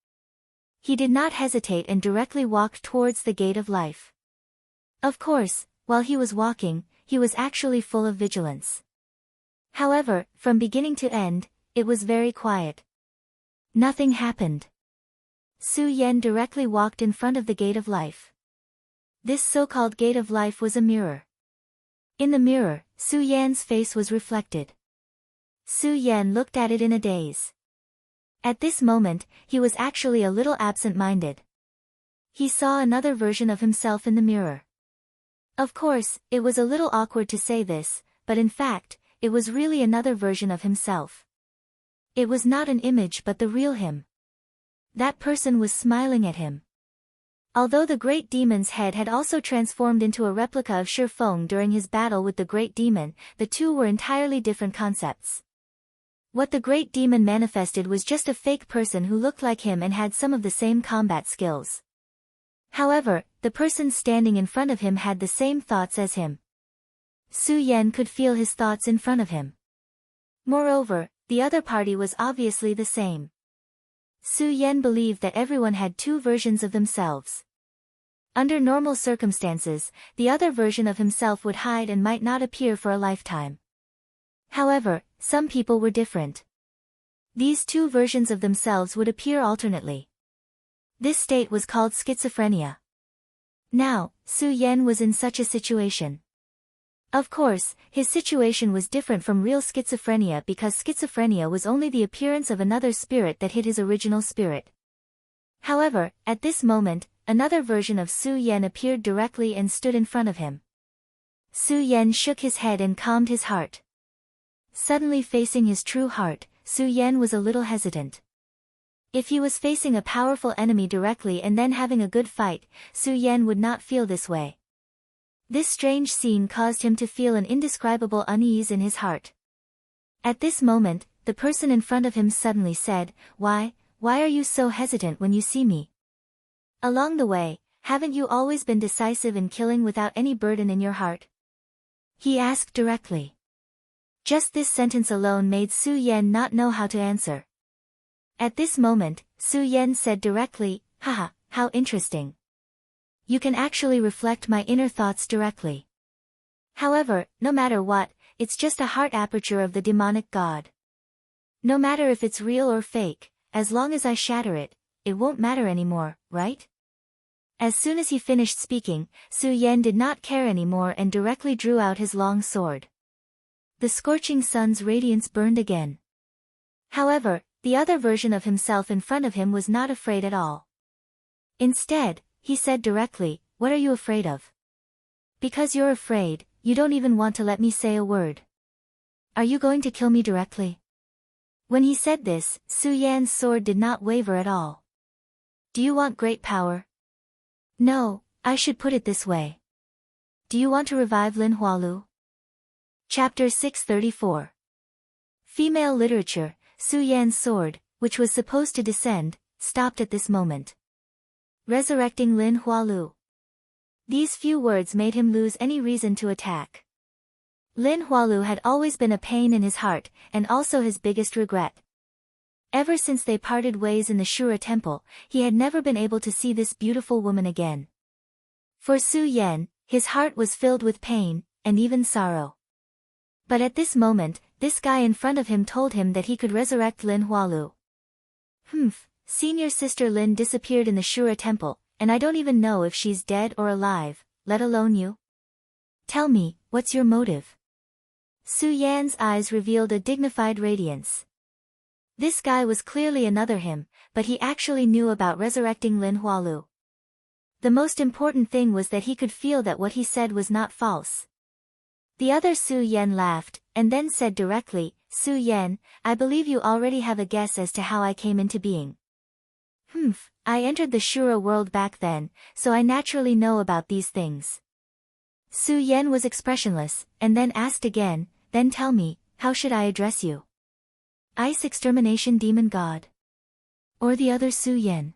He did not hesitate and directly walked towards the gate of life. Of course, while he was walking, he was actually full of vigilance. However, from beginning to end, it was very quiet. Nothing happened. Su Yan directly walked in front of the gate of life. This so-called gate of life was a mirror. In the mirror, Su Yan's face was reflected. Su Yan looked at it in a daze. At this moment, he was actually a little absent-minded. He saw another version of himself in the mirror. Of course, it was a little awkward to say this, but in fact, it was really another version of himself. It was not an image but the real him. That person was smiling at him. Although the great demon's head had also transformed into a replica of Shi Feng during his battle with the great demon, the two were entirely different concepts. What the great demon manifested was just a fake person who looked like him and had some of the same combat skills. However, the person standing in front of him had the same thoughts as him. Su Yan could feel his thoughts in front of him. Moreover, the other party was obviously the same. Su Yan believed that everyone had two versions of themselves. Under normal circumstances, the other version of himself would hide and might not appear for a lifetime. However, some people were different. These two versions of themselves would appear alternately. This state was called schizophrenia. Now, Su Yan was in such a situation. Of course, his situation was different from real schizophrenia because schizophrenia was only the appearance of another spirit that hid his original spirit. However, at this moment, another version of Su Yan appeared directly and stood in front of him. Su Yan shook his head and calmed his heart. Suddenly facing his true heart, Su Yan was a little hesitant. If he was facing a powerful enemy directly and then having a good fight, Su Yan would not feel this way. This strange scene caused him to feel an indescribable unease in his heart. At this moment, the person in front of him suddenly said, why are you so hesitant when you see me? Along the way, haven't you always been decisive in killing without any burden in your heart? He asked directly. Just this sentence alone made Su Yan not know how to answer. At this moment, Su Yan said directly, haha, how interesting. You can actually reflect my inner thoughts directly. However, no matter what, it's just a heart aperture of the demonic god. No matter if it's real or fake, as long as I shatter it, it won't matter anymore, right? As soon as he finished speaking, Su Yan did not care anymore and directly drew out his long sword. The scorching sun's radiance burned again. However, the other version of himself in front of him was not afraid at all. Instead, he said directly, what are you afraid of? Because you're afraid, you don't even want to let me say a word. Are you going to kill me directly? When he said this, Su Yan's sword did not waver at all. Do you want great power? No, I should put it this way. Do you want to revive Lin Hualu? Chapter 634. Female literature. Su Yan's sword, which was supposed to descend, stopped at this moment. Resurrecting Lin Hualu. These few words made him lose any reason to attack. Lin Hualu had always been a pain in his heart, and also his biggest regret. Ever since they parted ways in the Shura temple, he had never been able to see this beautiful woman again. For Su Yan, his heart was filled with pain, and even sorrow. But at this moment, this guy in front of him told him that he could resurrect Lin Hualu. Senior sister Lin disappeared in the Shura temple, and I don't even know if she's dead or alive, let alone you. Tell me, what's your motive? Su Yan's eyes revealed a dignified radiance. This guy was clearly another him, but he actually knew about resurrecting Lin Hualu. The most important thing was that he could feel that what he said was not false. The other Su Yan laughed, and then said directly, Su Yan, I believe you already have a guess as to how I came into being. I entered the Shura world back then, so I naturally know about these things. Su Yan was expressionless, and then asked again, then tell me, how should I address you? Ice Extermination Demon God? Or the other Su Yan?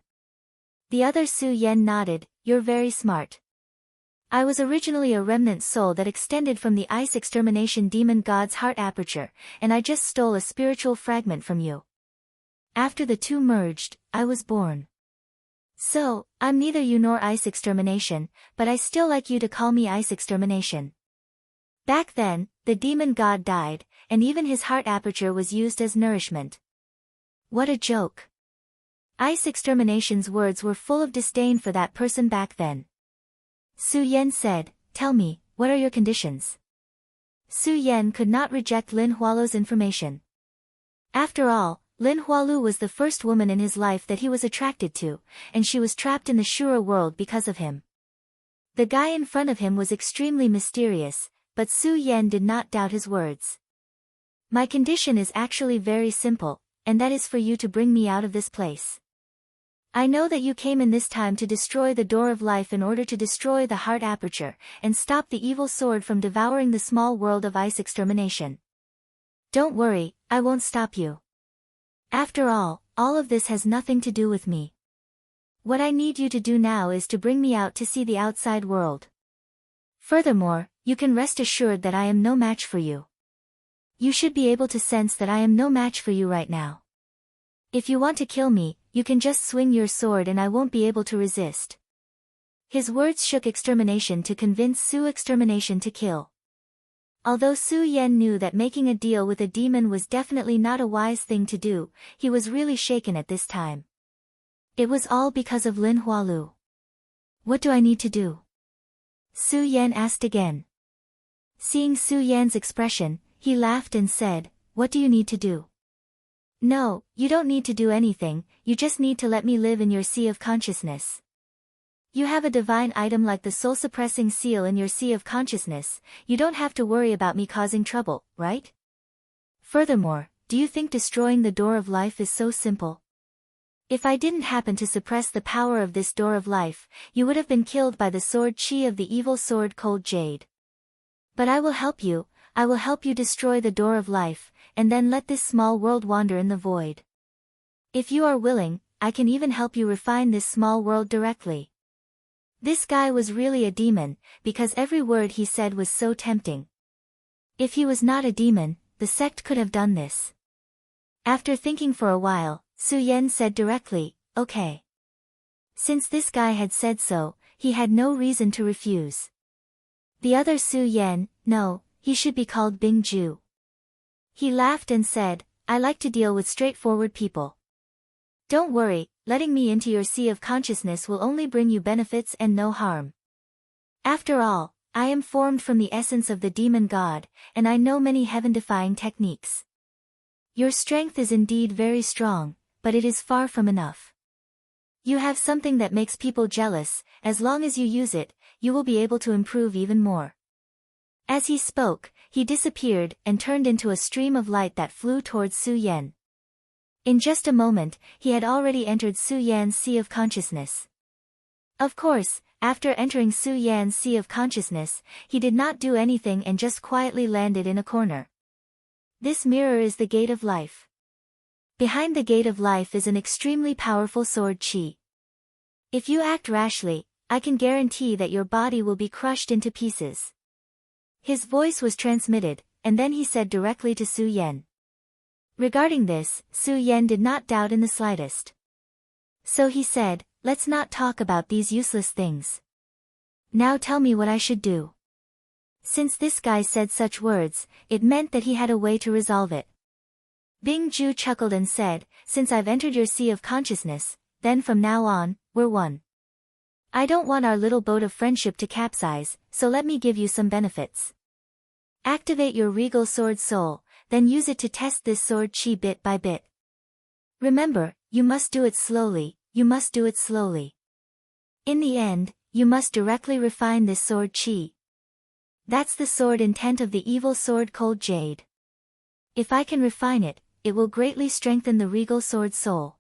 The other Su Yan nodded, you're very smart. I was originally a remnant soul that extended from the Ice Extermination Demon God's heart aperture, and I just stole a spiritual fragment from you. After the two merged, I was born. So, I'm neither you nor Ice Extermination, but I still like you to call me Ice Extermination. Back then, the demon god died, and even his heart aperture was used as nourishment. What a joke. Ice Extermination's words were full of disdain for that person back then. Su Yan said, tell me, what are your conditions? Su Yan could not reject Lin Hualu's information. After all, Lin Hualu was the first woman in his life that he was attracted to, and she was trapped in the Shura world because of him. The guy in front of him was extremely mysterious, but Su Yan did not doubt his words. My condition is actually very simple, and that is for you to bring me out of this place. I know that you came in this time to destroy the door of life in order to destroy the heart aperture, and stop the evil sword from devouring the small world of ice extermination. Don't worry, I won't stop you. After all of this has nothing to do with me. What I need you to do now is to bring me out to see the outside world. Furthermore, you can rest assured that I am no match for you. You should be able to sense that I am no match for you right now. If you want to kill me, you can just swing your sword and I won't be able to resist. His words shook Extermination to convince Su Extermination to kill. Although Su Yan knew that making a deal with a demon was definitely not a wise thing to do, he was really shaken at this time. It was all because of Lin Hualu. What do I need to do? Su Yan asked again. Seeing Su Yan's expression, he laughed and said, what do you need to do? No, you don't need to do anything, you just need to let me live in your sea of consciousness. You have a divine item like the soul-suppressing seal in your sea of consciousness, you don't have to worry about me causing trouble, right? Furthermore, do you think destroying the door of life is so simple? If I didn't happen to suppress the power of this door of life, you would have been killed by the sword chi of the evil sword Cold Jade. But I will help you destroy the door of life, and then let this small world wander in the void. If you are willing, I can even help you refine this small world directly. This guy was really a demon, because every word he said was so tempting. If he was not a demon, the sect could have done this. After thinking for a while, Su Yan said directly, okay. Since this guy had said so, he had no reason to refuse. The other Su Yan, no, he should be called Bing Ju. He laughed and said, I like to deal with straightforward people. Don't worry, letting me into your sea of consciousness will only bring you benefits and no harm. After all, I am formed from the essence of the demon god, and I know many heaven-defying techniques. Your strength is indeed very strong, but it is far from enough. You have something that makes people jealous, as long as you use it, you will be able to improve even more. As he spoke, he disappeared and turned into a stream of light that flew towards Su Yan. In just a moment, he had already entered Su Yan's sea of consciousness. Of course, after entering Su Yan's sea of consciousness, he did not do anything and just quietly landed in a corner. This mirror is the gate of life. Behind the gate of life is an extremely powerful sword chi. If you act rashly, I can guarantee that your body will be crushed into pieces. His voice was transmitted, and then he said directly to Su Yan. Regarding this, Su Yan did not doubt in the slightest. So he said, let's not talk about these useless things. Now tell me what I should do. Since this guy said such words, it meant that he had a way to resolve it. Bing Ju chuckled and said, since I've entered your sea of consciousness, then from now on, we're one. I don't want our little boat of friendship to capsize, so let me give you some benefits. Activate your regal sword soul, then use it to test this sword chi bit by bit. Remember, you must do it slowly, you must do it slowly. In the end, you must directly refine this sword chi. That's the sword intent of the evil sword Cold Jade. If I can refine it, it will greatly strengthen the regal sword soul.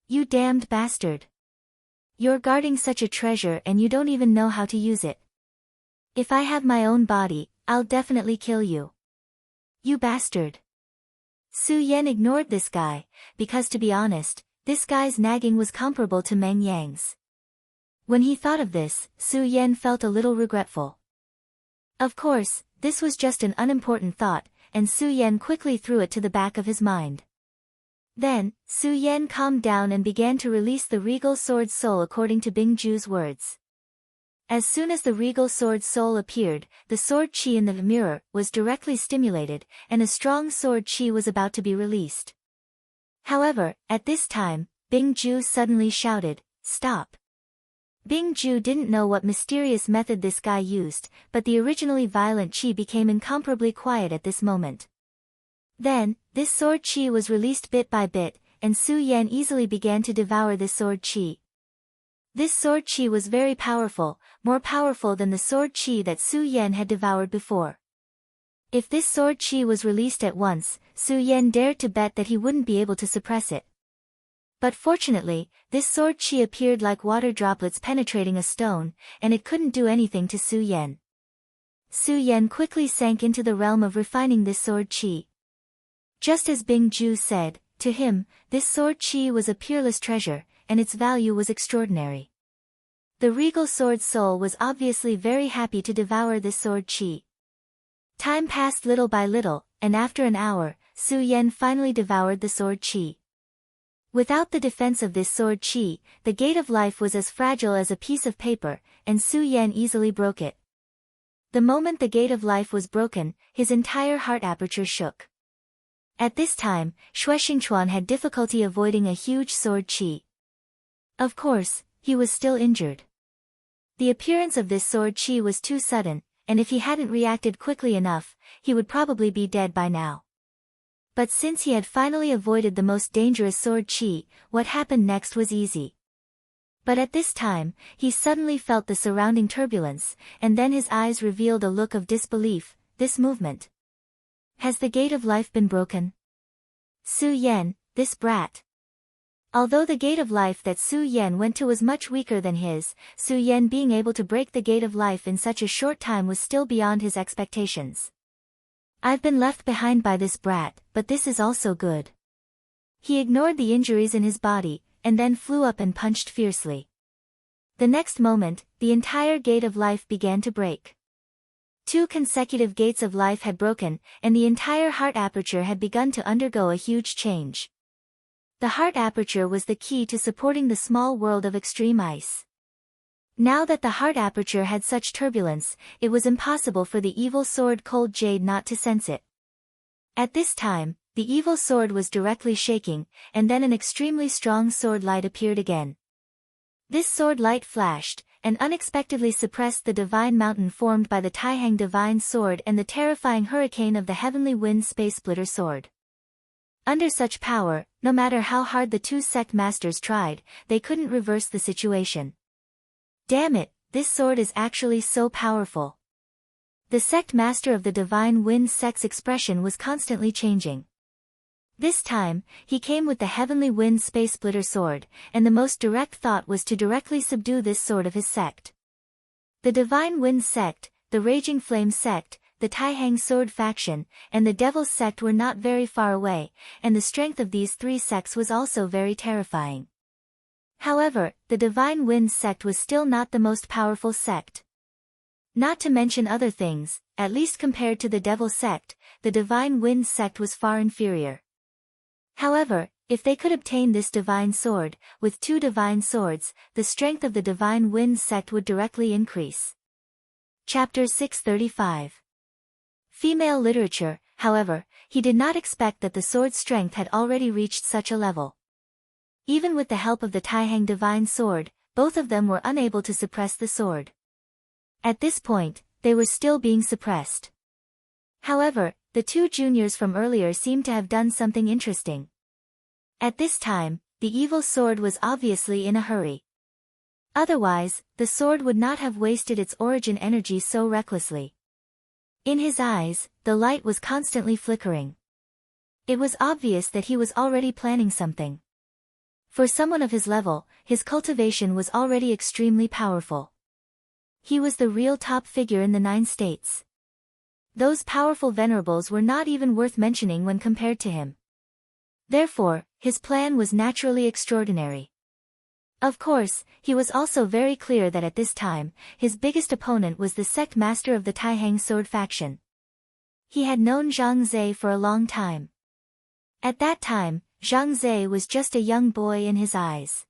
You damned bastard. You're guarding such a treasure and you don't even know how to use it. If I have my own body, I'll definitely kill you. You bastard. Su Yan ignored this guy, because to be honest, this guy's nagging was comparable to Meng Yang's. When he thought of this, Su Yan felt a little regretful. Of course, this was just an unimportant thought, and Su Yan quickly threw it to the back of his mind. Then, Su Yan calmed down and began to release the regal sword soul according to Bing Ju's words. As soon as the regal sword soul appeared, the sword chi in the mirror was directly stimulated, and a strong sword chi was about to be released. However, at this time, Bing Ju suddenly shouted, "Stop! Bing Ju didn't know what mysterious method this guy used, but the originally violent Qi became incomparably quiet at this moment. Then, this sword Qi was released bit by bit, and Su Yan easily began to devour this sword Qi. This sword Qi was very powerful, more powerful than the sword Qi that Su Yan had devoured before. If this sword Qi was released at once, Su Yan dared to bet that he wouldn't be able to suppress it. But fortunately, this sword Qi appeared like water droplets penetrating a stone, and it couldn't do anything to Su Yan. Su Yan quickly sank into the realm of refining this sword Qi. Just as Bing Ju said, to him, this sword Qi was a peerless treasure, and its value was extraordinary. The regal sword soul was obviously very happy to devour this sword Qi. Time passed little by little, and after an hour, Su Yan finally devoured the sword Qi. Without the defense of this sword Qi, the gate of life was as fragile as a piece of paper, and Su Yan easily broke it. The moment the gate of life was broken, his entire heart aperture shook. At this time, Xue Xingchuan had difficulty avoiding a huge sword Qi. Of course, he was still injured. The appearance of this sword Qi was too sudden, and if he hadn't reacted quickly enough, he would probably be dead by now. But since he had finally avoided the most dangerous sword Qi, what happened next was easy. But at this time, he suddenly felt the surrounding turbulence, and then his eyes revealed a look of disbelief. This movement. Has the gate of life been broken? Su Yan, this brat. Although the gate of life that Su Yan went to was much weaker than his, Su Yan being able to break the gate of life in such a short time was still beyond his expectations. I've been left behind by this brat, but this is also good. He ignored the injuries in his body, and then flew up and punched fiercely. The next moment, the entire gate of life began to break. 2 consecutive gates of life had broken, and the entire heart aperture had begun to undergo a huge change. The heart aperture was the key to supporting the small world of extreme ice. Now that the heart aperture had such turbulence, it was impossible for the evil sword Cold Jade not to sense it. At this time, the evil sword was directly shaking, and then an extremely strong sword light appeared again. This sword light flashed, and unexpectedly suppressed the divine mountain formed by the Taihang divine sword and the terrifying hurricane of the heavenly wind space splitter sword. Under such power, no matter how hard the 2 sect masters tried, they couldn't reverse the situation. Damn it, this sword is actually so powerful. The sect master of the divine wind sect's expression was constantly changing. This time, he came with the heavenly wind space splitter sword, and the most direct thought was to directly subdue this sword of his sect. The divine wind sect, the raging flame sect, the Taihang sword faction, and the devil's sect were not very far away, and the strength of these 3 sects was also very terrifying. However, the divine wind sect was still not the most powerful sect. Not to mention other things, at least compared to the devil sect, the divine wind sect was far inferior. However, if they could obtain this divine sword, with 2 divine swords, the strength of the divine wind sect would directly increase. Chapter 635. Female literature. However, he did not expect that the sword's strength had already reached such a level. Even with the help of the Taihang divine sword, both of them were unable to suppress the sword. At this point, they were still being suppressed. However, the 2 juniors from earlier seemed to have done something interesting. At this time, the evil sword was obviously in a hurry. Otherwise, the sword would not have wasted its origin energy so recklessly. In his eyes, the light was constantly flickering. It was obvious that he was already planning something. For someone of his level, his cultivation was already extremely powerful. He was the real top figure in the 9 states. Those powerful venerables were not even worth mentioning when compared to him. Therefore, his plan was naturally extraordinary. Of course, he was also very clear that at this time, his biggest opponent was the sect master of the Taihang sword faction. He had known Zhang Zhe for a long time. At that time, Zhang Zhe was just a young boy in his eyes.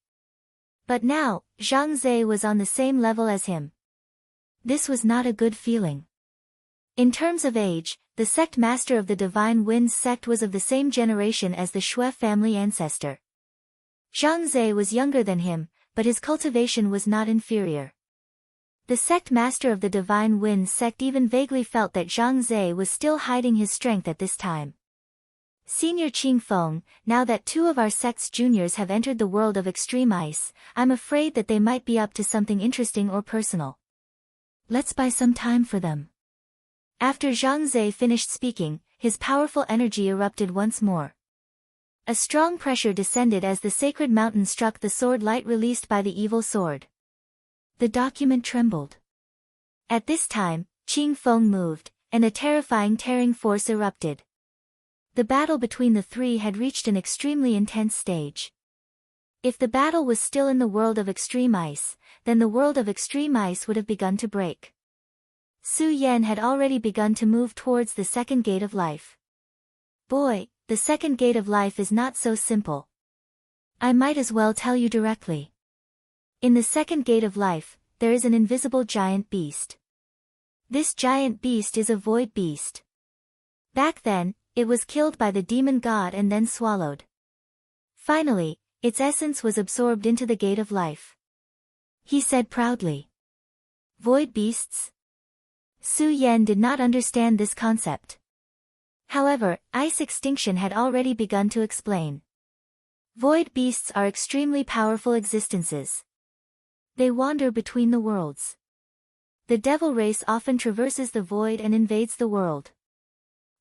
But now, Zhang Zhe was on the same level as him. This was not a good feeling. In terms of age, the sect master of the Divine Wind sect was of the same generation as the Xue family ancestor. Zhang Zhe was younger than him, but his cultivation was not inferior. The sect master of the Divine Wind sect even vaguely felt that Zhang Zhe was still hiding his strength at this time. Senior Qing Feng, now that two of our sect's juniors have entered the world of extreme ice, I'm afraid that they might be up to something interesting or personal. Let's buy some time for them. After Zhang Zhe finished speaking, his powerful energy erupted once more. A strong pressure descended as the sacred mountain struck the sword light released by the evil sword. The document trembled. At this time, Qing Feng moved, and a terrifying tearing force erupted. The battle between the three had reached an extremely intense stage. If the battle was still in the world of extreme ice, then the world of extreme ice would have begun to break. Su Yan had already begun to move towards the second gate of life. Boy, the second gate of life is not so simple. I might as well tell you directly. In the second gate of life, there is an invisible giant beast. This giant beast is a void beast. Back then, it was killed by the demon god and then swallowed. Finally, its essence was absorbed into the gate of life. He said proudly. Void beasts? Su Yan did not understand this concept. However, ice extinction had already begun to explain. Void beasts are extremely powerful existences. They wander between the worlds. The devil race often traverses the void and invades the world.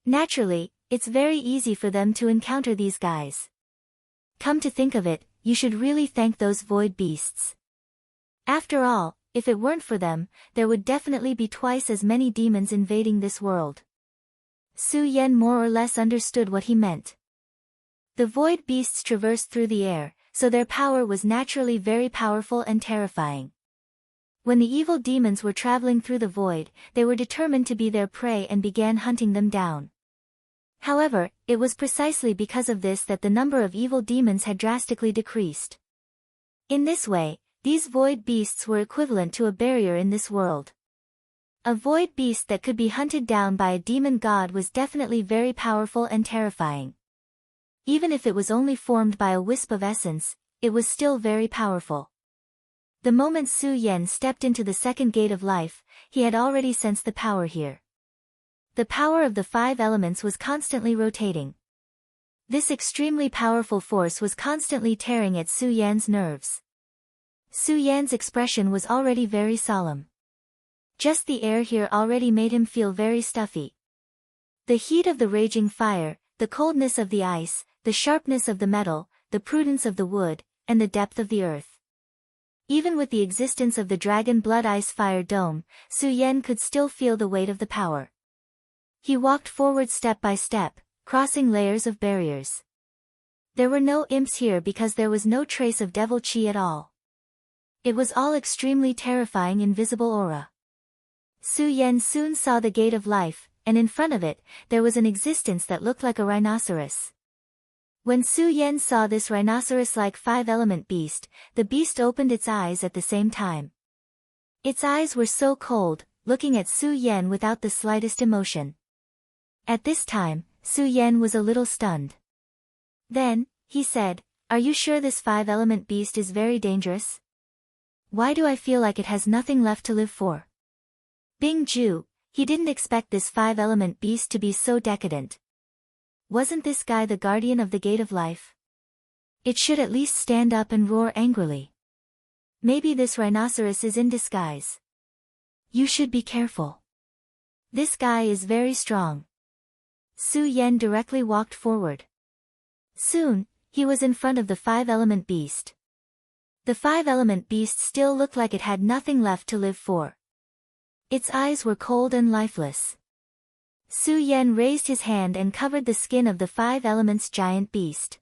Naturally, it's very easy for them to encounter these guys. Come to think of it, you should really thank those void beasts. After all, if it weren't for them, there would definitely be twice as many demons invading this world. Su Yan more or less understood what he meant. The void beasts traversed through the air, so their power was naturally very powerful and terrifying. When the evil demons were traveling through the void, they were determined to be their prey and began hunting them down. However, it was precisely because of this that the number of evil demons had drastically decreased. In this way, these void beasts were equivalent to a barrier in this world. A void beast that could be hunted down by a demon god was definitely very powerful and terrifying. Even if it was only formed by a wisp of essence, it was still very powerful. The moment Su Yan stepped into the second gate of life, he had already sensed the power here. The power of the five elements was constantly rotating. This extremely powerful force was constantly tearing at Su Yan's nerves. Su Yan's expression was already very solemn. Just the air here already made him feel very stuffy. The heat of the raging fire, the coldness of the ice, the sharpness of the metal, the prudence of the wood, and the depth of the earth. Even with the existence of the dragon blood ice fire dome, Su Yan could still feel the weight of the power. He walked forward step by step, crossing layers of barriers. There were no imps here because there was no trace of devil chi at all. It was all extremely terrifying invisible aura. Su Yan soon saw the gate of life, and in front of it, there was an existence that looked like a rhinoceros. When Su Yan saw this rhinoceros-like five-element beast, the beast opened its eyes at the same time. Its eyes were so cold, looking at Su Yan without the slightest emotion. At this time, Su Yan was a little stunned. Then, he said, "Are you sure this five-element beast is very dangerous? Why do I feel like it has nothing left to live for?" Bing Ju, he didn't expect this five-element beast to be so decadent. Wasn't this guy the guardian of the gate of life? It should at least stand up and roar angrily. Maybe this rhinoceros is in disguise. You should be careful. This guy is very strong. Su Yan directly walked forward. Soon, he was in front of the five-element beast. The five-element beast still looked like it had nothing left to live for. Its eyes were cold and lifeless. Su Yan raised his hand and covered the skin of the five elements giant beast.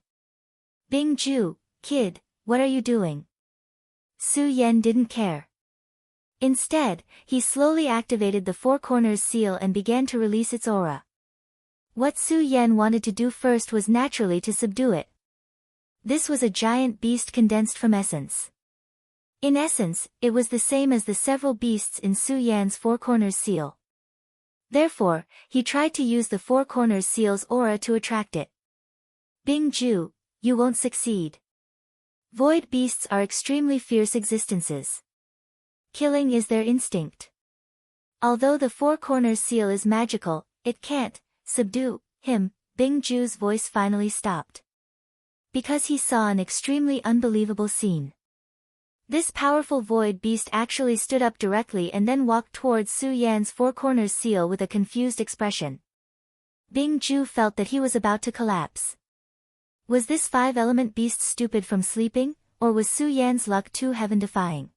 Bing Ju, kid, what are you doing? Su Yan didn't care. Instead, he slowly activated the Four Corners seal and began to release its aura. What Su Yan wanted to do first was naturally to subdue it. This was a giant beast condensed from essence. In essence, it was the same as the several beasts in Su Yan's Four Corners seal. Therefore, he tried to use the Four Corners seal's aura to attract it. Bing Ju, you won't succeed. Void beasts are extremely fierce existences. Killing is their instinct. Although the Four Corners seal is magical, it can't subdue him. Bing Ju's voice finally stopped. Because he saw an extremely unbelievable scene. This powerful void beast actually stood up directly and then walked towards Su Yan's Four Corners seal with a confused expression. Bing Ju felt that he was about to collapse. Was this five-element beast stupid from sleeping, or was Su Yan's luck too heaven-defying?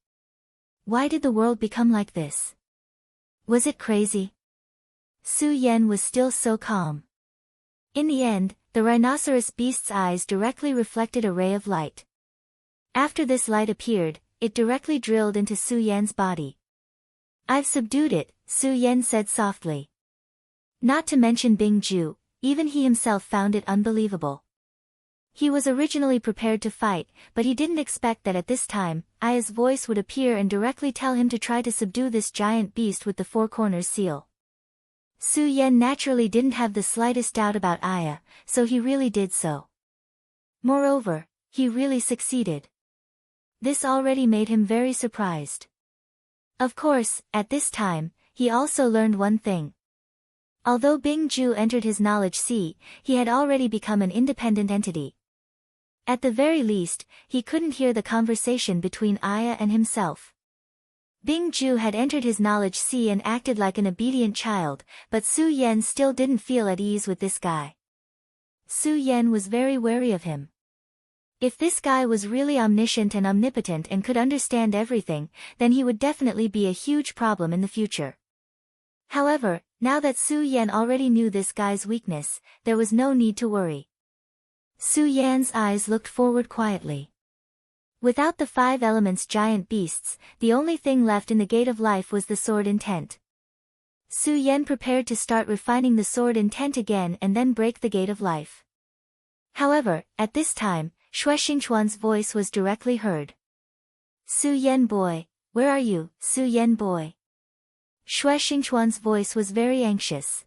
Why did the world become like this? Was it crazy? Su Yan was still so calm. In the end, the rhinoceros beast's eyes directly reflected a ray of light. After this light appeared, it directly drilled into Su Yan's body. I've subdued it, Su Yan said softly. Not to mention Bing Ju, even he himself found it unbelievable. He was originally prepared to fight, but he didn't expect that at this time, Aya's voice would appear and directly tell him to try to subdue this giant beast with the Four Corners seal. Su Yan naturally didn't have the slightest doubt about Aya, so he really did so. Moreover, he really succeeded. This already made him very surprised. Of course, at this time, he also learned one thing. Although Bing Ju entered his knowledge sea, he had already become an independent entity. At the very least, he couldn't hear the conversation between Aya and himself. Bing Ju had entered his knowledge sea and acted like an obedient child, but Su Yan still didn't feel at ease with this guy. Su Yan was very wary of him. If this guy was really omniscient and omnipotent and could understand everything, then he would definitely be a huge problem in the future. However, now that Su Yan already knew this guy's weakness, there was no need to worry. Su Yan's eyes looked forward quietly. Without the five elements giant beasts, the only thing left in the Gate of Life was the sword intent. Su Yan prepared to start refining the sword intent again and then break the Gate of Life. However, at this time, Xue Xingchuan's voice was directly heard. Su Yan boy, where are you, Su Yan boy? Xue Xingchuan's voice was very anxious.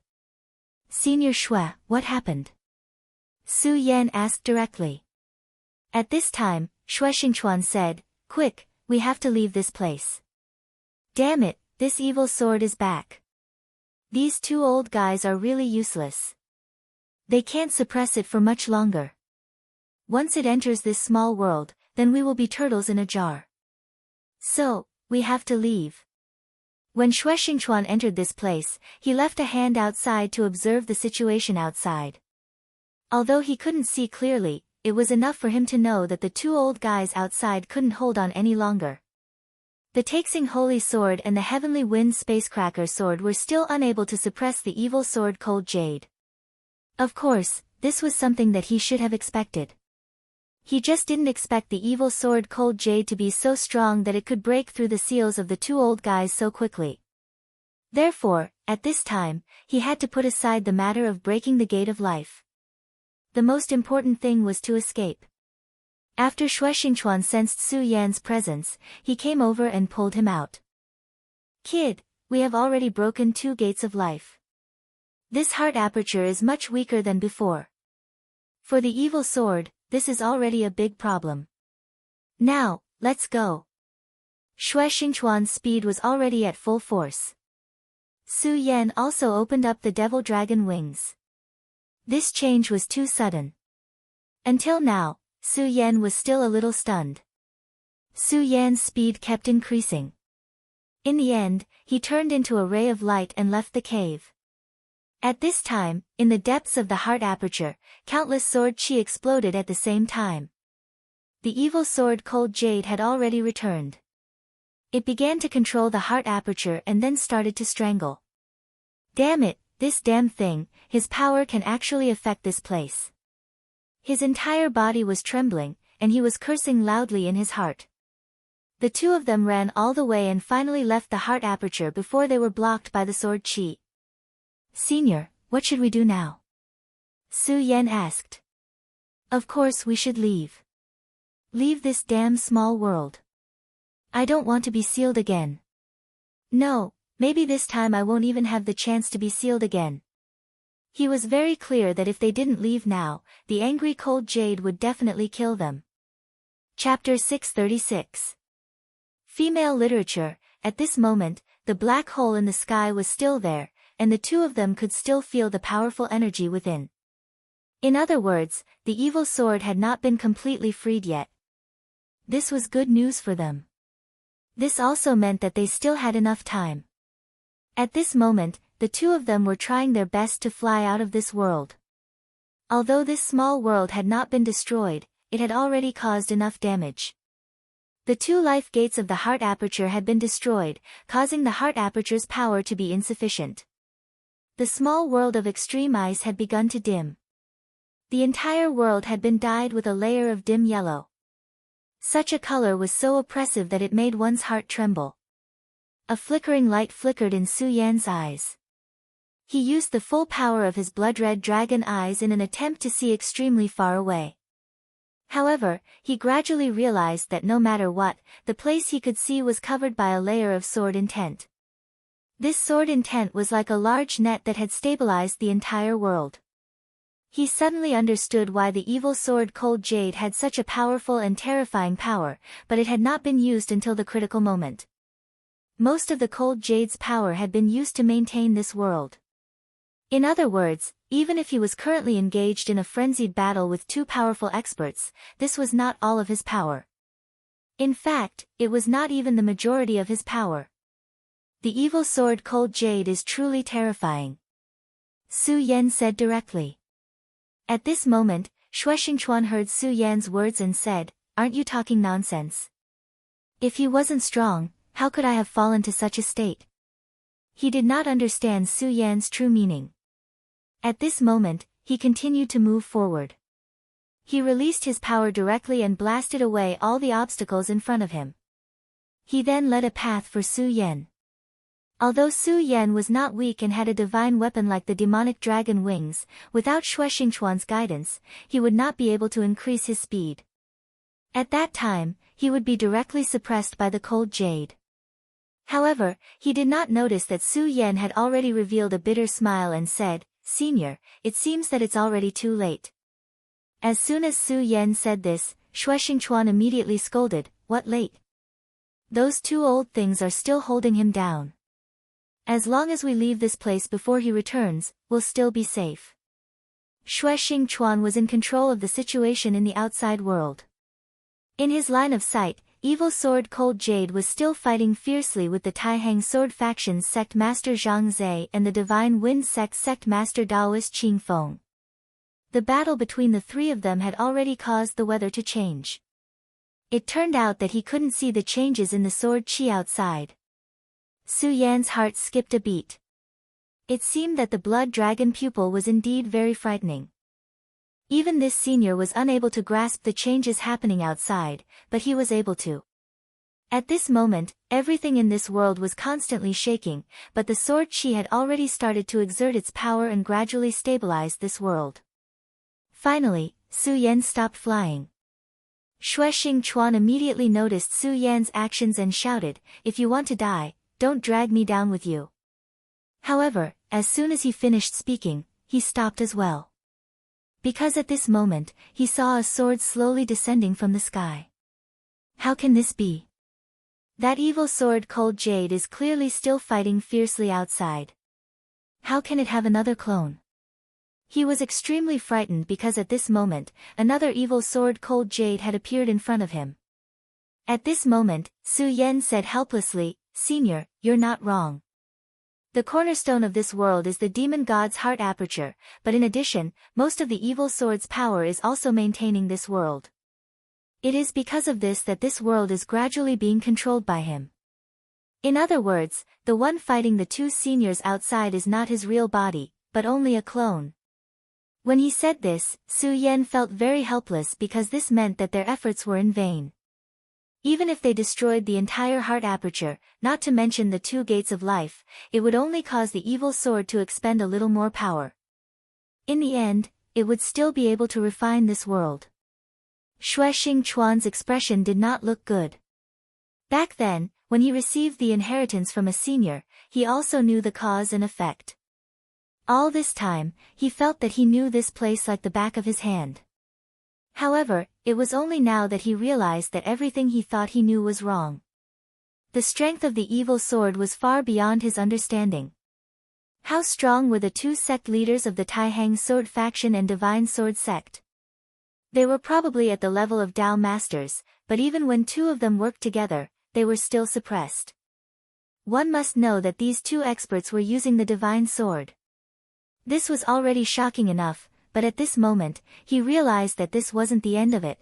Senior Xue, what happened? Su Yan asked directly. At this time, Xue Xingchuan said, quick, we have to leave this place. Damn it, this evil sword is back. These two old guys are really useless. They can't suppress it for much longer. Once it enters this small world, then we will be turtles in a jar. So, we have to leave. When Xue Xingchuan entered this place, he left a hand outside to observe the situation outside. Although he couldn't see clearly, it was enough for him to know that the two old guys outside couldn't hold on any longer. The Taixing Holy Sword and the Heavenly Wind Spacecracker Sword were still unable to suppress the evil sword Cold Jade. Of course, this was something that he should have expected. He just didn't expect the evil sword Cold Jade to be so strong that it could break through the seals of the two old guys so quickly. Therefore, at this time, he had to put aside the matter of breaking the Gate of Life. The most important thing was to escape. After Xue Xingchuan sensed Su Yan's presence, he came over and pulled him out. Kid, we have already broken 2 gates of life. This heart aperture is much weaker than before. For the evil sword, this is already a big problem. Now, let's go. Xue Xingchuan's speed was already at full force. Su Yan also opened up the devil dragon wings. This change was too sudden. Until now, Su Yan was still a little stunned. Su Yan's speed kept increasing. In the end, he turned into a ray of light and left the cave. At this time, in the depths of the heart aperture, countless sword chi exploded at the same time. The evil sword Cold Jade had already returned. It began to control the heart aperture and then started to strangle. Damn it, this damn thing, his power can actually affect this place. His entire body was trembling, and he was cursing loudly in his heart. The two of them ran all the way and finally left the heart aperture before they were blocked by the sword chi. Senior, what should we do now? Su Yan asked. Of course we should leave. Leave this damn small world. I don't want to be sealed again. No, maybe this time I won't even have the chance to be sealed again. He was very clear that if they didn't leave now, the angry Cold Jade would definitely kill them. Chapter 636. Female Literature. At this moment, the black hole in the sky was still there, and the two of them could still feel the powerful energy within. In other words, the evil sword had not been completely freed yet. This was good news for them. This also meant that they still had enough time. At this moment, the two of them were trying their best to fly out of this world. Although this small world had not been destroyed, it had already caused enough damage. The two life gates of the heart aperture had been destroyed, causing the heart aperture's power to be insufficient. The small world of extreme ice had begun to dim. The entire world had been dyed with a layer of dim yellow. Such a color was so oppressive that it made one's heart tremble. A flickering light flickered in Su Yan's eyes. He used the full power of his blood-red dragon eyes in an attempt to see extremely far away. However, he gradually realized that no matter what, the place he could see was covered by a layer of sword intent. This sword intent was like a large net that had stabilized the entire world. He suddenly understood why the evil sword Cold Jade had such a powerful and terrifying power, but it had not been used until the critical moment. Most of the Cold Jade's power had been used to maintain this world. In other words, even if he was currently engaged in a frenzied battle with two powerful experts, this was not all of his power. In fact, it was not even the majority of his power. The evil sword Cold Jade is truly terrifying, Su Yan said directly. At this moment, Shueshingchuan heard Su Yan's words and said, "Aren't you talking nonsense? If he wasn't strong, how could I have fallen to such a state?" He did not understand Su Yan's true meaning. At this moment, he continued to move forward. He released his power directly and blasted away all the obstacles in front of him. He then led a path for Su Yan. Although Su Yan was not weak and had a divine weapon like the demonic dragon wings, without Shueshingchuan's guidance, he would not be able to increase his speed. At that time, he would be directly suppressed by the Cold Jade. However, he did not notice that Su Yan had already revealed a bitter smile and said, "Senior, it seems that it's already too late." As soon as Su Yan said this, Shueshingchuan immediately scolded, "What late? Those two old things are still holding him down. As long as we leave this place before he returns, we'll still be safe." Shueshingchuan was in control of the situation in the outside world. In his line of sight, Evil Sword Cold Jade was still fighting fiercely with the Taihang Sword Faction's Sect Master Zhang Zhe and the Divine Wind Sect Master Daoist Qing Feng. The battle between the three of them had already caused the weather to change. It turned out that he couldn't see the changes in the sword chi outside. Su Yan's heart skipped a beat. It seemed that the blood dragon pupil was indeed very frightening. Even this senior was unable to grasp the changes happening outside, but he was able to. At this moment, everything in this world was constantly shaking, but the sword chi had already started to exert its power and gradually stabilized this world. Finally, Su Yan stopped flying. Shueshingchuan immediately noticed Su Yan's actions and shouted, "If you want to die, don't drag me down with you." However, as soon as he finished speaking, he stopped as well. Because at this moment, he saw a sword slowly descending from the sky. How can this be? That evil sword Cold Jade is clearly still fighting fiercely outside. How can it have another clone? He was extremely frightened because at this moment, another evil sword Cold Jade had appeared in front of him. At this moment, Su Yan said helplessly, "Senior, you're not wrong. The cornerstone of this world is the demon god's heart aperture, but in addition, most of the evil sword's power is also maintaining this world. It is because of this that this world is gradually being controlled by him. In other words, the one fighting the two seniors outside is not his real body, but only a clone." When he said this, Su Yan felt very helpless because this meant that their efforts were in vain. Even if they destroyed the entire heart aperture, not to mention the two gates of life, it would only cause the evil sword to expend a little more power. In the end, it would still be able to refine this world. Shueshingchuan's expression did not look good. Back then, when he received the inheritance from a senior, he also knew the cause and effect. All this time, he felt that he knew this place like the back of his hand. However, it was only now that he realized that everything he thought he knew was wrong. The strength of the evil sword was far beyond his understanding. How strong were the two sect leaders of the Taihang sword faction and divine sword sect? They were probably at the level of Tao masters, but even when two of them worked together, they were still suppressed. One must know that these two experts were using the divine sword. This was already shocking enough, but at this moment, he realized that this wasn't the end of it.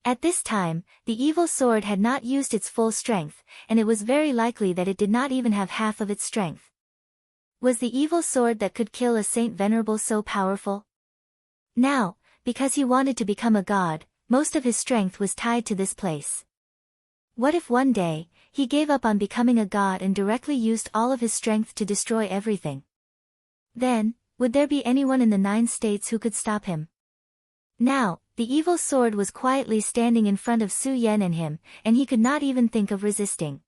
At this time, the evil sword had not used its full strength, and it was very likely that it did not even have half of its strength. Was the evil sword that could kill a Saint Venerable so powerful? Now, because he wanted to become a god, most of his strength was tied to this place. What if one day, he gave up on becoming a god and directly used all of his strength to destroy everything? Then, would there be anyone in the 9 states who could stop him? Now, the evil sword was quietly standing in front of Su Yan and him, and he could not even think of resisting.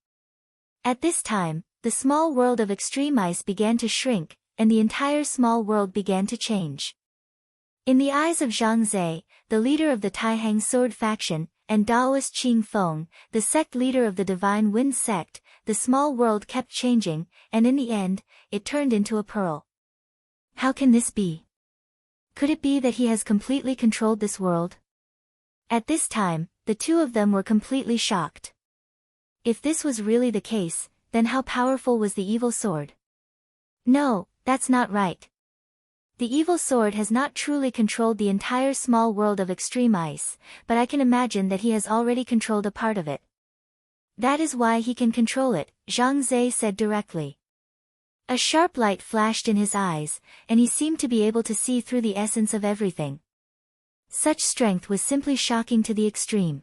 At this time, the small world of extreme ice began to shrink, and the entire small world began to change. In the eyes of Zhang Zhe, the leader of the Taihang sword faction, and Daoist Qing Feng, the sect leader of the Divine Wind sect, the small world kept changing, and in the end, it turned into a pearl. How can this be? Could it be that he has completely controlled this world? At this time, the two of them were completely shocked. If this was really the case, then how powerful was the evil sword? No, that's not right. The evil sword has not truly controlled the entire small world of extreme ice, but I can imagine that he has already controlled a part of it. That is why he can control it, Zhang Zhe said directly. A sharp light flashed in his eyes, and he seemed to be able to see through the essence of everything. Such strength was simply shocking to the extreme.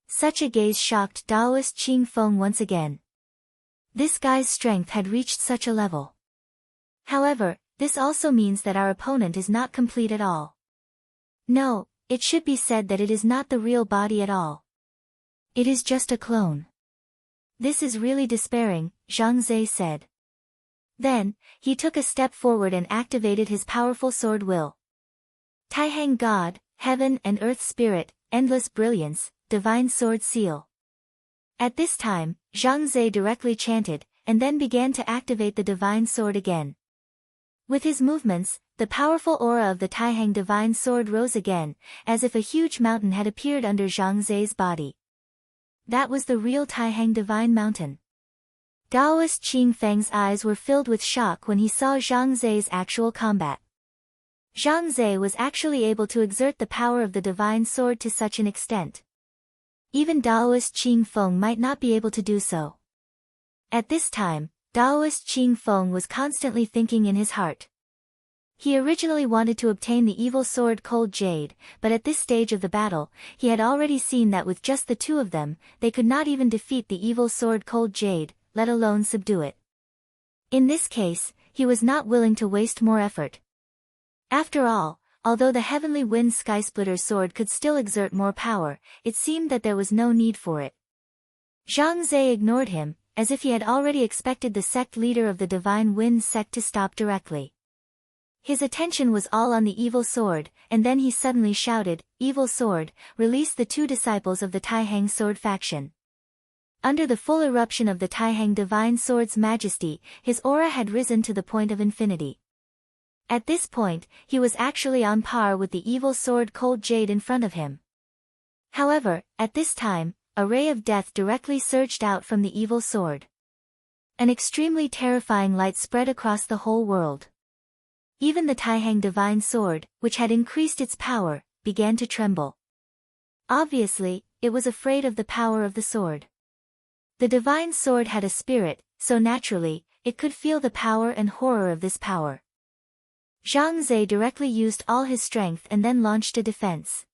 Such a gaze shocked Daoist Qing Feng once again. This guy's strength had reached such a level. However, this also means that our opponent is not complete at all. No, it should be said that it is not the real body at all. It is just a clone. This is really despairing, Zhang Zhe said. Then, he took a step forward and activated his powerful sword will. Taihang God, Heaven and Earth Spirit, Endless Brilliance, Divine Sword Seal. At this time, Zhang Zhe directly chanted, and then began to activate the divine sword again. With his movements, the powerful aura of the Taihang divine sword rose again, as if a huge mountain had appeared under Zhang Zhe's body. That was the real Taihang divine mountain. Daoist Qing Feng's eyes were filled with shock when he saw Zhang Zhe's actual combat. Zhang Zhe was actually able to exert the power of the divine sword to such an extent. Even Daoist Qing Feng might not be able to do so. At this time, Daoist Qing Feng was constantly thinking in his heart. He originally wanted to obtain the evil sword Cold Jade, but at this stage of the battle, he had already seen that with just the two of them, they could not even defeat the evil sword Cold Jade, let alone subdue it. In this case, he was not willing to waste more effort. After all, although the Heavenly Wind Skysplitter sword could still exert more power, it seemed that there was no need for it. Zhang Zhe ignored him, as if he had already expected the sect leader of the Divine Wind sect to stop directly. His attention was all on the evil sword, and then he suddenly shouted, "Evil sword, release the two disciples of the Taihang sword faction." Under the full eruption of the Taihang divine sword's majesty, his aura had risen to the point of infinity. At this point, he was actually on par with the evil sword Cold Jade in front of him. However, at this time, a ray of death directly surged out from the evil sword. An extremely terrifying light spread across the whole world. Even the Taihang divine sword, which had increased its power, began to tremble. Obviously, it was afraid of the power of the sword. The divine sword had a spirit, so naturally, it could feel the power and horror of this power. Zhang Zhe directly used all his strength and then launched a defense.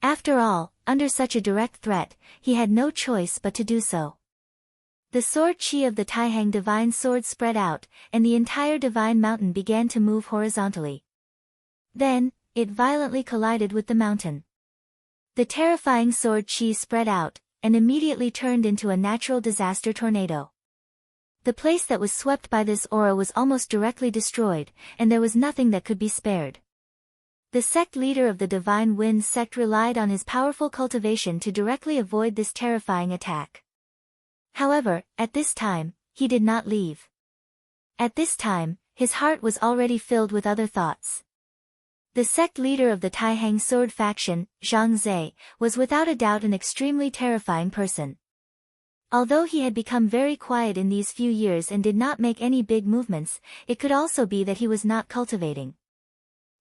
After all, under such a direct threat, he had no choice but to do so. The sword chi of the Taihang divine sword spread out, and the entire divine mountain began to move horizontally. Then, it violently collided with the mountain. The terrifying sword chi spread out, and immediately turned into a natural disaster tornado. The place that was swept by this aura was almost directly destroyed, and there was nothing that could be spared. The sect leader of the Divine Wind sect relied on his powerful cultivation to directly avoid this terrifying attack. However, at this time, he did not leave. At this time, his heart was already filled with other thoughts. The sect leader of the Taihang sword faction, Zhang Zhe, was without a doubt an extremely terrifying person. Although he had become very quiet in these few years and did not make any big movements, it could also be that he was not cultivating.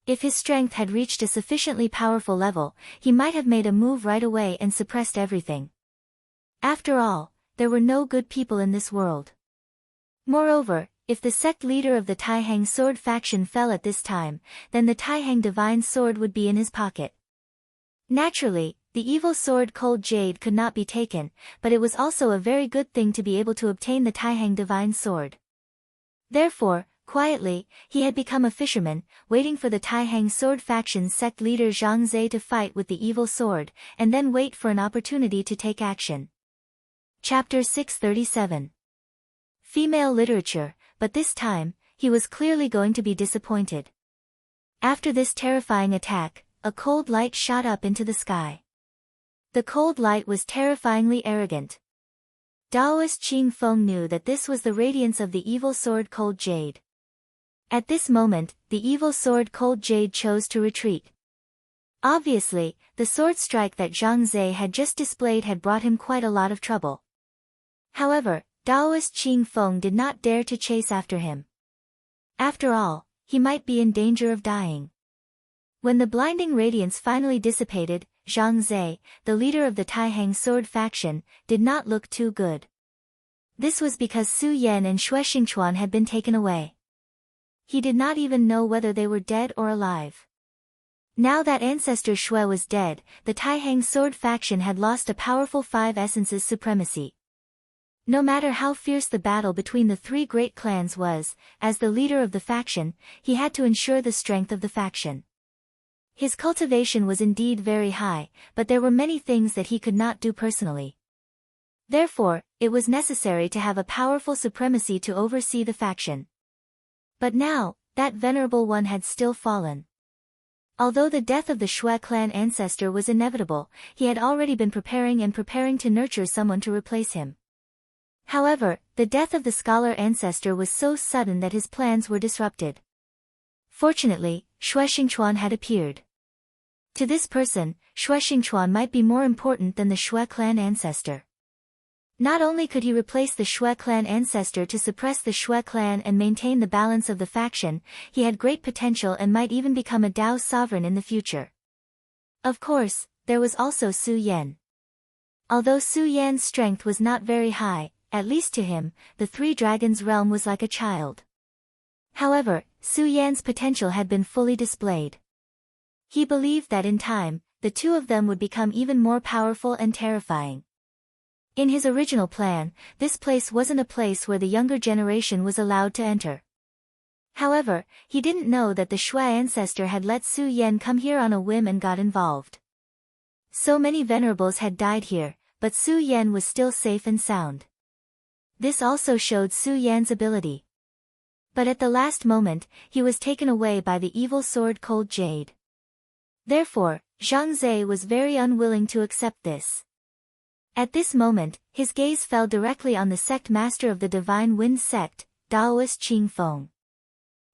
If his strength had reached a sufficiently powerful level, he might have made a move right away and suppressed everything. After all, there were no good people in this world. Moreover, if the sect leader of the Taihang sword faction fell at this time, then the Taihang divine sword would be in his pocket. Naturally, the evil sword Cold Jade could not be taken, but it was also a very good thing to be able to obtain the Taihang divine sword. Therefore, quietly, he had become a fisherman, waiting for the Taihang sword faction's sect leader Zhang Zhe to fight with the evil sword, and then wait for an opportunity to take action. Chapter 637. Female literature, but this time, he was clearly going to be disappointed. After this terrifying attack, a cold light shot up into the sky. The cold light was terrifyingly arrogant. Taoist Qing Feng knew that this was the radiance of the evil sword Cold Jade. At this moment, the evil sword Cold Jade chose to retreat. Obviously, the sword strike that Zhang Zhe had just displayed had brought him quite a lot of trouble. However, Taoist Qing Feng did not dare to chase after him. After all, he might be in danger of dying. When the blinding radiance finally dissipated, Zhang Zhe, the leader of the Taihang sword faction, did not look too good. This was because Su Yan and Xue Xingchuan had been taken away. He did not even know whether they were dead or alive. Now that ancestor Xue was dead, the Taihang sword faction had lost a powerful 5 essences supremacy. No matter how fierce the battle between the 3 great clans was, as the leader of the faction, he had to ensure the strength of the faction. His cultivation was indeed very high, but there were many things that he could not do personally. Therefore, it was necessary to have a powerful supremacy to oversee the faction. But now, that venerable one had still fallen. Although the death of the Xue clan ancestor was inevitable, he had already been preparing to nurture someone to replace him. However, the death of the scholar ancestor was so sudden that his plans were disrupted. Fortunately, Xue Xingchuan had appeared. To this person, Xue Xingchuan might be more important than the Xue clan ancestor. Not only could he replace the Xue clan ancestor to suppress the Xue clan and maintain the balance of the faction, he had great potential and might even become a Dao sovereign in the future. Of course, there was also Su Yan. Although Su Yan's strength was not very high, at least to him, the 3 dragons realm was like a child. However, Su Yan's potential had been fully displayed. He believed that in time, the 2 of them would become even more powerful and terrifying. In his original plan, this place wasn't a place where the younger generation was allowed to enter. However, he didn't know that the Xue ancestor had let Su Yan come here on a whim and got involved. So many venerables had died here, but Su Yan was still safe and sound. This also showed Su Yan's ability. But at the last moment, he was taken away by the evil sword Cold Jade. Therefore, Zhang Zhe was very unwilling to accept this. At this moment, his gaze fell directly on the sect master of the Divine Wind sect, Taoist Qing Feng.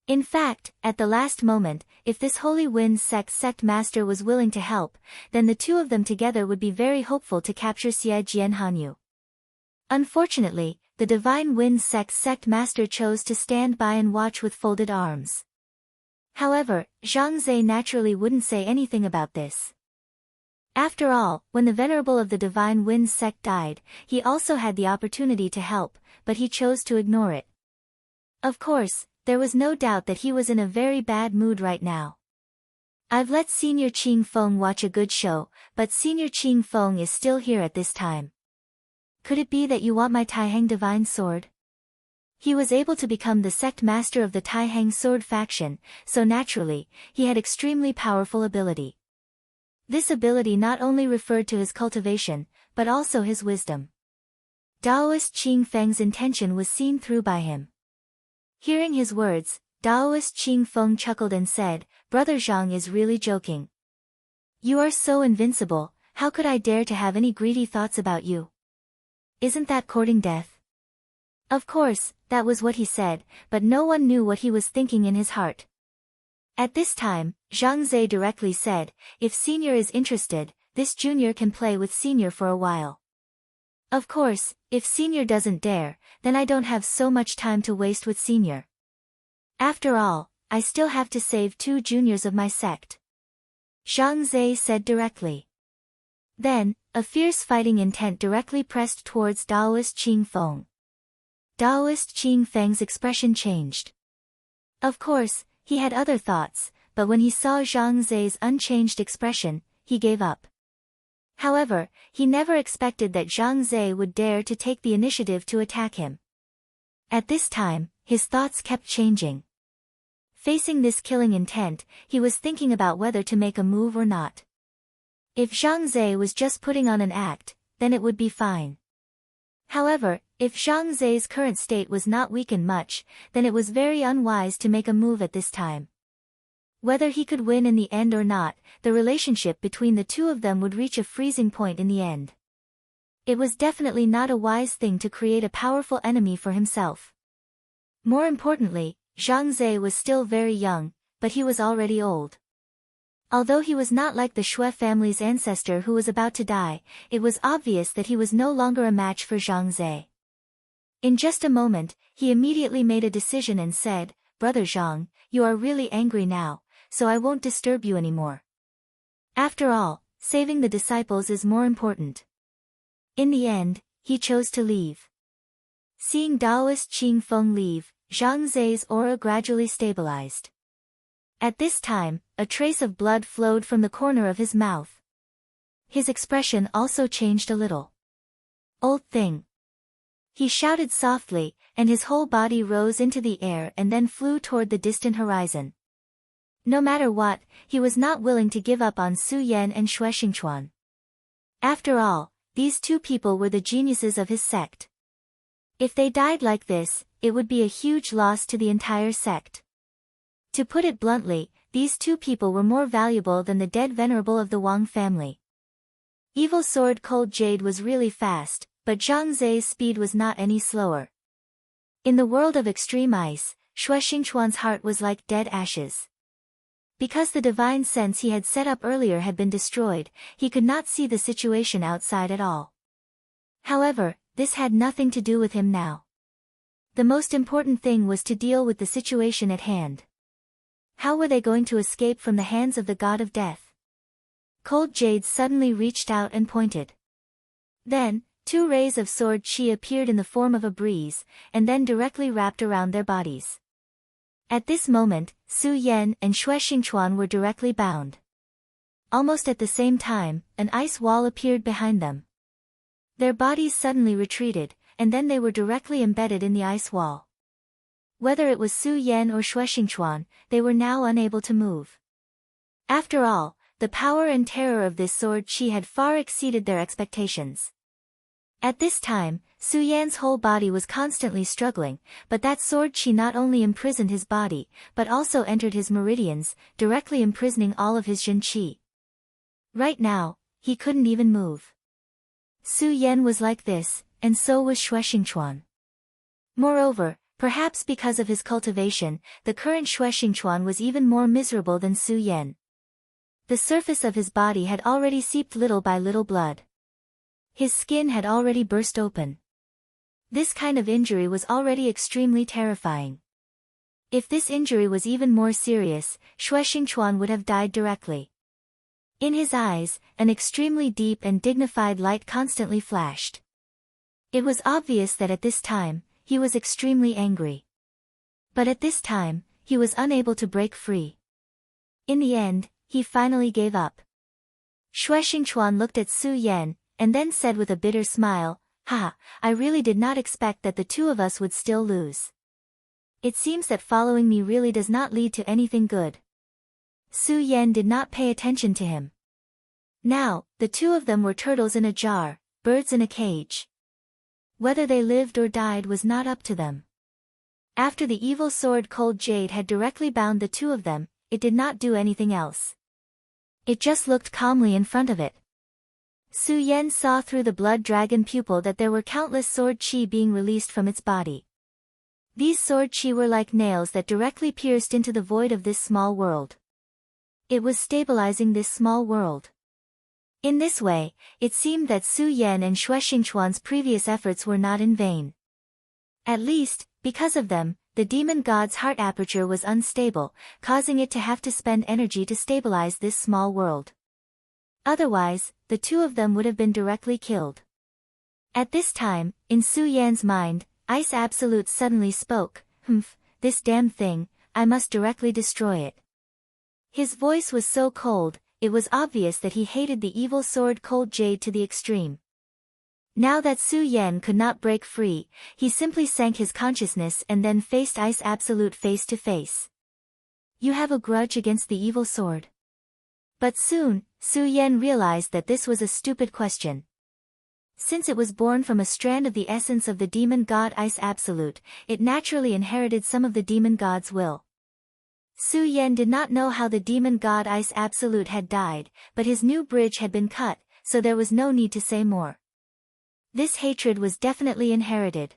In fact, at the last moment, if this Holy Wind sect master was willing to help, then the 2 of them together would be very hopeful to capture Xie Jian Hanyu. Unfortunately, the Divine Wind sect master chose to stand by and watch with folded arms. However, Zhang Zhe naturally wouldn't say anything about this. After all, when the Venerable of the Divine Wind sect died, he also had the opportunity to help, but he chose to ignore it. Of course, there was no doubt that he was in a very bad mood right now. I've let Senior Qing Feng watch a good show, but Senior Qing Feng is still here at this time. Could it be that you want my Taihang divine sword? He was able to become the sect master of the Taihang sword faction, so naturally, he had extremely powerful ability. This ability not only referred to his cultivation, but also his wisdom. Taoist Qing Feng's intention was seen through by him. Hearing his words, Daoist Qing Feng chuckled and said, Brother Zhang is really joking. You are so invincible, how could I dare to have any greedy thoughts about you? Isn't that courting death? Of course, that was what he said, but no one knew what he was thinking in his heart. At this time, Zhang Zhe directly said, if Senior is interested, this junior can play with Senior for a while. Of course, if Senior doesn't dare, then I don't have so much time to waste with Senior. After all, I still have to save 2 juniors of my sect. Zhang Zhe said directly. Then, a fierce fighting intent directly pressed towards Daoist Qing Feng. Daoist Qing Feng's expression changed. Of course, he had other thoughts, but when he saw Zhang Zhe's unchanged expression, he gave up. However, he never expected that Zhang Zhe would dare to take the initiative to attack him. At this time, his thoughts kept changing. Facing this killing intent, he was thinking about whether to make a move or not. If Zhang Zhe was just putting on an act, then it would be fine. However, if Zhang Zhe's current state was not weakened much, then it was very unwise to make a move at this time. Whether he could win in the end or not, the relationship between the two of them would reach a freezing point in the end. It was definitely not a wise thing to create a powerful enemy for himself. More importantly, Zhang Zhe was still very young, but he was already old. Although he was not like the Shui family's ancestor who was about to die, it was obvious that he was no longer a match for Zhang Zhe. In just a moment, he immediately made a decision and said, Brother Zhang, you are really angry now, so I won't disturb you anymore. After all, saving the disciples is more important. In the end, he chose to leave. Seeing Daoist Qing Feng leave, Zhang Zhe's aura gradually stabilized. At this time, a trace of blood flowed from the corner of his mouth. His expression also changed a little. Old thing. He shouted softly, and his whole body rose into the air and then flew toward the distant horizon. No matter what, he was not willing to give up on Su Yan and Xue Xingchuan. After all, these 2 people were the geniuses of his sect. If they died like this, it would be a huge loss to the entire sect. To put it bluntly, these 2 people were more valuable than the dead venerable of the Wang family. Evil Sword Cold Jade was really fast, but Zhang Zhe's speed was not any slower. In the world of extreme ice, Xue Xingchuan's heart was like dead ashes. Because the divine sense he had set up earlier had been destroyed, he could not see the situation outside at all. However, this had nothing to do with him now. The most important thing was to deal with the situation at hand. How were they going to escape from the hands of the god of death? Cold Jade suddenly reached out and pointed. Then, 2 rays of sword qi appeared in the form of a breeze, and then directly wrapped around their bodies. At this moment, Su Yan and Xue Xingchuan were directly bound. Almost at the same time, an ice wall appeared behind them. Their bodies suddenly retreated, and then they were directly embedded in the ice wall. Whether it was Su Yan or Xue Xingchuan, they were now unable to move. After all, the power and terror of this sword qi had far exceeded their expectations. At this time, Su Yan's whole body was constantly struggling, but that sword qi not only imprisoned his body, but also entered his meridians, directly imprisoning all of his Jin qi. Right now, he couldn't even move. Su Yan was like this, and so was Xue Xingchuan. Moreover, perhaps because of his cultivation, the current Xue Xingchuan was even more miserable than Su Yan. The surface of his body had already seeped little by little blood. His skin had already burst open. This kind of injury was already extremely terrifying. If this injury was even more serious, Xue Xingchuan would have died directly. In his eyes, an extremely deep and dignified light constantly flashed. It was obvious that at this time, he was extremely angry. But at this time, he was unable to break free. In the end, he finally gave up. Xue Xingchuan looked at Su Yan, and then said with a bitter smile, "Ha, I really did not expect that the 2 of us would still lose. It seems that following me really does not lead to anything good." Su Yan did not pay attention to him. Now, the 2 of them were turtles in a jar, birds in a cage. Whether they lived or died was not up to them. After the evil sword Cold Jade had directly bound the two of them, it did not do anything else. It just looked calmly in front of it. Su Yen saw through the blood dragon pupil that there were countless sword chi being released from its body. These sword chi were like nails that directly pierced into the void of this small world. It was stabilizing this small world. In this way, it seemed that Su Yen and Xue Xingchuan's previous efforts were not in vain. At least, because of them, the demon god's heart aperture was unstable, causing it to have to spend energy to stabilize this small world. Otherwise, the two of them would have been directly killed. At this time, in Su Yan's mind, Ice Absolute suddenly spoke, this damn thing, I must directly destroy it. His voice was so cold, it was obvious that he hated the evil sword Cold Jade to the extreme. Now that Su Yan could not break free, he simply sank his consciousness and then faced Ice Absolute face to face. You have a grudge against the evil sword? But soon, Su Yan realized that this was a stupid question. Since it was born from a strand of the essence of the demon god Ice Absolute, it naturally inherited some of the demon god's will. Su Yan did not know how the demon god Ice Absolute had died, but his new bridge had been cut, so there was no need to say more. This hatred was definitely inherited.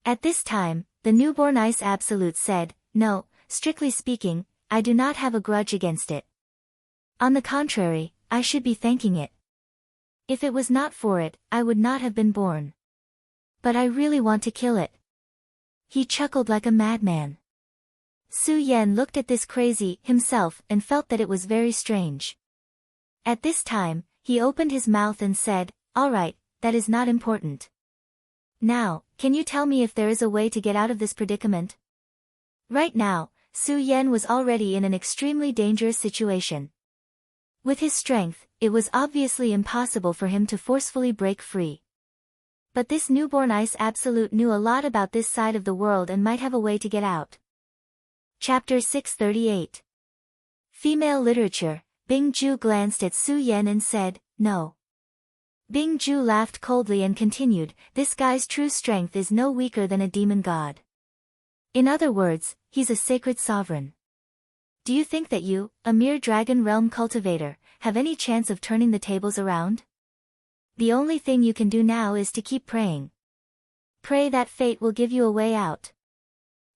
At this time, the newborn Ice Absolute said, No, strictly speaking, I do not have a grudge against it. On the contrary, I should be thanking it. If it was not for it, I would not have been born. But I really want to kill it. He chuckled like a madman. Su Yan looked at this crazy himself and felt that it was very strange. At this time, he opened his mouth and said, All right, that is not important. Now, can you tell me if there is a way to get out of this predicament? Right now, Su Yan was already in an extremely dangerous situation. With his strength, it was obviously impossible for him to forcefully break free. But this newborn Ice Absolute knew a lot about this side of the world and might have a way to get out. Chapter 638. Female Literature. Bing Ju glanced at Su Yan and said, No. Bing Ju laughed coldly and continued, This guy's true strength is no weaker than a demon god. In other words, he's a sacred sovereign. Do you think that you, a mere dragon realm cultivator, have any chance of turning the tables around? The only thing you can do now is to keep praying. Pray that fate will give you a way out.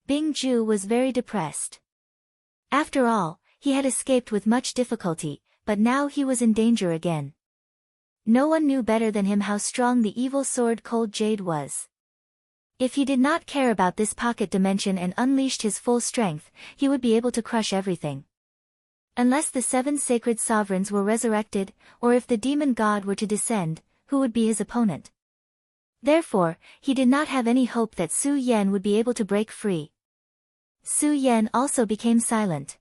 Bing Ju was very depressed. After all, he had escaped with much difficulty, but now he was in danger again. No one knew better than him how strong the evil sword Cold Jade was. If he did not care about this pocket dimension and unleashed his full strength, he would be able to crush everything. Unless the 7 sacred sovereigns were resurrected, or if the demon god were to descend, who would be his opponent? Therefore, he did not have any hope that Su Yan would be able to break free. Su Yan also became silent.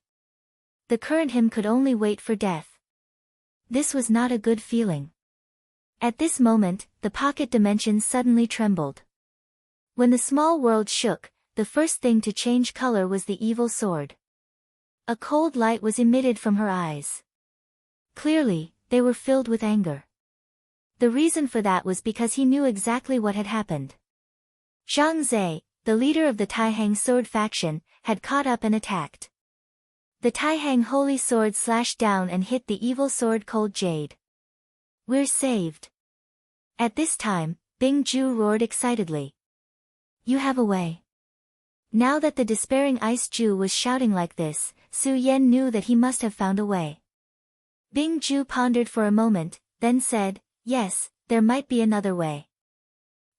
The current him could only wait for death. This was not a good feeling. At this moment, the pocket dimension suddenly trembled. When the small world shook, the first thing to change color was the evil sword. A cold light was emitted from her eyes. Clearly, they were filled with anger. The reason for that was because he knew exactly what had happened. Zhang Zhe, the leader of the Taihang sword faction, had caught up and attacked. The Taihang holy sword slashed down and hit the evil sword Cold Jade. We're saved. At this time, Bing Ju roared excitedly. You have a way. Now that the despairing Ice Ju was shouting like this, Su Yan knew that he must have found a way. Bing Ju pondered for a moment, then said, Yes, there might be another way.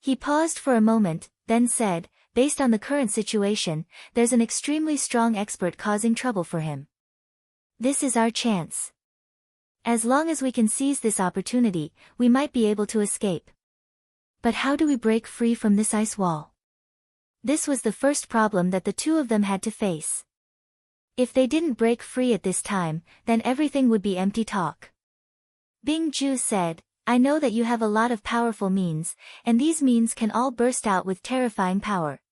He paused for a moment, then said, Based on the current situation, there's an extremely strong expert causing trouble for him. This is our chance. As long as we can seize this opportunity, we might be able to escape. But how do we break free from this ice wall? This was the first problem that the two of them had to face. If they didn't break free at this time, then everything would be empty talk. Bing Ju said, I know that you have a lot of powerful means, and these means can all burst out with terrifying power.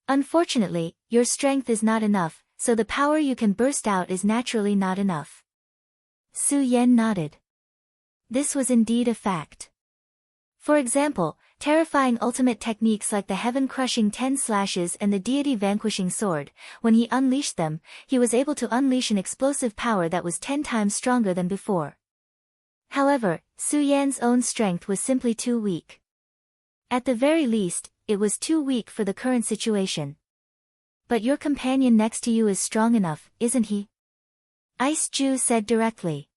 Unfortunately, your strength is not enough, so the power you can burst out is naturally not enough. Su Yan nodded. This was indeed a fact. For example, terrifying ultimate techniques like the heaven-crushing 10 slashes and the deity-vanquishing sword. When he unleashed them, he was able to unleash an explosive power that was 10 times stronger than before. However, Su Yan's own strength was simply too weak. At the very least, it was too weak for the current situation. But your companion next to you is strong enough, isn't he? Ice Ju said directly.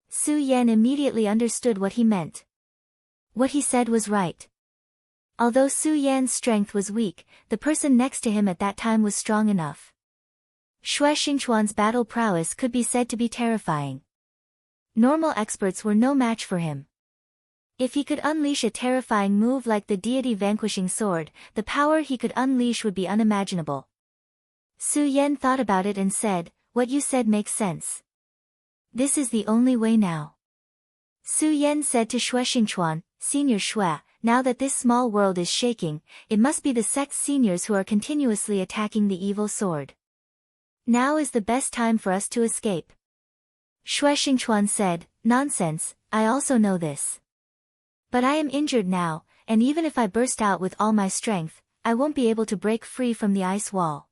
Su Yan immediately understood what he meant. What he said was right. Although Su Yan's strength was weak, the person next to him at that time was strong enough. Xue Xingchuan's battle prowess could be said to be terrifying. Normal experts were no match for him. If he could unleash a terrifying move like the deity-vanquishing sword, the power he could unleash would be unimaginable. Su Yan thought about it and said, "What you said makes sense. This is the only way now." Su Yan said to Xue Xingchuan, "Senior Xue, now that this small world is shaking, it must be the sect's seniors who are continuously attacking the evil sword. Now is the best time for us to escape." Xue Xingchuan said, "Nonsense, I also know this. But I am injured now, and even if I burst out with all my strength, I won't be able to break free from the ice wall.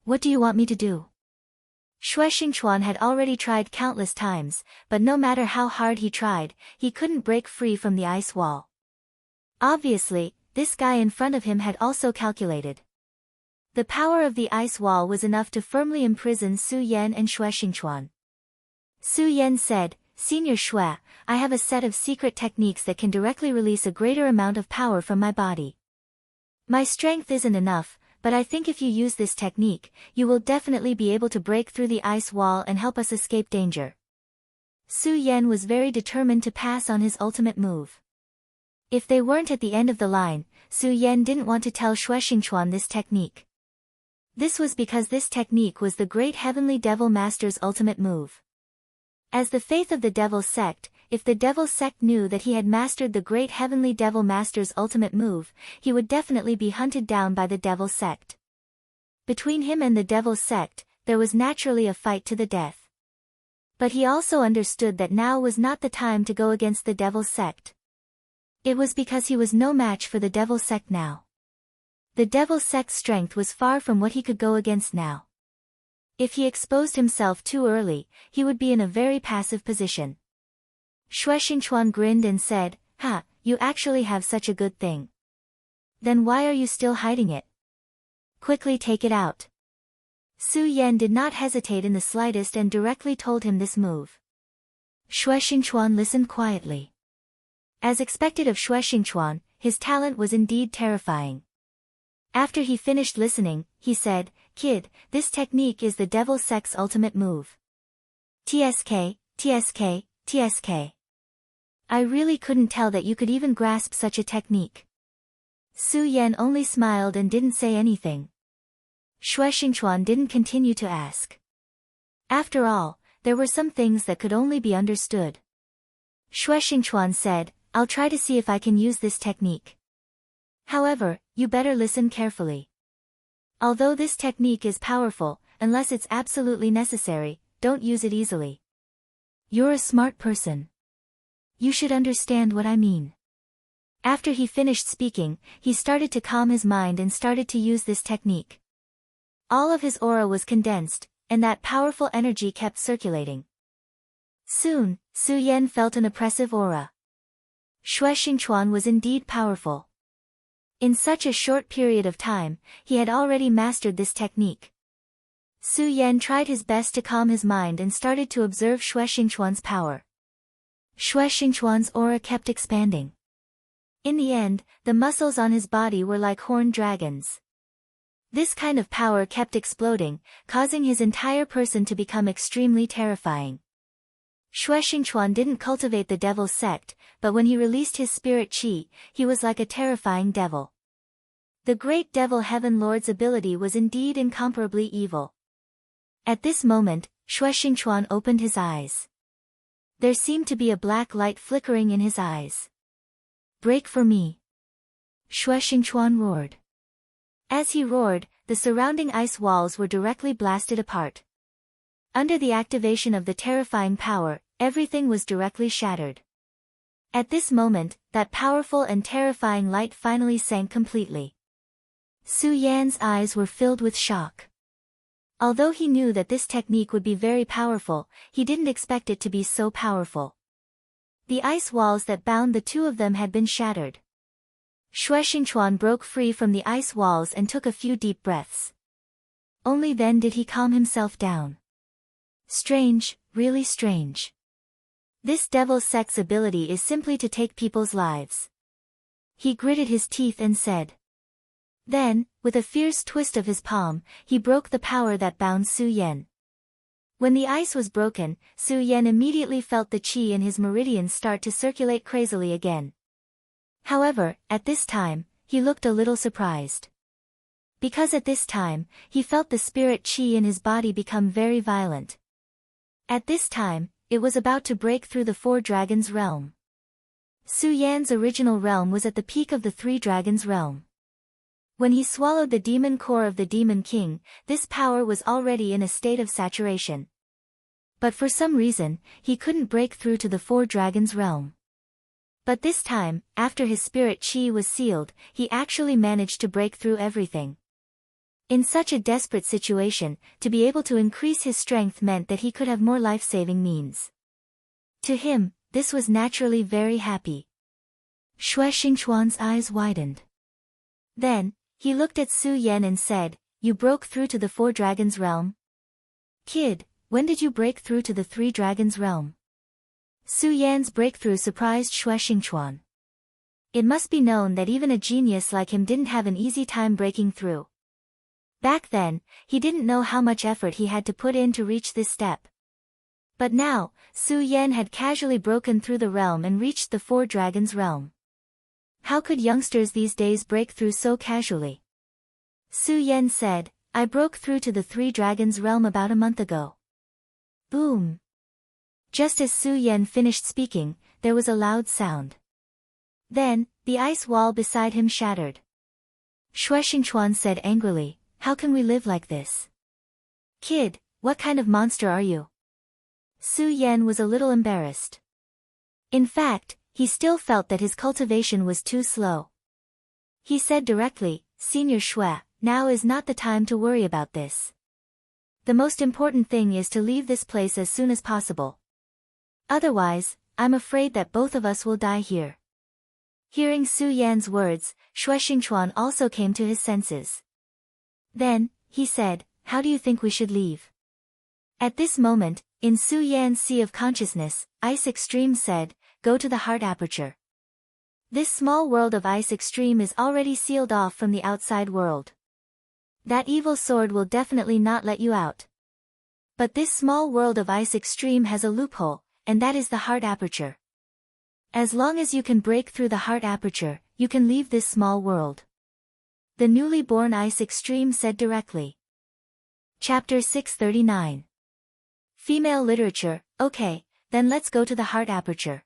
What do you want me to do?" Xue Xingchuan had already tried countless times, but no matter how hard he tried, he couldn't break free from the ice wall. Obviously, this guy in front of him had also calculated. The power of the ice wall was enough to firmly imprison Su Yan and Xue Xingchuan. Su Yan said, "Senior Xue, I have a set of secret techniques that can directly release a greater amount of power from my body. My strength isn't enough, but I think if you use this technique, you will definitely be able to break through the ice wall and help us escape danger." Su Yan was very determined to pass on his ultimate move. If they weren't at the end of the line, Su Yan didn't want to tell Xue Xingchuan this technique. This was because this technique was the great Heavenly Devil Master's ultimate move. As the faith of the Devil Sect, if the Devil Sect knew that he had mastered the great Heavenly Devil Master's ultimate move, he would definitely be hunted down by the Devil Sect. Between him and the Devil Sect, there was naturally a fight to the death. But he also understood that now was not the time to go against the Devil Sect. It was because he was no match for the Devil Sect now. The Devil Sect's strength was far from what he could go against now. If he exposed himself too early, he would be in a very passive position. Xue Xingchuan grinned and said, "Ha, you actually have such a good thing. Then why are you still hiding it? Quickly take it out." Su Yan did not hesitate in the slightest and directly told him this move. Xue Xingchuan listened quietly. As expected of Xue Xingchuan, his talent was indeed terrifying. After he finished listening, he said, "Kid, this technique is the Devil Sect's ultimate move. TSK, TSK, TSK. I really couldn't tell that you could even grasp such a technique." Su Yan only smiled and didn't say anything. Xue Xingchuan didn't continue to ask. After all, there were some things that could only be understood. Xue Xingchuan said, "I'll try to see if I can use this technique. However, you better listen carefully. Although this technique is powerful, unless it's absolutely necessary, don't use it easily. You're a smart person. You should understand what I mean." After he finished speaking, he started to calm his mind and started to use this technique. All of his aura was condensed, and that powerful energy kept circulating. Soon, Su Yan felt an oppressive aura. Xue Xingchuan was indeed powerful. In such a short period of time, he had already mastered this technique. Su Yan tried his best to calm his mind and started to observe Xue Xingchuan's power. Xue Xingchuan's aura kept expanding. In the end, the muscles on his body were like horned dragons. This kind of power kept exploding, causing his entire person to become extremely terrifying. Xue Xingchuan didn't cultivate the Devil Sect, but when he released his spirit chi, he was like a terrifying devil. The great Devil Heaven Lord's ability was indeed incomparably evil. At this moment, Xue Xingchuan opened his eyes. There seemed to be a black light flickering in his eyes. "Break for me!" Xue Xingchuan roared. As he roared, the surrounding ice walls were directly blasted apart. Under the activation of the terrifying power, everything was directly shattered. At this moment, that powerful and terrifying light finally sank completely. Su Yan's eyes were filled with shock. Although he knew that this technique would be very powerful, he didn't expect it to be so powerful. The ice walls that bound the two of them had been shattered. Xue Xingchuan broke free from the ice walls and took a few deep breaths. Only then did he calm himself down. Strange, really strange. This devil's sex ability is simply to take people's lives. He gritted his teeth and said. Then, with a fierce twist of his palm, he broke the power that bound Su Yan. When the ice was broken, Su Yan immediately felt the qi in his meridians start to circulate crazily again. However, at this time, he looked a little surprised. Because at this time, he felt the spirit qi in his body become very violent. At this time, it was about to break through the four dragons' realm. Su Yan's original realm was at the peak of the three dragons' realm. When he swallowed the demon core of the Demon King, this power was already in a state of saturation. But for some reason, he couldn't break through to the four dragons' realm. But this time, after his spirit qi was sealed, he actually managed to break through everything. In such a desperate situation, to be able to increase his strength meant that he could have more life-saving means. To him, this was naturally very happy. Xue Xingchuan's eyes widened. Then, he looked at Su Yan and said, "You broke through to the four dragons' realm? Kid, when did you break through to the three dragons' realm?" Su Yan's breakthrough surprised Xue Xingchuan. It must be known that even a genius like him didn't have an easy time breaking through. Back then, he didn't know how much effort he had to put in to reach this step. But now, Su Yan had casually broken through the realm and reached the four dragons' realm. How could youngsters these days break through so casually? Su Yan said, "I broke through to the three dragons' realm about a month ago." Boom! Just as Su Yan finished speaking, there was a loud sound. Then, the ice wall beside him shattered. Xue Xingchuan said angrily, "How can we live like this? Kid, what kind of monster are you?" Su Yan was a little embarrassed. In fact, he still felt that his cultivation was too slow. He said directly, "Senior Xue, now is not the time to worry about this. The most important thing is to leave this place as soon as possible. Otherwise, I'm afraid that both of us will die here." Hearing Su Yan's words, Xue Xingchuan also came to his senses. Then, he said, "How do you think we should leave?" At this moment, in Su Yan's sea of consciousness, Ice Extreme said, "Go to the heart aperture. This small world of Ice Extreme is already sealed off from the outside world. That evil sword will definitely not let you out. But this small world of Ice Extreme has a loophole, and that is the heart aperture. As long as you can break through the heart aperture, you can leave this small world." The newly born Ice Extreme said directly. Chapter 639. Female Literature. "Okay, then let's go to the heart aperture."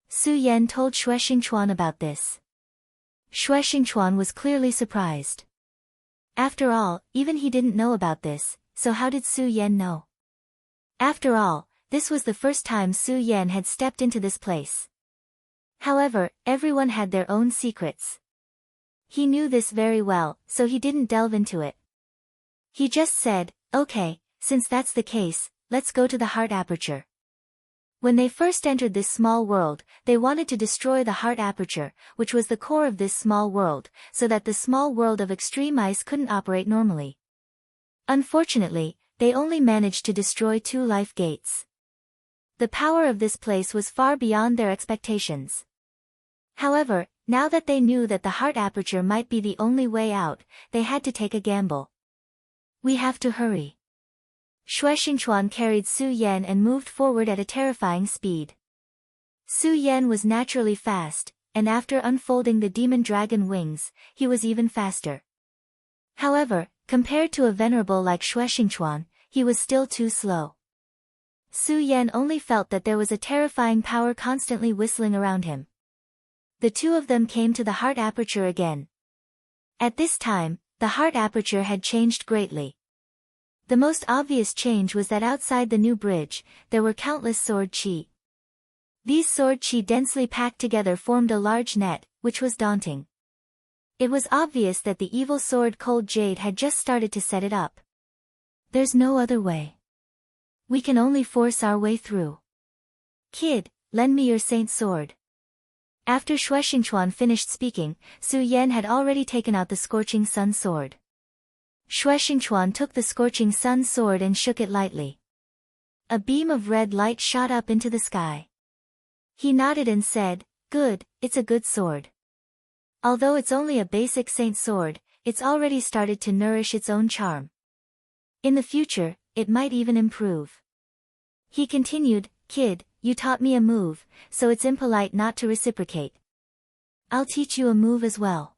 Su Yan told Xue Xingchuan about this. Xue Xingchuan was clearly surprised. After all, even he didn't know about this, so how did Su Yan know? After all, this was the first time Su Yan had stepped into this place. However, everyone had their own secrets. He knew this very well, so he didn't delve into it. He just said, "Okay, since that's the case, let's go to the heart aperture." When they first entered this small world, they wanted to destroy the heart aperture, which was the core of this small world, so that the small world of extreme ice couldn't operate normally. Unfortunately, they only managed to destroy 2 life gates. The power of this place was far beyond their expectations. However, now that they knew that the heart aperture might be the only way out, they had to take a gamble. "We have to hurry." Xue Xingchuan carried Su Yan and moved forward at a terrifying speed. Su Yan was naturally fast, and after unfolding the demon dragon wings, he was even faster. However, compared to a venerable like Xue Xingchuan, he was still too slow. Su Yan only felt that there was a terrifying power constantly whistling around him. The two of them came to the heart aperture again. At this time, the heart aperture had changed greatly. The most obvious change was that outside the new bridge, there were countless sword qi. These sword chi densely packed together formed a large net, which was daunting. It was obvious that the evil sword Cold Jade had just started to set it up. There's no other way. We can only force our way through. Kid, lend me your saint sword. After Xue Xingchuan finished speaking, Su Yan had already taken out the Scorching Sun sword. Xue Xingchuan took the Scorching Sun sword and shook it lightly. A beam of red light shot up into the sky. He nodded and said, "Good, it's a good sword. Although it's only a basic saint sword, it's already started to nourish its own charm. In the future, it might even improve." He continued, "Kid, you taught me a move, so it's impolite not to reciprocate. I'll teach you a move as well.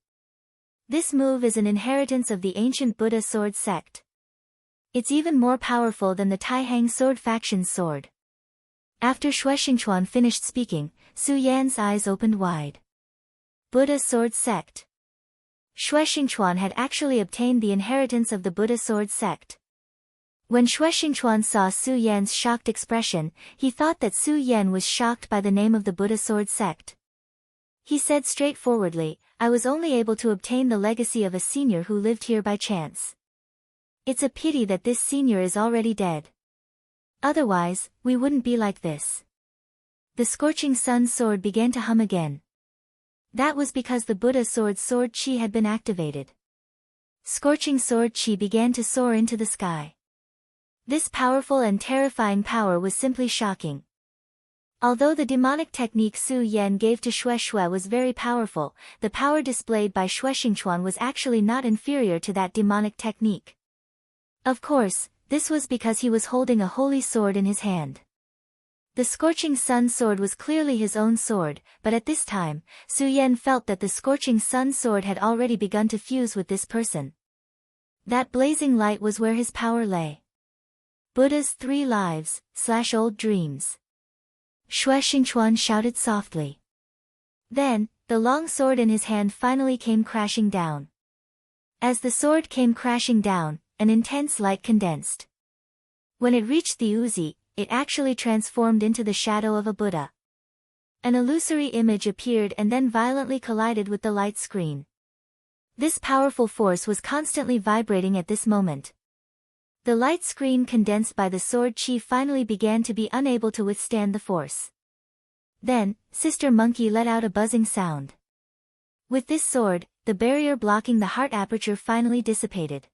This move is an inheritance of the ancient Buddha sword sect. It's even more powerful than the Taihang sword faction's sword." After Xue Xingchuan finished speaking, Su Yan's eyes opened wide. Buddha sword sect. Xue Xingchuan had actually obtained the inheritance of the Buddha sword sect. When Xue Xingchuan saw Su Yan's shocked expression, he thought that Su Yan was shocked by the name of the Buddha sword sect. He said straightforwardly, "I was only able to obtain the legacy of a senior who lived here by chance. It's a pity that this senior is already dead. Otherwise, we wouldn't be like this." The Scorching Sun sword began to hum again. That was because the Buddha sword chi had been activated. Scorching sword chi began to soar into the sky. This powerful and terrifying power was simply shocking. Although the demonic technique Su Yan gave to Xue was very powerful, the power displayed by Xue Xingchuan was actually not inferior to that demonic technique. Of course, this was because he was holding a holy sword in his hand. The Scorching Sun sword was clearly his own sword, but at this time, Su Yan felt that the Scorching Sun sword had already begun to fuse with this person. That blazing light was where his power lay. Buddha's 3 lives, / old dreams. Xue Xingchuan shouted softly. Then, the long sword in his hand finally came crashing down. As the sword came crashing down, an intense light condensed. When it reached the Uzi, it actually transformed into the shadow of a Buddha. An illusory image appeared and then violently collided with the light screen. This powerful force was constantly vibrating at this moment. The light screen condensed by the sword chi finally began to be unable to withstand the force. Then, Sister Monkey let out a buzzing sound. With this sword, the barrier blocking the heart aperture finally dissipated.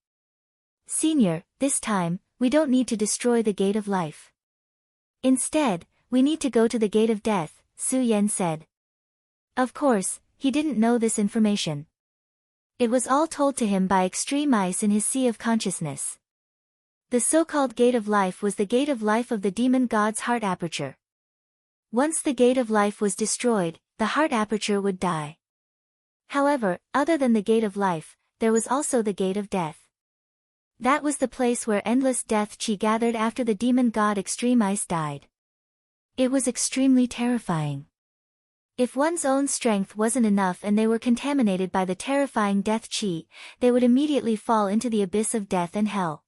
"Senior, this time, we don't need to destroy the gate of life. Instead, we need to go to the gate of death," Su Yan said. Of course, he didn't know this information. It was all told to him by extreme ice in his sea of consciousness. The so-called gate of life was the gate of life of the demon god's heart aperture. Once the gate of life was destroyed, the heart aperture would die. However, other than the gate of life, there was also the gate of death. That was the place where endless death chi gathered after the demon god Extreme Ice died. It was extremely terrifying. If one's own strength wasn't enough and they were contaminated by the terrifying death chi, they would immediately fall into the abyss of death and hell.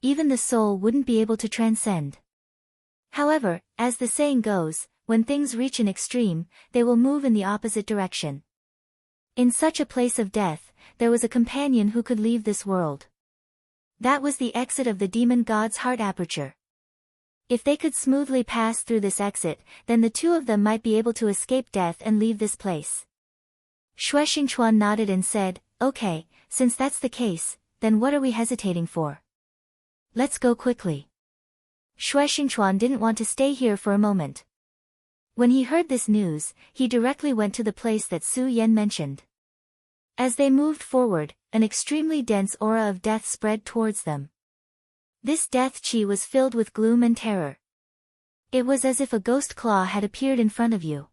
Even the soul wouldn't be able to transcend. However, as the saying goes, when things reach an extreme, they will move in the opposite direction. In such a place of death, there was a companion who could leave this world. That was the exit of the demon god's heart aperture. If they could smoothly pass through this exit, then the two of them might be able to escape death and leave this place. Xue Xingchuan nodded and said, "Okay, since that's the case, then what are we hesitating for? Let's go quickly." Xue Xingchuan didn't want to stay here for a moment. When he heard this news, he directly went to the place that Su Yan mentioned. As they moved forward, an extremely dense aura of death spread towards them. This death chi was filled with gloom and terror. It was as if a ghost claw had appeared in front of you.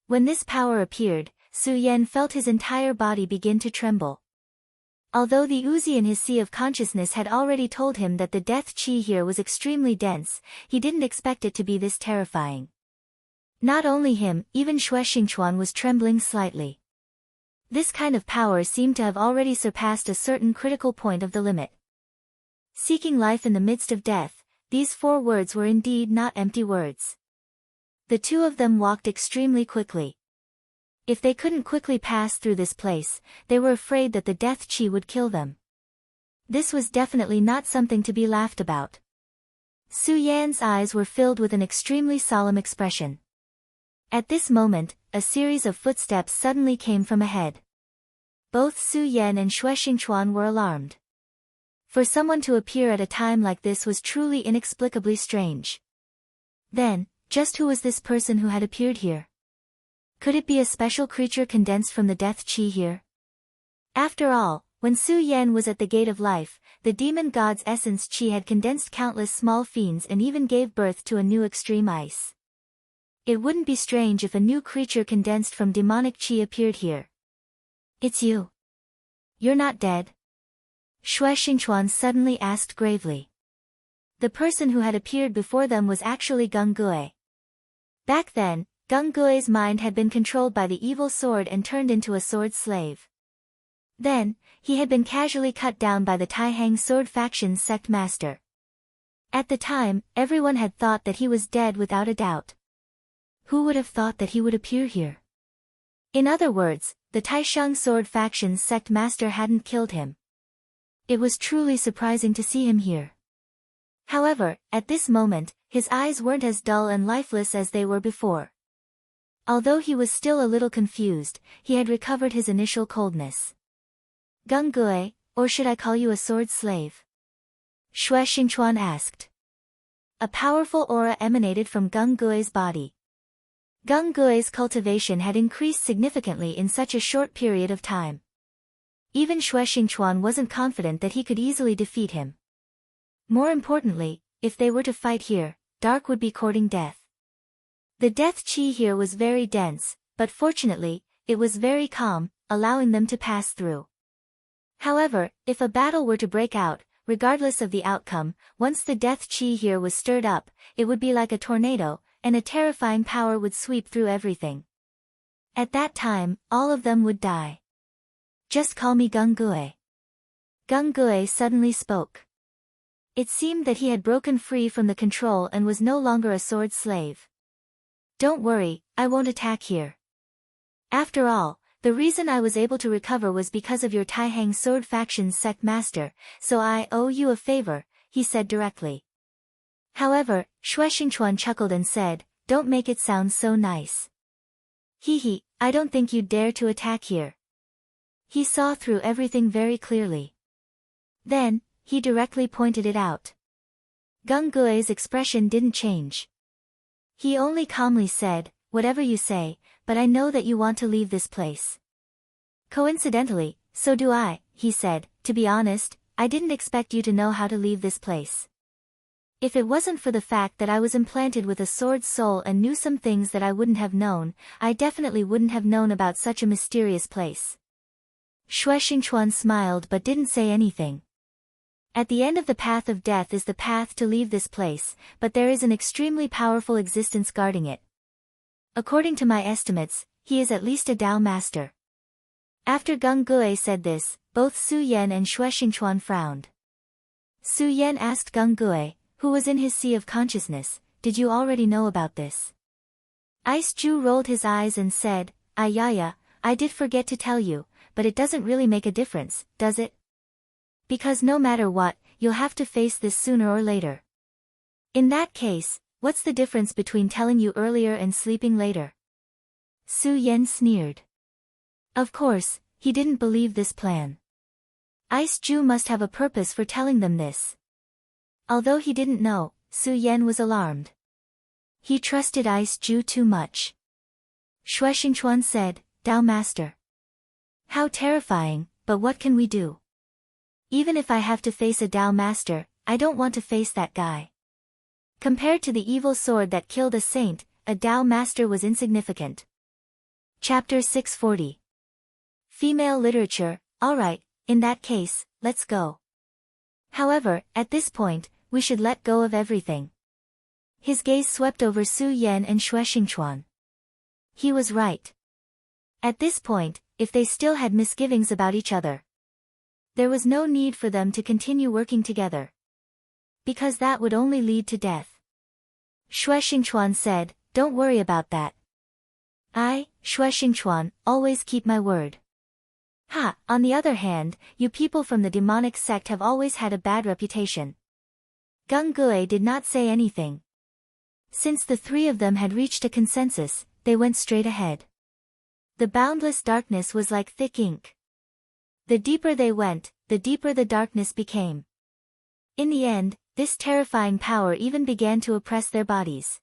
When this power appeared, Su Yan felt his entire body begin to tremble. Although the Uzi in his sea of consciousness had already told him that the death chi here was extremely dense, he didn't expect it to be this terrifying. Not only him, even Xue Xingchuan was trembling slightly. This kind of power seemed to have already surpassed a certain critical point of the limit. Seeking life in the midst of death, these 4 words were indeed not empty words. The two of them walked extremely quickly. If they couldn't quickly pass through this place, they were afraid that the death chi would kill them. This was definitely not something to be laughed about. Su Yan's eyes were filled with an extremely solemn expression. At this moment, a series of footsteps suddenly came from ahead. Both Su Yan and Xue Xingchuan were alarmed. For someone to appear at a time like this was truly inexplicably strange. Then, just who was this person who had appeared here? Could it be a special creature condensed from the death chi here? After all, when Su Yan was at the gate of life, the demon god's essence chi had condensed countless small fiends and even gave birth to a new extreme ice. It wouldn't be strange if a new creature condensed from demonic chi appeared here. It's you. You're not dead? Xue Xingchuan suddenly asked gravely. The person who had appeared before them was actually Gung Gue. Back then, Gung Gue's mind had been controlled by the evil sword and turned into a sword slave. Then, he had been casually cut down by the Taihang sword faction's sect master. At the time, everyone had thought that he was dead without a doubt. Who would have thought that he would appear here? In other words, the Taisheng sword faction's sect master hadn't killed him. It was truly surprising to see him here. However, at this moment, his eyes weren't as dull and lifeless as they were before. Although he was still a little confused, he had recovered his initial coldness. Gung Gue, or should I call you a sword slave? Xue Xingchuan asked. A powerful aura emanated from Gung Gue's body. Gung Gue's cultivation had increased significantly in such a short period of time. Even Xue Xingchuan wasn't confident that he could easily defeat him. More importantly, if they were to fight here, Dark would be courting death. The death chi here was very dense, but fortunately, it was very calm, allowing them to pass through. However, if a battle were to break out, regardless of the outcome, once the death chi here was stirred up, it would be like a tornado, and a terrifying power would sweep through everything. At that time, all of them would die. Just call me Gung Gue. Gung Gue suddenly spoke. It seemed that he had broken free from the control and was no longer a sword slave. Don't worry, I won't attack here. After all, the reason I was able to recover was because of your Taihang sword faction's sect master, so I owe you a favor, he said directly. However, Xue Xingchuan chuckled and said, don't make it sound so nice. Hee, I don't think you'd dare to attack here. He saw through everything very clearly. Then, he directly pointed it out. Gung Gue's expression didn't change. He only calmly said, whatever you say, but I know that you want to leave this place. Coincidentally, so do I, he said, to be honest, I didn't expect you to know how to leave this place. If it wasn't for the fact that I was implanted with a sword soul and knew some things that I wouldn't have known, I definitely wouldn't have known about such a mysterious place. Xue Xingchuan smiled but didn't say anything. At the end of the path of death is the path to leave this place, but there is an extremely powerful existence guarding it. According to my estimates, he is at least a Dao master. After Gung Gue said this, both Su Yan and Xue Xingchuan frowned. Su Yan asked Gung Gue, who was in his sea of consciousness, did you already know about this? Ice Ju rolled his eyes and said, yeah, I did forget to tell you, but it doesn't really make a difference, does it? Because no matter what, you'll have to face this sooner or later. In that case, what's the difference between telling you earlier and sleeping later? Su Yan sneered. Of course, he didn't believe this plan. Ice Ju must have a purpose for telling them this. Although he didn't know, Su Yan was alarmed. He trusted Ice Ju too much. Xue Xingchuan said, Dao Master. How terrifying, but what can we do? Even if I have to face a Dao Master, I don't want to face that guy. Compared to the evil sword that killed a saint, a Dao Master was insignificant. Chapter 640. Female literature, alright, in that case, let's go. However, at this point, we should let go of everything. His gaze swept over Su Yan and Xue Xingchuan. He was right. At this point, if they still had misgivings about each other, there was no need for them to continue working together. Because that would only lead to death. Xue Xingchuan said, don't worry about that. I, Shui Xingchuan, always keep my word. Ha, on the other hand, you people from the demonic sect have always had a bad reputation. Gung Gue did not say anything. Since the three of them had reached a consensus, they went straight ahead. The boundless darkness was like thick ink. The deeper they went, the deeper the darkness became. In the end, this terrifying power even began to oppress their bodies.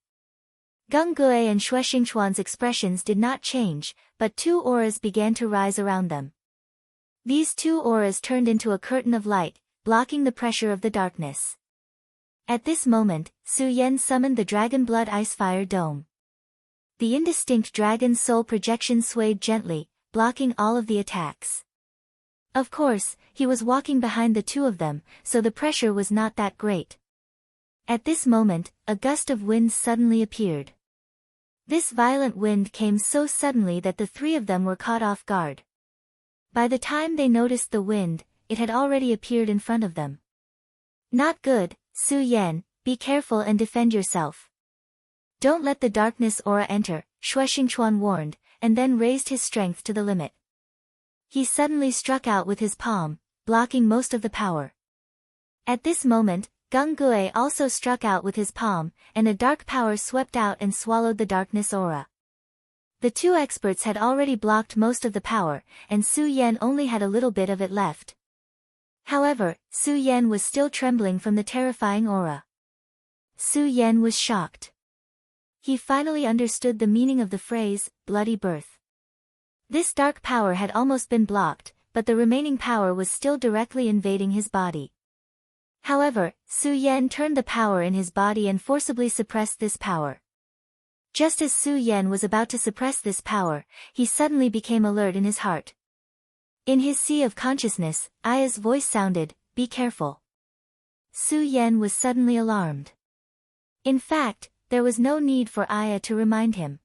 Gung Gue and Shui Xingchuan's expressions did not change, but two auras began to rise around them. These two auras turned into a curtain of light, blocking the pressure of the darkness. At this moment, Su Yan summoned the Dragon Blood Icefire Dome. The indistinct dragon's soul projection swayed gently, blocking all of the attacks. Of course, he was walking behind the two of them, so the pressure was not that great. At this moment, a gust of wind suddenly appeared. This violent wind came so suddenly that the three of them were caught off guard. By the time they noticed the wind, it had already appeared in front of them. Not good, Su Yan, be careful and defend yourself. Don't let the darkness aura enter, Shui Xingchuan warned, and then raised his strength to the limit. He suddenly struck out with his palm, blocking most of the power. At this moment, Gung Gue also struck out with his palm, and a dark power swept out and swallowed the darkness aura. The two experts had already blocked most of the power, and Su Yan only had a little bit of it left. However, Su Yan was still trembling from the terrifying aura. Su Yan was shocked. He finally understood the meaning of the phrase, bloody birth. This dark power had almost been blocked, but the remaining power was still directly invading his body. However, Su Yan turned the power in his body and forcibly suppressed this power. Just as Su Yan was about to suppress this power, he suddenly became alert in his heart. In his sea of consciousness, Aya's voice sounded, "Be careful." Su Yan was suddenly alarmed. In fact, there was no need for Aya to remind him.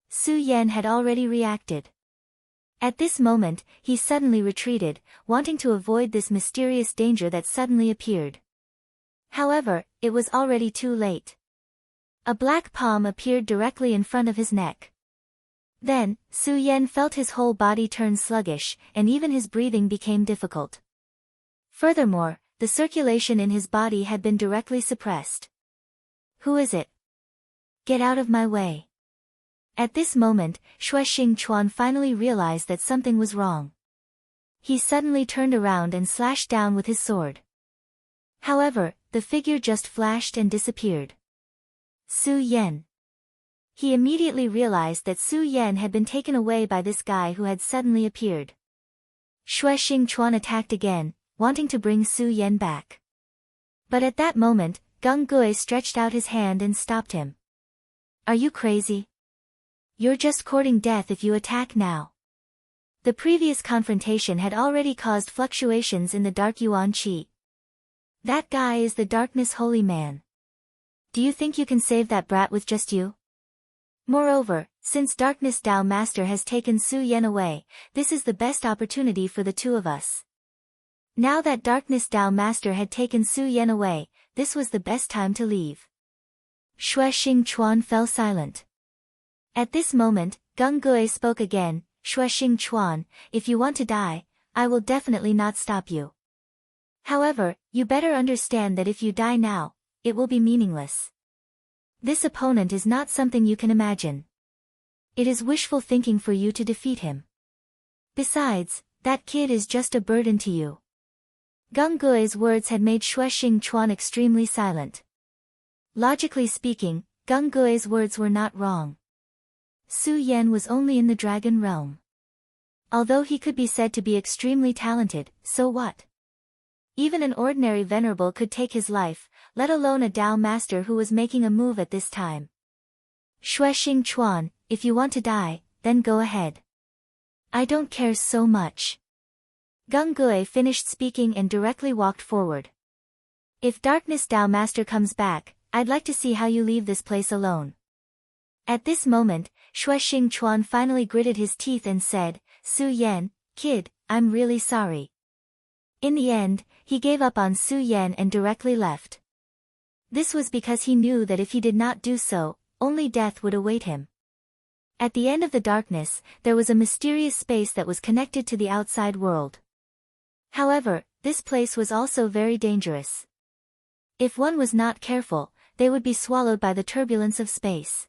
Su Yan had already reacted. At this moment, he suddenly retreated, wanting to avoid this mysterious danger that suddenly appeared. However, it was already too late. A black palm appeared directly in front of his neck. Then, Su Yan felt his whole body turn sluggish, and even his breathing became difficult. Furthermore, the circulation in his body had been directly suppressed. Who is it? Get out of my way. At this moment, Shui Xingchuan finally realized that something was wrong. He suddenly turned around and slashed down with his sword. However, the figure just flashed and disappeared. Su Yan. He immediately realized that Su Yan had been taken away by this guy who had suddenly appeared. Shui Xingchuan attacked again, wanting to bring Su Yan back. But at that moment, Gung Gue stretched out his hand and stopped him. Are you crazy? You're just courting death if you attack now. The previous confrontation had already caused fluctuations in the Dark Yuan Qi. That guy is the Darkness Holy Man. Do you think you can save that brat with just you? Moreover, since Darkness Dao Master has taken Su Yan away, this is the best opportunity for the two of us. Now that Darkness Dao Master had taken Su Yan away, this was the best time to leave. Shui Xingchuan fell silent. At this moment, Gung Gue spoke again, Shui Xingchuan, if you want to die, I will definitely not stop you. However, you better understand that if you die now, it will be meaningless. This opponent is not something you can imagine. It is wishful thinking for you to defeat him. Besides, that kid is just a burden to you. Gung Gue's words had made Shui Xingchuan extremely silent. Logically speaking, Gung Gue's words were not wrong. Su Yan was only in the dragon realm. Although he could be said to be extremely talented, so what? Even an ordinary venerable could take his life, let alone a Dao master who was making a move at this time. Shui Xingchuan, if you want to die, then go ahead. I don't care so much. Gung Gue finished speaking and directly walked forward. If Darkness Dao Master comes back, I'd like to see how you leave this place alone. At this moment, Shui Xingchuan finally gritted his teeth and said, Su Yan, kid, I'm really sorry. In the end, he gave up on Su Yan and directly left. This was because he knew that if he did not do so, only death would await him. At the end of the darkness, there was a mysterious space that was connected to the outside world. However, this place was also very dangerous. If one was not careful, they would be swallowed by the turbulence of space.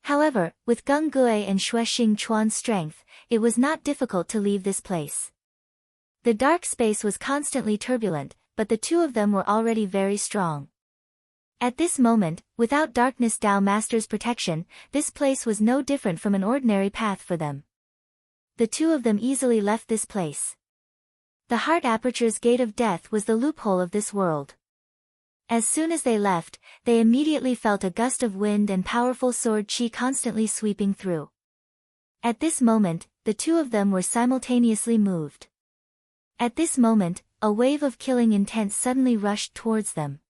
However, with Gung Gui and Xuexing Chuan's strength, it was not difficult to leave this place. The dark space was constantly turbulent, but the two of them were already very strong. At this moment, without Darkness Dao Master's protection, this place was no different from an ordinary path for them. The two of them easily left this place. The Heart Aperture's Gate of Death was the loophole of this world. As soon as they left, they immediately felt a gust of wind and powerful sword chi constantly sweeping through. At this moment, the two of them were simultaneously moved. At this moment, a wave of killing intent suddenly rushed towards them.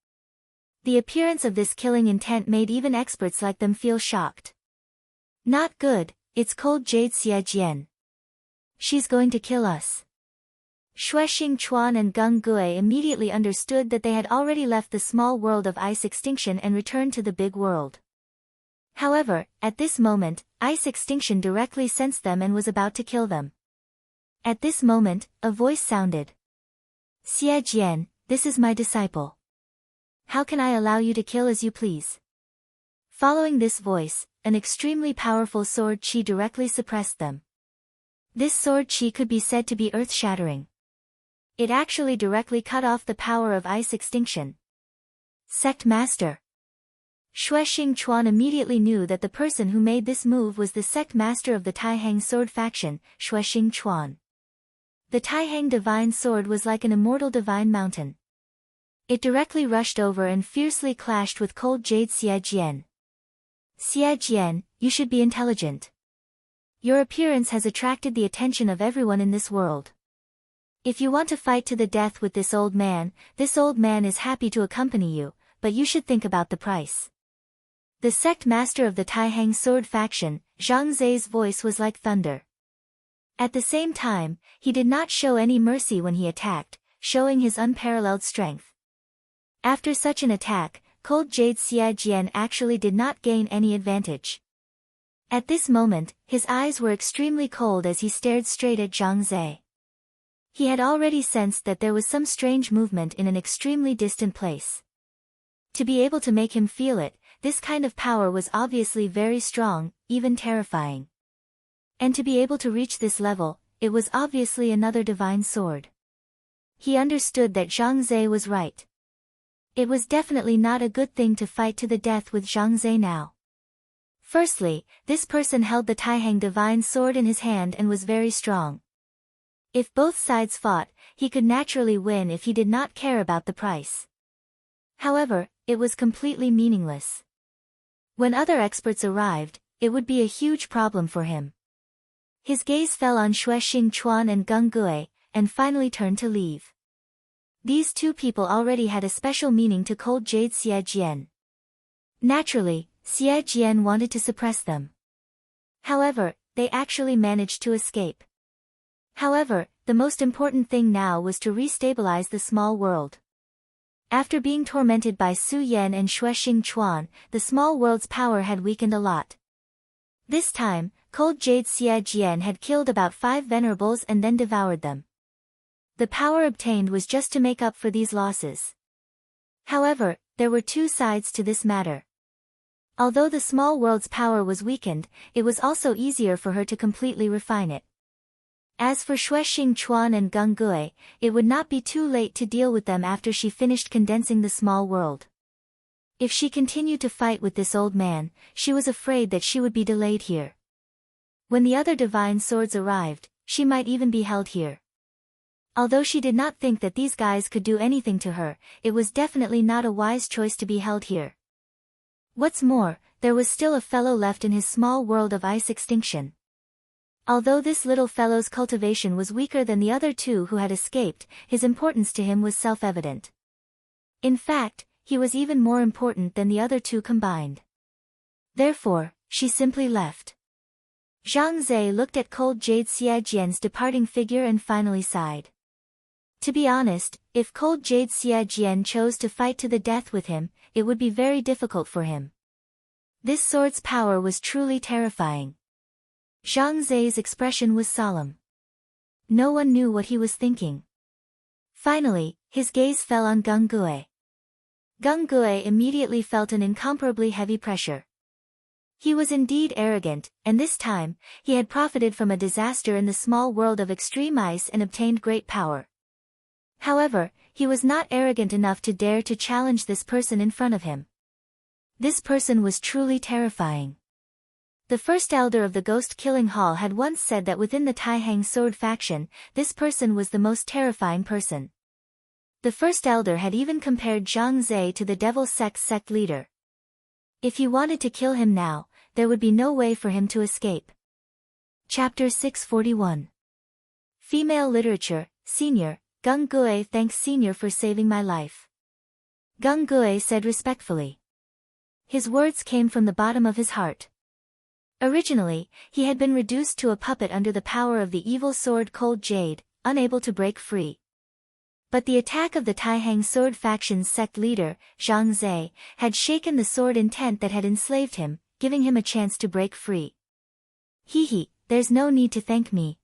The appearance of this killing intent made even experts like them feel shocked. Not good, it's cold Jade Xiejian. She's going to kill us. Xuexing Chuan and Gung Gui immediately understood that they had already left the small world of ice extinction and returned to the big world. However, at this moment, ice extinction directly sensed them and was about to kill them. At this moment, a voice sounded. Xiejian, this is my disciple. How can I allow you to kill as you please? Following this voice, an extremely powerful sword chi directly suppressed them. This sword chi could be said to be earth-shattering. It actually directly cut off the power of ice extinction. Sect Master. Xuexing Chuan immediately knew that the person who made this move was the sect master of the Taihang sword faction, Xuexing Chuan. The Taihang divine sword was like an immortal divine mountain. It directly rushed over and fiercely clashed with cold Jade Xiejian. Xiejian, you should be intelligent. Your appearance has attracted the attention of everyone in this world. If you want to fight to the death with this old man is happy to accompany you, but you should think about the price. The sect master of the Taihang sword faction, Zhang Zhe's voice was like thunder. At the same time, he did not show any mercy when he attacked, showing his unparalleled strength. After such an attack, cold Jade Xiejian actually did not gain any advantage. At this moment, his eyes were extremely cold as he stared straight at Zhang Zhe. He had already sensed that there was some strange movement in an extremely distant place. To be able to make him feel it, this kind of power was obviously very strong, even terrifying. And to be able to reach this level, it was obviously another divine sword. He understood that Zhang Zhe was right. It was definitely not a good thing to fight to the death with Zhang Zhe now. Firstly, this person held the Taihang divine sword in his hand and was very strong. If both sides fought, he could naturally win if he did not care about the price. However, it was completely meaningless. When other experts arrived, it would be a huge problem for him. His gaze fell on Xuexing Chuan and Gung Gui, and finally turned to leave. These two people already had a special meaning to cold Jade Xiejian. Naturally, Xiejian wanted to suppress them. However, they actually managed to escape. However, the most important thing now was to restabilize the small world. After being tormented by Su Yan and Xuexing Chuan, the small world's power had weakened a lot. This time, cold Jade Xiejian had killed about 5 venerables and then devoured them. The power obtained was just to make up for these losses. However, there were two sides to this matter. Although the small world's power was weakened, it was also easier for her to completely refine it. As for Xuexing Chuan and Gung Gui, it would not be too late to deal with them after she finished condensing the small world. If she continued to fight with this old man, she was afraid that she would be delayed here. When the other divine swords arrived, she might even be held here. Although she did not think that these guys could do anything to her, it was definitely not a wise choice to be held here. What's more, there was still a fellow left in his small world of ice extinction. Although this little fellow's cultivation was weaker than the other two who had escaped, his importance to him was self-evident. In fact, he was even more important than the other two combined. Therefore, she simply left. Zhang Zhe looked at cold Jade Xiejian's departing figure and finally sighed. To be honest, if cold Jade Xiejian chose to fight to the death with him, it would be very difficult for him. This sword's power was truly terrifying. Zhang Zai's expression was solemn. No one knew what he was thinking. Finally, his gaze fell on Gung Gue. Gung Gue immediately felt an incomparably heavy pressure. He was indeed arrogant, and this time, he had profited from a disaster in the small world of extreme ice and obtained great power. However, he was not arrogant enough to dare to challenge this person in front of him. This person was truly terrifying. The first elder of the Ghost Killing Hall had once said that within the Taihang Sword faction, this person was the most terrifying person. The first elder had even compared Zhang Zai to the Devil Sect's sect leader. If he wanted to kill him now, there would be no way for him to escape. Chapter 641. Female Literature, Senior, Gung Gue thanks Senior for saving my life. Gung Gue said respectfully. His words came from the bottom of his heart. Originally, he had been reduced to a puppet under the power of the evil sword Cold Jade, unable to break free. But the attack of the Taihang Sword faction's sect leader, Zhang Zai, had shaken the sword intent that had enslaved him, giving him a chance to break free. There's no need to thank me.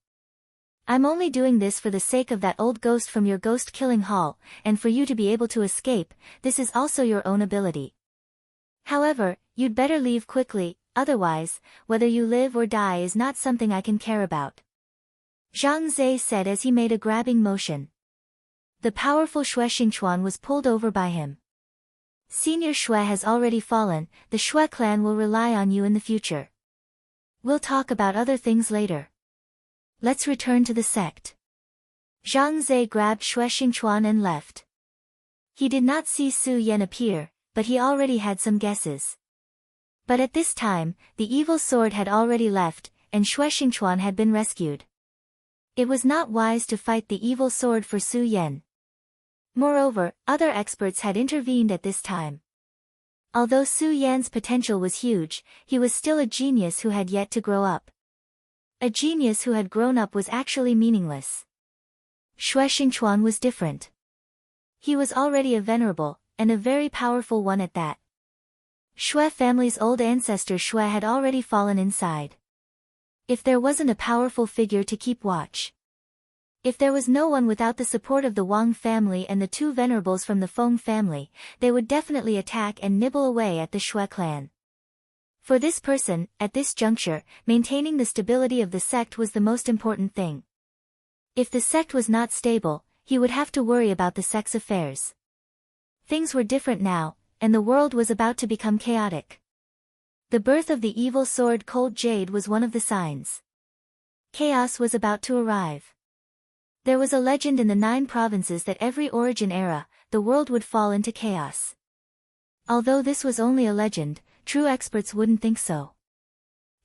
I'm only doing this for the sake of that old ghost from your Ghost Killing Hall, and for you to be able to escape. This is also your own ability. However, you'd better leave quickly, otherwise, whether you live or die is not something I can care about. Zhang Zai said as he made a grabbing motion. The powerful Xue Xingchuan was pulled over by him. Senior Xue has already fallen, the Xue clan will rely on you in the future. We'll talk about other things later. Let's return to the sect. Zhang Zai grabbed Xue Xingchuan and left. He did not see Su Yan appear, but he already had some guesses. But at this time, the evil sword had already left, and Xue Xingchuan had been rescued. It was not wise to fight the evil sword for Su Yan. Moreover, other experts had intervened at this time. Although Su Yan's potential was huge, he was still a genius who had yet to grow up. A genius who had grown up was actually meaningless. Xue Xingchuan was different. He was already a venerable, and a very powerful one at that. Xue family's old ancestor Xue had already fallen inside. If there wasn't a powerful figure to keep watch. If there was no one without the support of the Wang family and the two venerables from the Feng family, they would definitely attack and nibble away at the Xue clan. For this person, at this juncture, maintaining the stability of the sect was the most important thing. If the sect was not stable, he would have to worry about the sect's affairs. Things were different now, and the world was about to become chaotic. The birth of the evil sword Cold Jade was one of the signs. Chaos was about to arrive. There was a legend in the 9 provinces that every origin era, the world would fall into chaos. Although this was only a legend, true experts wouldn't think so.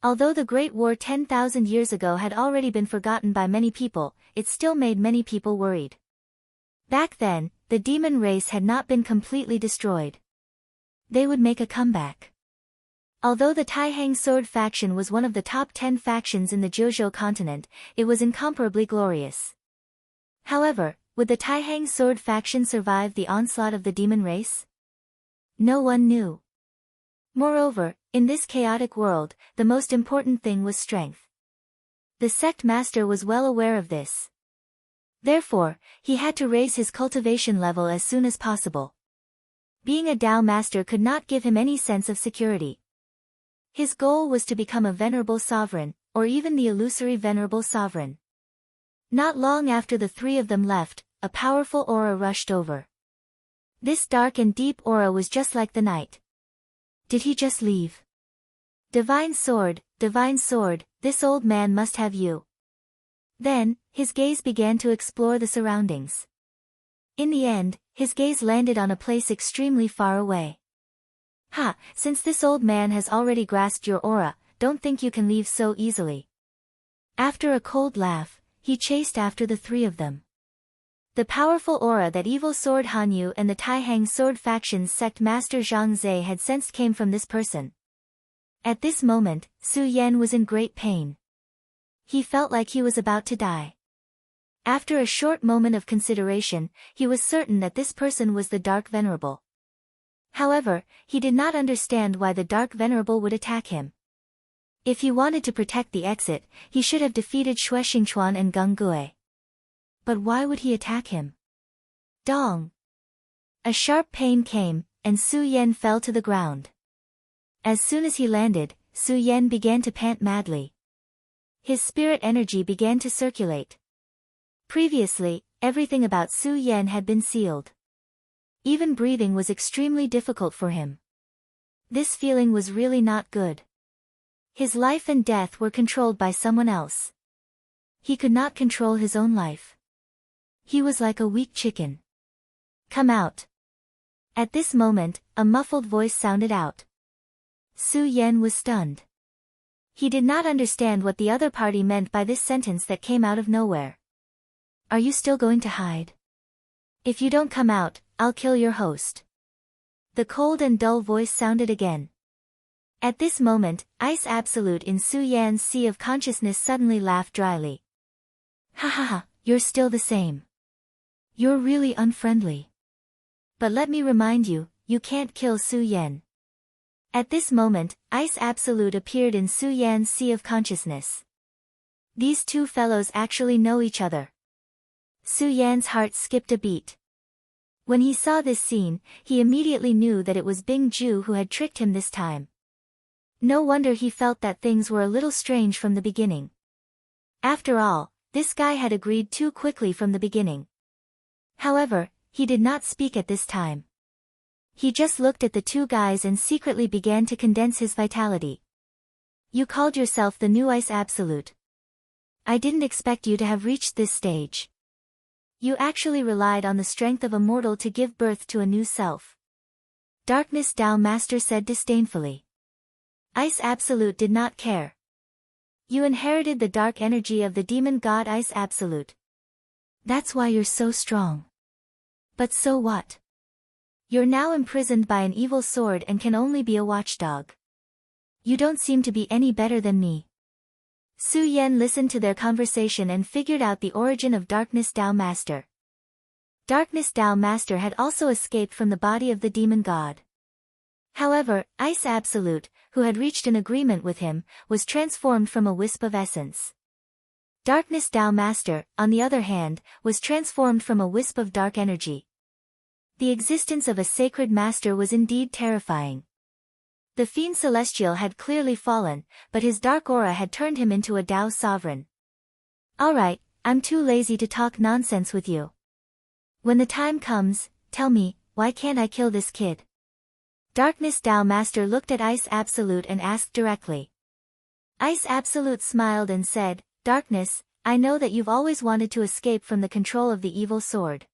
Although the Great War 10,000 years ago had already been forgotten by many people, it still made many people worried. Back then, the demon race had not been completely destroyed. They would make a comeback. Although the Taihang Sword faction was one of the top 10 factions in the Jiuzhou continent, it was incomparably glorious. However, would the Taihang Sword faction survive the onslaught of the demon race? No one knew. Moreover, in this chaotic world, the most important thing was strength. The sect master was well aware of this. Therefore, he had to raise his cultivation level as soon as possible. Being a Dao master could not give him any sense of security. His goal was to become a venerable sovereign, or even the illusory venerable sovereign. Not long after the 3 of them left, a powerful aura rushed over. This dark and deep aura was just like the night. Did he just leave? Divine sword, this old man must have you. Then, his gaze began to explore the surroundings. In the end, his gaze landed on a place extremely far away. Since this old man has already grasped your aura, don't think you can leave so easily. After a cold laugh, he chased after the 3 of them. The powerful aura that evil sword Hanyu and the Taihang Sword faction's sect master Zhang Zai had sensed came from this person. At this moment, Su Yan was in great pain. He felt like he was about to die. After a short moment of consideration, he was certain that this person was the Dark Venerable. However, he did not understand why the Dark Venerable would attack him. If he wanted to protect the exit, he should have defeated Xue Xingchuan and Geng Gue. But why would he attack him? Dong! A sharp pain came, and Su Yan fell to the ground. As soon as he landed, Su Yan began to pant madly. His spirit energy began to circulate. Previously, everything about Su Yan had been sealed. Even breathing was extremely difficult for him. This feeling was really not good. His life and death were controlled by someone else. He could not control his own life. He was like a weak chicken. Come out. At this moment, a muffled voice sounded out. Su Yan was stunned. He did not understand what the other party meant by this sentence that came out of nowhere. Are you still going to hide? If you don't come out, I'll kill your host. The cold and dull voice sounded again. At this moment, Ice Absolute in Su Yan's sea of consciousness suddenly laughed dryly. Ha ha ha, you're still the same. You're really unfriendly. But let me remind you, you can't kill Su Yan. At this moment, Ice Absolute appeared in Su Yan's sea of consciousness. These two fellows actually know each other. Su Yan's heart skipped a beat. When he saw this scene, he immediately knew that it was Bing Ju who had tricked him this time. No wonder he felt that things were a little strange from the beginning. After all, this guy had agreed too quickly from the beginning. However, he did not speak at this time. He just looked at the two guys and secretly began to condense his vitality. You called yourself the new Ice Absolute. I didn't expect you to have reached this stage. You actually relied on the strength of a mortal to give birth to a new self. Darkness Tao Master said disdainfully. Ice Absolute did not care. You inherited the dark energy of the demon god Ice Absolute. That's why you're so strong. But so what? You're now imprisoned by an evil sword and can only be a watchdog. You don't seem to be any better than me. Su Yan listened to their conversation and figured out the origin of Darkness Tao Master. Darkness Tao Master had also escaped from the body of the demon god. However, Ice Absolute, who had reached an agreement with him, was transformed from a wisp of essence. Darkness Tao Master, on the other hand, was transformed from a wisp of dark energy. The existence of a sacred master was indeed terrifying. The Fiend Celestial had clearly fallen, but his dark aura had turned him into a Tao sovereign. Alright, I'm too lazy to talk nonsense with you. When the time comes, tell me, why can't I kill this kid? Darkness Tao Master looked at Ice Absolute and asked directly. Ice Absolute smiled and said, Darkness, I know that you've always wanted to escape from the control of the evil sword.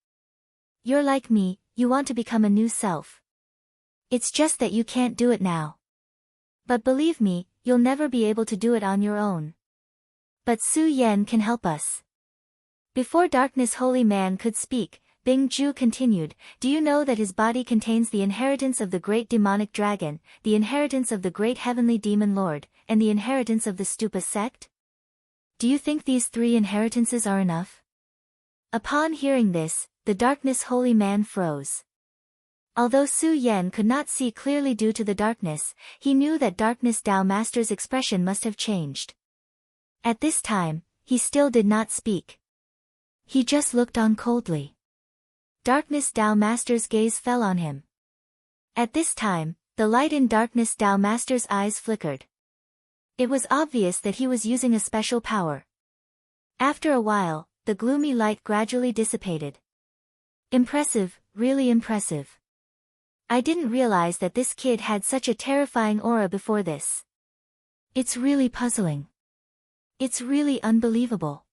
You're like me, you want to become a new self. It's just that you can't do it now. But believe me, you'll never be able to do it on your own. But Su Yan can help us. Before Darkness Holy Man could speak, Bing Ju continued, do you know that his body contains the inheritance of the great demonic dragon, the inheritance of the great heavenly demon lord, and the inheritance of the Stupa sect? Do you think these three inheritances are enough? Upon hearing this, the Darkness Holy Man froze. Although Su Yan could not see clearly due to the darkness, he knew that Darkness Tao Master's expression must have changed. At this time, he still did not speak. He just looked on coldly. Darkness Tao Master's gaze fell on him. At this time, the light in Darkness Tao Master's eyes flickered. It was obvious that he was using a special power. After a while, the gloomy light gradually dissipated. Impressive, really impressive. I didn't realize that this kid had such a terrifying aura before this. It's really puzzling. It's really unbelievable.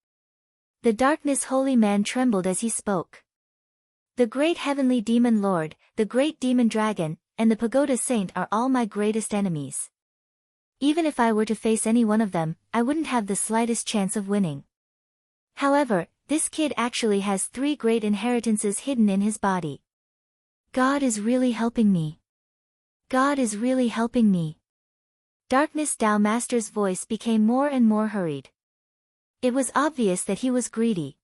The Darkness Holy Man trembled as he spoke. The great heavenly demon lord, the great demon dragon, and the pagoda saint are all my greatest enemies. Even if I were to face any one of them, I wouldn't have the slightest chance of winning. However, this kid actually has three great inheritances hidden in his body. God is really helping me. God is really helping me. Darkness Tao Master's voice became more and more hurried. It was obvious that he was greedy.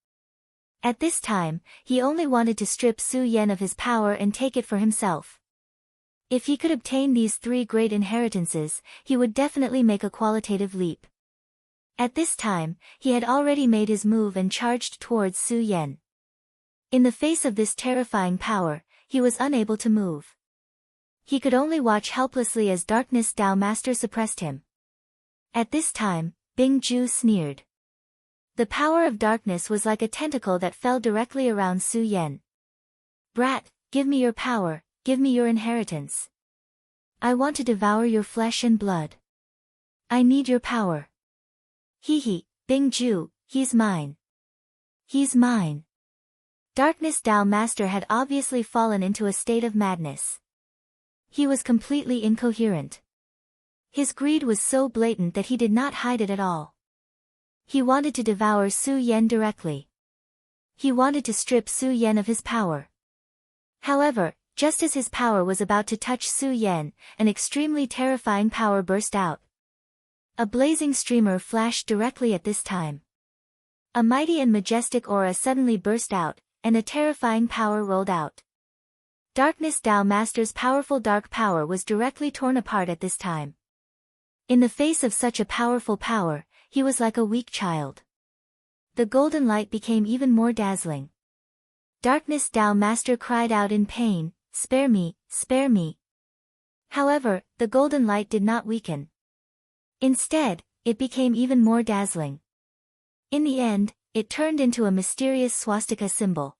At this time, he only wanted to strip Su Yan of his power and take it for himself. If he could obtain these 3 great inheritances, he would definitely make a qualitative leap. At this time, he had already made his move and charged towards Su Yan. In the face of this terrifying power, he was unable to move. He could only watch helplessly as Darkness Tao Master suppressed him. At this time, Bing Ju sneered. The power of darkness was like a tentacle that fell directly around Su Yan. Brat, give me your power, give me your inheritance. I want to devour your flesh and blood. I need your power. Hee, Bing Ju, he's mine. He's mine. Darkness Tao Master had obviously fallen into a state of madness. He was completely incoherent. His greed was so blatant that he did not hide it at all. He wanted to devour Su Yan directly. He wanted to strip Su Yan of his power. However, just as his power was about to touch Su Yan, an extremely terrifying power burst out. A blazing streamer flashed directly at this time. A mighty and majestic aura suddenly burst out, and a terrifying power rolled out. Darkness Tao Master's powerful dark power was directly torn apart at this time. In the face of such a powerful power, he was like a weak child. The golden light became even more dazzling. Darkness Tao Master cried out in pain, "Spare me, spare me." However, the golden light did not weaken. Instead, it became even more dazzling. In the end, it turned into a mysterious swastika symbol.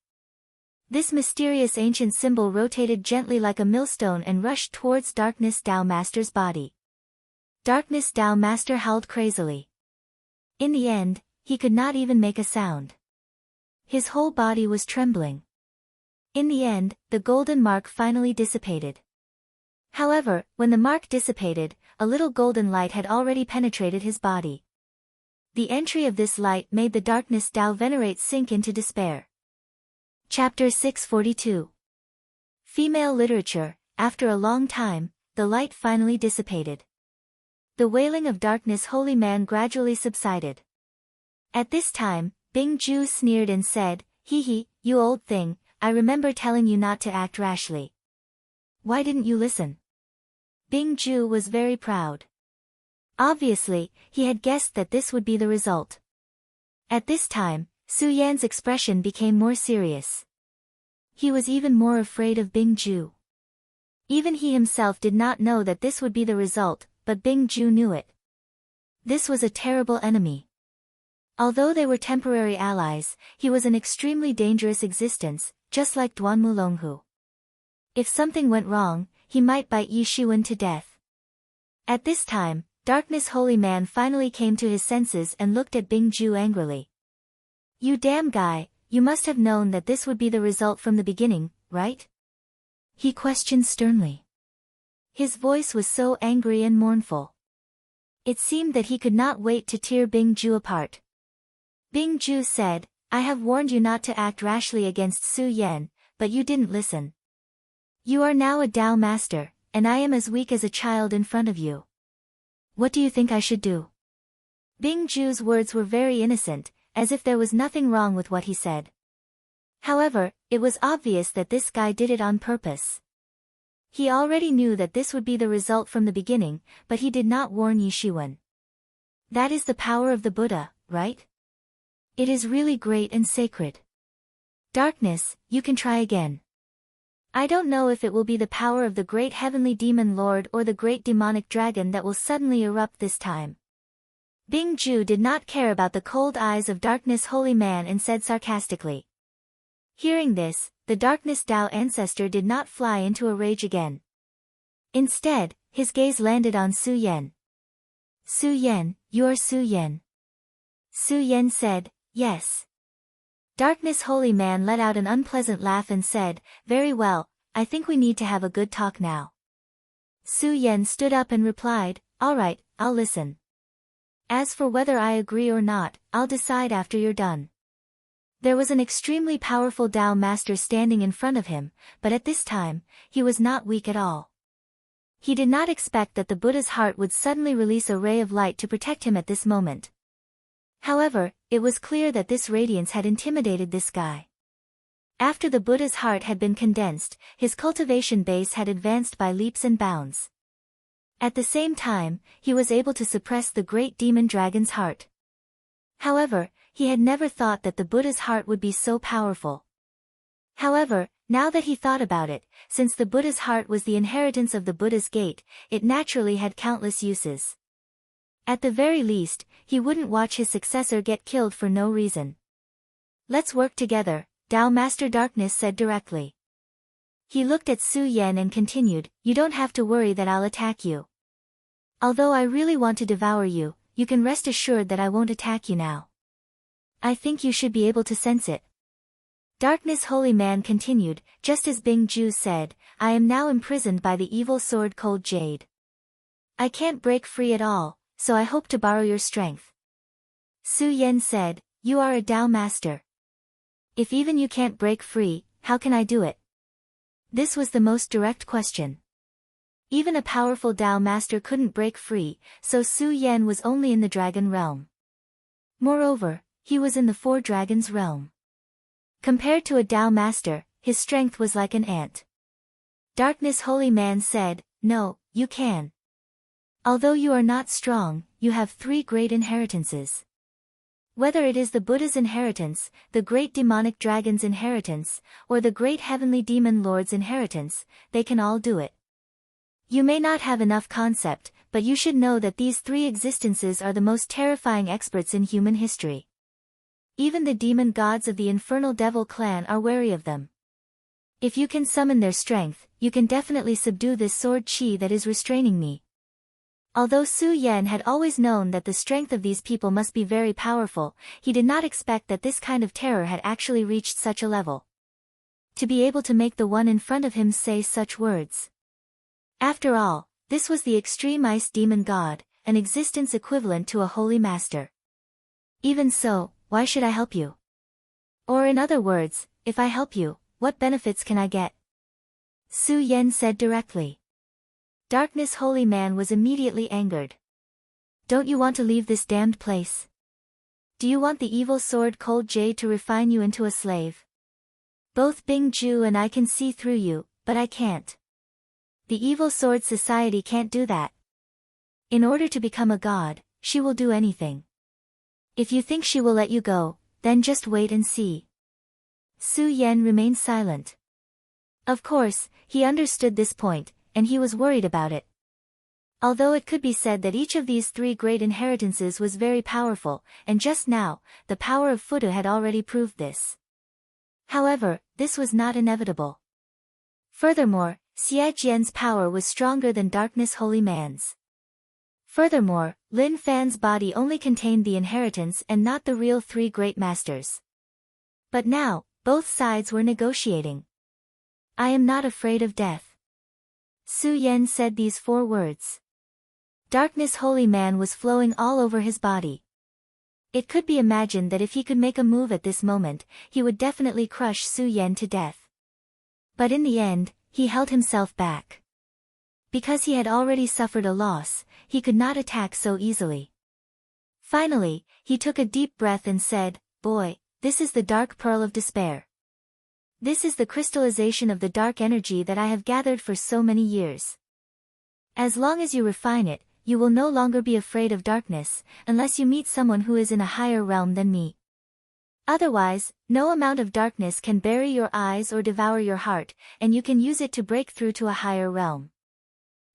This mysterious ancient symbol rotated gently like a millstone and rushed towards Darkness Tao Master's body. Darkness Tao Master howled crazily. In the end, he could not even make a sound. His whole body was trembling. In the end, the golden mark finally dissipated. However, when the mark dissipated, a little golden light had already penetrated his body. The entry of this light made the Darkness Tao Venerate sink into despair. Chapter 642. Female Literature. After a long time, the light finally dissipated. The wailing of Darkness Holy Man gradually subsided. At this time, Bing Ju sneered and said, "Hee, you old thing, I remember telling you not to act rashly. Why didn't you listen?" Bing Ju was very proud. Obviously, he had guessed that this would be the result. At this time, Su Yan's expression became more serious. He was even more afraid of Bing Ju. Even he himself did not know that this would be the result, but Bing Ju knew it. This was a terrible enemy. Although they were temporary allies, he was an extremely dangerous existence, just like Duan Mulonghu. If something went wrong, he might bite Yi Shiwen to death. At this time, Darkness Holy Man finally came to his senses and looked at Bing Ju angrily. "You damn guy, you must have known that this would be the result from the beginning, right?" he questioned sternly. His voice was so angry and mournful. It seemed that he could not wait to tear Bing Ju apart. Bing Ju said, "I have warned you not to act rashly against Su Yan, but you didn't listen. You are now a Tao Master, and I am as weak as a child in front of you. What do you think I should do?" Bing Ju's words were very innocent, as if there was nothing wrong with what he said. However, it was obvious that this guy did it on purpose. He already knew that this would be the result from the beginning, but he did not warn Yi Shiwen. That is the power of the Buddha, right? It is really great and sacred. Darkness, you can try again. I don't know if it will be the power of the great heavenly demon lord or the great demonic dragon that will suddenly erupt this time. Bing Ju did not care about the cold eyes of Darkness Holy Man and said sarcastically. Hearing this, the Darkness Tao ancestor did not fly into a rage again. Instead, his gaze landed on Su Yan. "Su Yan, you are Su Yan?" Su Yan said, "Yes." Darkness Holy Man let out an unpleasant laugh and said, "Very well, I think we need to have a good talk now." Su Yan stood up and replied, "All right, I'll listen. As for whether I agree or not, I'll decide after you're done." There was an extremely powerful Tao Master standing in front of him, but at this time, he was not weak at all. He did not expect that the Buddha's heart would suddenly release a ray of light to protect him at this moment. However, it was clear that this radiance had intimidated this guy. After the Buddha's heart had been condensed, his cultivation base had advanced by leaps and bounds. At the same time, he was able to suppress the great demon dragon's heart. However, he had never thought that the Buddha's heart would be so powerful. However, now that he thought about it, since the Buddha's heart was the inheritance of the Buddha's gate, it naturally had countless uses. At the very least, he wouldn't watch his successor get killed for no reason. Let's work together, Tao Master Darkness said directly. He looked at Su Yan and continued, you don't have to worry that I'll attack you. Although I really want to devour you, you can rest assured that I won't attack you now. I think you should be able to sense it. Darkness Holy Man continued, just as Bing Ju said, I am now imprisoned by the evil sword Cold Jade. I can't break free at all, so I hope to borrow your strength. Su Yan said, you are a Tao Master. If even you can't break free, how can I do it? This was the most direct question. Even a powerful Tao Master couldn't break free, so Su Yan was only in the dragon realm. Moreover, he was in the four dragons realm. Compared to a Tao Master, his strength was like an ant. Darkness Holy Man said, no, you can. Although you are not strong, you have three great inheritances. Whether it is the Buddha's inheritance, the great demonic dragon's inheritance, or the great heavenly demon lord's inheritance, they can all do it. You may not have enough concept, but you should know that these three existences are the most terrifying experts in human history. Even the demon gods of the infernal devil clan are wary of them. If you can summon their strength, you can definitely subdue this sword chi that is restraining me. Although Su Yan had always known that the strength of these people must be very powerful, he did not expect that this kind of terror had actually reached such a level. To be able to make the one in front of him say such words. After all, this was the extreme ice demon god, an existence equivalent to a holy master. Even so, why should I help you? Or in other words, if I help you, what benefits can I get? Su Yan said directly. Darkness Holy Man was immediately angered. Don't you want to leave this damned place? Do you want the evil sword Cold Jade to refine you into a slave? Both Bing Ju and I can see through you, but I can't. The evil sword society can't do that. In order to become a god, she will do anything. If you think she will let you go, then just wait and see. Su Yan remained silent. Of course, he understood this point, and he was worried about it. Although it could be said that each of these three great inheritances was very powerful, and just now, the power of Futu had already proved this. However, this was not inevitable. Furthermore, Xie Jian's power was stronger than Darkness Holy Man's. Furthermore, Lin Fan's body only contained the inheritance and not the real three great masters. But now, both sides were negotiating. I am not afraid of death. Su Yan said these four words. Darkness Holy Man was flowing all over his body. It could be imagined that if he could make a move at this moment, he would definitely crush Su Yan to death. But in the end, he held himself back. Because he had already suffered a loss, he could not attack so easily. Finally, he took a deep breath and said, boy, this is the dark pearl of despair. This is the crystallization of the dark energy that I have gathered for so many years. As long as you refine it, you will no longer be afraid of darkness, unless you meet someone who is in a higher realm than me. Otherwise, no amount of darkness can bury your eyes or devour your heart, and you can use it to break through to a higher realm.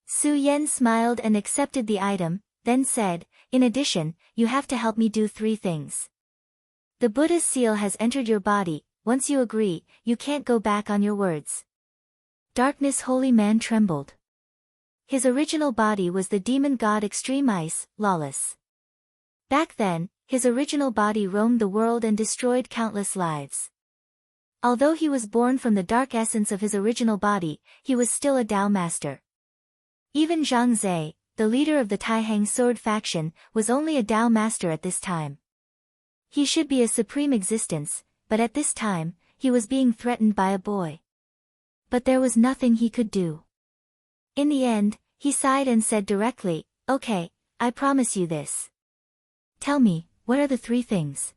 Su Yan smiled and accepted the item, then said, in addition, you have to help me do three things. The Buddha's seal has entered your body. Once you agree, you can't go back on your words. Darkness Holy Man trembled. His original body was the demon god Extreme Ice, Lawless. Back then, his original body roamed the world and destroyed countless lives. Although he was born from the dark essence of his original body, he was still a Tao Master. Even Zhang Zhe, the leader of the Taihang sword faction, was only a Tao Master at this time. He should be a supreme existence, but at this time, he was being threatened by a boy. But there was nothing he could do. In the end, he sighed and said directly, okay, I promise you this. Tell me, what are the three things?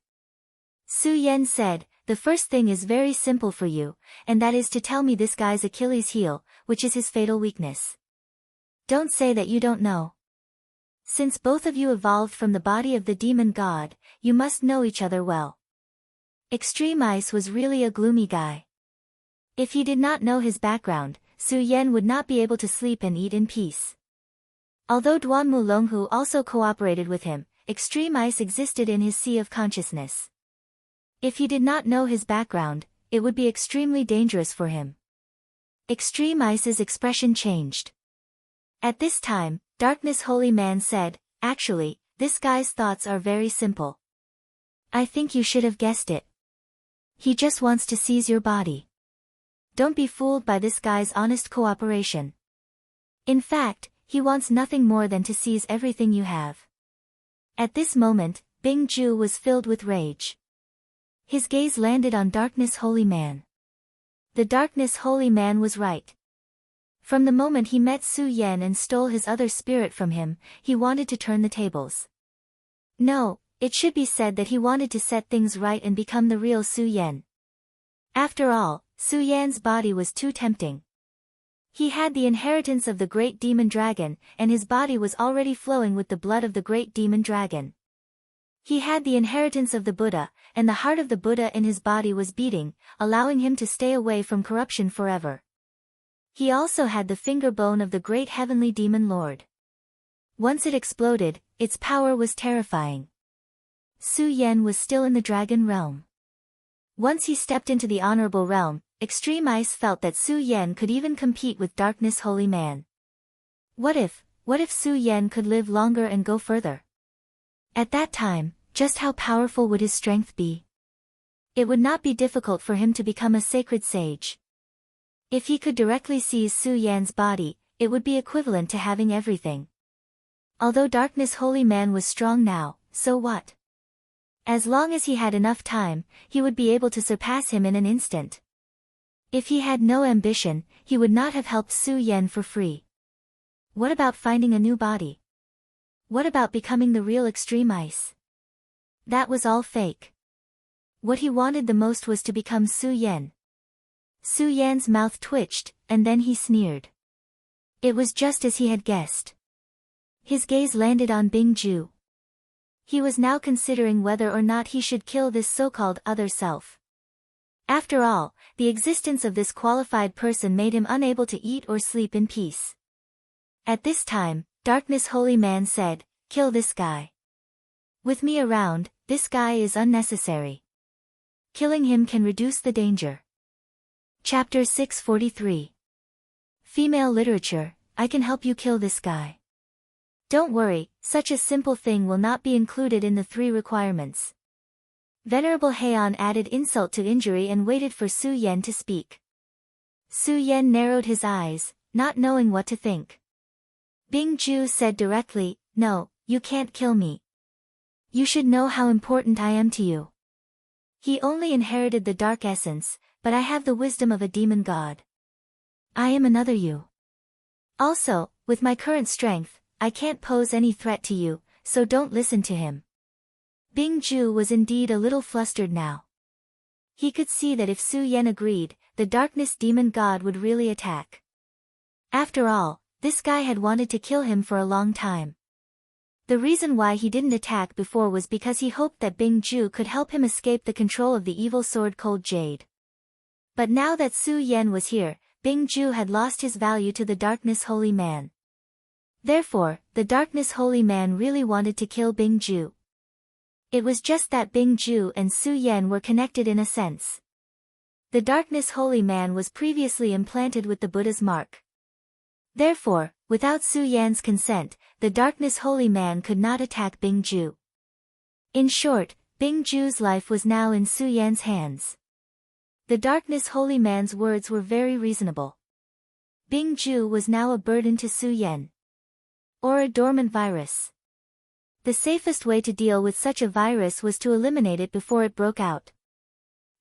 Su Yan said, the first thing is very simple for you, and that is to tell me this guy's Achilles heel, which is his fatal weakness. Don't say that you don't know. Since both of you evolved from the body of the demon god, you must know each other well. Extreme Ice was really a gloomy guy. If he did not know his background, Su Yan would not be able to sleep and eat in peace. Although Duan Mulonghu also cooperated with him, Extreme Ice existed in his sea of consciousness. If he did not know his background, it would be extremely dangerous for him. Extreme Ice's expression changed. At this time, Darkness Holy Man said, "Actually, this guy's thoughts are very simple. I think you should have guessed it. He just wants to seize your body. Don't be fooled by this guy's honest cooperation. In fact, he wants nothing more than to seize everything you have." At this moment, Bing Ju was filled with rage. His gaze landed on Darkness Holy Man. The Darkness Holy Man was right. From the moment he met Su Yan and stole his other spirit from him, he wanted to turn the tables. No, it should be said that he wanted to set things right and become the real Su Yan. After all, Su Yan's body was too tempting. He had the inheritance of the great demon dragon, and his body was already flowing with the blood of the great demon dragon. He had the inheritance of the Buddha, and the heart of the Buddha in his body was beating, allowing him to stay away from corruption forever. He also had the finger bone of the great heavenly demon lord. Once it exploded, its power was terrifying. Su Yan was still in the dragon realm. Once he stepped into the honorable realm, Extreme Ice felt that Su Yan could even compete with Darkness Holy Man. What if Su Yan could live longer and go further? At that time, just how powerful would his strength be? It would not be difficult for him to become a sacred sage. If he could directly seize Su Yan's body, it would be equivalent to having everything. Although Darkness Holy Man was strong now, so what? As long as he had enough time, he would be able to surpass him in an instant. If he had no ambition, he would not have helped Su Yan for free. What about finding a new body? What about becoming the real Extreme Ice? That was all fake. What he wanted the most was to become Su Yan. Su Yan's mouth twitched, and then he sneered. It was just as he had guessed. His gaze landed on Bing Ju. He was now considering whether or not he should kill this so-called other self. After all, the existence of this qualified person made him unable to eat or sleep in peace. At this time, Darkness Holy Man said, "Kill this guy. With me around, this guy is unnecessary. Killing him can reduce the danger." Chapter 643. Female Literature, I can help you kill this guy. Don't worry, such a simple thing will not be included in the 3 requirements. Venerable Heian added insult to injury and waited for Su Yan to speak. Su Yan narrowed his eyes, not knowing what to think. Bing Ju said directly, "No, you can't kill me. You should know how important I am to you. He only inherited the dark essence, but I have the wisdom of a demon god. I am another you. Also, with my current strength, I can't pose any threat to you, so don't listen to him." Bing Ju was indeed a little flustered now. He could see that if Su Yan agreed, the darkness demon god would really attack. After all, this guy had wanted to kill him for a long time. The reason why he didn't attack before was because he hoped that Bing Ju could help him escape the control of the evil sword Cold Jade. But now that Su Yan was here, Bing Ju had lost his value to the Darkness Holy Man. Therefore, the Darkness Holy Man really wanted to kill Bing Ju. It was just that Bing Ju and Su Yan were connected in a sense. The Darkness Holy Man was previously implanted with the Buddha's mark. Therefore, without Su Yan's consent, the Darkness Holy Man could not attack Bing Ju. In short, Bing Ju's life was now in Su Yan's hands. The Darkness Holy Man's words were very reasonable. Bing Ju was now a burden to Su Yan. Or a dormant virus. The safest way to deal with such a virus was to eliminate it before it broke out.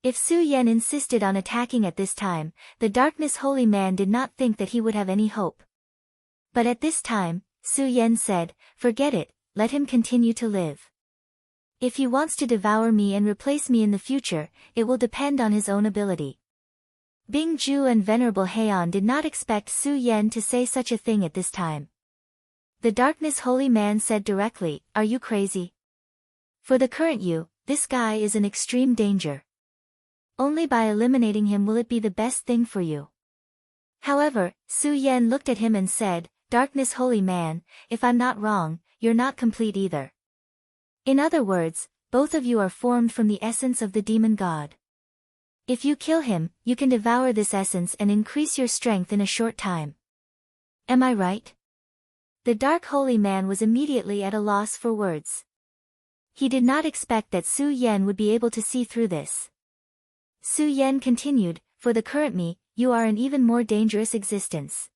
If Su Yan insisted on attacking at this time, the Darkness Holy Man did not think that he would have any hope. But at this time, Su Yan said, "Forget it, let him continue to live." If he wants to devour me and replace me in the future, it will depend on his own ability. Bing Ju and Venerable Heian did not expect Su Yan to say such a thing at this time. The Darkness Holy Man said directly, "Are you crazy? For the current you, this guy is in extreme danger. Only by eliminating him will it be the best thing for you." However, Su Yan looked at him and said, "Darkness Holy Man, if I'm not wrong, you're not complete either. In other words, both of you are formed from the essence of the demon god. If you kill him, you can devour this essence and increase your strength in a short time. Am I right?" The Dark Holy Man was immediately at a loss for words. He did not expect that Su Yan would be able to see through this. Su Yan continued, "For the current me, you are an even more dangerous existence.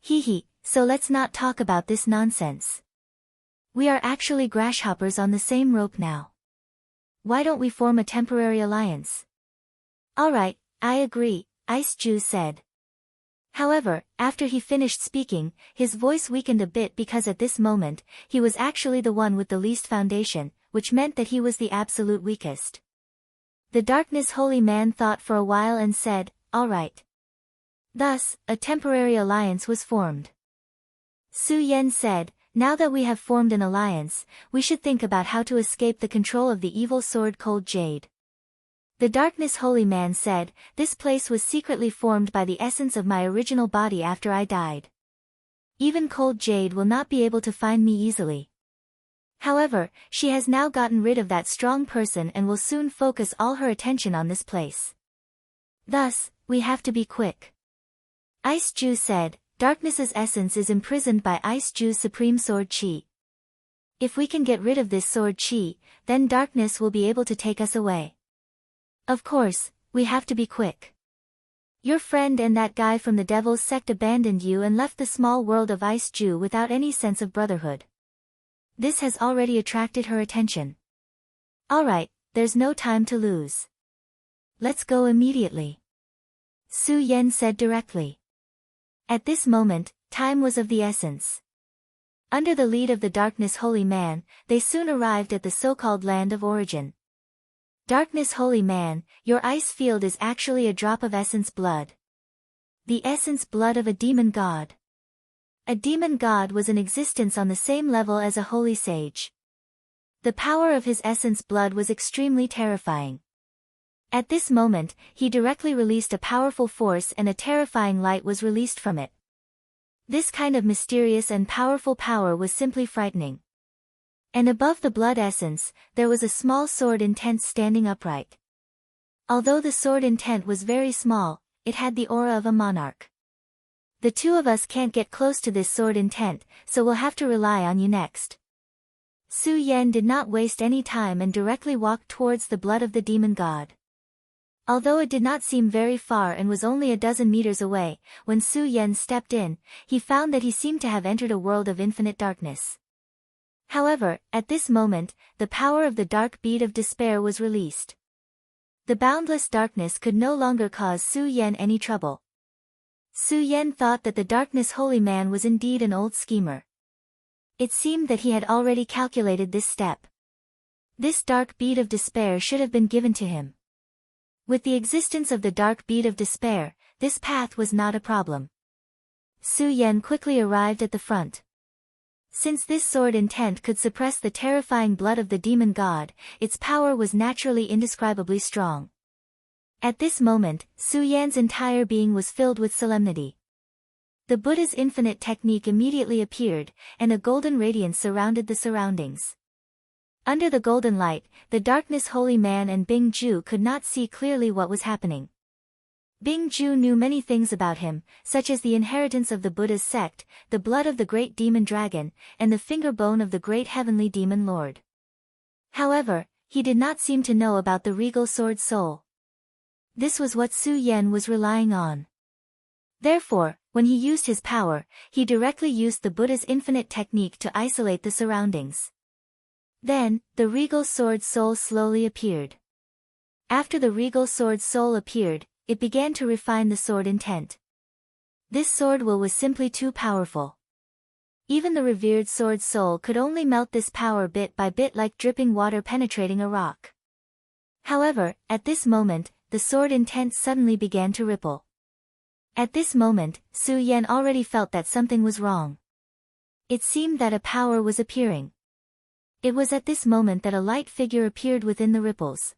Hee, so let's not talk about this nonsense. We are actually grasshoppers on the same rope now. Why don't we form a temporary alliance?" "Alright, I agree," Ice Ju said. However, after he finished speaking, his voice weakened a bit because at this moment, he was actually the one with the least foundation, which meant that he was the absolute weakest. The Darkness Holy Man thought for a while and said, "Alright." Thus, a temporary alliance was formed. Su Yan said, "Now that we have formed an alliance, we should think about how to escape the control of the evil sword Cold Jade." The Darkness Holy Man said, "This place was secretly formed by the essence of my original body after I died. Even Cold Jade will not be able to find me easily. However, she has now gotten rid of that strong person and will soon focus all her attention on this place. Thus, we have to be quick." Ice Ju said, "Darkness's essence is imprisoned by Ice Ju's supreme sword Qi. If we can get rid of this sword Qi, then darkness will be able to take us away. Of course, we have to be quick. Your friend and that guy from the Devil's Sect abandoned you and left the small world of Ice Ju without any sense of brotherhood. This has already attracted her attention. Alright, there's no time to lose. Let's go immediately," Su Yan said directly. At this moment, time was of the essence. Under the lead of the Darkness Holy Man, they soon arrived at the so-called Land of Origin. "Darkness Holy Man, your ice field is actually a drop of essence blood. The essence blood of a demon god. A demon god was in existence on the same level as a holy sage. The power of his essence blood was extremely terrifying. At this moment, he directly released a powerful force and a terrifying light was released from it. This kind of mysterious and powerful power was simply frightening. And above the blood essence, there was a small sword intent standing upright. Although the sword intent was very small, it had the aura of a monarch. The two of us can't get close to this sword intent, so we'll have to rely on you next." Su Yan did not waste any time and directly walked towards the blood of the demon god. Although it did not seem very far and was only a dozen meters away, when Su Yan stepped in, he found that he seemed to have entered a world of infinite darkness. However, at this moment, the power of the dark bead of despair was released. The boundless darkness could no longer cause Su Yan any trouble. Su Yan thought that the Darkness Holy Man was indeed an old schemer. It seemed that he had already calculated this step. This dark bead of despair should have been given to him. With the existence of the dark bead of despair, this path was not a problem. Su Yan quickly arrived at the front. Since this sword intent could suppress the terrifying blood of the demon god, its power was naturally indescribably strong. At this moment, Su Yan's entire being was filled with solemnity. The Buddha's infinite technique immediately appeared, and a golden radiance surrounded the surroundings. Under the golden light, the Darkness Holy Man and Bing Ju could not see clearly what was happening. Bing Ju knew many things about him, such as the inheritance of the Buddha's sect, the blood of the great demon dragon, and the finger bone of the great heavenly demon lord. However, he did not seem to know about the regal sword soul. This was what Su Yan was relying on. Therefore, when he used his power, he directly used the Buddha's infinite technique to isolate the surroundings. Then, the regal sword soul slowly appeared. After the regal sword soul appeared, it began to refine the sword intent. This sword will was simply too powerful. Even the revered sword soul could only melt this power bit by bit like dripping water penetrating a rock. However, at this moment, the sword intent suddenly began to ripple. At this moment, Su Yan already felt that something was wrong. It seemed that a power was appearing. It was at this moment that a light figure appeared within the ripples.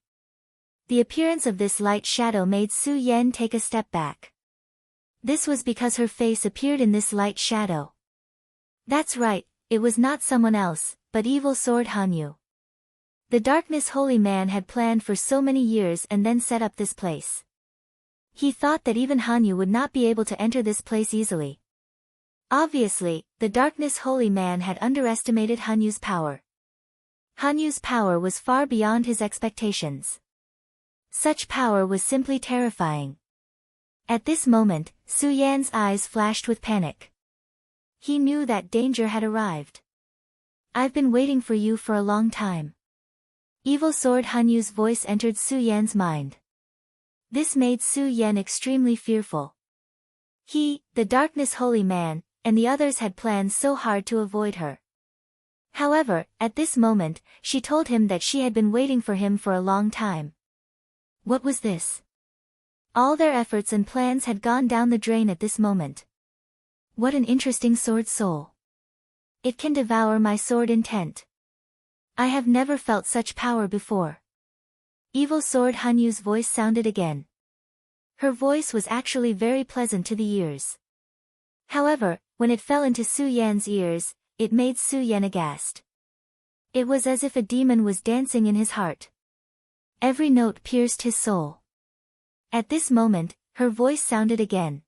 The appearance of this light shadow made Su Yan take a step back. This was because her face appeared in this light shadow. That's right, it was not someone else, but evil sword Hanyu. The darkness holy man had planned for so many years and then set up this place. He thought that even Hanyu would not be able to enter this place easily. Obviously, the darkness holy man had underestimated Hanyu's power. Hanyu's power was far beyond his expectations. Such power was simply terrifying. At this moment, Su Yan's eyes flashed with panic. He knew that danger had arrived. I've been waiting for you for a long time. Evil sword Hanyu's voice entered Su Yan's mind. This made Su Yan extremely fearful. He, the darkness holy man, and the others had planned so hard to avoid her. However, at this moment, she told him that she had been waiting for him for a long time. What was this? All their efforts and plans had gone down the drain at this moment. What an interesting sword soul. It can devour my sword intent. I have never felt such power before. Evil sword Hanyu's voice sounded again. Her voice was actually very pleasant to the ears. However, when it fell into Su Yan's ears, it made Su Yan aghast. It was as if a demon was dancing in his heart. Every note pierced his soul. At this moment, her voice sounded again.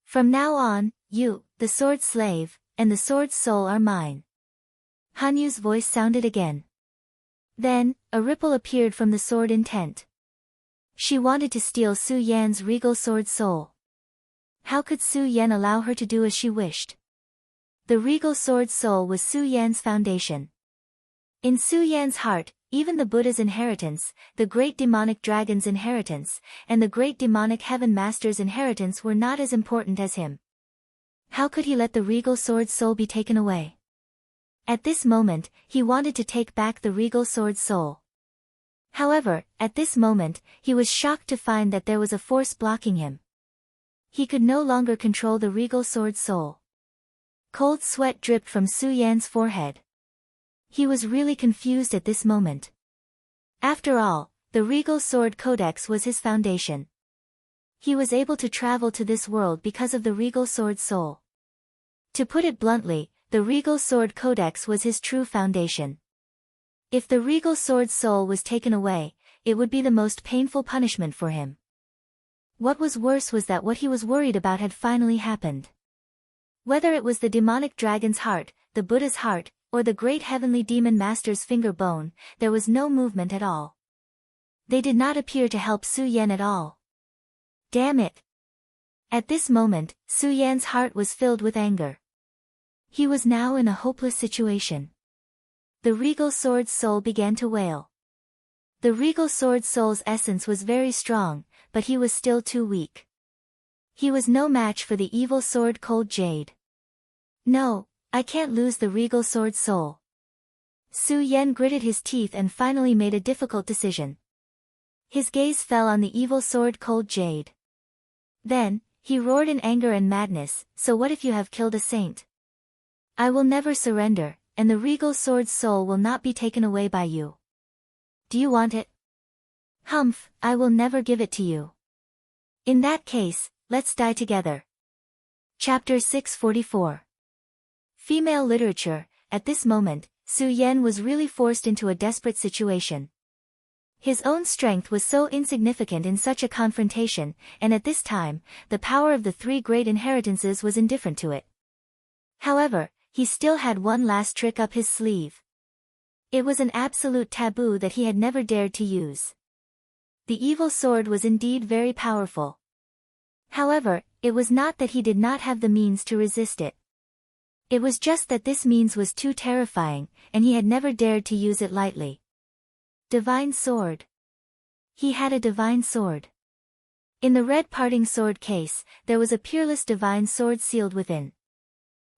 From now on, you, the sword slave, and the sword soul are mine. Hanyu's voice sounded again. Then, a ripple appeared from the sword intent. She wanted to steal Su Yan's regal sword soul. How could Su Yan allow her to do as she wished? The regal sword soul was Su Yan's foundation. In Su Yan's heart, even the Buddha's inheritance, the great demonic dragon's inheritance, and the great demonic heaven master's inheritance were not as important as him. How could he let the regal sword soul be taken away? At this moment, he wanted to take back the regal sword soul. However, at this moment, he was shocked to find that there was a force blocking him. He could no longer control the regal sword soul. Cold sweat dripped from Su Yan's forehead. He was really confused at this moment. After all, the regal sword codex was his foundation. He was able to travel to this world because of the regal sword soul. To put it bluntly, the regal sword codex was his true foundation. If the regal sword soul was taken away, it would be the most painful punishment for him. What was worse was that what he was worried about had finally happened. Whether it was the demonic dragon's heart, the Buddha's heart, or the great heavenly demon master's finger bone, there was no movement at all. They did not appear to help Su Yan at all. Damn it! At this moment, Su Yan's heart was filled with anger. He was now in a hopeless situation. The regal sword soul began to wail. The regal sword soul's essence was very strong, but he was still too weak. He was no match for the evil sword cold jade. No, I can't lose the regal sword soul. Su Yan gritted his teeth and finally made a difficult decision. His gaze fell on the evil sword cold jade. Then, he roared in anger and madness, so what if you have killed a saint? I will never surrender, and the regal sword soul will not be taken away by you. Do you want it? Humph, I will never give it to you. In that case, let's die together. Chapter 644. Female literature. At this moment, Su Yan was really forced into a desperate situation. His own strength was so insignificant in such a confrontation, and at this time, the power of the three great inheritances was indifferent to it. However, he still had one last trick up his sleeve. It was an absolute taboo that he had never dared to use. The evil sword was indeed very powerful. However, it was not that he did not have the means to resist it. It was just that this means was too terrifying, and he had never dared to use it lightly. Divine sword. He had a divine sword. In the red parting sword case, there was a peerless divine sword sealed within.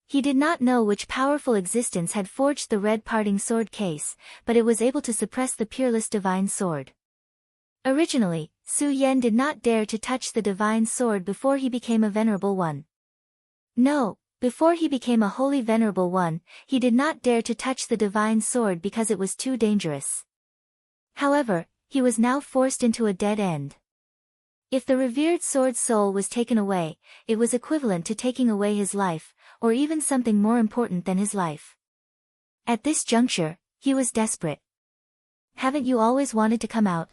He did not know which powerful existence had forged the red parting sword case, but it was able to suppress the peerless divine sword. Originally, Su Yan did not dare to touch the divine sword before he became a venerable one. No, before he became a holy venerable one, he did not dare to touch the divine sword because it was too dangerous. However, he was now forced into a dead end. If the revered sword's soul was taken away, it was equivalent to taking away his life, or even something more important than his life. At this juncture, he was desperate. Haven't you always wanted to come out?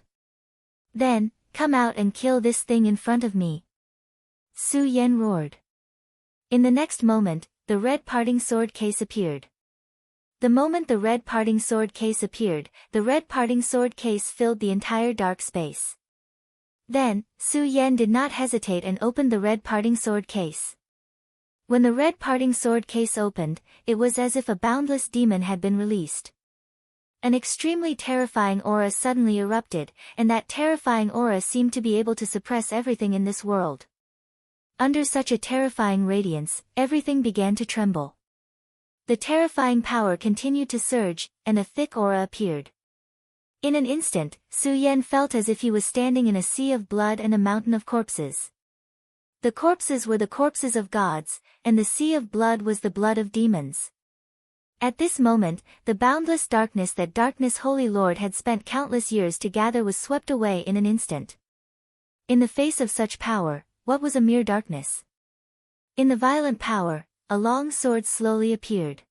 Then, come out and kill this thing in front of me. Su Yan roared. In the next moment, the red parting sword case appeared. The moment the red parting sword case appeared, the red parting sword case filled the entire dark space. Then, Su Yan did not hesitate and opened the red parting sword case. When the red parting sword case opened, it was as if a boundless demon had been released. An extremely terrifying aura suddenly erupted, and that terrifying aura seemed to be able to suppress everything in this world. Under such a terrifying radiance, everything began to tremble. The terrifying power continued to surge, and a thick aura appeared. In an instant, Su Yan felt as if he was standing in a sea of blood and a mountain of corpses. The corpses were the corpses of gods, and the sea of blood was the blood of demons. At this moment, the boundless darkness that Darkness Holy Lord had spent countless years to gather was swept away in an instant. In the face of such power, what was a mere darkness? In the violent power, a long sword slowly appeared.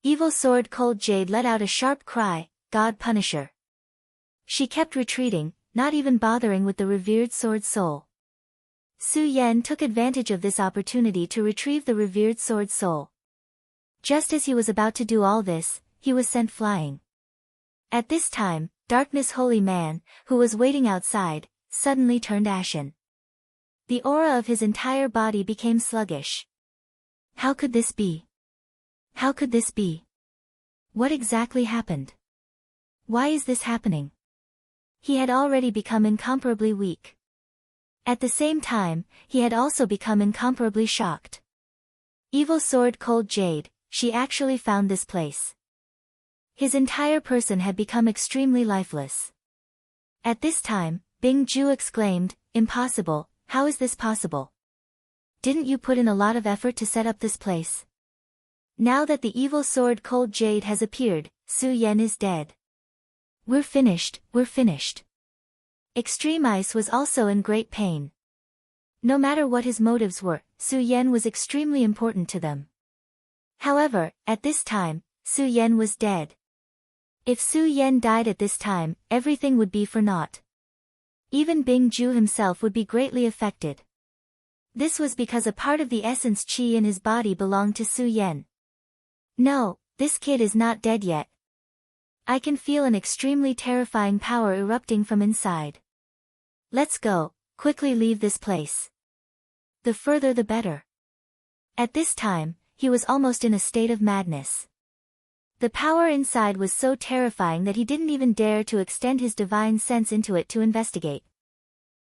Evil Sword Cold Jade let out a sharp cry, God Punisher. She kept retreating, not even bothering with the revered sword soul. Su Yan took advantage of this opportunity to retrieve the revered sword soul. Just as he was about to do all this, he was sent flying. At this time, Darkness Holy Man, who was waiting outside, suddenly turned ashen. The aura of his entire body became sluggish. How could this be? How could this be? What exactly happened? Why is this happening? He had already become incomparably weak. At the same time, he had also become incomparably shocked. Evil Sword Cold Jade, she actually found this place. His entire person had become extremely lifeless. At this time, Bing Ju exclaimed, Impossible, how is this possible? Didn't you put in a lot of effort to set up this place? Now that the Evil Sword Cold Jade has appeared, Su Yan is dead. We're finished, we're finished. Extreme Ice was also in great pain. No matter what his motives were, Su Yan was extremely important to them. However, at this time, Su Yan was dead. If Su Yan died at this time, everything would be for naught. Even Bing Ju himself would be greatly affected. This was because a part of the essence qi in his body belonged to Su Yan. No, this kid is not dead yet. I can feel an extremely terrifying power erupting from inside. Let's go, quickly leave this place. The further the better. At this time, he was almost in a state of madness. The power inside was so terrifying that he didn't even dare to extend his divine sense into it to investigate.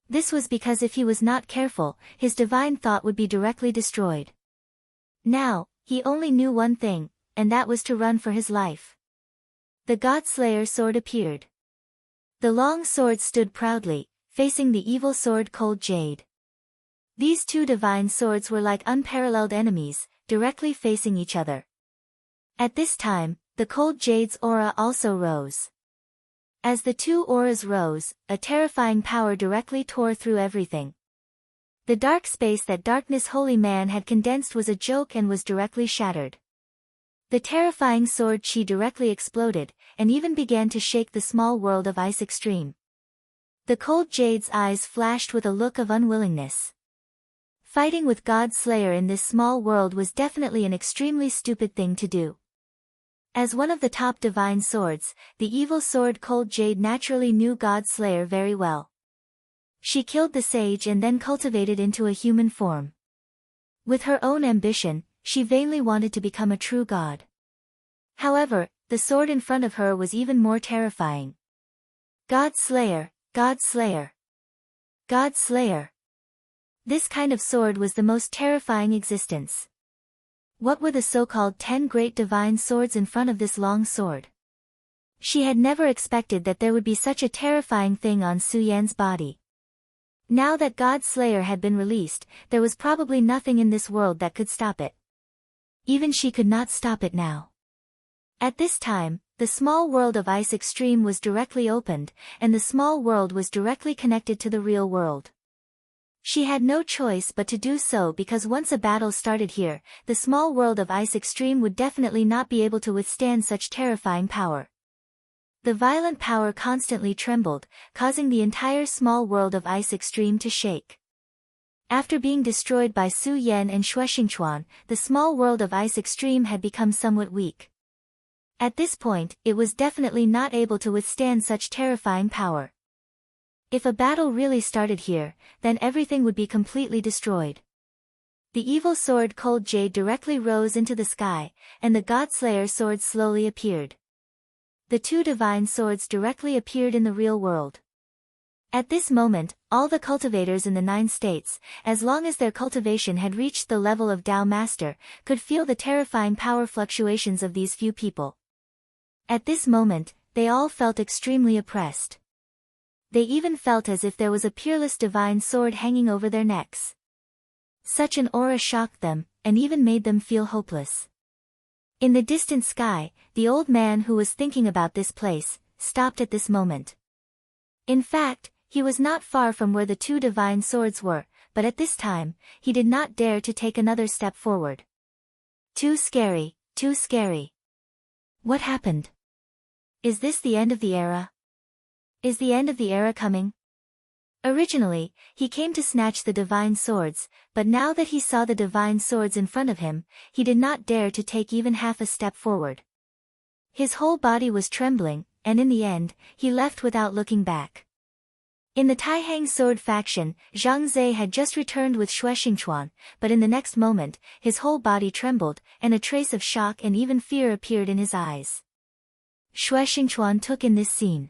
This was because if he was not careful, his divine thought would be directly destroyed. Now, he only knew one thing, and that was to run for his life. The God-Slayer sword appeared. The long sword stood proudly, facing the evil sword Cold Jade. These two divine swords were like unparalleled enemies, directly facing each other. At this time, the Cold Jade's aura also rose. As the two auras rose, a terrifying power directly tore through everything. The dark space that Darkness Holy Man had condensed was a joke and was directly shattered. The terrifying sword Qi directly exploded, and even began to shake the small world of Ice Extreme. The Cold Jade's eyes flashed with a look of unwillingness. Fighting with God Slayer in this small world was definitely an extremely stupid thing to do. As one of the top divine swords, the evil sword Cold Jade naturally knew God Slayer very well. She killed the sage and then cultivated into a human form. With her own ambition, she vainly wanted to become a true god. However, the sword in front of her was even more terrifying. God Slayer, God Slayer. God Slayer. This kind of sword was the most terrifying existence. What were the so-called 10 great divine swords in front of this long sword? She had never expected that there would be such a terrifying thing on Su Yan's body. Now that God Slayer had been released, there was probably nothing in this world that could stop it. Even she could not stop it now. At this time, the small world of Ice Extreme was directly opened, and the small world was directly connected to the real world. She had no choice but to do so because once a battle started here, the small world of Ice Extreme would definitely not be able to withstand such terrifying power. The violent power constantly trembled, causing the entire small world of Ice Extreme to shake. After being destroyed by Su Yan and Shuexingchuan, the small world of Ice Extreme had become somewhat weak. At this point, it was definitely not able to withstand such terrifying power. If a battle really started here, then everything would be completely destroyed. The evil sword Cold Jade directly rose into the sky, and the Godslayer sword slowly appeared. The two divine swords directly appeared in the real world. At this moment, all the cultivators in the 9 states, as long as their cultivation had reached the level of Tao Master, could feel the terrifying power fluctuations of these few people. At this moment, they all felt extremely oppressed. They even felt as if there was a peerless divine sword hanging over their necks. Such an aura shocked them, and even made them feel hopeless. In the distant sky, the old man who was thinking about this place, stopped at this moment. In fact, he was not far from where the two divine swords were, but at this time, he did not dare to take another step forward. Too scary, too scary. What happened? Is this the end of the era? Is the end of the era coming? Originally, he came to snatch the divine swords, but now that he saw the divine swords in front of him, he did not dare to take even half a step forward. His whole body was trembling, and in the end, he left without looking back. In the Taihang sword faction, Zhang Zhe had just returned with Shuexingchuan, but in the next moment, his whole body trembled, and a trace of shock and even fear appeared in his eyes. Shuexingchuan took in this scene.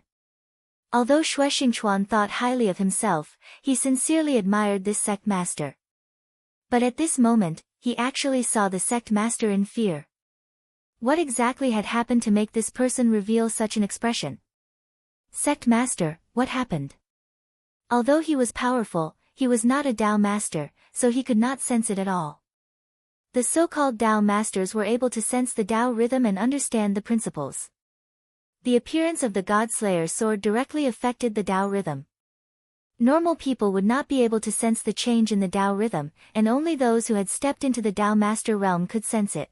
Although Shuexingchuan thought highly of himself, he sincerely admired this sect master. But at this moment, he actually saw the sect master in fear. What exactly had happened to make this person reveal such an expression? Sect master, what happened? Although he was powerful, he was not a Tao master, so he could not sense it at all. The so-called Tao masters were able to sense the Tao rhythm and understand the principles. The appearance of the Godslayer sword directly affected the Tao rhythm. Normal people would not be able to sense the change in the Tao rhythm, and only those who had stepped into the Tao master realm could sense it.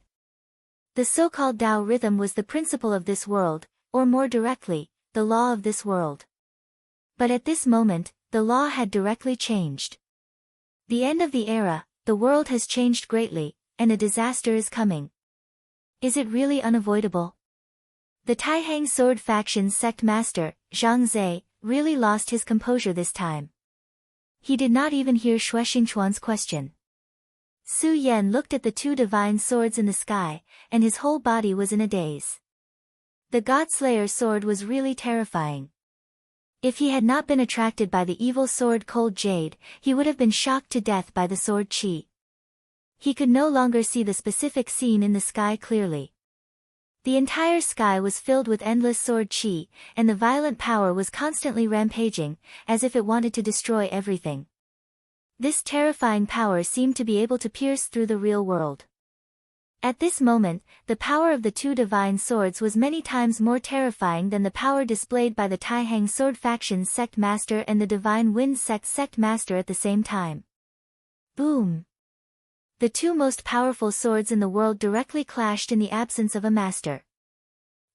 The so-called Tao rhythm was the principle of this world, or more directly, the law of this world. But at this moment, the law had directly changed. The end of the era, the world has changed greatly, and a disaster is coming. Is it really unavoidable? The Taihang sword faction's sect master, Zhang Zhe, really lost his composure this time. He did not even hear Shuexingchuan's question. Su Yan looked at the two divine swords in the sky, and his whole body was in a daze. The Godslayer sword was really terrifying. If he had not been attracted by the evil sword Cold Jade, he would have been shocked to death by the sword Qi. He could no longer see the specific scene in the sky clearly. The entire sky was filled with endless sword Qi, and the violent power was constantly rampaging, as if it wanted to destroy everything. This terrifying power seemed to be able to pierce through the real world. At this moment, the power of the two divine swords was many times more terrifying than the power displayed by the Taihang sword faction's sect master and the Divine Wind sect master at the same time. Boom! The two most powerful swords in the world directly clashed in the absence of a master.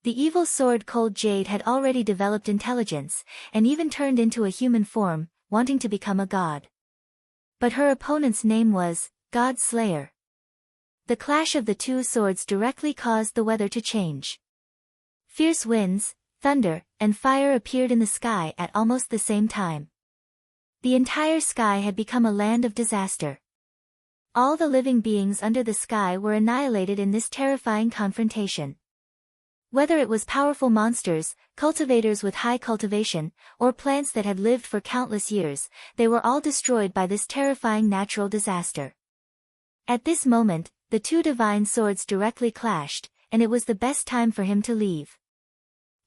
The evil sword Cold Jade had already developed intelligence, and even turned into a human form, wanting to become a god. But her opponent's name was God Slayer. The clash of the two swords directly caused the weather to change. Fierce winds, thunder, and fire appeared in the sky at almost the same time. The entire sky had become a land of disaster. All the living beings under the sky were annihilated in this terrifying confrontation. Whether it was powerful monsters, cultivators with high cultivation, or plants that had lived for countless years, they were all destroyed by this terrifying natural disaster. At this moment, the two divine swords directly clashed, and it was the best time for him to leave.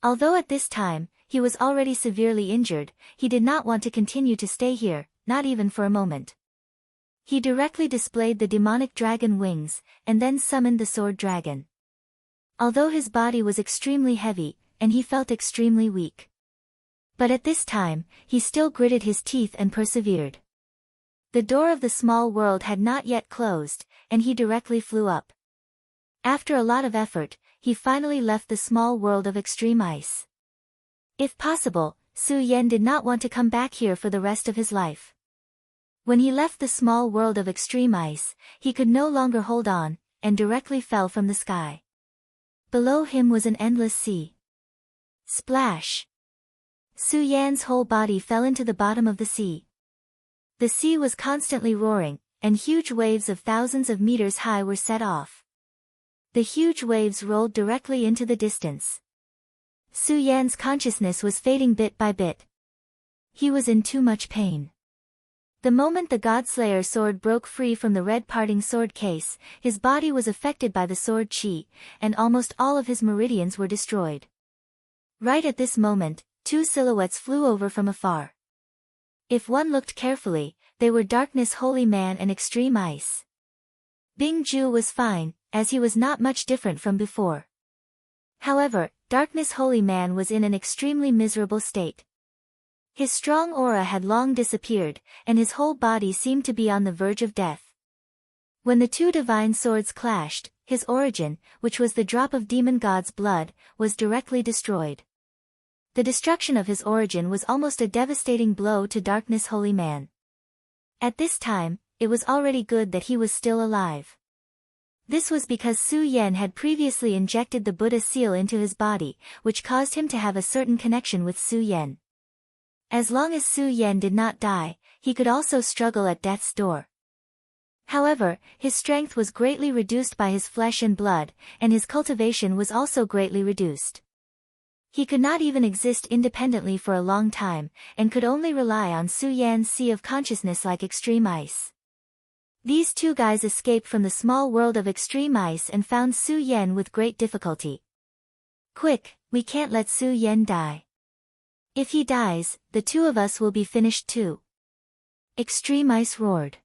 Although at this time, he was already severely injured, he did not want to continue to stay here, not even for a moment. He directly displayed the demonic dragon wings, and then summoned the sword dragon. Although his body was extremely heavy, and he felt extremely weak. But at this time, he still gritted his teeth and persevered. The door of the small world had not yet closed, and he directly flew up. After a lot of effort, he finally left the small world of extreme ice. If possible, Su Yan did not want to come back here for the rest of his life. When he left the small world of extreme ice, he could no longer hold on, and directly fell from the sky. Below him was an endless sea. Splash! Su Yan's whole body fell into the bottom of the sea. The sea was constantly roaring, and huge waves of thousands of meters high were set off. The huge waves rolled directly into the distance. Su Yan's consciousness was fading bit by bit. He was in too much pain. The moment the Godslayer sword broke free from the red parting sword case, his body was affected by the sword chi, and almost all of his meridians were destroyed. Right at this moment, two silhouettes flew over from afar. If one looked carefully, they were Darkness Holy Man and Extreme Ice. Bing Ju was fine, as he was not much different from before. However, Darkness Holy Man was in an extremely miserable state. His strong aura had long disappeared, and his whole body seemed to be on the verge of death. When the two divine swords clashed, his origin, which was the drop of demon god's blood, was directly destroyed. The destruction of his origin was almost a devastating blow to Darkness Holy Man. At this time, it was already good that he was still alive. This was because Su Yan had previously injected the Buddha seal into his body, which caused him to have a certain connection with Su Yan. As long as Su Yan did not die, he could also struggle at death's door. However, his strength was greatly reduced by his flesh and blood, and his cultivation was also greatly reduced. He could not even exist independently for a long time, and could only rely on Su Yan's sea of consciousness like extreme ice. These two guys escaped from the small world of extreme ice and found Su Yan with great difficulty. Quick, we can't let Su Yan die. If he dies, the two of us will be finished too. Extreme Ice roared.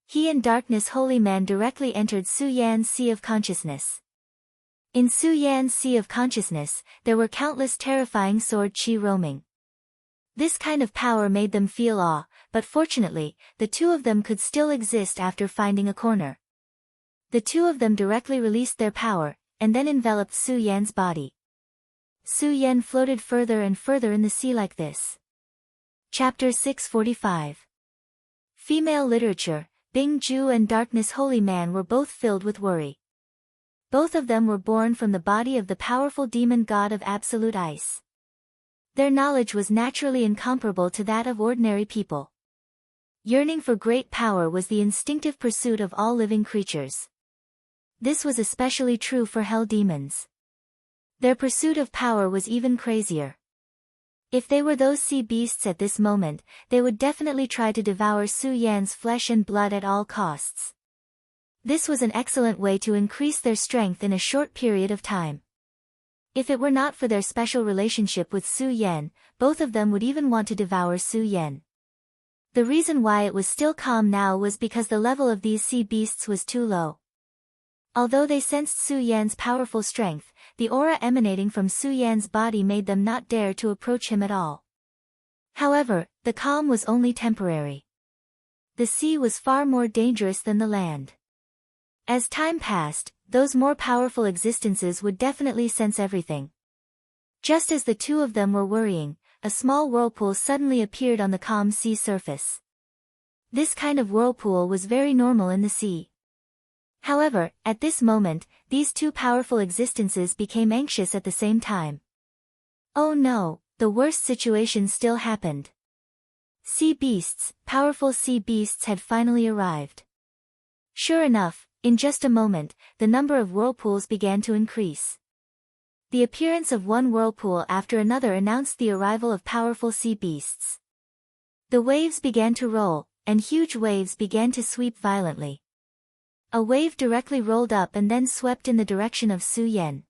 He and Darkness Holy Man directly entered Su Yan's sea of consciousness. In Su Yan's sea of consciousness, there were countless terrifying sword chi roaming. This kind of power made them feel awe, but fortunately, the two of them could still exist after finding a corner. The two of them directly released their power, and then enveloped Su Yan's body. Su Yan floated further and further in the sea like this. Chapter 645. Female literature. Bing Ju and Darkness Holy Man were both filled with worry. Both of them were born from the body of the powerful demon god of absolute ice. Their knowledge was naturally incomparable to that of ordinary people. Yearning for great power was the instinctive pursuit of all living creatures. This was especially true for hell demons. Their pursuit of power was even crazier. If they were those sea beasts at this moment, they would definitely try to devour Su Yan's flesh and blood at all costs. This was an excellent way to increase their strength in a short period of time. If it were not for their special relationship with Su Yan, both of them would even want to devour Su Yan. The reason why it was still calm now was because the level of these sea beasts was too low. Although they sensed Su Yan's powerful strength, the aura emanating from Su Yan's body made them not dare to approach him at all. However, the calm was only temporary. The sea was far more dangerous than the land. As time passed, those more powerful existences would definitely sense everything. Just as the two of them were worrying, a small whirlpool suddenly appeared on the calm sea surface. This kind of whirlpool was very normal in the sea. However, at this moment, these two powerful existences became anxious at the same time. Oh no, the worst situation still happened. Sea beasts, powerful sea beasts had finally arrived. Sure enough, in just a moment, the number of whirlpools began to increase. The appearance of one whirlpool after another announced the arrival of powerful sea beasts. The waves began to roll, and huge waves began to sweep violently. A wave directly rolled up and then swept in the direction of Su Yan.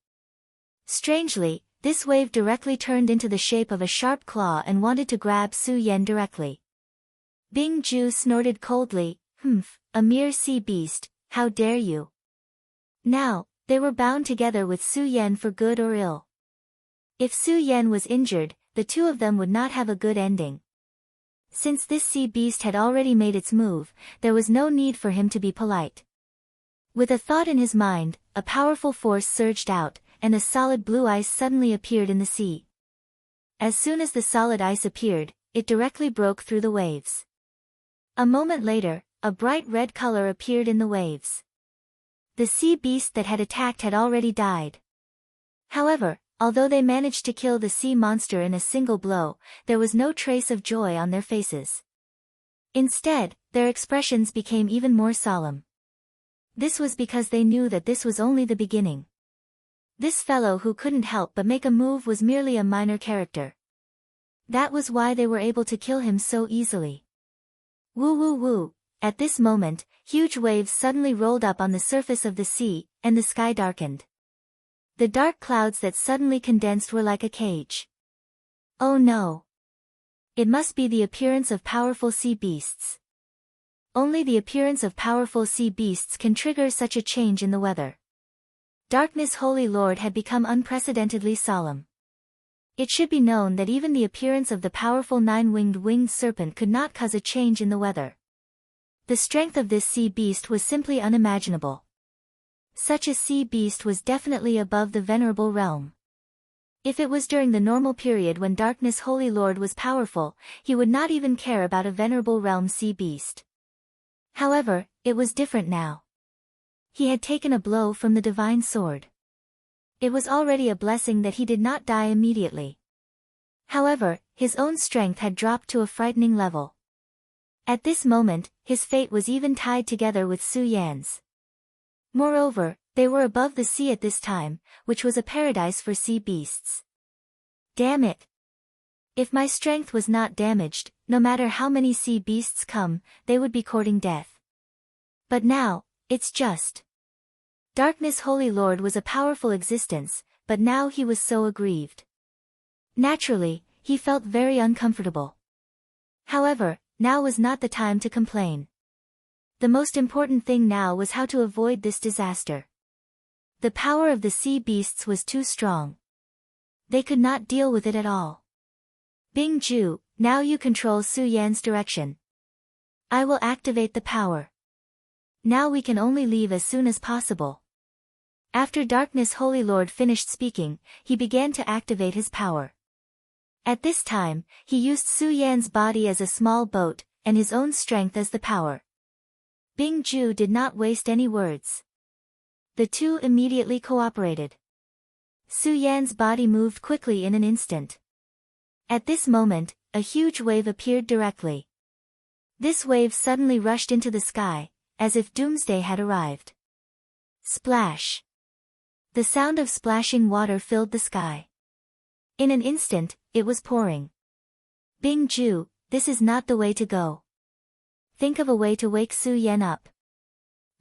Strangely, this wave directly turned into the shape of a sharp claw and wanted to grab Su Yan directly. Bing Ju snorted coldly, "Humph, a mere sea beast, how dare you?" Now, they were bound together with Su Yan for good or ill. If Su Yan was injured, the two of them would not have a good ending. Since this sea beast had already made its move, there was no need for him to be polite. With a thought in his mind, a powerful force surged out, and a solid blue ice suddenly appeared in the sea. As soon as the solid ice appeared, it directly broke through the waves. A moment later, a bright red color appeared in the waves. The sea beast that had attacked had already died. However, although they managed to kill the sea monster in a single blow, there was no trace of joy on their faces. Instead, their expressions became even more solemn. This was because they knew that this was only the beginning. This fellow who couldn't help but make a move was merely a minor character. That was why they were able to kill him so easily. Woo woo woo. At this moment, huge waves suddenly rolled up on the surface of the sea, and the sky darkened. The dark clouds that suddenly condensed were like a cage. Oh no! It must be the appearance of powerful sea beasts. Only the appearance of powerful sea beasts can trigger such a change in the weather. Darkness Holy Lord had become unprecedentedly solemn. It should be known that even the appearance of the powerful winged serpent could not cause a change in the weather. The strength of this sea beast was simply unimaginable. Such a sea beast was definitely above the venerable realm. If it was during the normal period when Darkness Holy Lord was powerful, he would not even care about a venerable realm sea beast. However, it was different now. He had taken a blow from the divine sword. It was already a blessing that he did not die immediately. However, his own strength had dropped to a frightening level. At this moment, his fate was even tied together with Su Yan's. Moreover, they were above the sea at this time, which was a paradise for sea beasts. Damn it! If my strength was not damaged, no matter how many sea beasts come, they would be courting death. But now, it's just. Darkness Holy Lord was a powerful existence, but now he was so aggrieved. Naturally, he felt very uncomfortable. However, now was not the time to complain. The most important thing now was how to avoid this disaster. The power of the sea beasts was too strong. They could not deal with it at all. Bing Ju, now you control Su Yan's direction. I will activate the power. Now we can only leave as soon as possible. After Darkness Holy Lord finished speaking, he began to activate his power. At this time, he used Su Yan's body as a small boat, and his own strength as the power. Bing Ju did not waste any words. The two immediately cooperated. Su Yan's body moved quickly in an instant. At this moment, a huge wave appeared directly. This wave suddenly rushed into the sky, as if doomsday had arrived. Splash! The sound of splashing water filled the sky. In an instant, it was pouring. Bing Ju, this is not the way to go. Think of a way to wake Su Yan up.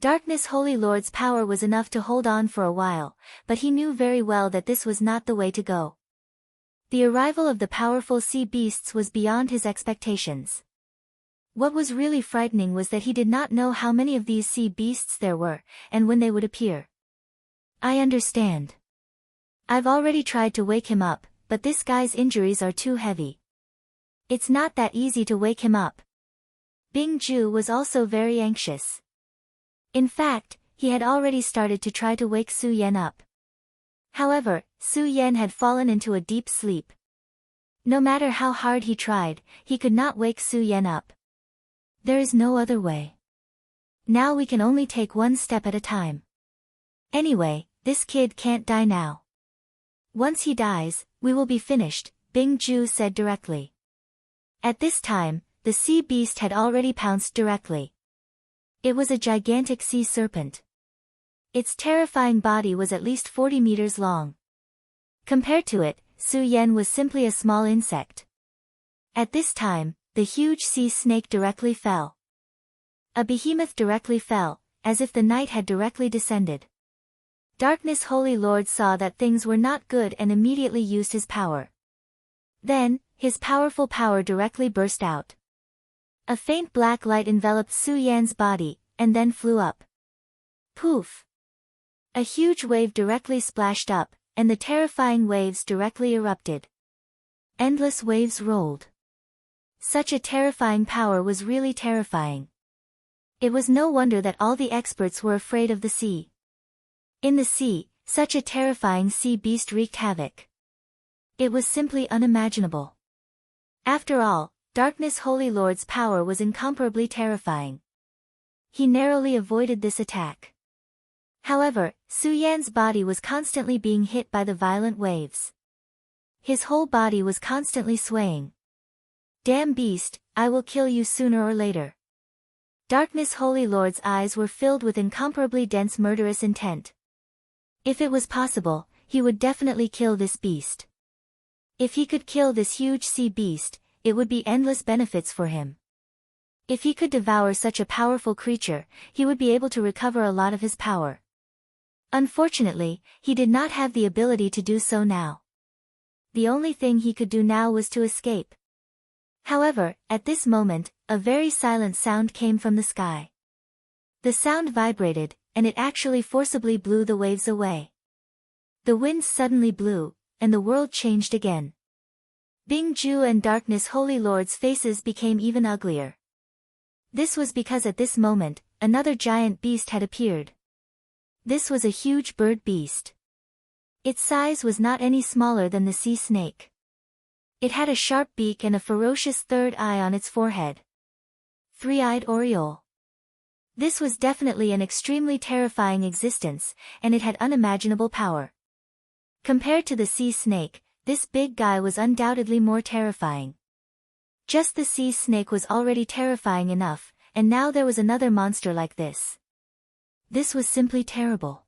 Darkness Holy Lord's power was enough to hold on for a while, but he knew very well that this was not the way to go. The arrival of the powerful sea beasts was beyond his expectations. What was really frightening was that he did not know how many of these sea beasts there were, and when they would appear. I understand. I've already tried to wake him up, but this guy's injuries are too heavy. It's not that easy to wake him up. Bing Ju was also very anxious. In fact, he had already started to try to wake Su Yan up. However, Su Yan had fallen into a deep sleep. No matter how hard he tried, he could not wake Su Yan up. There is no other way. Now we can only take one step at a time. Anyway, this kid can't die now. Once he dies, we will be finished, Bing Ju said directly. At this time, the sea beast had already pounced directly. It was a gigantic sea serpent. Its terrifying body was at least 40 meters long. Compared to it, Su Yan was simply a small insect. At this time, the huge sea snake directly fell. A behemoth directly fell, as if the night had directly descended. Darkness Holy Lord saw that things were not good and immediately used his power. Then, his powerful power directly burst out. A faint black light enveloped Su Yan's body, and then flew up. Poof! A huge wave directly splashed up, and the terrifying waves directly erupted. Endless waves rolled. Such a terrifying power was really terrifying. It was no wonder that all the experts were afraid of the sea. In the sea, such a terrifying sea beast wreaked havoc. It was simply unimaginable. After all, Darkness Holy Lord's power was incomparably terrifying. He narrowly avoided this attack. However, Su Yan's body was constantly being hit by the violent waves. His whole body was constantly swaying. Damn beast, I will kill you sooner or later. Darkness Holy Lord's eyes were filled with incomparably dense murderous intent. If it was possible, he would definitely kill this beast. If he could kill this huge sea beast, it would be endless benefits for him. If he could devour such a powerful creature, he would be able to recover a lot of his power. Unfortunately, he did not have the ability to do so now. The only thing he could do now was to escape. However, at this moment, a very silent sound came from the sky. The sound vibrated, and it actually forcibly blew the waves away. The winds suddenly blew, and the world changed again. Bingju and Darkness Holy Lord's faces became even uglier. This was because at this moment, another giant beast had appeared. This was a huge bird beast. Its size was not any smaller than the sea snake. It had a sharp beak and a ferocious third eye on its forehead. Three-eyed Oriole. This was definitely an extremely terrifying existence, and it had unimaginable power. Compared to the sea snake, this big guy was undoubtedly more terrifying. Just the sea snake was already terrifying enough, and now there was another monster like this. This was simply terrible.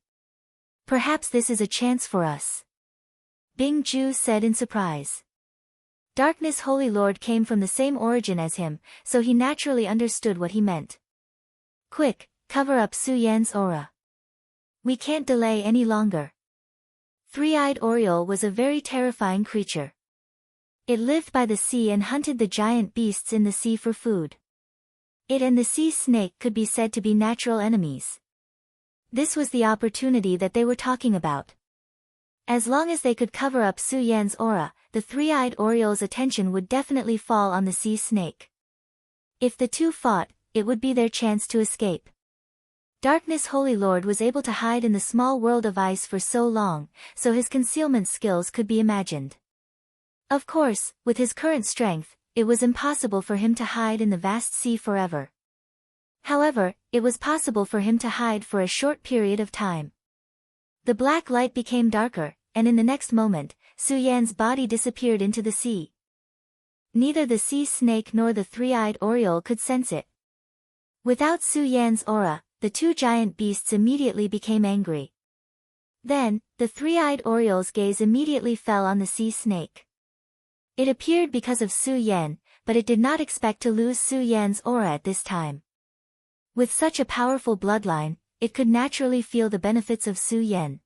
Perhaps this is a chance for us. Bingju said in surprise. Darkness Holy Lord came from the same origin as him, so he naturally understood what he meant. Quick, cover up Su Yan's aura. We can't delay any longer. Three-eyed Oriole was a very terrifying creature. It lived by the sea and hunted the giant beasts in the sea for food. It and the sea snake could be said to be natural enemies. This was the opportunity that they were talking about. As long as they could cover up Su Yan's aura, the three-eyed Oriole's attention would definitely fall on the sea snake. If the two fought, it would be their chance to escape. Darkness Holy Lord was able to hide in the small world of ice for so long, so his concealment skills could be imagined. Of course, with his current strength, it was impossible for him to hide in the vast sea forever. However, it was possible for him to hide for a short period of time. The black light became darker, and in the next moment, Su Yan's body disappeared into the sea. Neither the sea snake nor the three-eyed Oriole could sense it. Without Su Yan's aura, the two giant beasts immediately became angry. Then, the three-eyed Oriole's gaze immediately fell on the sea snake. It appeared because of Su Yan, but it did not expect to lose Su Yan's aura at this time. With such a powerful bloodline, it could naturally feel the benefits of Su Yan.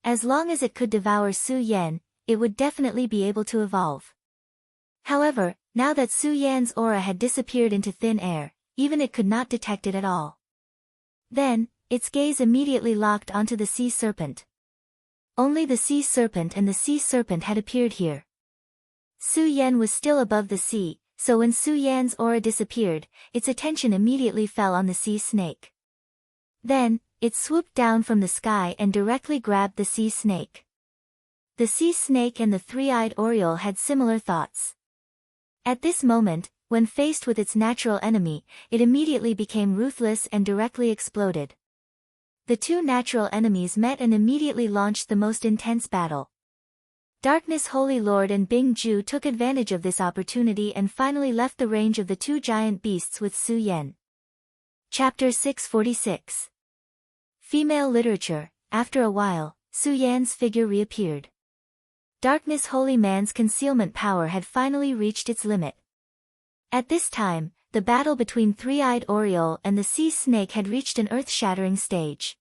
As long as it could devour Su Yan, it would definitely be able to evolve. However, now that Su Yan's aura had disappeared into thin air, even it could not detect it at all. Then, its gaze immediately locked onto the sea serpent. Only the sea serpent and the sea serpent had appeared here. Su Yan was still above the sea, so when Su Yan's aura disappeared, its attention immediately fell on the sea snake. Then, it swooped down from the sky and directly grabbed the sea snake. The sea snake and the three-eyed Oriole had similar thoughts. At this moment, when faced with its natural enemy, it immediately became ruthless and directly exploded. The two natural enemies met and immediately launched the most intense battle. Darkness Holy Lord and Bingju took advantage of this opportunity and finally left the range of the two giant beasts with Su Yan. Chapter 646. Female Literature. After a while, Su Yan's figure reappeared. Darkness Holy Man's concealment power had finally reached its limit. At this time, the battle between Three-Eyed Oriole and the sea snake had reached an earth-shattering stage.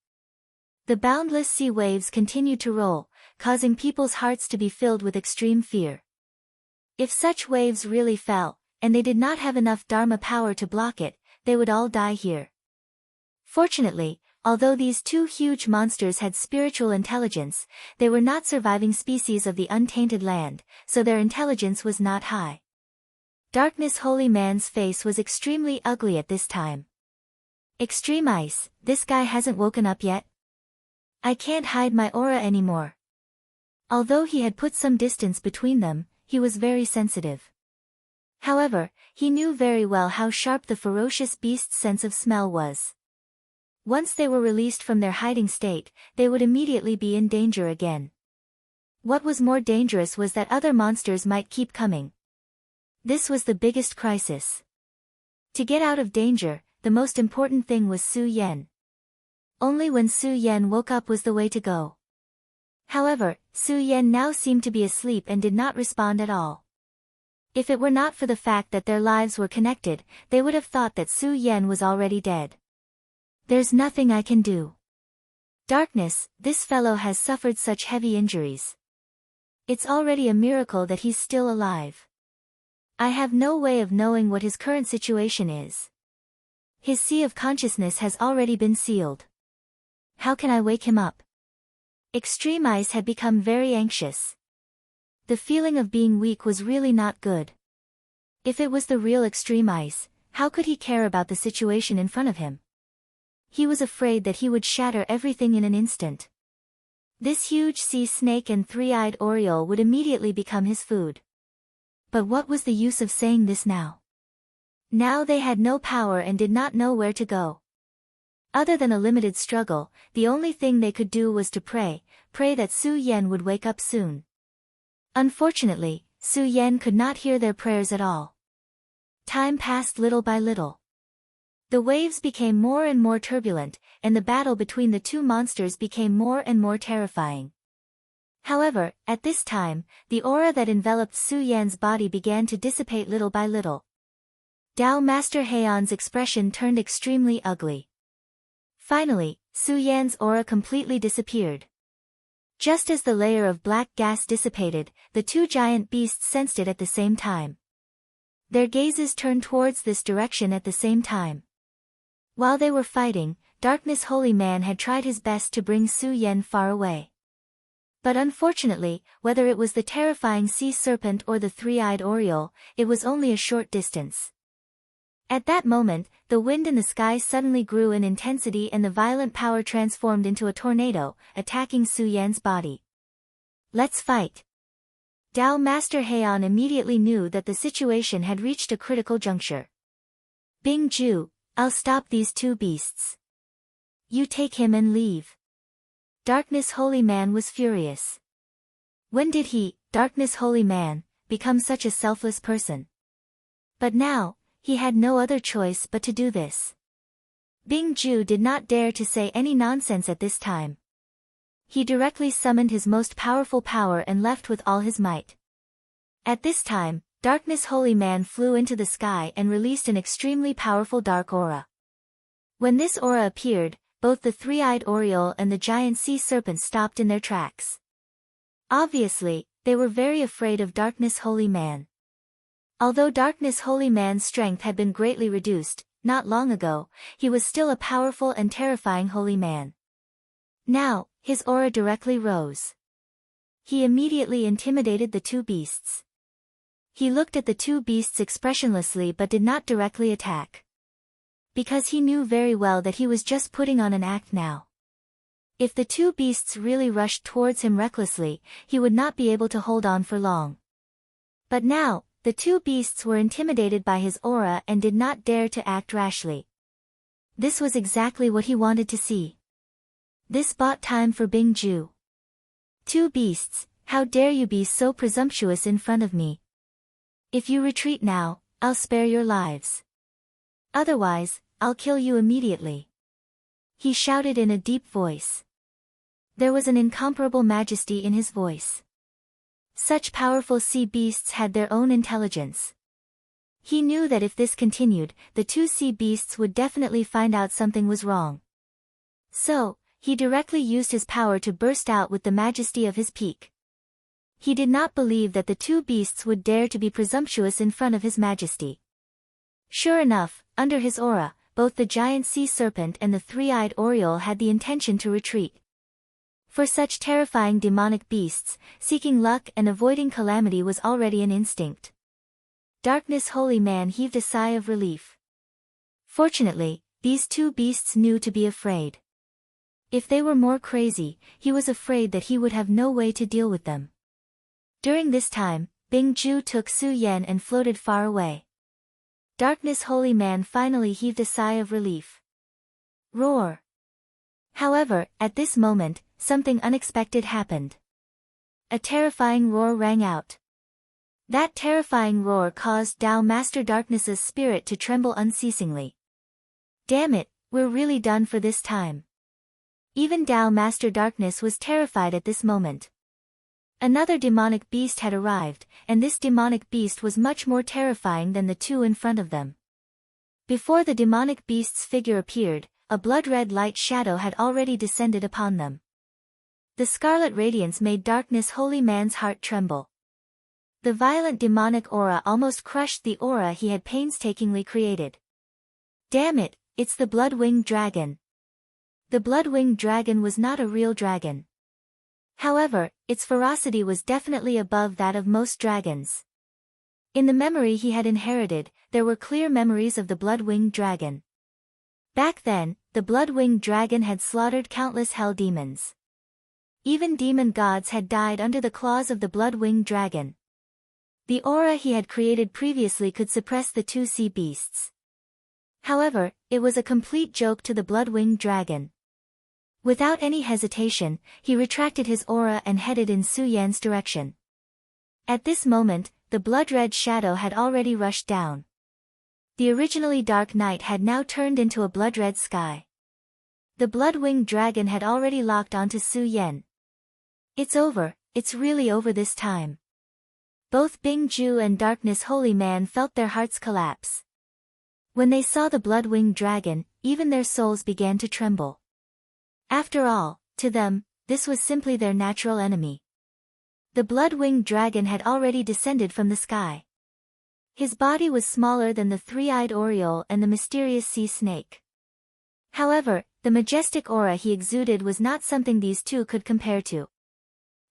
The boundless sea waves continued to roll, causing people's hearts to be filled with extreme fear. If such waves really fell, and they did not have enough Dharma power to block it, they would all die here. Fortunately, although these two huge monsters had spiritual intelligence, they were not surviving species of the untainted land, so their intelligence was not high. Darkness Holy Man's face was extremely ugly at this time. Extreme Ice, this guy hasn't woken up yet? I can't hide my aura anymore. Although he had put some distance between them, he was very sensitive. However, he knew very well how sharp the ferocious beast's sense of smell was. Once they were released from their hiding state, they would immediately be in danger again. What was more dangerous was that other monsters might keep coming. This was the biggest crisis. To get out of danger, the most important thing was Su Yan. Only when Su Yan woke up was the way to go. However, Su Yan now seemed to be asleep and did not respond at all. If it were not for the fact that their lives were connected, they would have thought that Su Yan was already dead. There's nothing I can do. Darkness, this fellow has suffered such heavy injuries. It's already a miracle that he's still alive. I have no way of knowing what his current situation is. His sea of consciousness has already been sealed. How can I wake him up? Extreme Ice had become very anxious. The feeling of being weak was really not good. If it was the real Extreme Ice, how could he care about the situation in front of him? He was afraid that he would shatter everything in an instant. This huge sea snake and Three-Eyed Oriole would immediately become his food. But what was the use of saying this now? Now they had no power and did not know where to go. Other than a limited struggle, the only thing they could do was to pray that Su Yan would wake up soon. Unfortunately, Su Yan could not hear their prayers at all. Time passed little by little. The waves became more and more turbulent, and the battle between the two monsters became more and more terrifying. However, at this time, the aura that enveloped Su Yan's body began to dissipate little by little. Dao Master Heion's expression turned extremely ugly. Finally, Su Yan's aura completely disappeared. Just as the layer of black gas dissipated, the two giant beasts sensed it at the same time. Their gazes turned towards this direction at the same time. While they were fighting, Darkness Holy Man had tried his best to bring Su Yan far away. But unfortunately, whether it was the terrifying sea serpent or the Three-Eyed Oriole, it was only a short distance. At that moment, the wind in the sky suddenly grew in intensity and the violent power transformed into a tornado, attacking Su Yan's body. Let's fight. Dao Master Heian immediately knew that the situation had reached a critical juncture. Bing Ju, I'll stop these two beasts. You take him and leave. Darkness Holy Man was furious. When did he, Darkness Holy Man, become such a selfless person? But now, he had no other choice but to do this. Bing Ju did not dare to say any nonsense at this time. He directly summoned his most powerful power and left with all his might. At this time, Darkness Holy Man flew into the sky and released an extremely powerful dark aura. When this aura appeared, both the Three-Eyed Oriole and the giant sea serpent stopped in their tracks. Obviously, they were very afraid of Darkness Holy Man. Although Darkness Holy Man's strength had been greatly reduced, not long ago, he was still a powerful and terrifying holy man. Now, his aura directly rose. He immediately intimidated the two beasts. He looked at the two beasts expressionlessly but did not directly attack. Because he knew very well that he was just putting on an act now. If the two beasts really rushed towards him recklessly, he would not be able to hold on for long. But now, the two beasts were intimidated by his aura and did not dare to act rashly. This was exactly what he wanted to see. This bought time for Bing Ju. Two beasts, how dare you be so presumptuous in front of me? If you retreat now, I'll spare your lives. Otherwise, I'll kill you immediately. He shouted in a deep voice. There was an incomparable majesty in his voice. Such powerful sea beasts had their own intelligence. He knew that if this continued, the two sea beasts would definitely find out something was wrong. So, he directly used his power to burst out with the majesty of his peak. He did not believe that the two beasts would dare to be presumptuous in front of his majesty. Sure enough, under his aura, both the giant sea serpent and the three-eyed oriole had the intention to retreat. For such terrifying demonic beasts, seeking luck and avoiding calamity was already an instinct. Darkness Holy Man heaved a sigh of relief. Fortunately, these two beasts knew to be afraid. If they were more crazy, he was afraid that he would have no way to deal with them. During this time, Bing Ju took Su Yan and floated far away. Darkness Holy Man finally heaved a sigh of relief. Roar! However, at this moment, something unexpected happened. A terrifying roar rang out. That terrifying roar caused Tao Master Darkness's spirit to tremble unceasingly. Damn it, we're really done for this time. Even Tao Master Darkness was terrified at this moment. Another demonic beast had arrived, and this demonic beast was much more terrifying than the two in front of them. Before the demonic beast's figure appeared, a blood-red light shadow had already descended upon them. The scarlet radiance made Darkness Holy Man's heart tremble. The violent demonic aura almost crushed the aura he had painstakingly created. Damn it, it's the blood-winged dragon. The blood-winged dragon was not a real dragon. However, its ferocity was definitely above that of most dragons. In the memory he had inherited, there were clear memories of the blood-winged dragon. Back then, the blood-winged dragon had slaughtered countless hell demons. Even demon gods had died under the claws of the blood-winged dragon. The aura he had created previously could suppress the two sea beasts. However, it was a complete joke to the blood-winged dragon. Without any hesitation, he retracted his aura and headed in Su Yan's direction. At this moment, the blood-red shadow had already rushed down. The originally dark night had now turned into a blood-red sky. The blood-winged dragon had already locked onto Su Yan. It's over, it's really over this time. Both Bing Ju and Darkness Holy Man felt their hearts collapse. When they saw the blood-winged dragon, even their souls began to tremble. After all, to them, this was simply their natural enemy. The blood-winged dragon had already descended from the sky. His body was smaller than the three-eyed oriole and the mysterious sea snake. However, the majestic aura he exuded was not something these two could compare to.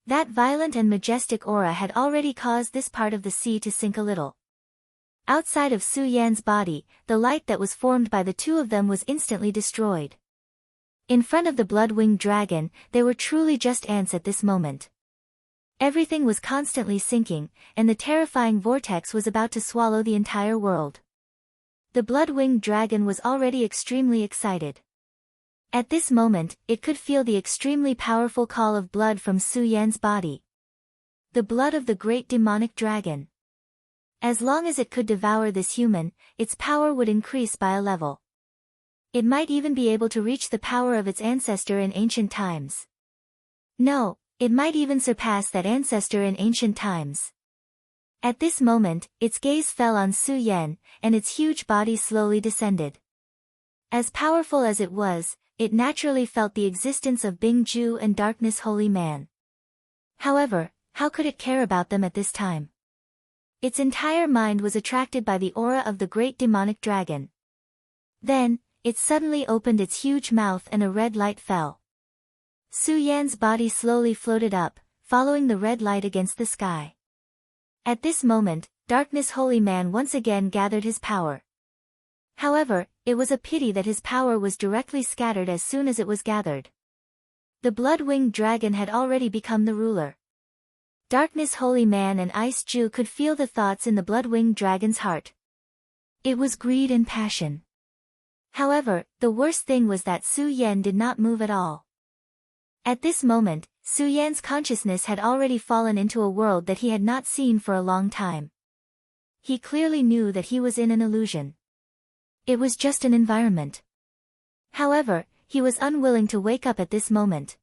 That violent and majestic aura had already caused this part of the sea to sink a little. Outside of Su Yan's body, the light that was formed by the two of them was instantly destroyed. In front of the blood-winged dragon, they were truly just ants at this moment. Everything was constantly sinking, and the terrifying vortex was about to swallow the entire world. The blood-winged dragon was already extremely excited. At this moment, it could feel the extremely powerful call of blood from Su Yan's body. The blood of the great demonic dragon. As long as it could devour this human, its power would increase by a level. It might even be able to reach the power of its ancestor in ancient times. No, it might even surpass that ancestor in ancient times. At this moment, its gaze fell on Su Yan, and its huge body slowly descended. As powerful as it was, it naturally felt the existence of Bing Ju and Darkness Holy Man. However, how could it care about them at this time? Its entire mind was attracted by the aura of the great demonic dragon. Then, it suddenly opened its huge mouth and a red light fell. Su Yan's body slowly floated up, following the red light against the sky. At this moment, Darkness Holy Man once again gathered his power. However, it was a pity that his power was directly scattered as soon as it was gathered. The blood-winged dragon had already become the ruler. Darkness Holy Man and Ice Ju could feel the thoughts in the blood-winged dragon's heart. It was greed and passion. However, the worst thing was that Su Yan did not move at all. At this moment, Su Yan's consciousness had already fallen into a world that he had not seen for a long time. He clearly knew that he was in an illusion. It was just an environment. However, he was unwilling to wake up at this moment.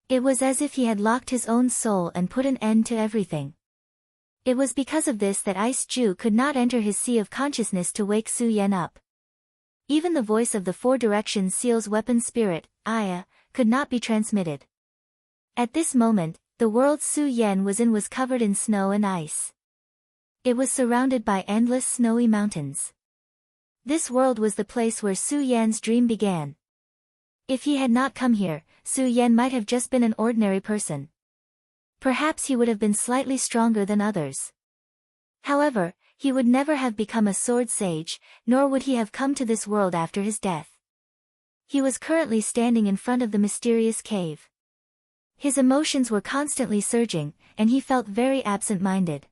It was as if he had locked his own soul and put an end to everything. It was because of this that Ice Ju could not enter his sea of consciousness to wake Su Yen up. Even the voice of the Four Directions Seal's weapon spirit, Aya, could not be transmitted. At this moment, the world Su Yen was in was covered in snow and ice. It was surrounded by endless snowy mountains. This world was the place where Su Yan's dream began. If he had not come here, Su Yen might have just been an ordinary person. Perhaps he would have been slightly stronger than others. However, he would never have become a sword sage, nor would he have come to this world after his death. He was currently standing in front of the mysterious cave. His emotions were constantly surging, and he felt very absent-minded.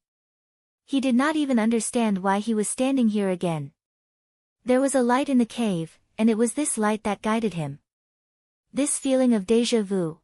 He did not even understand why he was standing here again. There was a light in the cave, and it was this light that guided him. This feeling of déjà vu,